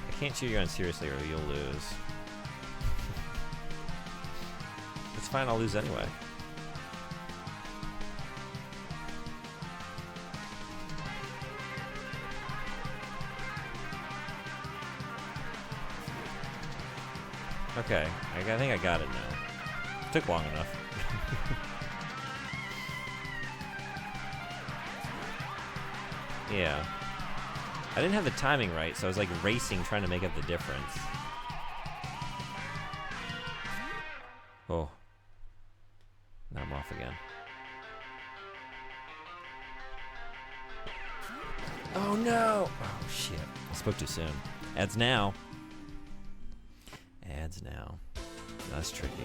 I can't cheer you on seriously or you'll lose. It's fine, I'll lose anyway. Okay, I think I got it now. It took long enough. Yeah. I didn't have the timing right, so I was like racing, trying to make up the difference. Oh. Now I'm off again. Oh no! Oh shit. I spoke too soon. Ads now. Ads now. That's tricky.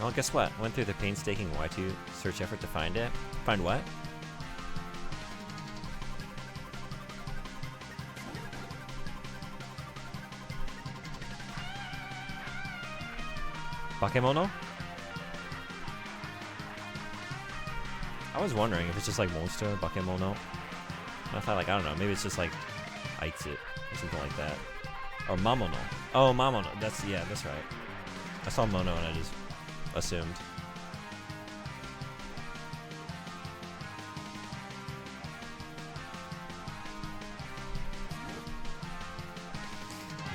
Well, guess what? Went through the painstaking Y2 search effort to find it. Find what? Bakemono? I was wondering if it's just like monster, Bakemono. I thought like, I don't know, maybe it's just like Aitsu or something like that. Or Mamono. Oh, Mamono. That's right. I saw Mono and I just assumed.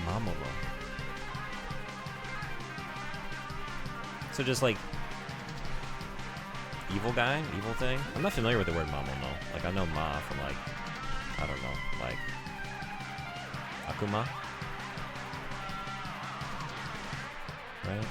Mamono. So just like evil guy, evil thing. I'm not familiar with the word Mamono. Like I know Ma from like, I don't know, like Akuma. Right?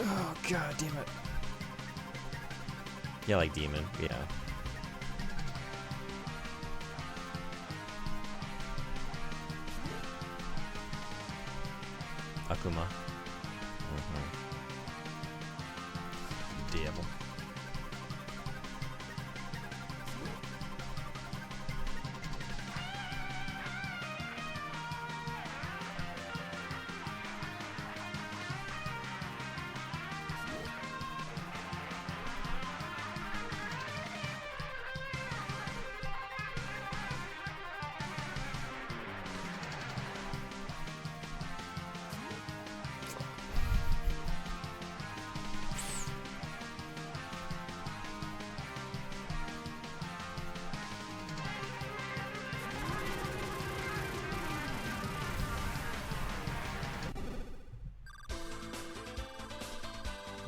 Oh god damn it. Yeah, like demon, yeah. Akuma. Devil.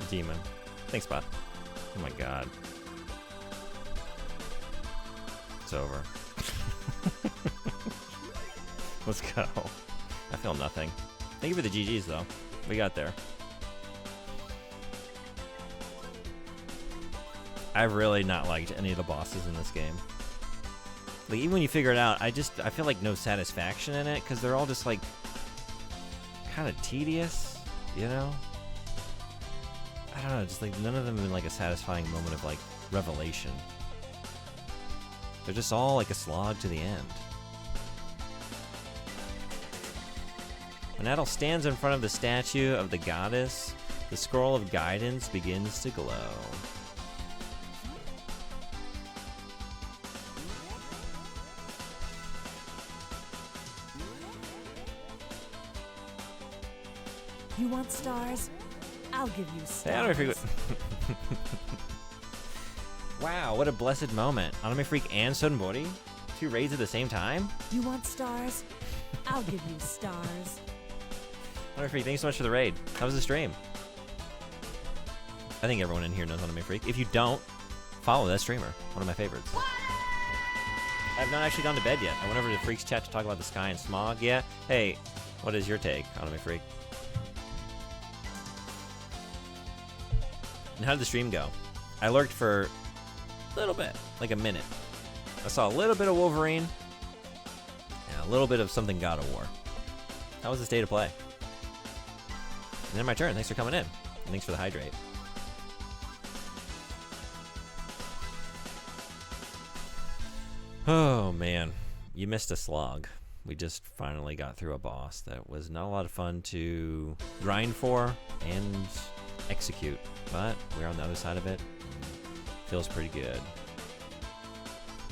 Demon. Thanks, bot. Oh my god. It's over. Let's go. I feel nothing. Thank you for the GGs, though. We got there. I've really not liked any of the bosses in this game. Like, even when you figure it out, I feel like no satisfaction in it, because they're all just, like, kind of tedious, you know? I don't know, just like none of them in like a satisfying moment of like revelation. They're just all like a slog to the end. When Adol stands in front of the statue of the goddess, the scroll of guidance begins to glow. You want stars? I'll give you stars. Hey, I don't know if you... Wow, what a blessed moment. Anime Freak and Sunbori? 2 raids at the same time? You want stars? I'll give you stars. Anime Freak, thank you so much for the raid. How was the stream? I think everyone in here knows Anime Freak. If you don't, follow that streamer. One of my favorites. I have not actually gone to bed yet. I went over to Freak's chat to talk about the sky and smog. Yeah? Hey, what is your take, Anime Freak? And how did the stream go? I lurked for a little bit, like a minute. I saw a little bit of Wolverine and a little bit of something God of War. How was the state of play? And then my turn. Thanks for coming in. And thanks for the hydrate. Oh man, you missed a slog. We just finally got through a boss that was not a lot of fun to grind for and execute, but we're on the other side of it. Feels pretty good.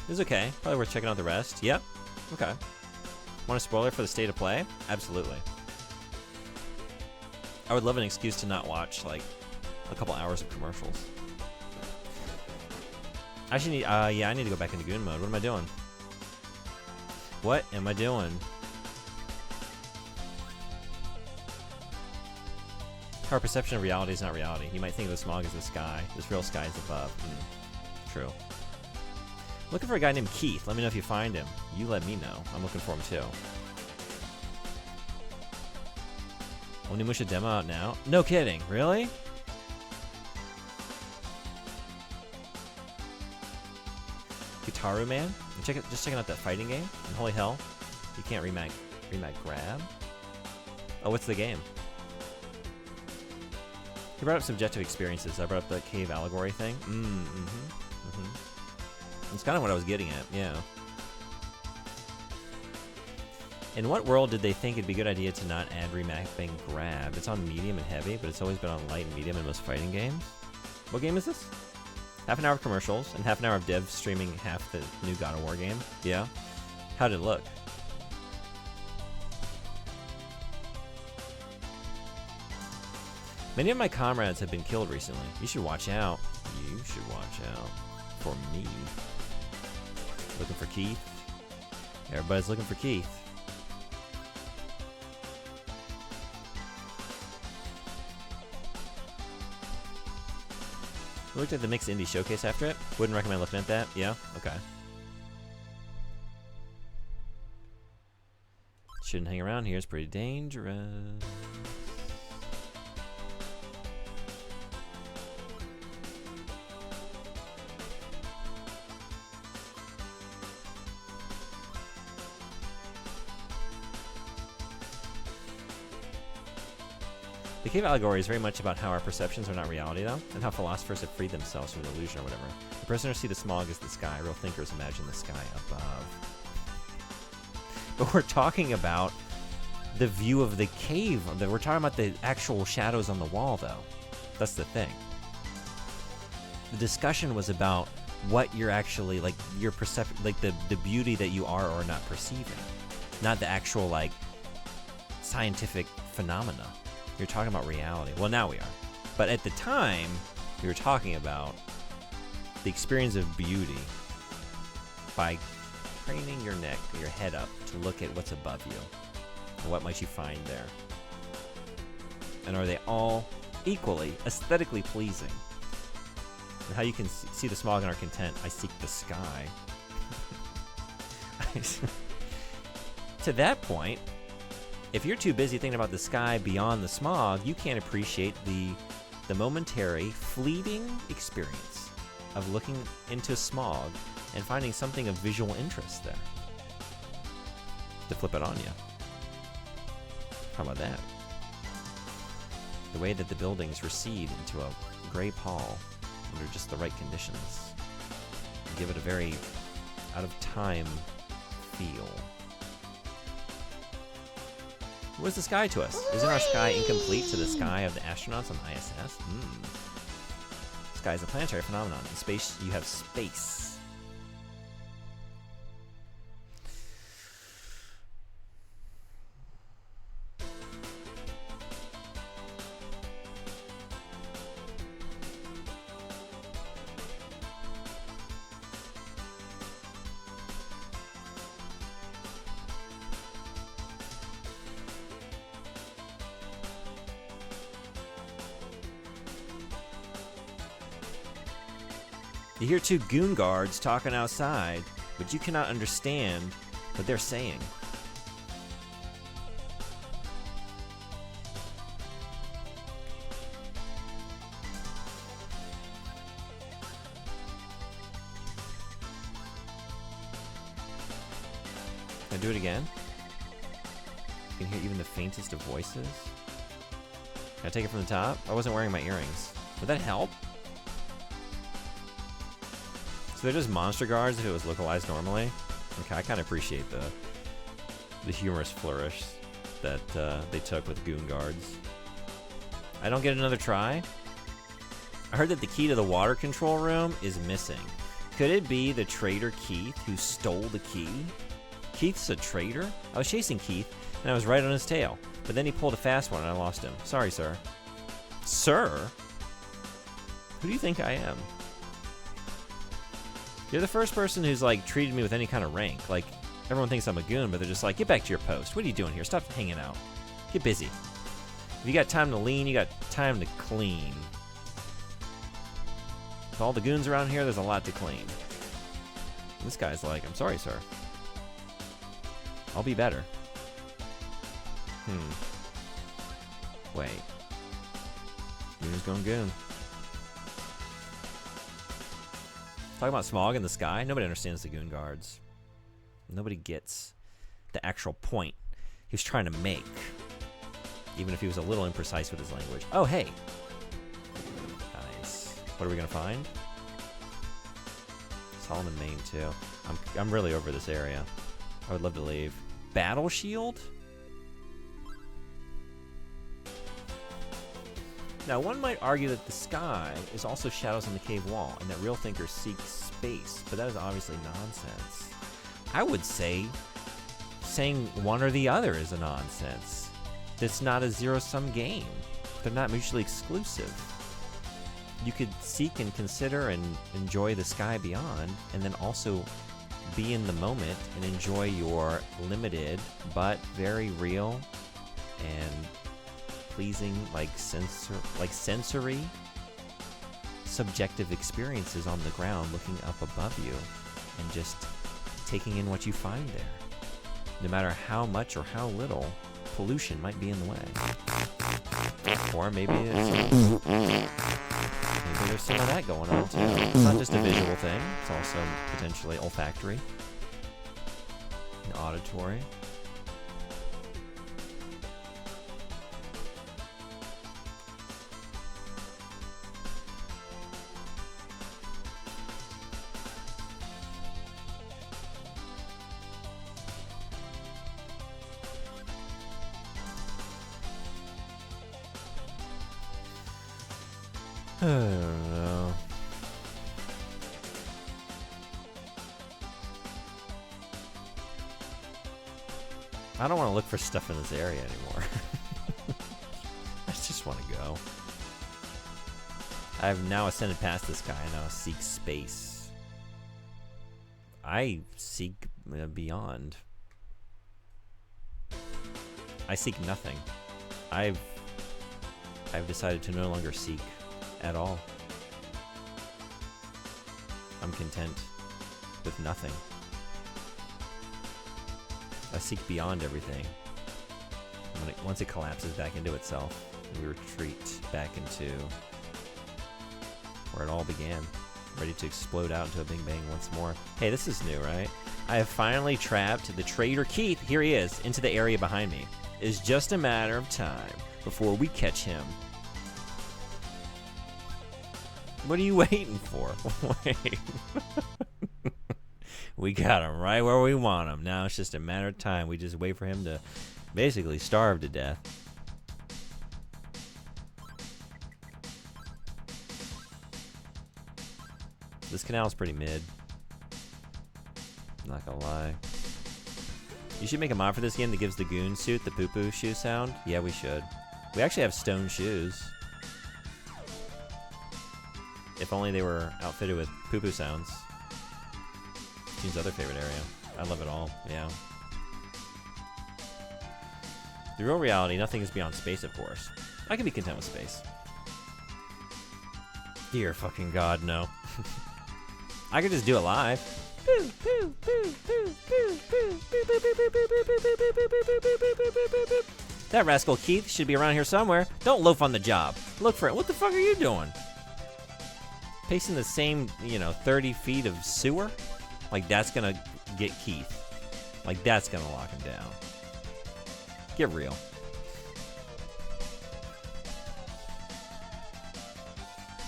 It's okay. Probably worth checking out the rest. Yep. Okay. Want a spoiler for the state of play? Absolutely. I would love an excuse to not watch like a couple hours of commercials. I actually need, yeah, I need to go back into Goon mode. What am I doing? What am I doing? Our perception of reality is not reality. You might think the smog is the sky. This real sky is above. True. Looking for a guy named Keith. Let me know if you find him. You let me know. I'm looking for him too. Onimusha demo out now? No kidding. Really? Guitaru Man. And just checking out that fighting game. And holy hell, you can't remag grab. Oh, what's the game? He brought up subjective experiences. I brought up the cave allegory thing. It's kind of what I was getting at, yeah. In what world did they think it'd be a good idea to not add remapping grab? It's on medium and heavy, but it's always been on light and medium in most fighting games. What game is this? Half an hour of commercials and half an hour of devs streaming half the new God of War game. Yeah? How did it look? Many of my comrades have been killed recently. You should watch out. You should watch out for me. Looking for Keith? Everybody's looking for Keith. We looked at the Mixed Indie Showcase after it. Wouldn't recommend looking at that. Yeah? Okay. Shouldn't hang around here. It's pretty dangerous. The cave allegory is very much about how our perceptions are not reality, though, and how philosophers have freed themselves from the illusion or whatever. The prisoners see the smog as the sky. Real thinkers imagine the sky above. But we're talking about the view of the cave. We're talking about the actual shadows on the wall, though. That's the thing. The discussion was about what you're actually, like, your perception, like the beauty that you are or not perceiving. Not the actual, like, scientific phenomena. You're talking about reality. Well, now we are. But at the time, we were talking about the experience of beauty by craning your neck, your head up to look at what's above you. And what might you find there? And are they all equally aesthetically pleasing? And how you can see the smog in our content. I seek the sky. To that point, if you're too busy thinking about the sky beyond the smog, you can't appreciate the momentary, fleeting experience of looking into smog and finding something of visual interest there. To flip it on you. How about that? The way that the buildings recede into a gray pall under just the right conditions. And give it a very out-of-time feel. What's the sky to us? Isn't our sky incomplete to the sky of the astronauts on ISS? Sky is a planetary phenomenon. In space, you have space. You hear two goon guards talking outside, but you cannot understand what they're saying. Can I do it again? You can hear even the faintest of voices. Can I take it from the top? I wasn't wearing my earrings. Would that help? So they're just monster guards if it was localized normally. Okay, I kind of appreciate the humorous flourish that they took with goon guards. I don't get another try? I heard that the key to the water control room is missing. Could it be the traitor Keith who stole the key? Keith's a traitor? I was chasing Keith, and I was right on his tail. But then he pulled a fast one, and I lost him. Sorry, sir. Sir? Who do you think I am? You're the first person who's, like, treated me with any kind of rank. Like, everyone thinks I'm a goon, but they're just like, get back to your post. What are you doing here? Stop hanging out. Get busy. If you got time to lean, you got time to clean. With all the goons around here, there's a lot to clean. This guy's like, I'm sorry, sir. I'll be better. Wait. Goon's going goon. Talking about smog in the sky? Nobody understands the Goon Guards. Nobody gets the actual point he was trying to make. Even if he was a little imprecise with his language. Oh, hey. Nice. What are we going to find? Solomon, Maine, too. I'm really over this area. I would love to leave. Battle Shield? Now, one might argue that the sky is also shadows on the cave wall, and that real thinkers seek space, but that is obviously nonsense. I would say saying one or the other is a nonsense. It's not a zero-sum game. They're not mutually exclusive. You could seek and consider and enjoy the sky beyond, and then also be in the moment and enjoy your limited but very real and pleasing, sensory, subjective experiences on the ground, looking up above you and just taking in what you find there. No matter how much or how little pollution might be in the way. Or maybe there's some of that going on too. It's not just a visual thing, it's also potentially olfactory and auditory. I don't know. I don't want to look for stuff in this area anymore. I just want to go. I've now ascended past this guy and now seek space. I seek beyond. I seek nothing. I've decided to no longer seek at all. I'm content with nothing. I seek beyond everything. Once it collapses back into itself, we retreat back into where it all began, ready to explode out into a big bang once more. Hey, this is new, right? I have finally trapped the traitor Keith, here he is, into the area behind me. It's just a matter of time before we catch him. What are you waiting for? Wait. We got him right where we want him. Now it's just a matter of time. We just wait for him to basically starve to death. This canal's pretty mid. Not gonna lie. You should make a mod for this game that gives the goon suit the poo-poo shoe sound. Yeah, we should. We actually have stone shoes. If only they were outfitted with poo-poo sounds. Team's other favorite area. I love it all, yeah. The real reality, nothing is beyond space, of course. I can be content with space. Dear fucking God, no. I could just do it live. That rascal Keith should be around here somewhere. Don't loaf on the job. Look for it. What the fuck are you doing? Pacing the same, 30 feet of sewer? Like, that's gonna get Keith. Like, that's gonna lock him down. Get real.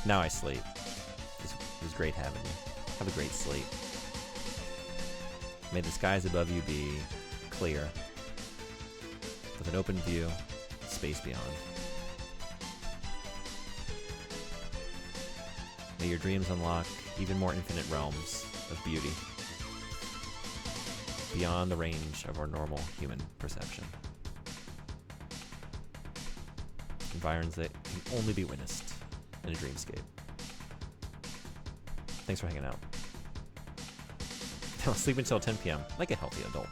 Now I sleep. It was great having you. Have a great sleep. May the skies above you be clear, with an open view, space beyond. May your dreams unlock even more infinite realms of beauty, beyond the range of our normal human perception. Environs that can only be witnessed in a dreamscape. Thanks for hanging out. I'll sleep until 10 p.m. like a healthy adult.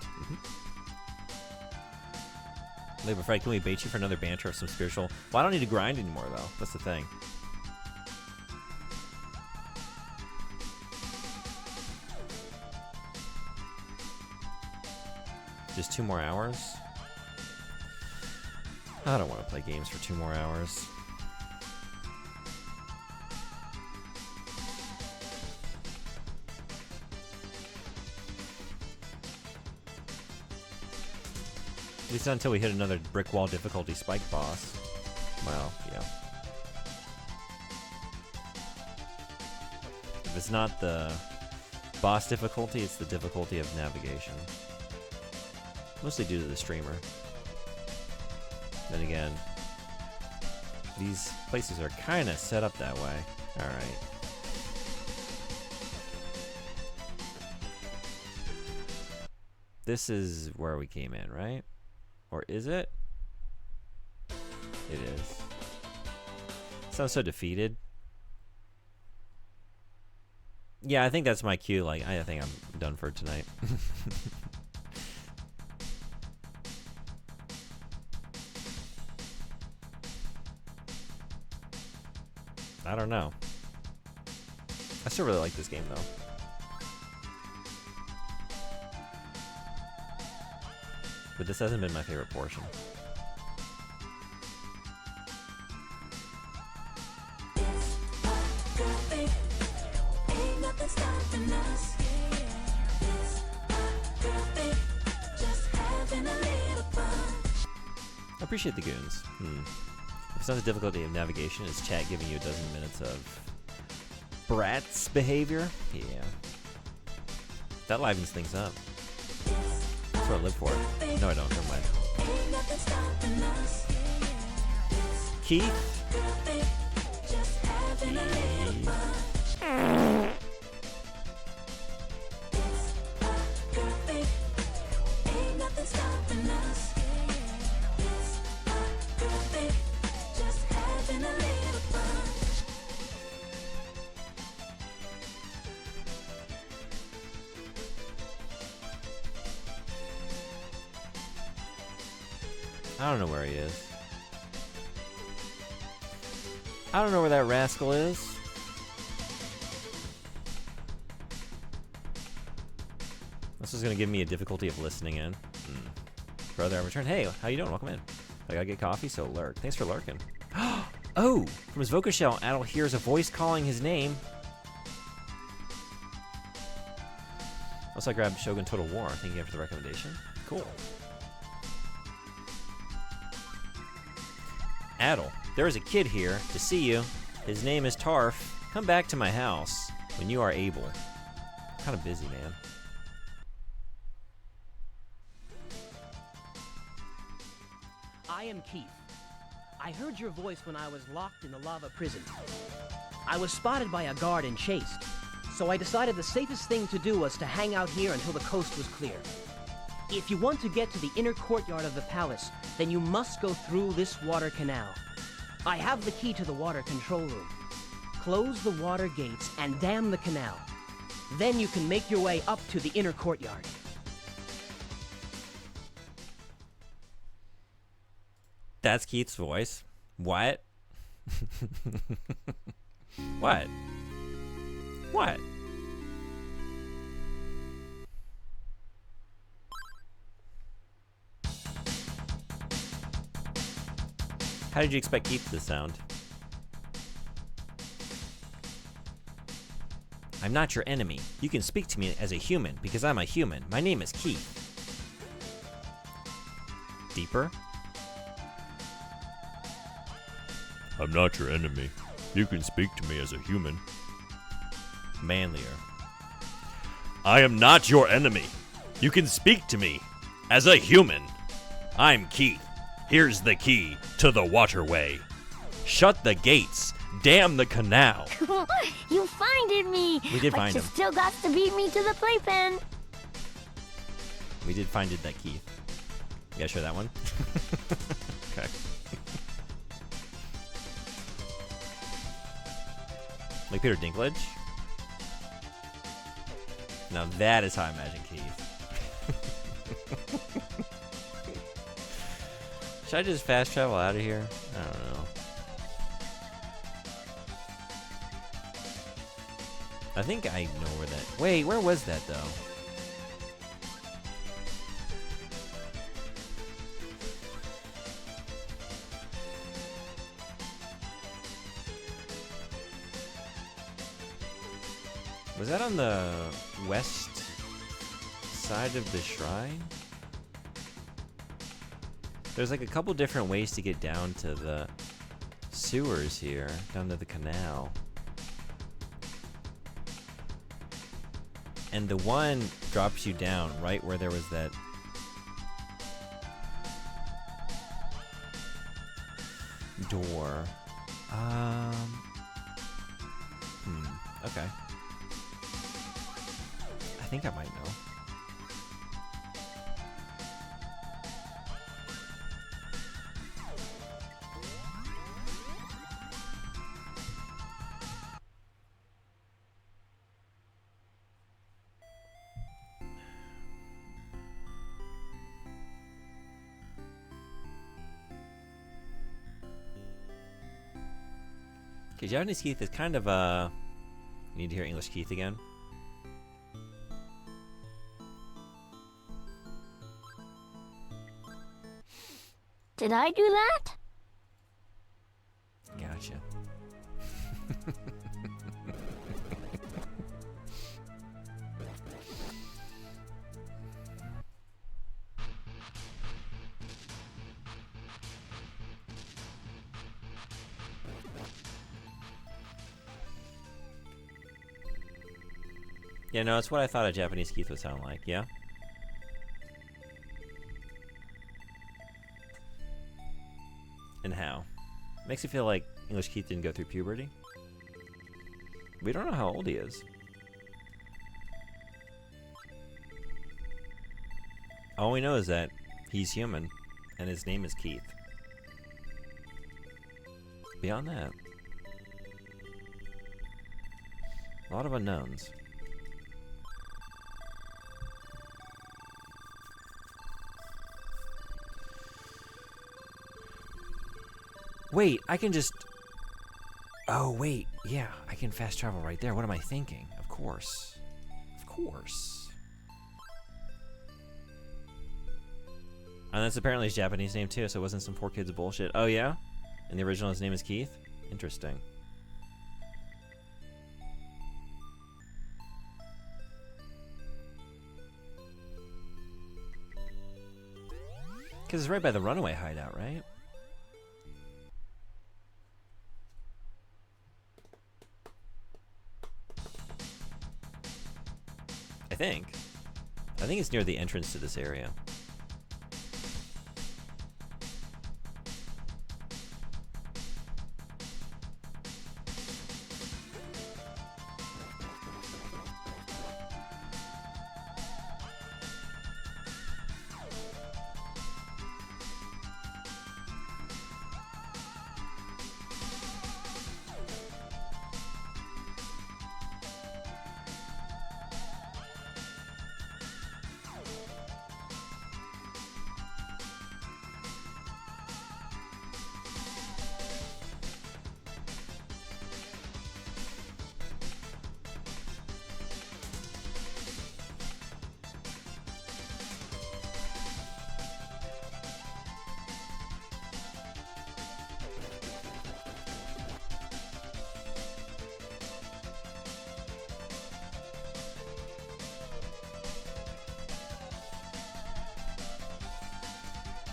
Labor Fred, can we bait you for another banter or some spiritual? Well, I don't need to grind anymore, though. That's the thing. Just 2 more hours? I don't want to play games for 2 more hours. least not until we hit another brick wall difficulty spike boss. Well, yeah. If it's not the boss difficulty, it's the difficulty of navigation. Mostly due to the streamer. Then again, these places are kind of set up that way. Alright. This is where we came in, right? Or is it? It is. Sounds so defeated. Yeah, I think that's my cue. Like, I think I'm done for tonight. I don't know. I still really like this game, though. But this hasn't been my favorite portion. I appreciate the goons. If it's not the difficulty of navigation, is chat giving you a dozen minutes of Bratz behavior? Yeah. That livens things up. That's what I live for. No, I don't. Never mind. Keith? I don't know where he is. I don't know where that rascal is. This is gonna give me a difficulty of listening in. Brother, I returned. Hey, how you doing? Welcome in. I gotta get coffee, so lurk. Thanks for lurking. Oh! From his vocal shell, Adel hears a voice calling his name. Also, I grabbed Shogun Total War. Thank you for the recommendation. Cool. Adel, there is a kid here to see you. His name is Tarf. Come back to my house when you are able. I'm kind of busy, man. I am Keith. I heard your voice when I was locked in the lava prison. I was spotted by a guard and chased, so I decided the safest thing to do was to hang out here until the coast was clear. If you want to get to the inner courtyard of the palace, then you must go through this water canal. I have the key to the water control room. Close the water gates and dam the canal. Then you can make your way up to the inner courtyard. That's Keith's voice. What? What? What? How did you expect Keith to sound? I'm not your enemy. You can speak to me as a human because I'm a human. My name is Keith. Deeper? I'm not your enemy. You can speak to me as a human. Manlier. I am not your enemy. You can speak to me as a human. I'm Keith. Here's the key to the waterway. Shut the gates. Dam the canal. You finded me. We did find him. But you still got to beat me to the playpen. We did find it, that Keith. You gotta show that one? Okay. Like Peter Dinklage? Now that is how I imagine Keith. Should I just fast travel out of here? I don't know. I think I know where that... Wait, where was that, though? Was that on the west side of the shrine? There's like a couple different ways to get down to the sewers here, down to the canal. And the one drops you down right where there was that door. Okay. I think I might know. Okay, Japanese Keith is kind of need to hear English Keith again. Did I do that? Gotcha. Yeah, no, it's what I thought a Japanese Keith would sound like, yeah? And how? Makes you feel like English Keith didn't go through puberty? We don't know how old he is. All we know is that he's human, and his name is Keith. Beyond that, a lot of unknowns. Wait, I can just... Oh, wait. Yeah, I can fast travel right there. What am I thinking? Of course. Of course. And that's apparently his Japanese name, too, so it wasn't some 4Kids bullshit. Oh, yeah? And the original, his name is Keith? Interesting. Because it's right by the runaway hideout, right? I think it's near the entrance to this area.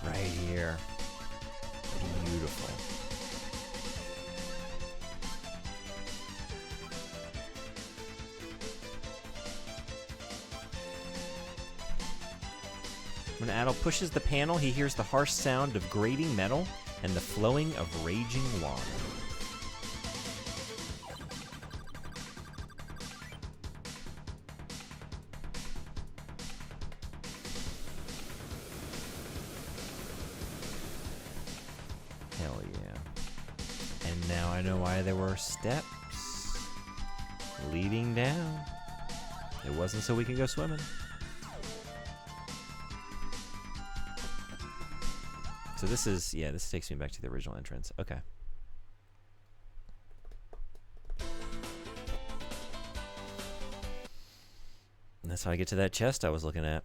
Right here. Beautiful. When Adol pushes the panel, he hears the harsh sound of grating metal and the flowing of raging water. Hell yeah. And now I know why there were steps leading down. It wasn't so we can go swimming. So this is, yeah, this takes me back to the original entrance. Okay. And that's how I get to that chest I was looking at.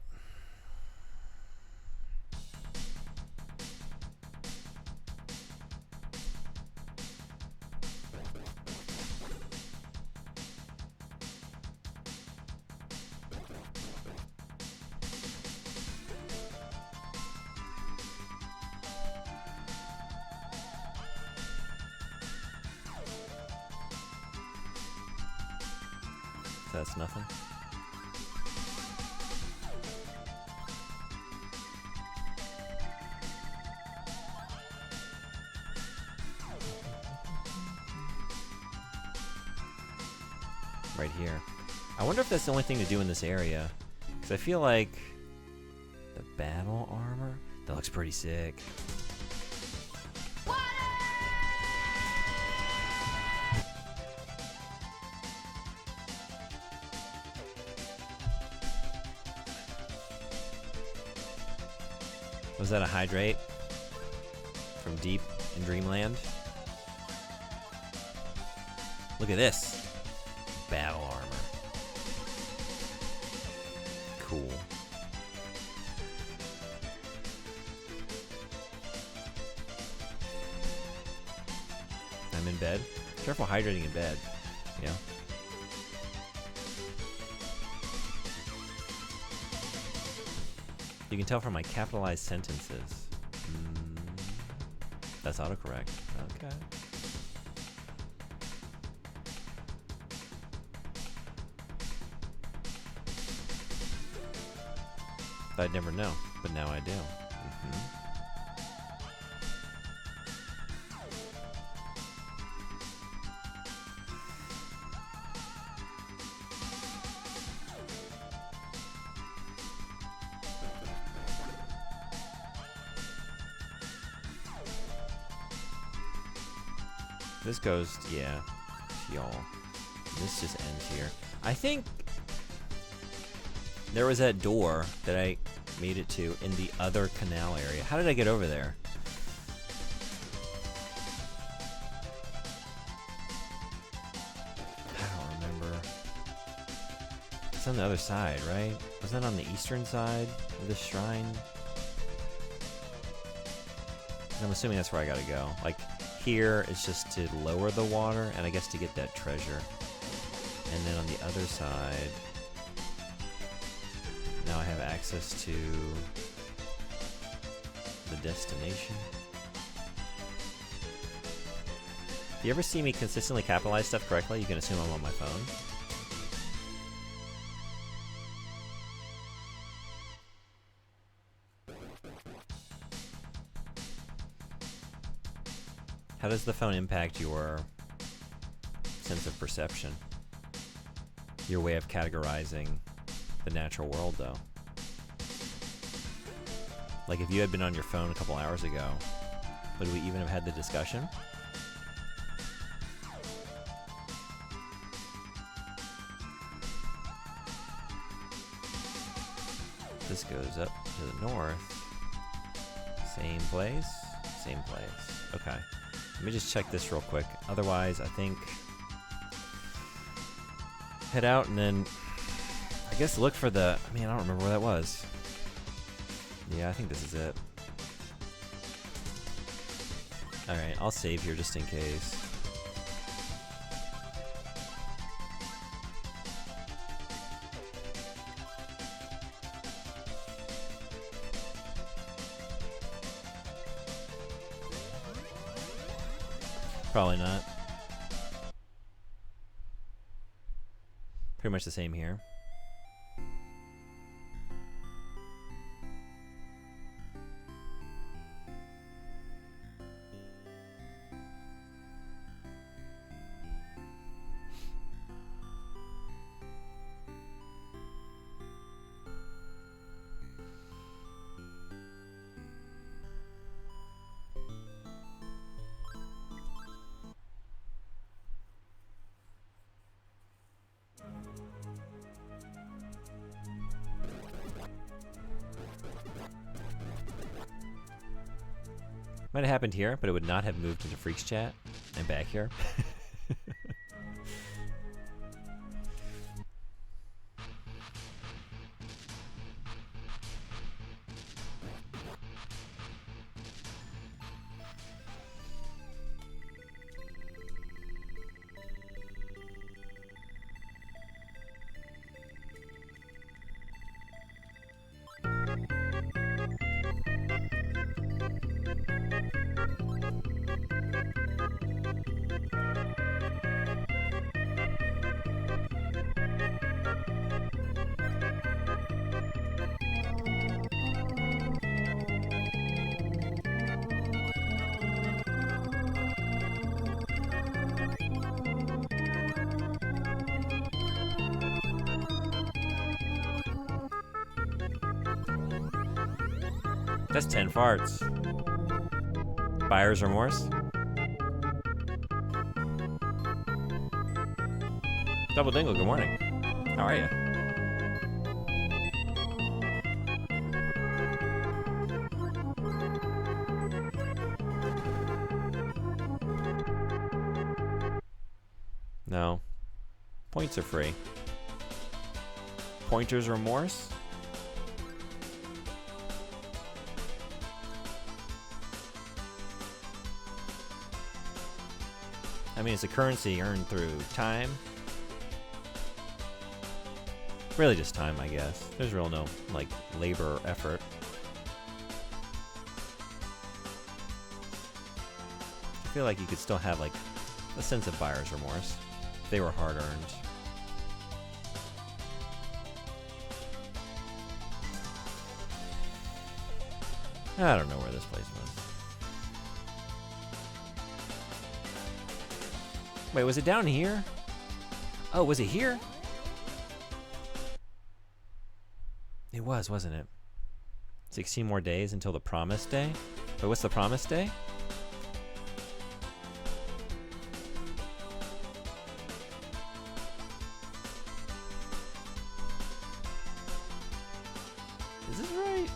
that's nothing. Right here. I wonder if that's the only thing to do in this area. Because I feel like the battle armor, that looks pretty sick. Was that a hydrate from deep in Dreamland? Look at this. Battle armor. Cool. I'm in bed. Careful hydrating in bed. Yeah. You can tell from my capitalized sentences. That's autocorrect. Okay. I'd never know, but now I do. This goes, yeah, y'all. This just ends here. I think there was that door that I made it to in the other canal area. How did I get over there? I don't remember. It's on the other side, right? Was that on the eastern side of this shrine? I'm assuming that's where I gotta go. Like, here is just to lower the water, and I guess to get that treasure. And then on the other side, now I have access to the destination. If you ever see me consistently capitalize stuff correctly, you can assume I'm on my phone. How does the phone impact your sense of perception? Your way of categorizing the natural world, though? Like, if you had been on your phone a couple hours ago, would we even have had the discussion? This goes up to the north. Same place? Same place. Okay. Let me just check this real quick. Otherwise, I think head out and then I guess look for the... I mean, I don't remember where that was. Yeah, I think this is it. Alright, I'll save here just in case. Probably not. Pretty much the same here. Might have happened here, but it would not have moved into Freaks Chat. I'm back here. That's 10 farts. Buyer's remorse? Double Dingle, good morning. How are you? No. Points are free. Pointer's remorse? I mean, it's a currency earned through time. Really just time, I guess. There's real no, like, labor or effort. I feel like you could still have, like, a sense of buyer's remorse if they were hard-earned. I don't know where this place was. Wait, was it down here? Oh, was it here? It was, wasn't it? 16 more days until the promised day? Wait, what's the promised day? Is this right?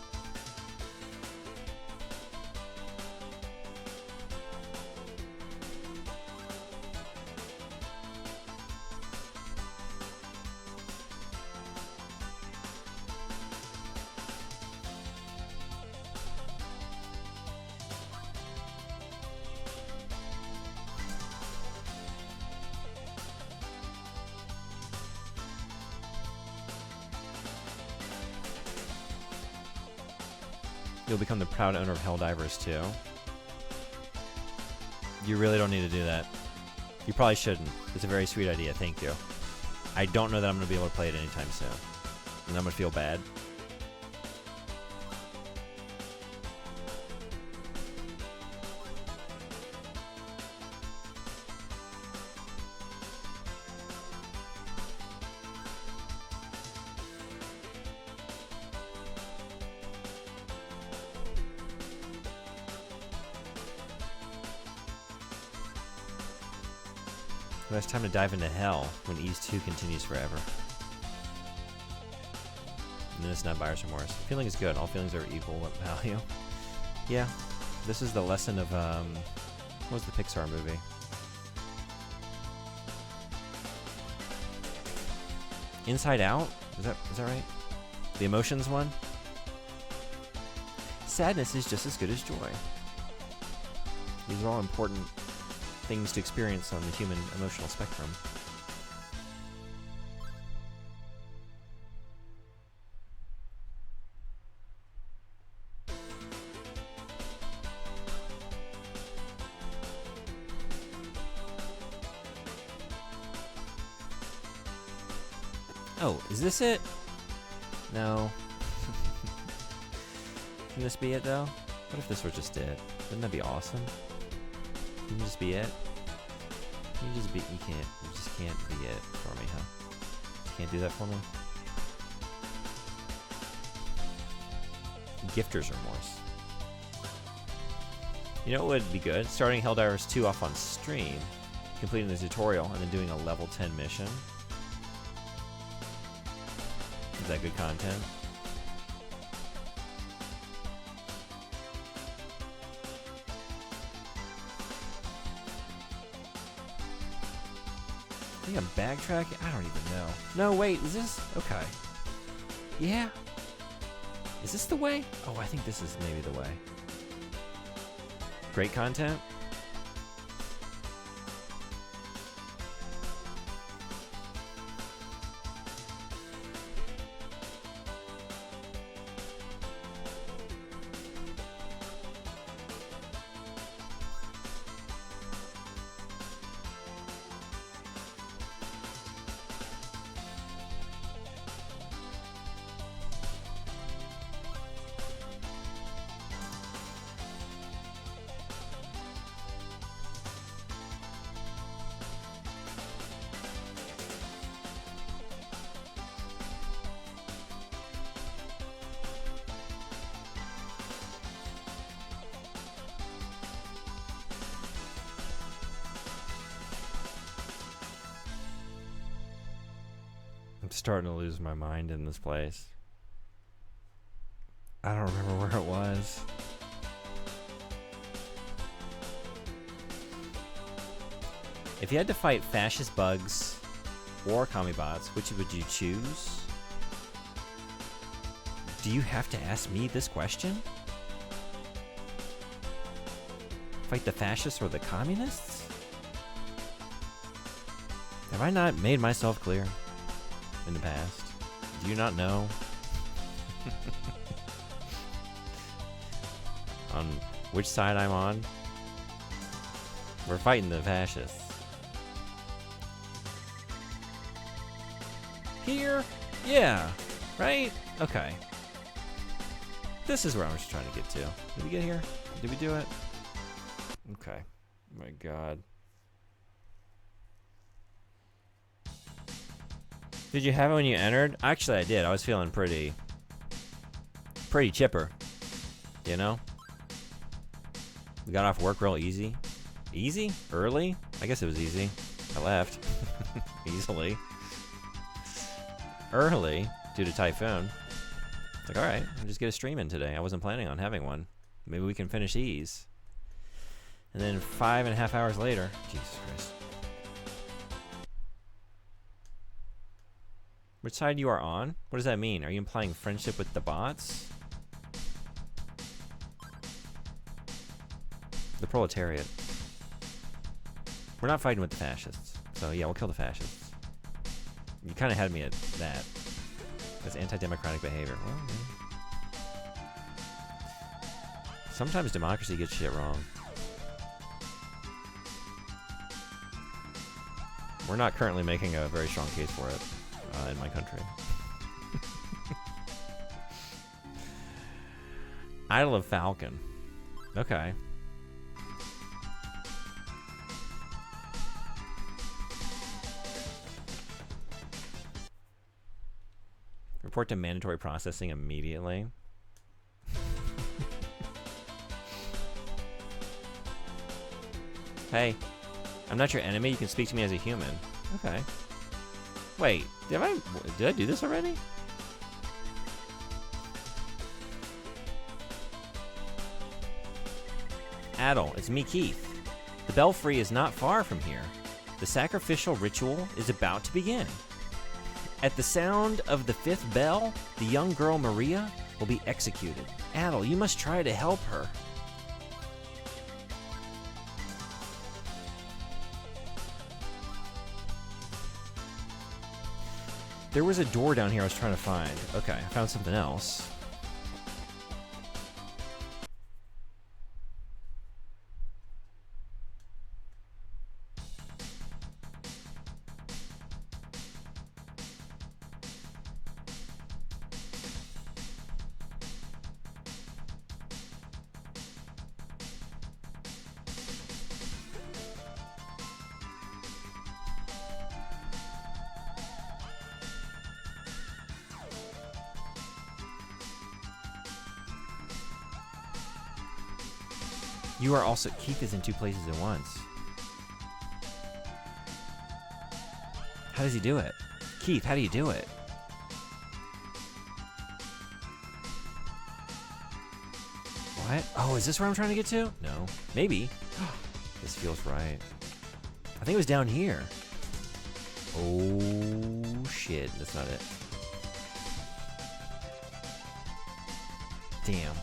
You'll become the proud owner of Helldivers too. You really don't need to do that. You probably shouldn't. It's a very sweet idea, thank you. I don't know that I'm going to be able to play it anytime soon. And I'm going to feel bad. Well, it's time to dive into hell when Ys 2 continues forever. And then it's not buyer's remorse. Feeling is good. All feelings are equal. What value? Yeah. This is the lesson of, what was the Pixar movie? Inside Out? Is that right? The emotions one? Sadness is just as good as joy. These are all important things to experience on the human emotional spectrum. Oh, is this it? No. Can this be it though? What if this were just it? Wouldn't that be awesome? Can you just be it? Can you just be? You can't. You just can't be it for me, huh? You can't do that for me. Gifter's remorse. You know what would be good? Starting Helldivers 2 off on stream, completing the tutorial, and then doing a level 10 mission. Is that good content? I think I'm backtracking? I don't even know. No, wait, is this? Okay. Yeah? Is this the way? Oh, I think this is maybe the way. Great content? I'm starting to lose my mind in this place. I don't remember where it was. If you had to fight fascist bugs or commie bots, which would you choose? Do you have to ask me this question? Fight the fascists or the communists? Have I not made myself clear in the past? Do you not know? On which side I'm on? We're fighting the fascists. Here? Yeah. Right? Okay. This is where I was trying to get to. Did we get here? Did we do it? Okay. Oh my god. Did you have it when you entered? Actually, I did. I was feeling pretty chipper. You know? We got off work real easy. Easy? Early? I guess it was easy. I left. Easily. Early, due to typhoon. It's like, alright, I'll just get a stream in today. I wasn't planning on having one. Maybe we can finish these. And then 5.5 hours later, Jesus Christ. Which side you are on? What does that mean? Are you implying friendship with the bots? The proletariat. We're not fighting with the fascists. So yeah, we'll kill the fascists. You kind of had me at that. That's anti-democratic behavior. Well, yeah. Sometimes democracy gets shit wrong. We're not currently making a very strong case for it in my country. Idol of Falcon. Okay. Report to mandatory processing immediately. Hey, I'm not your enemy. You can speak to me as a human. Okay. Wait, did I do this already? Adel, it's me, Keith. The Belfry is not far from here. The sacrificial ritual is about to begin. At the sound of the 5th bell, the young girl Maria will be executed. Adel, you must try to help her. There was a door down here I was trying to find. Okay, I found something else. You are also... Keith is in 2 places at once. How does he do it? Keith, how do you do it? What? Oh, is this where I'm trying to get to? No. Maybe. This feels right. I think it was down here. Oh, shit. That's not it. Damn.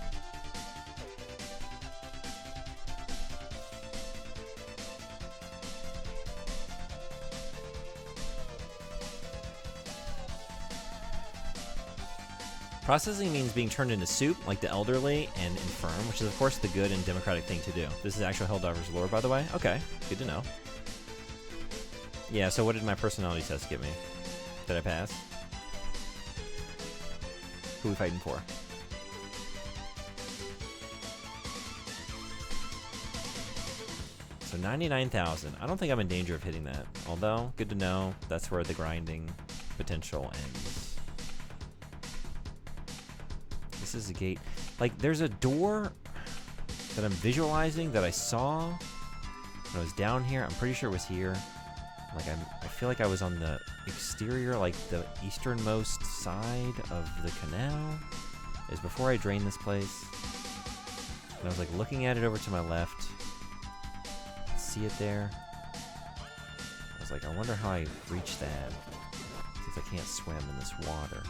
Processing means being turned into soup, like the elderly and infirm, which is of course the good and democratic thing to do. This is actual Helldivers lore, by the way. Okay, good to know. Yeah, so what did my personality test get me? Did I pass? Who are we fighting for? So 99,000. I don't think I'm in danger of hitting that. Although, good to know, that's where the grinding potential ends. This is a gate. Like, there's a door that I'm visualizing that I saw when I was down here. I'm pretty sure it was here. Like I feel like I was on the exterior, like the easternmost side of the canal. Is before I drained this place. And I was like looking at it over to my left. See it there? I was like, I wonder how I reach that. Since I can't swim in this water.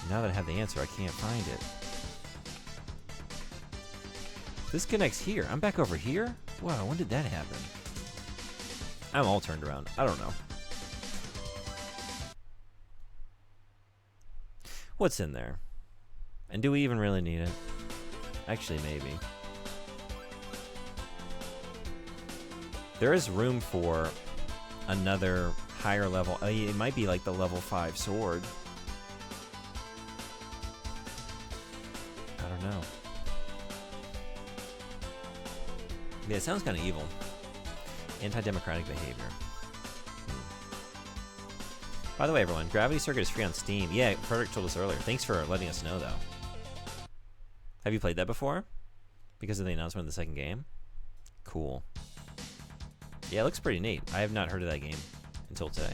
Now that I have the answer, I can't find it. This connects here. I'm back over here? Wow, when did that happen? I'm all turned around. I don't know. What's in there? And do we even really need it? Actually, maybe. There is room for another higher level. It might be like the level 5 sword. I don't know. Yeah, it sounds kind of evil. Anti-democratic behavior. By the way, everyone, Gravity Circuit is free on Steam. Yeah, Frederick told us earlier. Thanks for letting us know, though. Have you played that before? Because of the announcement of the second game? Cool. Yeah, it looks pretty neat. I have not heard of that game until today.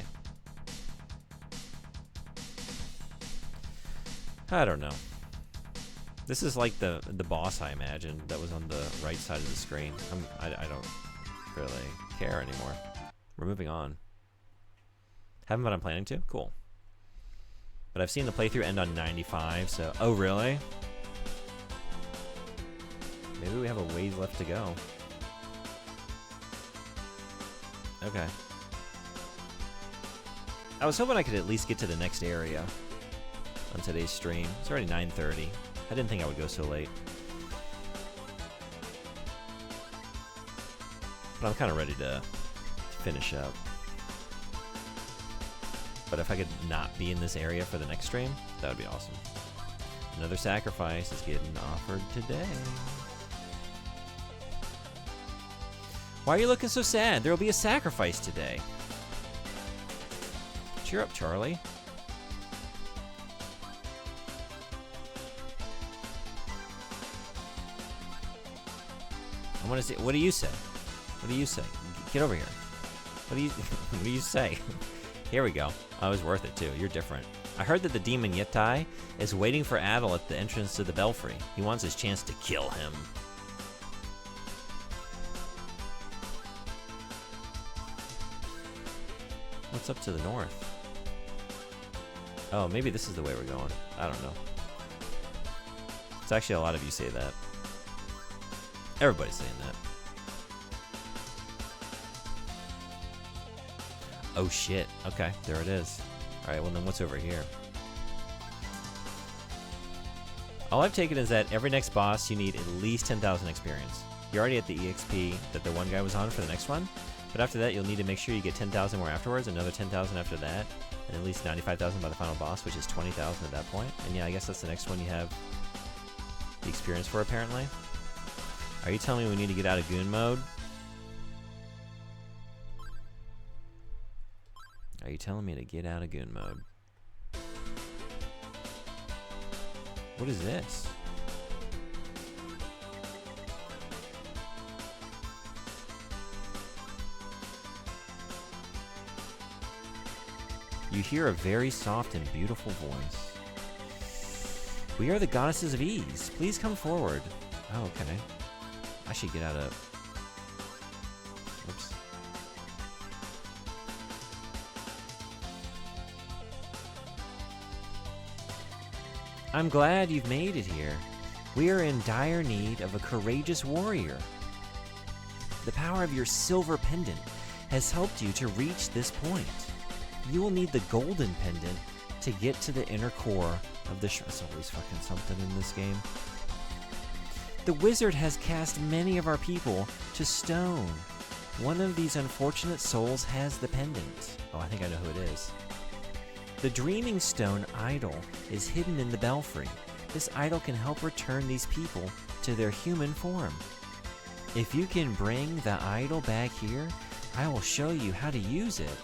I don't know. This is like the boss, I imagine, that was on the right side of the screen. I don't really care anymore. We're moving on. Haven't been planning to? Cool. But I've seen the playthrough end on 95, so... Oh, really? Maybe we have a ways left to go. Okay. I was hoping I could at least get to the next area on today's stream. It's already 9:30. I didn't think I would go so late. But I'm kind of ready to finish up. But if I could not be in this area for the next stream, that would be awesome. Another sacrifice is getting offered today. Why are you looking so sad? There will be a sacrifice today. Cheer up, Charlie. I want to see. What do you say? What do you say? Get over here. What do you? What do you say? Here we go. Oh, it was worth it too. You're different. I heard that the demon Yettai is waiting for Adel at the entrance to the belfry. He wants his chance to kill him. What's up to the north? Oh, maybe this is the way we're going. I don't know. It's actually a lot of you say that. Everybody's saying that. Oh shit. Okay, there it is. Alright, well then what's over here? All I've taken is that every next boss you need at least 10,000 experience. You're already at the EXP that the one guy was on for the next one, but after that you'll need to make sure you get 10,000 more afterwards, another 10,000 after that, and at least 95,000 by the final boss, which is 20,000 at that point. And yeah, I guess that's the next one you have the experience for, apparently. Are you telling me we need to get out of goon mode? Are you telling me to get out of goon mode? What is this? You hear a very soft and beautiful voice. We are the goddesses of ease. Please come forward. Oh, okay. I should get out of... Oops. I'm glad you've made it here. We are in dire need of a courageous warrior. The power of your silver pendant has helped you to reach this point. You will need the golden pendant to get to the inner core of the There's always fucking something in this game. The wizard has cast many of our people to stone. One of these unfortunate souls has the pendant. Oh, I think I know who it is. The Dreaming Stone idol is hidden in the belfry. This idol can help return these people to their human form. If you can bring the idol back here, I will show you how to use it.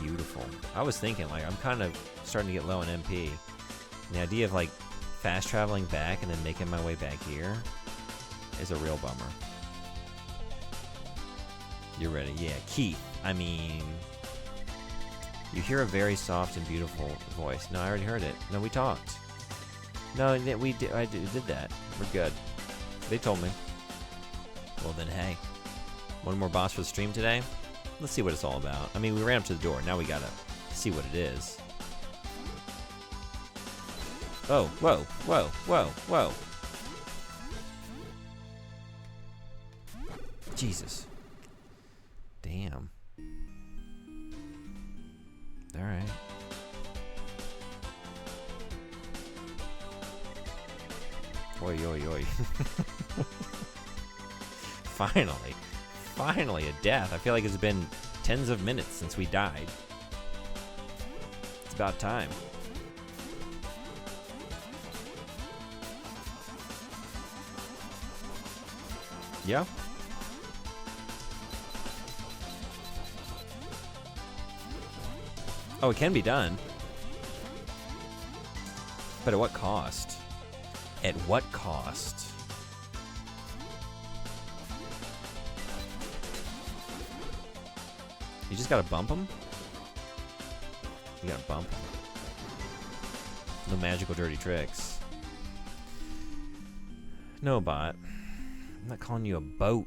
Beautiful. I was thinking, like, I'm kind of starting to get low on MP. And the idea of, like, fast traveling back and then making my way back here is a real bummer. You're ready. Yeah, Keith. I mean, you hear a very soft and beautiful voice. No, I already heard it. No, we talked. No, we did. I did that. We're good. They told me. Well then, hey, one more boss for the stream today. Let's see what it's all about. I mean, we ran up to the door. Now we gotta see what it is. Oh, whoa, whoa, whoa, whoa. Jesus. Damn. All right. Oi, oi, oi. Finally a death. I feel like it's been tens of minutes since we died. It's about time. Yeah. Oh, it can be done. But at what cost? At what cost? You just gotta bump him? You gotta bump him. No magical dirty tricks. No, bot. I'm not calling you a boat.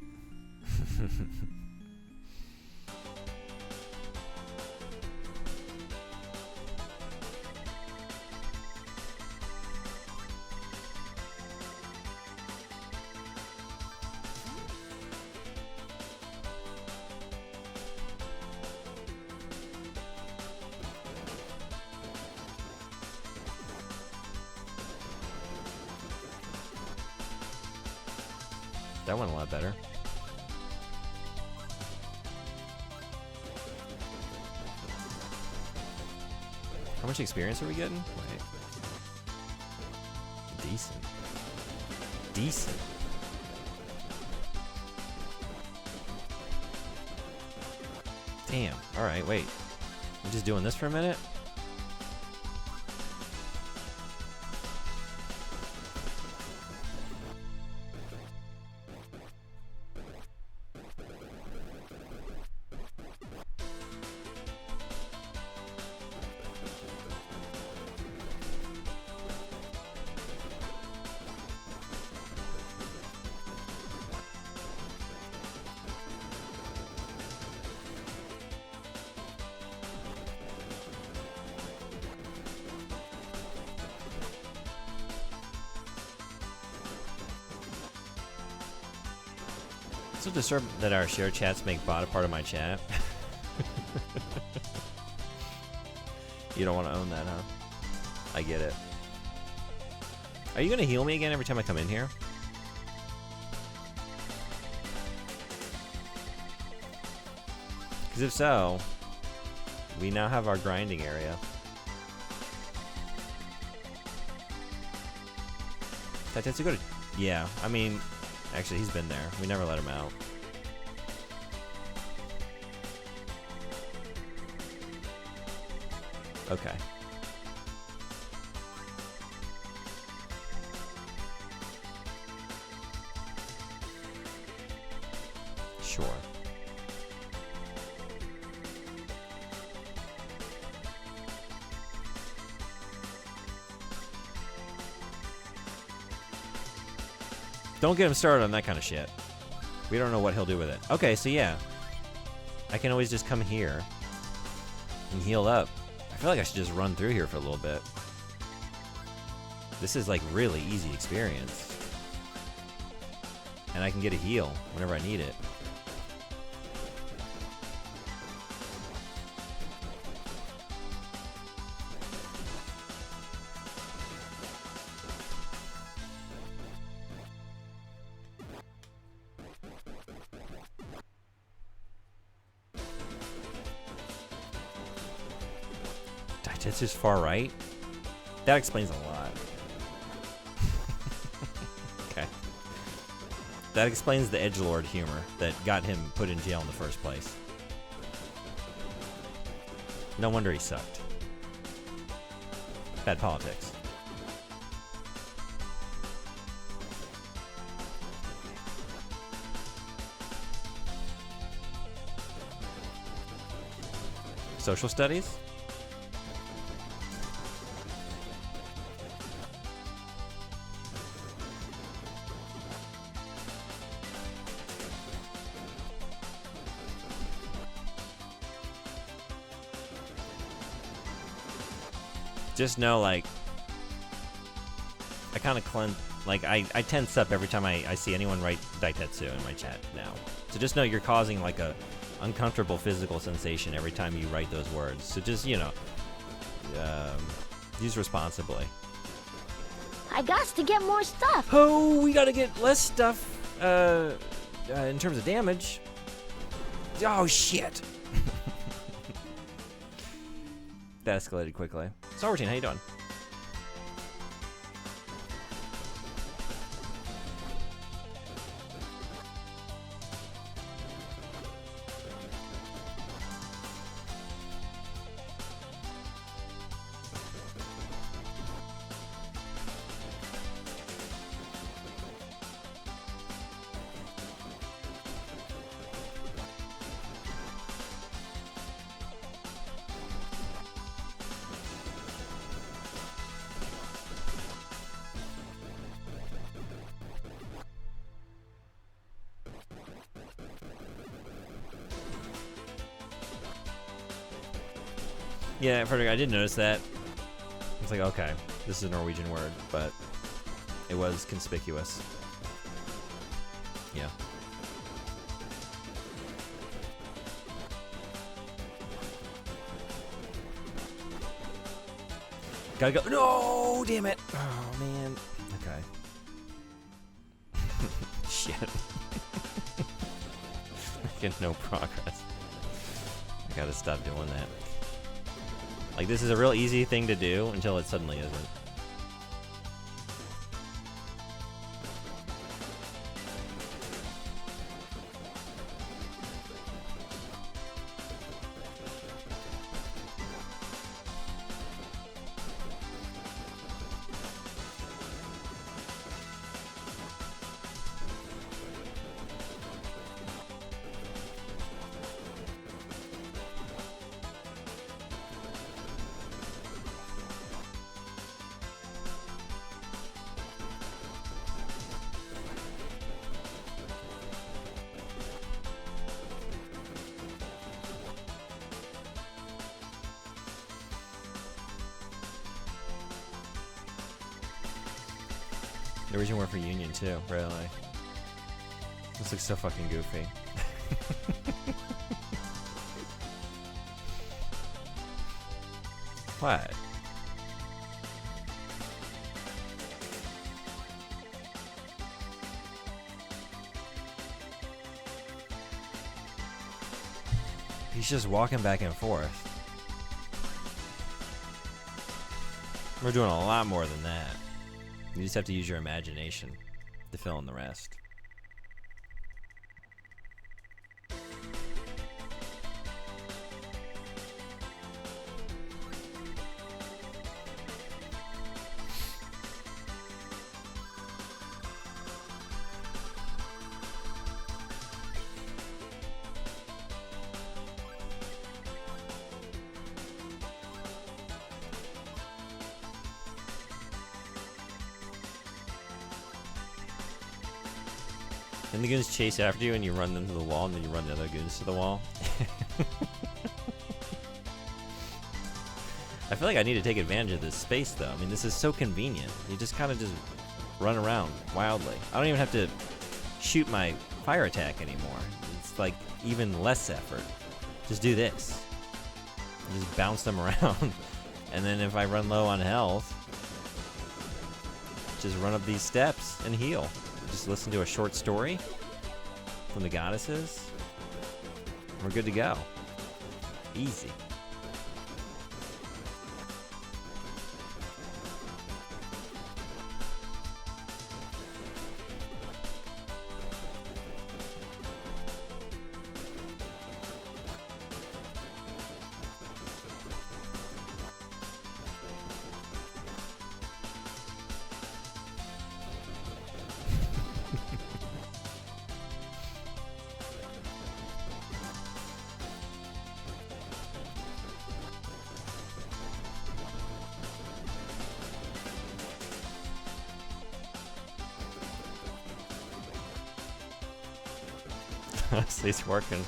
That went a lot better. How much experience are we getting? Wait. Decent. Decent. Damn. Alright, wait. I'm just doing this for a minute? So disturbed that our share chats make bot a part of my chat. You don't want to own that, huh? I get it. Are you gonna heal me again every time I come in here? Because if so, we now have our grinding area. That's a good. Yeah, I mean, actually, he's been there. We never let him out. Okay. Sure. Don't get him started on that kind of shit. We don't know what he'll do with it. Okay, so yeah. I can always just come here and heal up. I feel like I should just run through here for a little bit. This is like really easy experience. And I can get a heal whenever I need it. It's just far right. That explains a lot. Okay. That explains the edgelord humor that got him put in jail in the first place. No wonder he sucked. Bad politics. Social studies? Just know, like, I kind of I tense up every time I see anyone write Daitetsu in my chat now. So just know you're causing, like, a uncomfortable physical sensation every time you write those words. So just, you know, use responsibly. I got to get more stuff. Oh, we gotta get less stuff, in terms of damage. Oh, shit. That escalated quickly. Salvatine, how you doing? Yeah, Frederick, I did notice that. It's like, okay, this is a Norwegian word, but it was conspicuous. Yeah. Gotta go. No, damn it. Oh, man. Okay. Shit. Get no progress. I gotta stop doing that. Like, this is a real easy thing to do until it suddenly isn't. Norwegian word for union too, really. This looks so fucking goofy. What? He's just walking back and forth. We're doing a lot more than that. You just have to use your imagination to fill in the rest. And the goons chase after you and you run them to the wall and then you run the other goons to the wall. I feel like I need to take advantage of this space though. I mean, this is so convenient. You just kind of just run around wildly. I don't even have to shoot my fire attack anymore. It's like even less effort. Just do this. And just bounce them around. And then if I run low on health, just run up these steps and heal. Just listen to a short story from the goddesses. We're good to go. Easy. Honestly, it's working.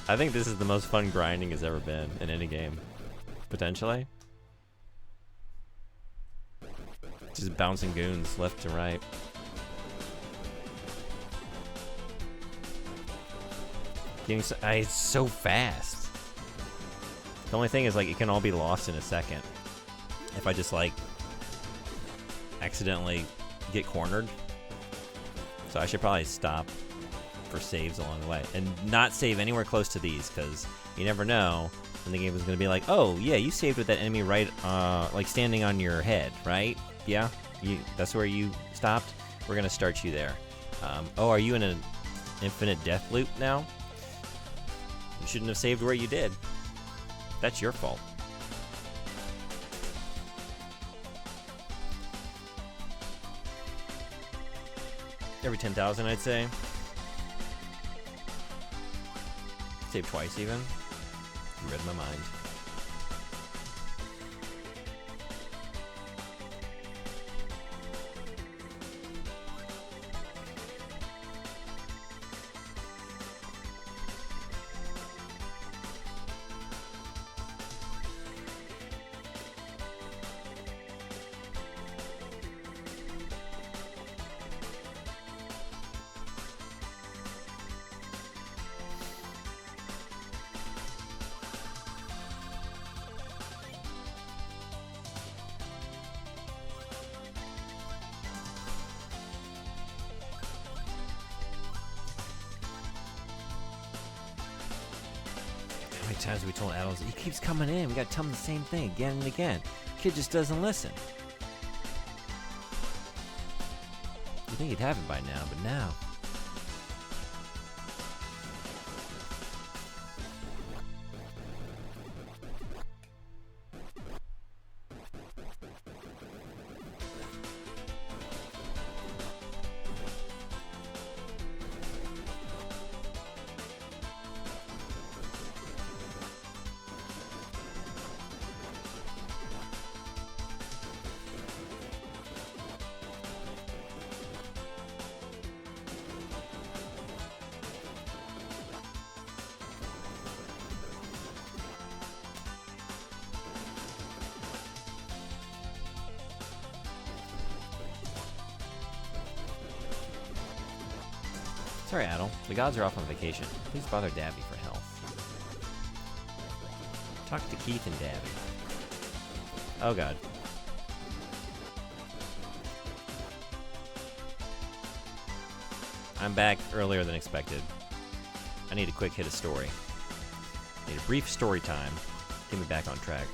I think this is the most fun grinding has ever been in any game. Potentially. Just bouncing goons left to right. It's so fast. The only thing is, like, it can all be lost in a second. If I just, like, accidentally get cornered. So I should probably stop for saves along the way. And not save anywhere close to these, because you never know when the game is going to be like, oh, yeah, you saved with that enemy right, like, standing on your head, right? Yeah? That's where you stopped? We're going to start you there. Oh, are you in an infinite death loop now? You shouldn't have saved where you did. That's your fault. Every 10,000, I'd say. Save twice, even. You read my mind. How many times have we told adults, he keeps coming in, we gotta tell him the same thing again and again. Kid just doesn't listen. You'd think he'd have it by now, but now. Sorry, Adel. The gods are off on vacation. Please bother Dabby for health. Talk to Keith and Dabby. Oh, God. I'm back earlier than expected. I need a quick hit of story. Need a brief story time. Get me back on track.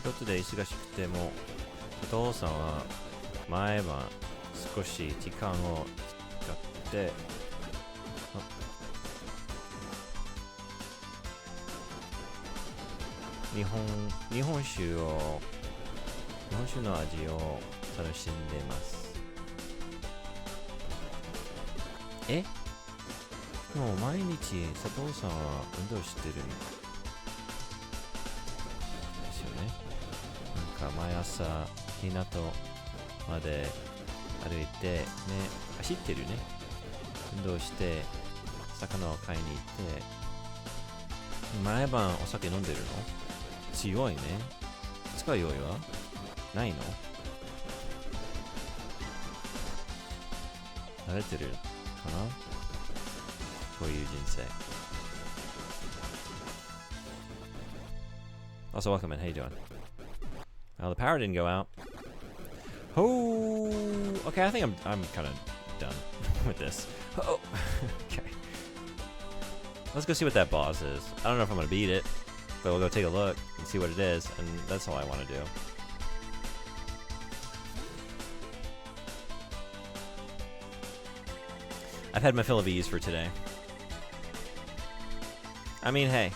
一つで忙しくてもお父さんは毎晩少し時間を使って日本酒の味を楽しんでます。もう毎日佐藤さんは運動してるんですよね。なんか毎朝港まで歩いてね、走ってるね。運動して魚を買いに行って毎晩お酒飲んでるの？強いね。二日酔いはないの？慣れてるかな？こういう人生。Also, welcome in. How you doing? Oh, the power didn't go out. Oh, okay. I think I'm kind of done with this. Oh, okay. Let's go see what that boss is. I don't know if I'm gonna beat it, but we'll go take a look and see what it is, and that's all I want to do. I've had my fill of ease for today. I mean, hey.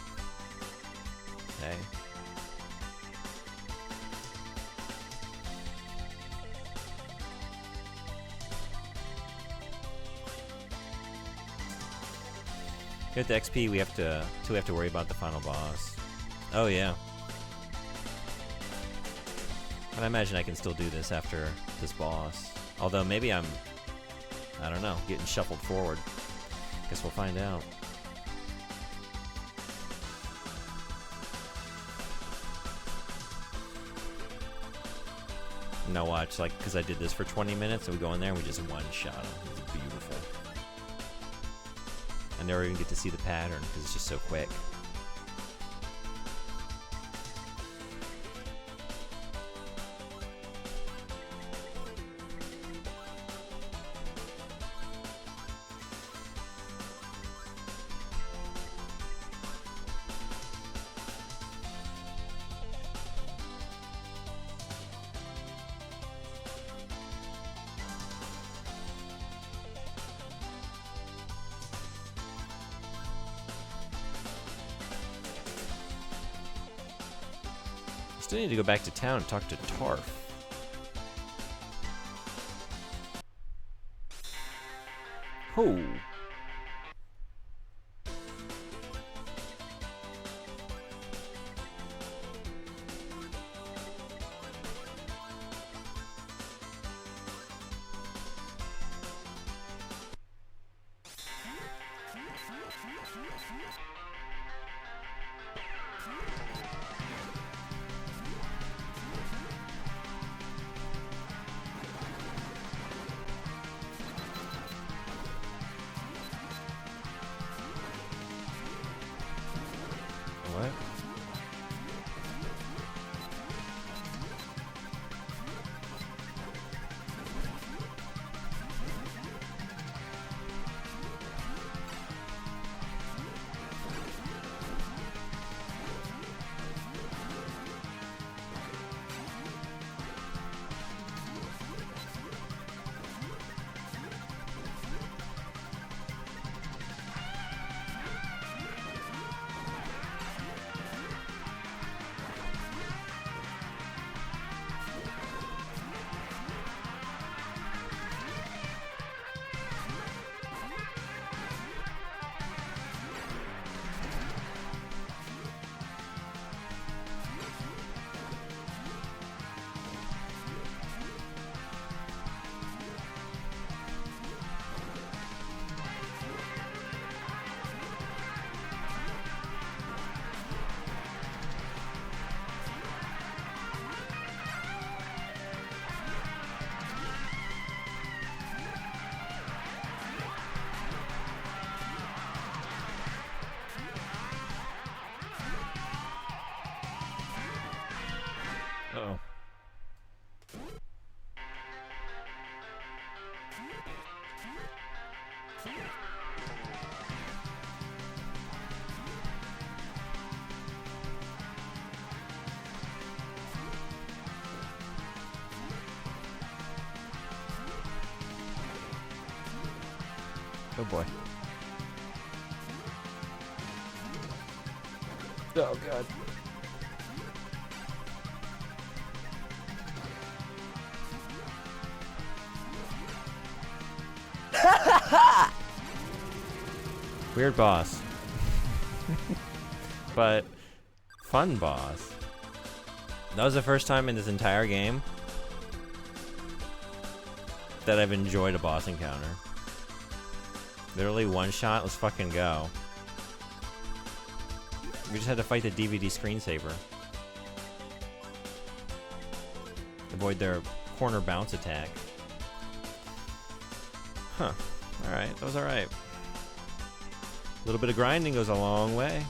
With the XP, we have to worry about the final boss. Oh yeah. And I imagine I can still do this after this boss. Although maybe I don't know, getting shuffled forward. Guess we'll find out. Now watch, like, because I did this for 20 minutes, and we go in there and we just one-shot him. It's beautiful. I never even get to see the pattern, because it's just so quick. Still need to go back to town and talk to Tarf. Oh. What? Oh boy. Oh god. Weird boss. But fun boss. That was the first time in this entire game that I've enjoyed a boss encounter. Literally one shot, let's fucking go. We just had to fight the DVD screensaver. Avoid their corner bounce attack. Huh. Alright, that was alright. A little bit of grinding goes a long way.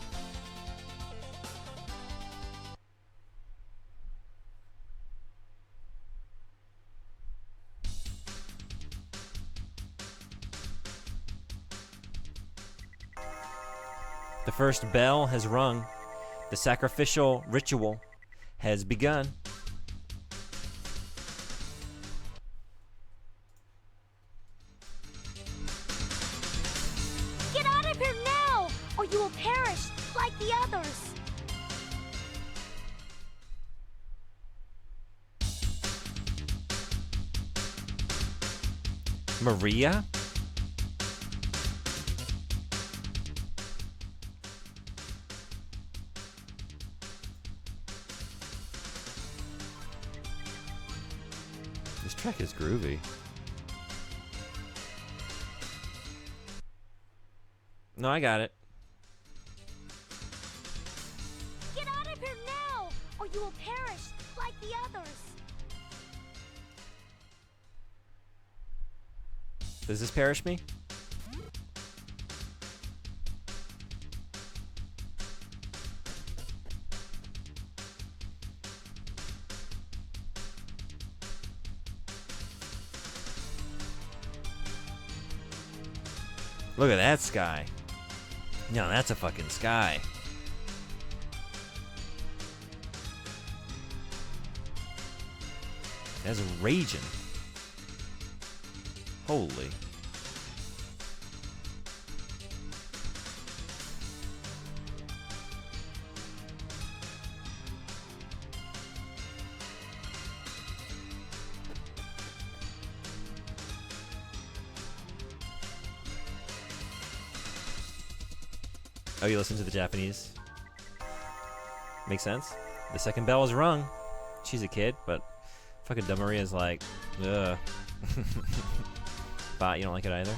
The first bell has rung. The sacrificial ritual has begun. Get out of here now, or you will perish like the others. Maria? This track is groovy. No, I got it. Get out of here now, or you will perish like the others. Does this perish me? Look at that sky. No, that's a fucking sky. That's raging. Holy. Oh, you listen to the Japanese? Makes sense. The second bell is rung. She's a kid, but fucking Dumaria's like, ugh. Bot, you don't like it either?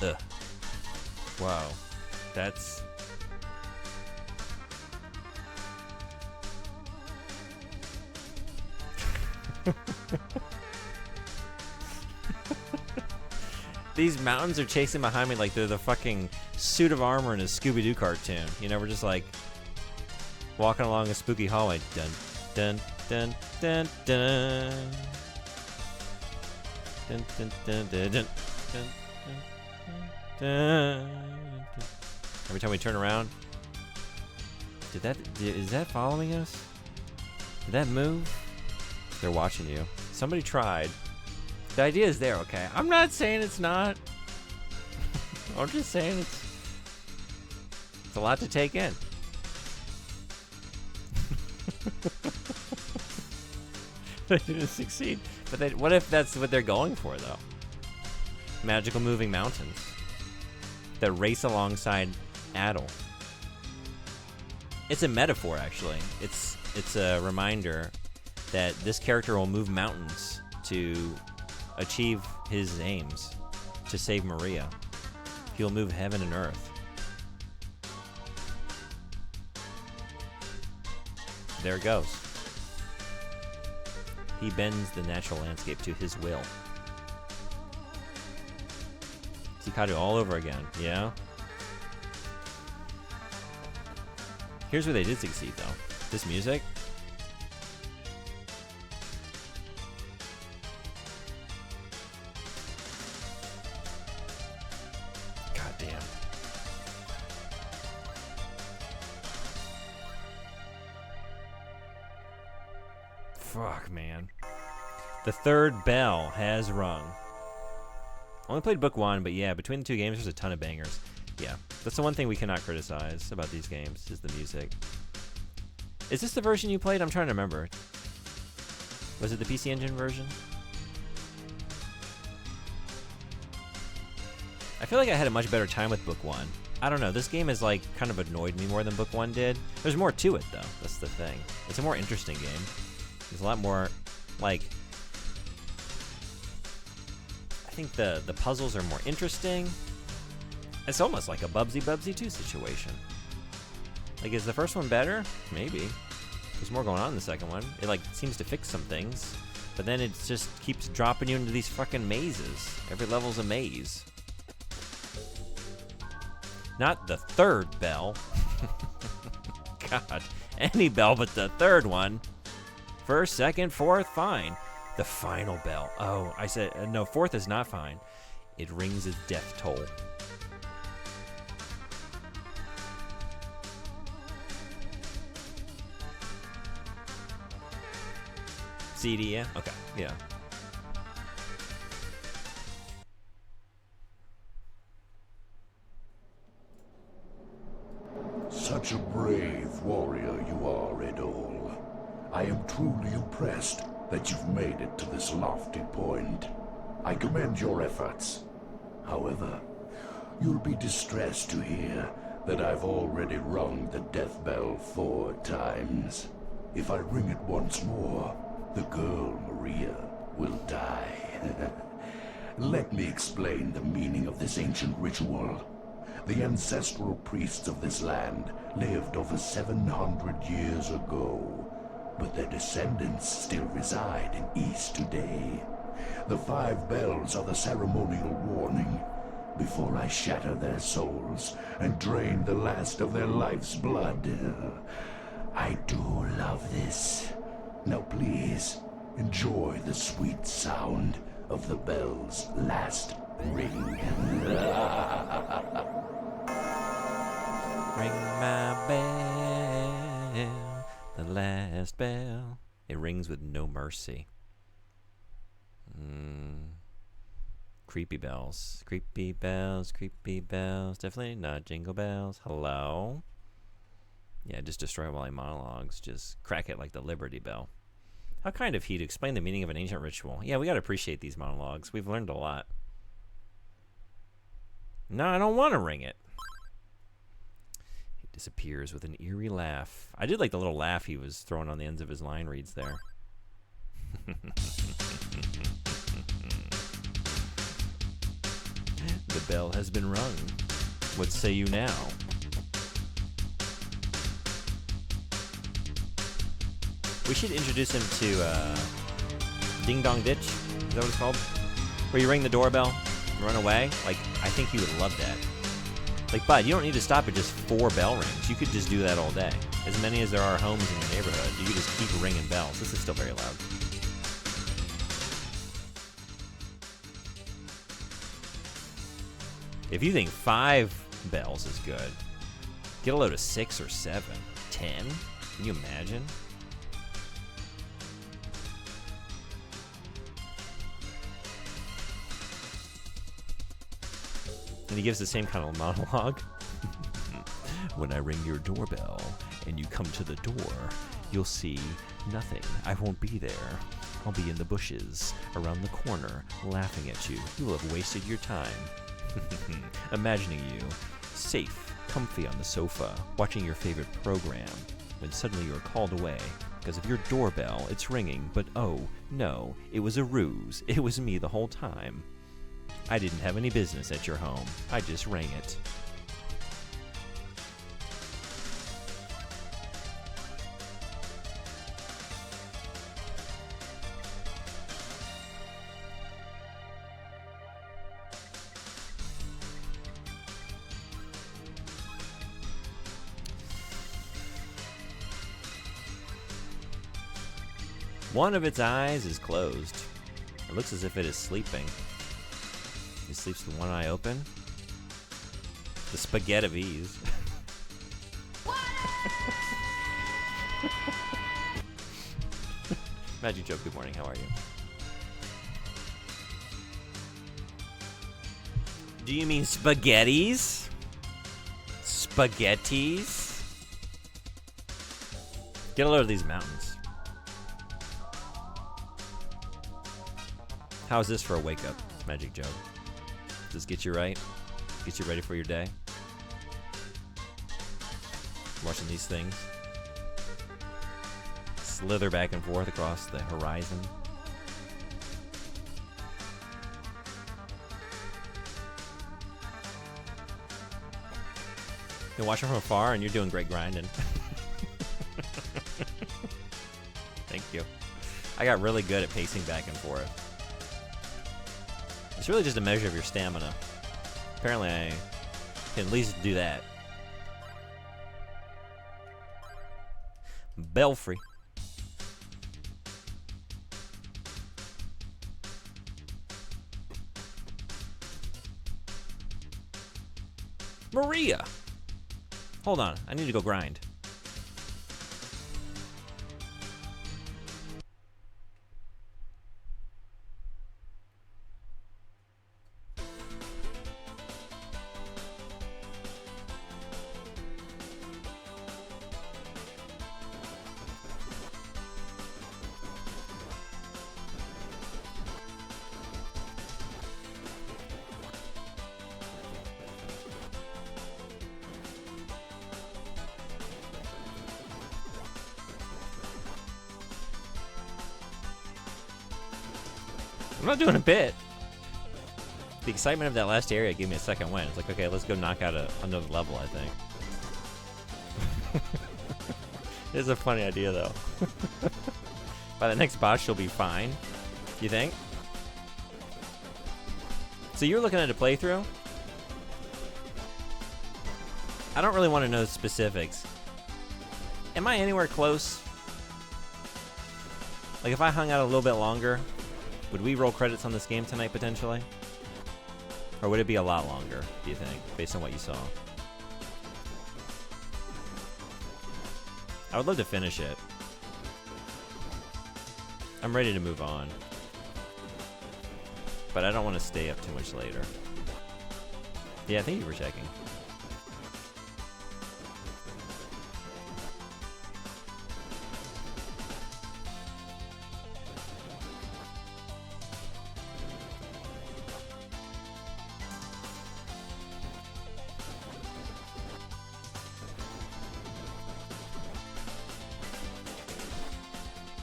Ugh. Wow. That's... These mountains are chasing behind me like they're the fucking suit of armor in a Scooby-Doo cartoon. You know, we're just like walking along a spooky hallway. Dun, dun, dun, dun, dun. Dun, dun, dun, dun, dun, dun, dun, dun. Every time we turn around. Is that following us? Did that move? They're watching you. Somebody tried. The idea is there, okay? I'm not saying it's not. I'm just saying it's a lot to take in. They didn't succeed. But what if that's what they're going for, though? Magical moving mountains that race alongside Adel. It's a metaphor, actually. It's a reminder that this character will move mountains to achieve his aims, to save Maria. He'll move heaven and earth. There it goes. He bends the natural landscape to his will. Hikaru all over again, yeah? Here's where they did succeed, though. This music. God damn. Fuck, man. The third bell has rung. Only played book 1, but yeah, between the 2 games, there's a ton of bangers. Yeah, that's the one thing we cannot criticize about these games, is the music. Is this the version you played? I'm trying to remember. Was it the PC Engine version? I feel like I had a much better time with book 1. I don't know, this game has like kind of annoyed me more than book 1 did. There's more to it though, that's the thing. It's a more interesting game. There's a lot more, like, I think the puzzles are more interesting. It's almost like a Bubsy Bubsy 2 situation. Like, is the first one better? Maybe. There's more going on in the second one. It, like, seems to fix some things. But then it just keeps dropping you into these fucking mazes. Every level's a maze. Not the third bell. God. Any bell but the third one. First, second, fourth, fine. The final bell. Oh, I said, no, fourth is not fine. It rings its death toll. CD, yeah? Okay, yeah. Such a brave warrior you are, Edol. I am truly impressed that you've made it to this lofty point. I commend your efforts. However, you'll be distressed to hear that I've already rung the death bell 4 times. If I ring it once more, the girl Maria will die. Let me explain the meaning of this ancient ritual. The ancestral priests of this land lived over 700 years ago, but their descendants still reside in East today. The 5 bells are the ceremonial warning. Before I shatter their souls and drain the last of their life's blood. I do love this. Now please, enjoy the sweet sound of the bell's last ring. Ring my bell, the last bell. It rings with no mercy. Creepy bells. Creepy bells, creepy bells. Definitely not jingle bells. Hello? Yeah, just destroy while he monologues. Just crack it like the Liberty Bell. How kind of he to explain the meaning of an ancient ritual. Yeah, we gotta appreciate these monologues. We've learned a lot. No, I don't want to ring it. He disappears with an eerie laugh. I did like the little laugh he was throwing on the ends of his line reads there. The bell has been rung. What say you now? We should introduce him to Ding Dong Ditch. Is that what it's called? Where you ring the doorbell and run away. Like, I think he would love that. Like, bud, you don't need to stop at just 4 bell rings. You could just do that all day. As many as there are homes in your neighborhood, you could just keep ringing bells. This is still very loud. If you think 5 bells is good, get a load of 6 or 7. 10? Can you imagine? And he gives the same kind of monologue. When I ring your doorbell and you come to the door, you'll see nothing. I won't be there. I'll be in the bushes, around the corner, laughing at you. You will have wasted your time. Imagining you, safe, comfy on the sofa, watching your favorite program, when suddenly you are called away because of your doorbell. It's ringing, but oh, no, it was a ruse. It was me the whole time. I didn't have any business at your home. I just rang it. One of its eyes is closed. It looks as if it is sleeping. It sleeps with one eye open. The spaghetti of ease. Magic Joke, good morning. How are you? Do you mean spaghettis? Spaghettis? Get a load of these mountains. How's this for a wake-up, Magic Joe? Does this get you right? Get you ready for your day? Watching these things slither back and forth across the horizon. You're watching from afar and you're doing great grinding. Thank you. I got really good at pacing back and forth. It's really just a measure of your stamina. Apparently I can at least do that. Belfry. Maria! Hold on, I need to go grind. I'm not doing a bit. The excitement of that last area gave me a second win. It's like, okay, let's go knock out another level, I think. It is a funny idea, though. By the next boss, she'll be fine. You think? So you're looking at a playthrough? I don't really want to know specifics. Am I anywhere close? Like, if I hung out a little bit longer, would we roll credits on this game tonight, potentially? Or would it be a lot longer, do you think, based on what you saw? I would love to finish it. I'm ready to move on. But I don't want to stay up too much later. Yeah, thank you for checking.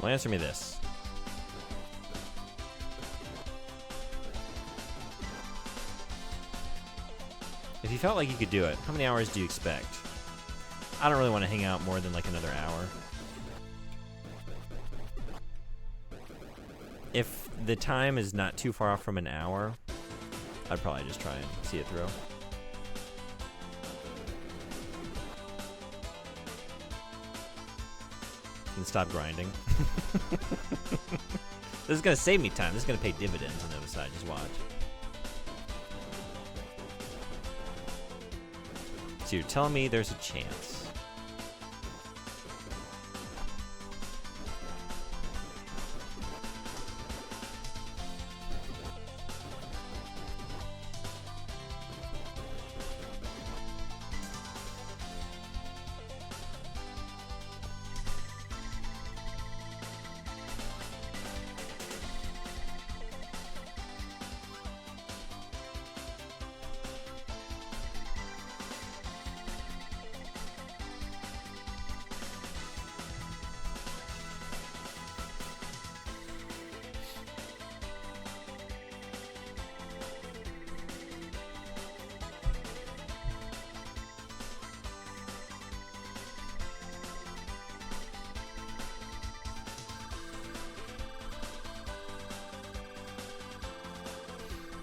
Well, answer me this. If you felt like you could do it, how many hours do you expect? I don't really want to hang out more than like another hour. If the time is not too far off from an hour, I'd probably just try and see it through. And stop grinding. This is gonna save me time. This is gonna pay dividends on the other side. Just watch. So you're telling me there's a chance?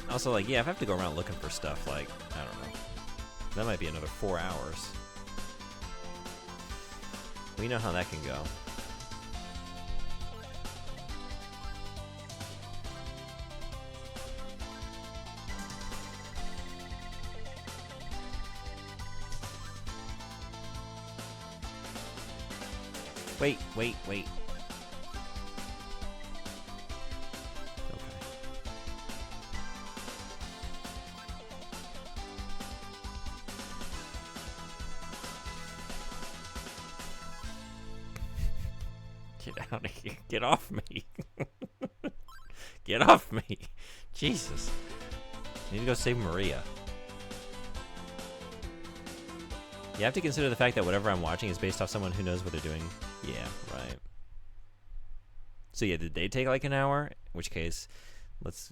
Also, like, yeah, if I have to go around looking for stuff, like, I don't know. That might be another 4 hours. We know how that can go. Wait. Get out of here. Get off me. Get off me. Jesus. I need to go save Maria. You have to consider the fact that whatever I'm watching is based off someone who knows what they're doing. Yeah, right. So yeah, did they take like an hour? In which case, let's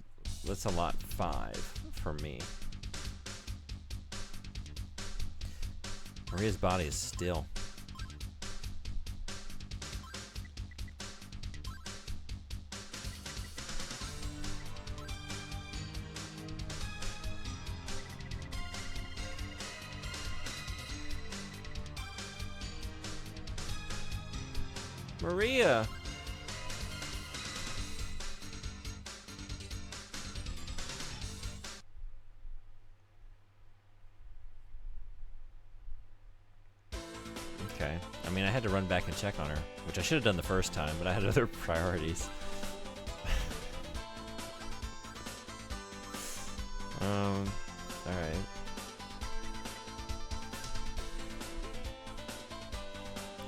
allot 5 for me. Maria's body is still. Maria. Okay. I mean, I had to run back and check on her, which I should have done the first time, but I had other priorities. Alright.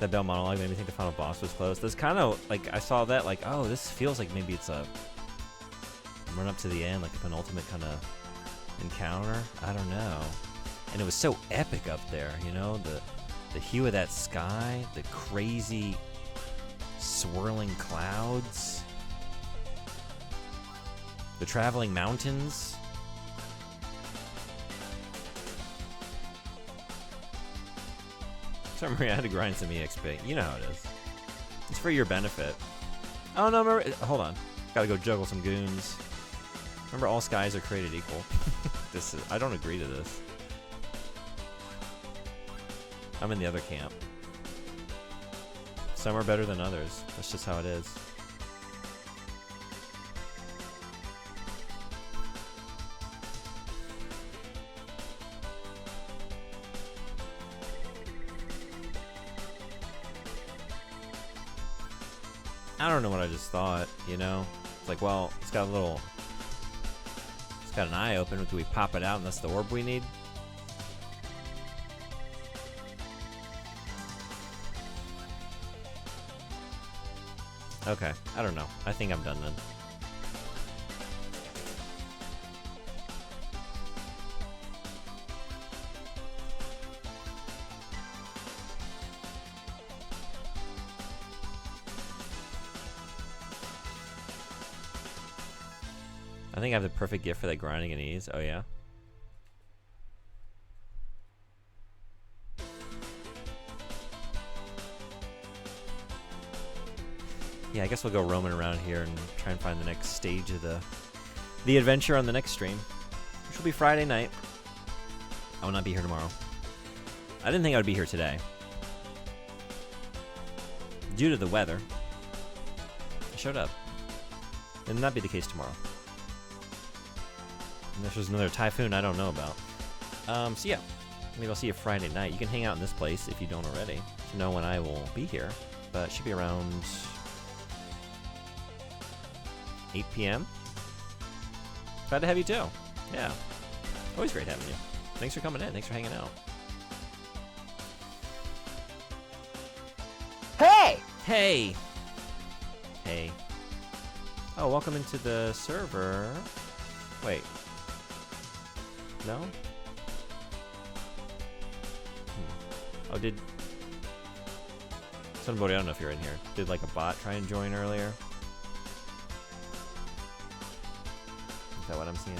That Bell monologue made me think the final boss was close. That's kind of like, I saw that like, oh, this feels like maybe it's a run up to the end, like a penultimate kind of encounter. I don't know. And it was so epic up there, you know, the hue of that sky, the crazy swirling clouds, the traveling mountains. Sorry, I had to grind some EXP. You know how it is. It's for your benefit. Oh no, remember, hold on. Gotta go juggle some goons. Remember, all skies are created equal. I don't agree to this. I'm in the other camp. Some are better than others. That's just how it is. I don't know what I just thought, you know? It's like, well, it's got an eye open. Do we pop it out and that's the orb we need? Okay, I don't know. I think I'm done then. I think I have the perfect gift for that grinding and ease. Oh yeah? Yeah, I guess we'll go roaming around here and try and find the next stage of the adventure on the next stream, which will be Friday night. I will not be here tomorrow. I didn't think I would be here today. Due to the weather, I showed up. It'll not be the case tomorrow. Unless there's another typhoon I don't know about. So yeah, maybe I'll see you Friday night. You can hang out in this place if you don't already to know when I will be here. But it should be around 8 p.m. Glad to have you too. Yeah. Always great having you. Thanks for coming in. Thanks for hanging out. Hey! Hey! Hey. Oh, welcome into the server. Wait. No? Oh, did... Somebody, I don't know if you're in here. Did like a bot try and join earlier? Is that what I'm seeing?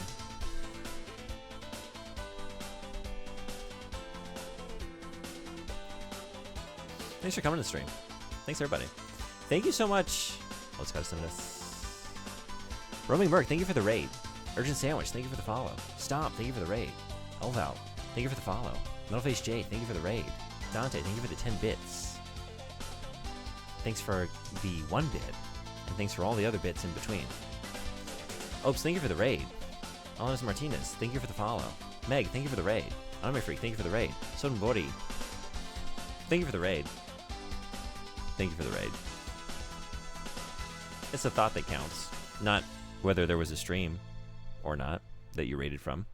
Thanks for coming to the stream. Thanks, everybody. Thank you so much. Let's go to some of this. Roaming Merc, thank you for the raid. Urgent Sandwich, thank you for the follow. Stomp, thank you for the raid. Elval, thank you for the follow. Metalface J, thank you for the raid. Dante, thank you for the 10 bits. Thanks for the 1 bit. And thanks for all the other bits in between. Opes, thank you for the raid. Alanis Martinez, thank you for the follow. Meg, thank you for the raid. Anime Freak, thank you for the raid. Sodonbori, thank you for the raid. Thank you for the raid. It's the thought that counts, not whether there was a stream or not that you raided from.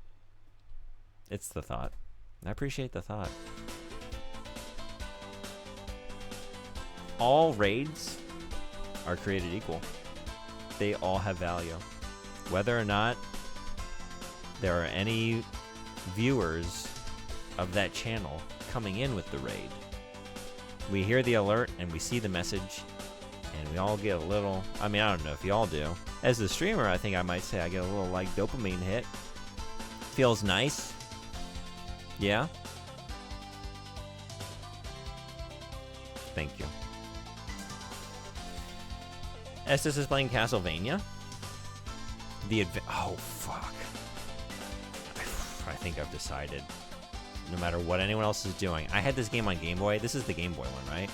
It's the thought. I appreciate the thought. All raids are created equal. They all have value. Whether or not there are any viewers of that channel coming in with the raid, we hear the alert and we see the message, and we all get a little, I mean, I don't know if you all do. As the streamer, I think I might say I get a little, like, dopamine hit. Feels nice. Yeah? Thank you. Estes is playing Castlevania. Oh, fuck. I think I've decided. No matter what anyone else is doing. I had this game on Game Boy. This is the Game Boy one, right?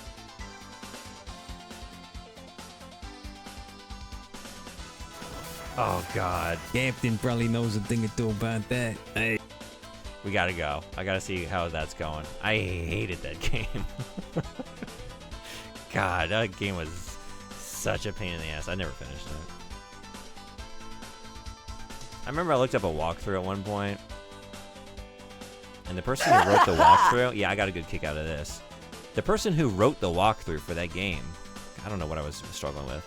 Oh, God. Captain probably knows a thing or two about that. Hey. We gotta go. I gotta see how that's going. I hated that game. God, that game was such a pain in the ass. I never finished it. I remember I looked up a walkthrough at one point, and the person who wrote the walkthrough, yeah, I got a good kick out of this. The person who wrote the walkthrough for that game, I don't know what I was struggling with.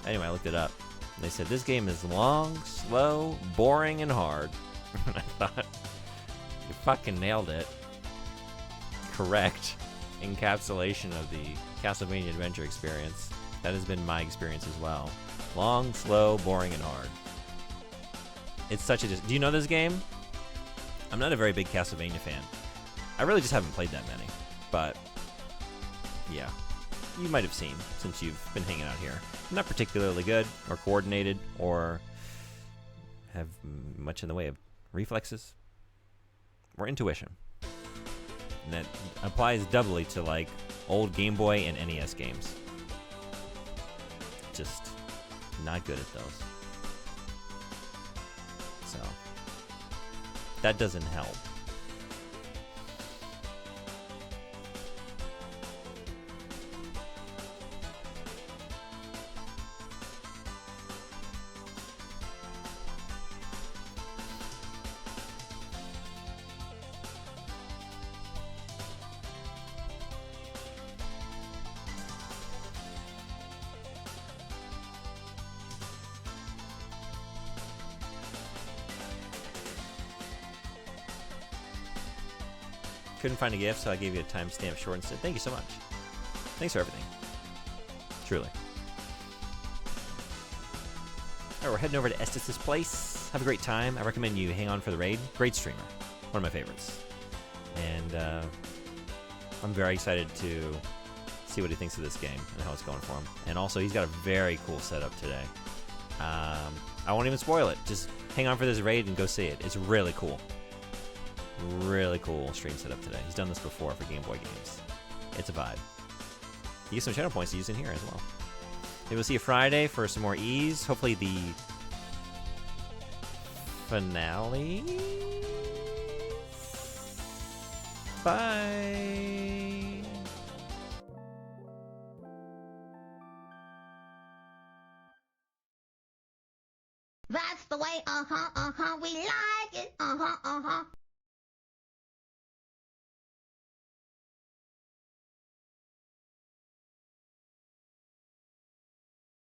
Anyway, I looked it up. And they said, this game is long, slow, boring, and hard. And I thought, you fucking nailed it. Correct encapsulation of the Castlevania Adventure experience. That has been my experience as well. Long, slow, boring, and hard. It's such a... Do you know this game? I'm not a very big Castlevania fan. I really just haven't played that many. But, yeah. You might have seen since you've been hanging out here. Not particularly good or coordinated or have much in the way of reflexes or intuition. And that applies doubly to, like, old Game Boy and NES games. Just not good at those. So, that doesn't help. Couldn't find a gift, so I gave you a timestamp short instead. Thank you so much. Thanks for everything. Truly. Alright, we're heading over to Estes' place. Have a great time. I recommend you hang on for the raid. Great streamer. One of my favorites. And I'm very excited to see what he thinks of this game and how it's going for him. And also, he's got a very cool setup today. I won't even spoil it. Just hang on for this raid and go see it. It's really cool. Really cool stream setup today. He's done this before for Game Boy games. It's a vibe. You get some channel points to use in here as well. Maybe we'll see you Friday for some more E's. Hopefully the finale. Bye. That's the way, we like it,